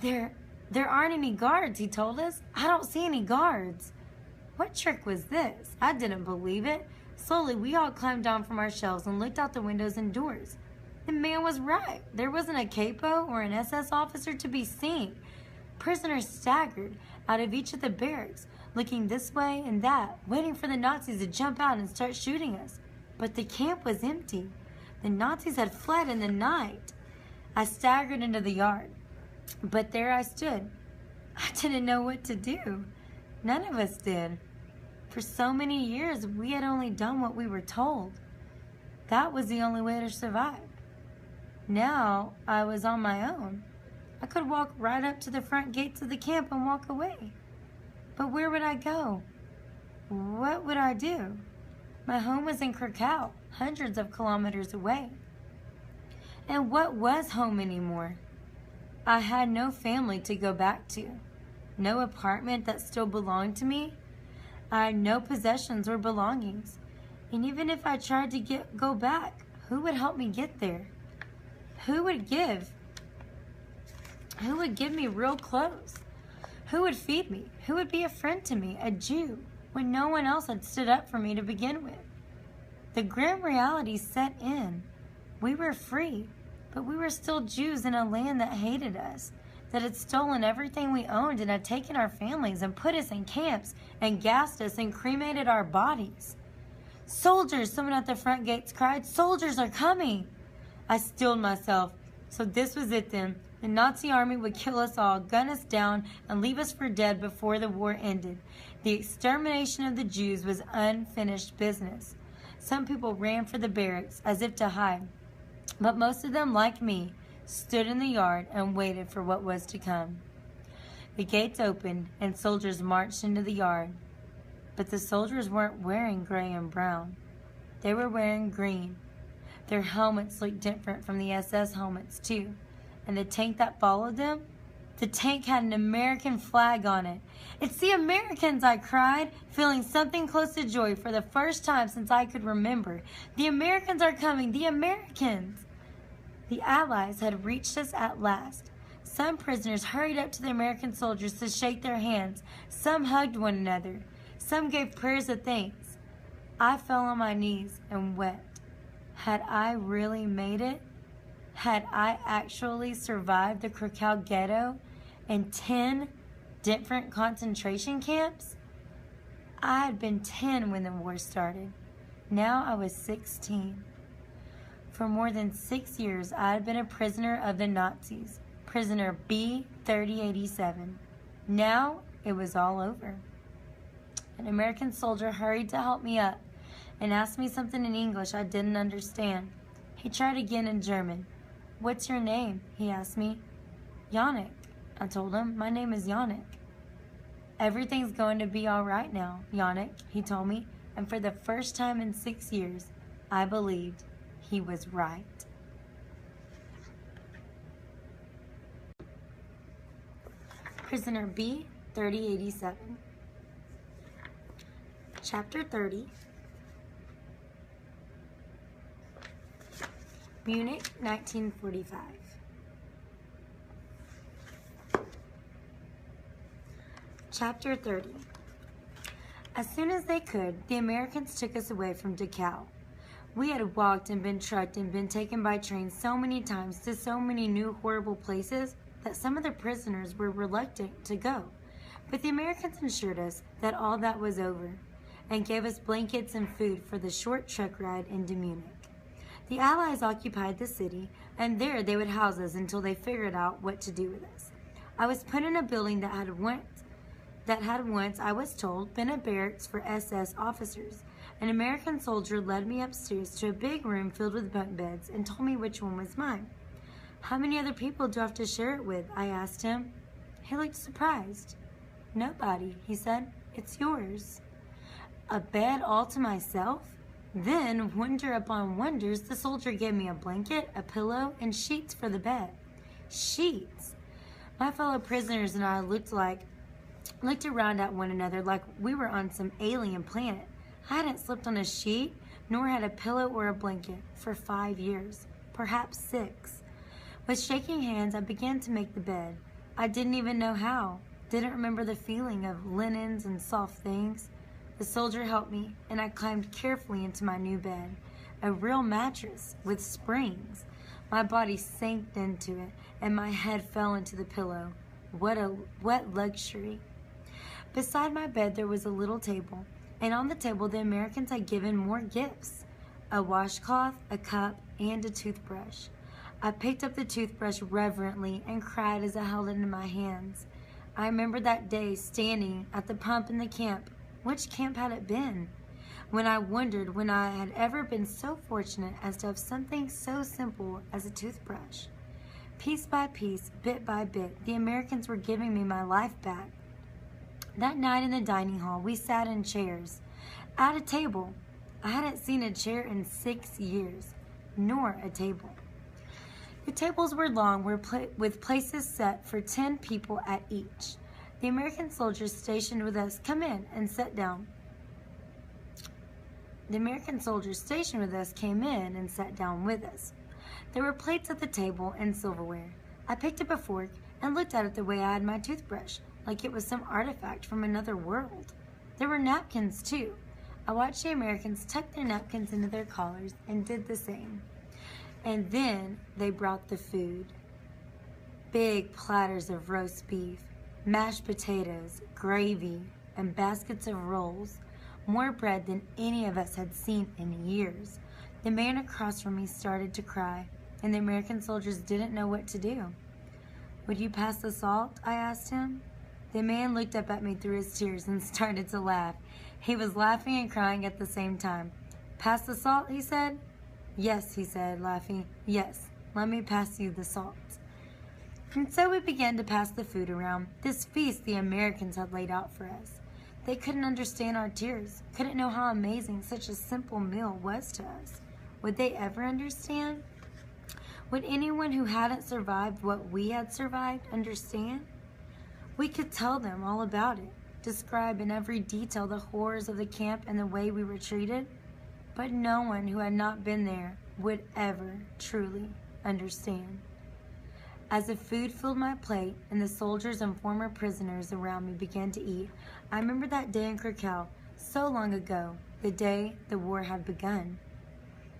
There aren't any guards, he told us. I don't see any guards. What trick was this? I didn't believe it. Slowly, we all climbed down from our shelves and looked out the windows and doors. The man was right. There wasn't a capo or an SS officer to be seen. Prisoners staggered out of each of the barracks, looking this way and that, waiting for the Nazis to jump out and start shooting us. But the camp was empty. The Nazis had fled in the night. I staggered into the yard, but there I stood. I didn't know what to do. None of us did. For so many years, we had only done what we were told. That was the only way to survive. Now I was on my own. I could walk right up to the front gates of the camp and walk away. But where would I go? What would I do? My home was in Krakow, hundreds of kilometers away. And what was home anymore? I had no family to go back to, no apartment that still belonged to me. I had no possessions or belongings. And even if I tried to go back, who would help me get there? Who would give me real clothes? Who would feed me? Who would be a friend to me, a Jew, when no one else had stood up for me to begin with? The grim reality set in. We were free, but we were still Jews in a land that hated us, that had stolen everything we owned and had taken our families and put us in camps and gassed us and cremated our bodies. Soldiers, someone at the front gates cried, soldiers are coming. I steeled myself. So this was it then. The Nazi army would kill us all, gun us down, and leave us for dead before the war ended. The extermination of the Jews was unfinished business. Some people ran for the barracks as if to hide, but most of them, like me, stood in the yard and waited for what was to come. The gates opened and soldiers marched into the yard, but the soldiers weren't wearing gray and brown. They were wearing green. Their helmets looked different from the SS helmets too. And the tank that followed them, the tank had an American flag on it. It's the Americans, I cried, feeling something close to joy for the first time since I could remember. The Americans are coming, the Americans. The Allies had reached us at last. Some prisoners hurried up to the American soldiers to shake their hands. Some hugged one another. Some gave prayers of thanks. I fell on my knees and wept. Had I really made it? Had I actually survived the Krakow ghetto and 10 different concentration camps? I had been 10 when the war started. Now I was 16. For more than 6 years, I had been a prisoner of the Nazis, prisoner B-3087. Now it was all over. An American soldier hurried to help me up and asked me something in English I didn't understand. He tried again in German. What's your name? He asked me. Yanek. I told him, my name is Yanek. Everything's going to be all right now, Yanek, he told me. And for the first time in 6 years, I believed he was right. Prisoner B-3087. Chapter 30. Munich, 1945. Chapter 30. As soon as they could, the Americans took us away from Dachau. We had walked and been trucked and been taken by train so many times to so many new horrible places that some of the prisoners were reluctant to go. But the Americans assured us that all that was over and gave us blankets and food for the short truck ride into Munich. The Allies occupied the city, and there they would house us until they figured out what to do with us. I was put in a building that had once, I was told, been a barracks for SS officers. An American soldier led me upstairs to a big room filled with bunk beds and told me which one was mine. How many other people do I have to share it with? I asked him. He looked surprised. Nobody, he said. It's yours. A bed all to myself? Then, wonder upon wonders, the soldier gave me a blanket, a pillow, and sheets for the bed. Sheets! My fellow prisoners and I looked around at one another like we were on some alien planet. I hadn't slept on a sheet, nor had a pillow or a blanket for 5 years, perhaps 6. With shaking hands, I began to make the bed. I didn't even know how, didn't remember the feeling of linens and soft things. The soldier helped me, and I climbed carefully into my new bed, a real mattress with springs. My body sank into it, and my head fell into the pillow. What luxury! Beside my bed there was a little table, and on the table the Americans had given more gifts, a washcloth, a cup, and a toothbrush. I picked up the toothbrush reverently and cried as I held it in my hands. I remember that day standing at the pump in the camp. Which camp had it been? When I wondered when I had ever been so fortunate as to have something so simple as a toothbrush. Piece by piece, bit by bit, the Americans were giving me my life back. That night in the dining hall, we sat in chairs. At a table. I hadn't seen a chair in 6 years, nor a table. The tables were long, with places set for 10 people at each. The American soldiers stationed with us come in and sat down. The American soldiers stationed with us came in and sat down with us. There were plates at the table and silverware. I picked up a fork and looked at it the way I had my toothbrush, like it was some artifact from another world. There were napkins, too. I watched the Americans tuck their napkins into their collars and did the same. And then they brought the food. Big platters of roast beef, mashed potatoes, gravy, and baskets of rolls. More bread than any of us had seen in years. The man across from me started to cry, and the American soldiers didn't know what to do. "Would you pass the salt?" I asked him. The man looked up at me through his tears and started to laugh. He was laughing and crying at the same time. "Pass the salt?" he said. "Yes," he said, laughing. "Yes, let me pass you the salt." And so we began to pass the food around, this feast the Americans had laid out for us. They couldn't understand our tears, couldn't know how amazing such a simple meal was to us. Would they ever understand? Would anyone who hadn't survived what we had survived understand? We could tell them all about it, describe in every detail the horrors of the camp and the way we were treated, but no one who had not been there would ever truly understand. As the food filled my plate and the soldiers and former prisoners around me began to eat, I remember that day in Krakow, so long ago, the day the war had begun.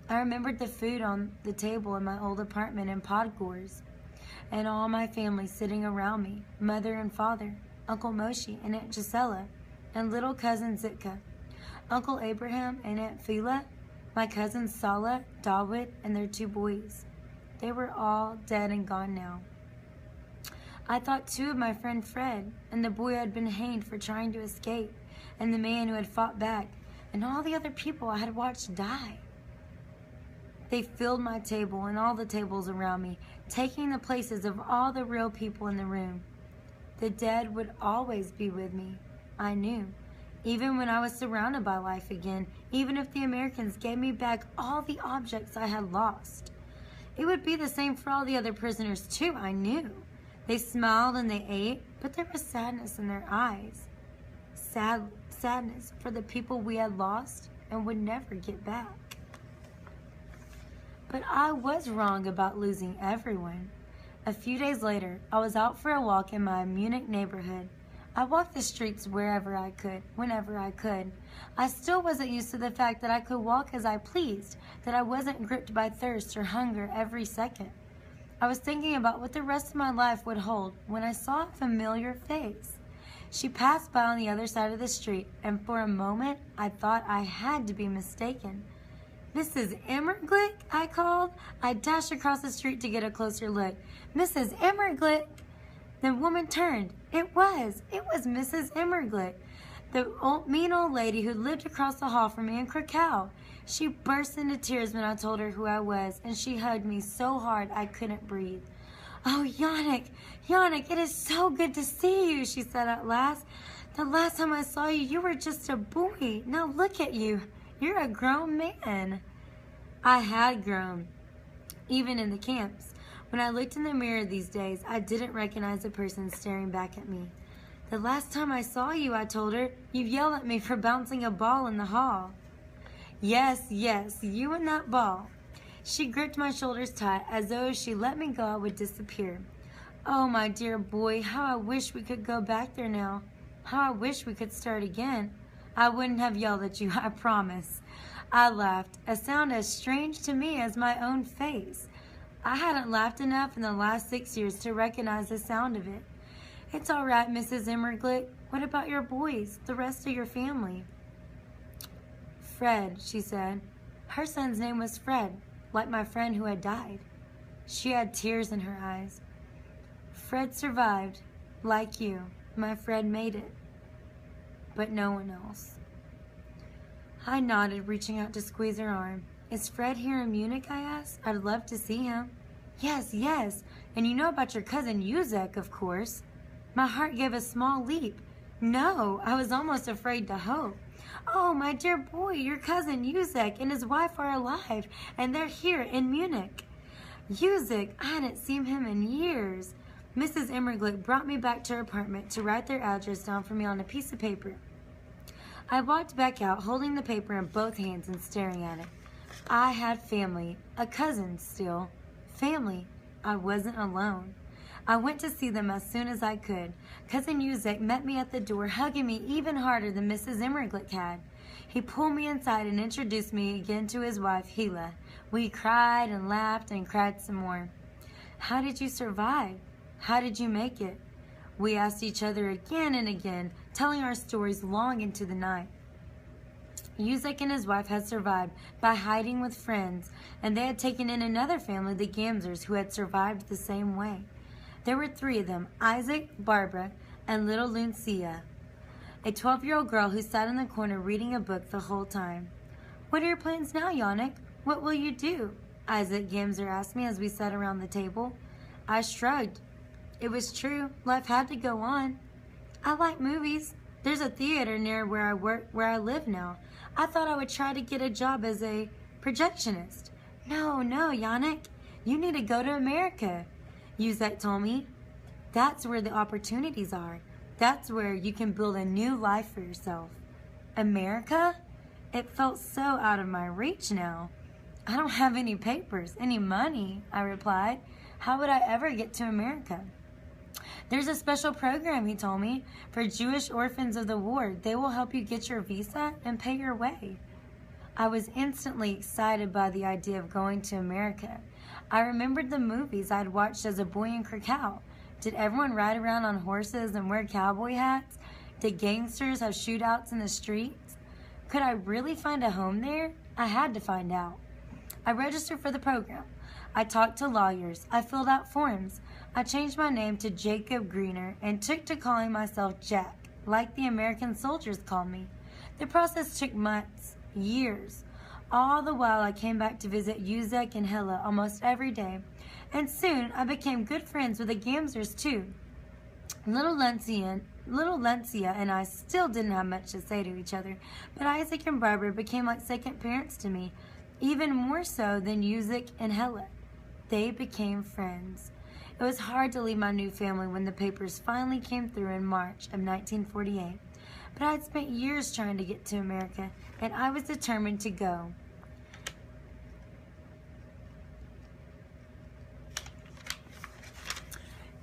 I remembered the food on the table in my old apartment in Podgorsk, and all my family sitting around me, mother and father, Uncle Moshe and Aunt Gisela, and little cousin Zitka, Uncle Abraham and Aunt Phila, my cousins Sala, Dawid, and their 2 boys. They were all dead and gone now. I thought too of my friend Fred, and the boy who had been hanged for trying to escape, and the man who had fought back, and all the other people I had watched die. They filled my table and all the tables around me, taking the places of all the real people in the room. The dead would always be with me, I knew, even when I was surrounded by life again, even if the Americans gave me back all the objects I had lost. It would be the same for all the other prisoners too, I knew. They smiled and they ate, but there was sadness in their eyes. Sadness for the people we had lost and would never get back. But I was wrong about losing everyone. A few days later, I was out for a walk in my Munich neighborhood. I walked the streets wherever I could, whenever I could. I still wasn't used to the fact that I could walk as I pleased, that I wasn't gripped by thirst or hunger every second. I was thinking about what the rest of my life would hold when I saw a familiar face. She passed by on the other side of the street, and for a moment I thought I had to be mistaken. "Mrs. Emmerglick," I called. I dashed across the street to get a closer look. "Mrs. Emmerglick!" The woman turned. It was Mrs. Emmerglick, the mean old lady who lived across the hall from me in Krakow. She burst into tears when I told her who I was, and she hugged me so hard I couldn't breathe. "Oh, Yanek, it is so good to see you," she said at last. "The last time I saw you, you were just a boy. Now look at you. You're a grown man." I had grown, even in the camps. When I looked in the mirror these days, I didn't recognize the person staring back at me. "The last time I saw you," I told her, "you yelled at me for bouncing a ball in the hall." Yes, you and that ball." She gripped my shoulders tight, as though if she let me go I would disappear. "Oh, my dear boy, how I wish we could go back there now. How I wish we could start again. I wouldn't have yelled at you, I promise." I laughed, a sound as strange to me as my own face. I hadn't laughed enough in the last 6 years to recognize the sound of it. "It's all right, Mrs. Emmerglick. What about your boys, the rest of your family?" "Fred," she said. Her son's name was Fred, like my friend who had died. She had tears in her eyes. Fred survived. Like you, my Fred made it. But no one else. I nodded, reaching out to squeeze her arm. Is Fred here in Munich, I asked. I'd love to see him. Yes, yes. And you know about your cousin Yanek, of course. My heart gave a small leap. No, I was almost afraid to hope. Oh, my dear boy, your cousin Yanek and his wife are alive, and they're here in Munich. Yanek, I hadn't seen him in years. Mrs. Immerglick brought me back to her apartment to write their address down for me on a piece of paper. I walked back out, holding the paper in both hands and staring at it. I had family, a cousin still. Family. I wasn't alone. I went to see them as soon as I could. Cousin Yanek met me at the door, hugging me even harder than Mrs. Immerglick had. He pulled me inside and introduced me again to his wife, Hela. We cried and laughed and cried some more. How did you survive? How did you make it? We asked each other again and again, telling our stories long into the night. Yanek and his wife had survived by hiding with friends, and they had taken in another family, the Gamsers, who had survived the same way. There were 3 of them, Isaac, Barbara, and little Lucia, a 12-year-old girl who sat in the corner reading a book the whole time. What are your plans now, Yanek? What will you do? Isaac Gamser asked me as we sat around the table. I shrugged. It was true. Life had to go on. I like movies. There's a theater near where I live now. I thought I would try to get a job as a projectionist. No, Yanek. You need to go to America, Yanek told me. That's where the opportunities are. That's where you can build a new life for yourself. America? It felt so out of my reach now. I don't have any papers, any money, I replied. How would I ever get to America? There's a special program, he told me, for Jewish orphans of the war. They will help you get your visa and pay your way. I was instantly excited by the idea of going to America. I remembered the movies I'd watched as a boy in Krakow. Did everyone ride around on horses and wear cowboy hats? Did gangsters have shootouts in the streets? Could I really find a home there? I had to find out. I registered for the program. I talked to lawyers. I filled out forms. I changed my name to Jacob Gruener and took to calling myself Jack, like the American soldiers called me. The process took months, years. All the while I came back to visit Yanek and Hela almost every day, and soon I became good friends with the Gamsers too. Little Lucia and I still didn't have much to say to each other, but Isaac and Barbara became like second parents to me, even more so than Yanek and Hela. They became friends. It was hard to leave my new family when the papers finally came through in March of 1948, but I had spent years trying to get to America, and I was determined to go.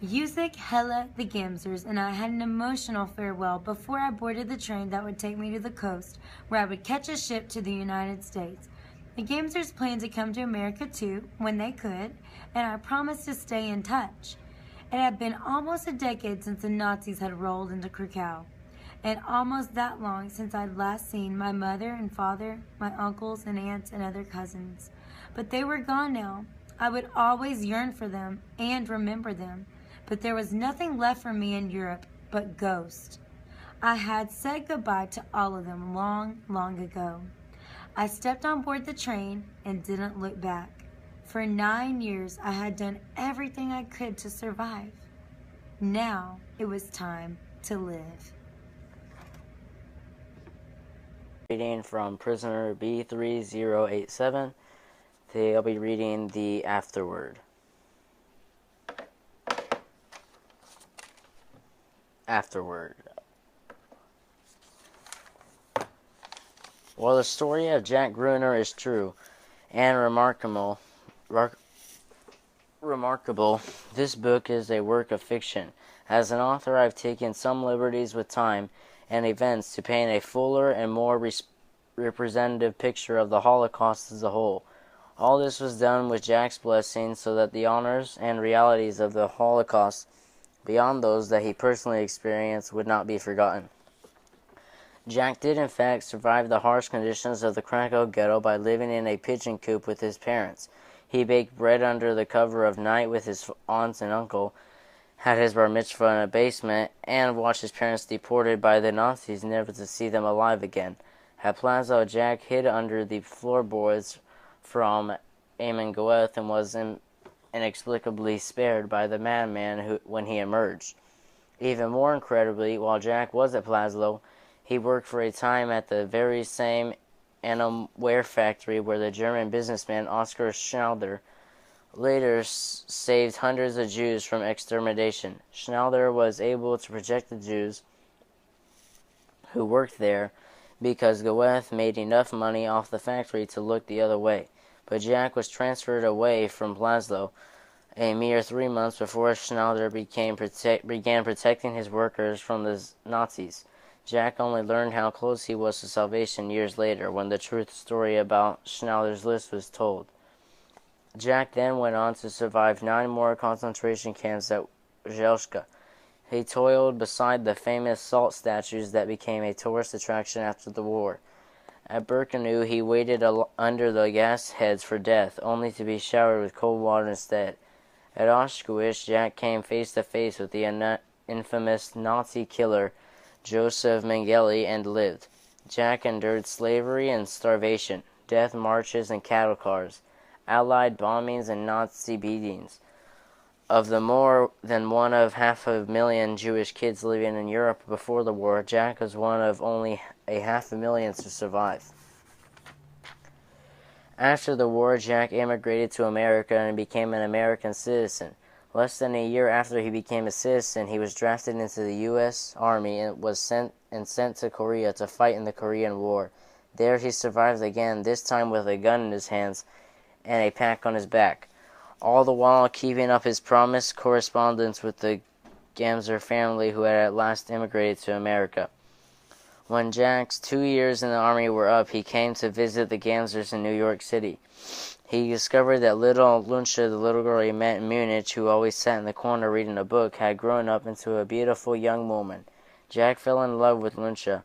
Yanek, Hela, the Gamsers, and I had an emotional farewell before I boarded the train that would take me to the coast, where I would catch a ship to the United States. The Gamsers planned to come to America too, when they could, and I promised to stay in touch. It had been almost a decade since the Nazis had rolled into Krakow, and almost that long since I'd last seen my mother and father, my uncles and aunts and other cousins. But they were gone now. I would always yearn for them and remember them, but there was nothing left for me in Europe but ghosts. I had said goodbye to all of them long, long ago. I stepped on board the train and didn't look back. For 9 years, I had done everything I could to survive. Now it was time to live. Reading from Prisoner B-3087. Today I'll be reading the Afterword. Afterword. While the story of Jack Gruener is true and remarkable, this book is a work of fiction. As an author, I've taken some liberties with time and events to paint a fuller and more representative picture of the Holocaust as a whole. All this was done with Jack's blessing so that the honors and realities of the Holocaust, beyond those that he personally experienced, would not be forgotten. Jack did in fact survive the harsh conditions of the Krakow ghetto by living in a pigeon coop with his parents. He baked bread under the cover of night with his aunts and uncle, had his bar mitzvah in a basement, and watched his parents deported by the Nazis, never to see them alive again. At Plazo, Jack hid under the floorboards from Amon Goeth and was inexplicably spared by the madman when he emerged. Even more incredibly, while Jack was at Plazo, he worked for a time at the very same animal wear factory where the German businessman Oskar Schneider later saved hundreds of Jews from extermination. Schneider was able to protect the Jews who worked there because Goeth made enough money off the factory to look the other way. But Jack was transferred away from Plazo a mere 3 months before Schneider began protecting his workers from the Nazis. Jack only learned how close he was to salvation years later, when the truth story about Schneider's list was told. Jack then went on to survive 9 more concentration camps at Jelshka. He toiled beside the famous salt statues that became a tourist attraction after the war. At Birkenau, he waited under the gas heads for death, only to be showered with cold water instead. At Auschwitz, Jack came face to face with the infamous Nazi killer Joseph Mengele and lived. Jack endured slavery and starvation, death marches and cattle cars, Allied bombings and Nazi beatings. Of the more than 500,000 Jewish kids living in Europe before the war, Jack was one of only 500,000 to survive. After the war, Jack immigrated to America and became an American citizen. Less than a year after he became a citizen, he was drafted into the U.S. Army and was sent to Korea to fight in the Korean War. There he survived again, this time with a gun in his hands and a pack on his back, all the while keeping up his promised correspondence with the Gamzer family who had at last immigrated to America. When Jack's 2 years in the Army were up, he came to visit the Gamzers in New York City. He discovered that little Luncia, the little girl he met in Munich, who always sat in the corner reading a book, had grown up into a beautiful young woman. Jack fell in love with Luncia,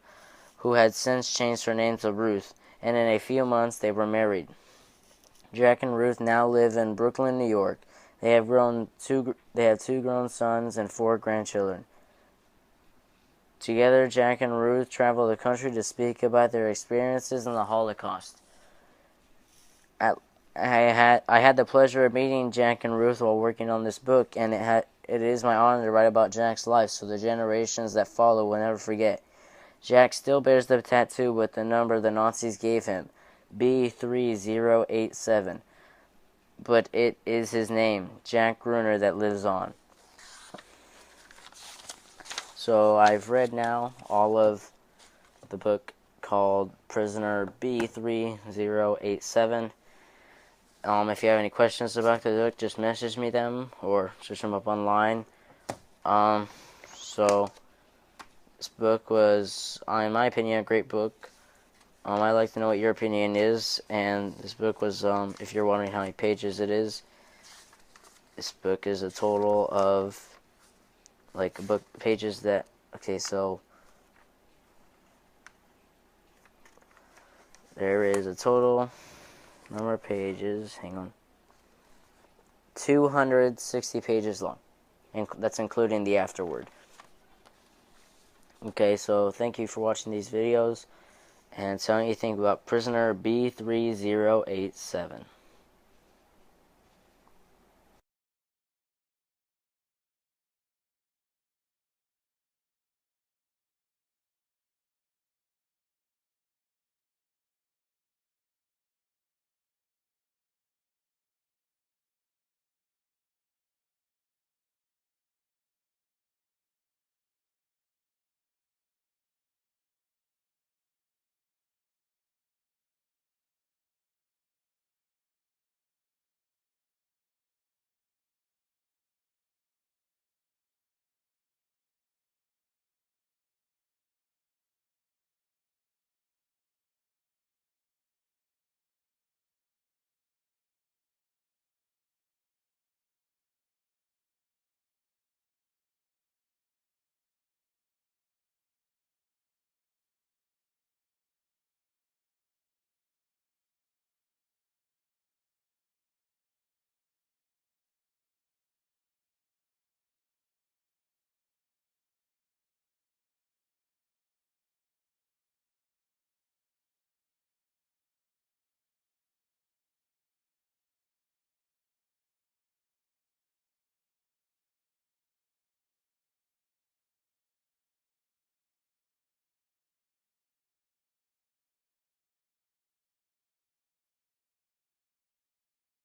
who had since changed her name to Ruth, and in a few months they were married. Jack and Ruth now live in Brooklyn, New York. They have 2 grown sons and 4 grandchildren. Together, Jack and Ruth travel the country to speak about their experiences in the Holocaust. I had the pleasure of meeting Jack and Ruth while working on this book, and it is my honor to write about Jack's life so the generations that follow will never forget. Jack still bears the tattoo with the number the Nazis gave him, B-3087, but it is his name, Jack Gruener, that lives on. So I've read now all of the book called Prisoner B-3087. If you have any questions about the book, just message me them or search them up online. So this book was, in my opinion, a great book. I'd like to know what your opinion is, and this book was, if you're wondering how many pages it is, this book is a total of, book pages that, okay, so, there is a total number of pages, hang on, 260 pages long, and that's including the afterword. Okay, so thank you for watching these videos, and tell me what you think about Prisoner B-3087.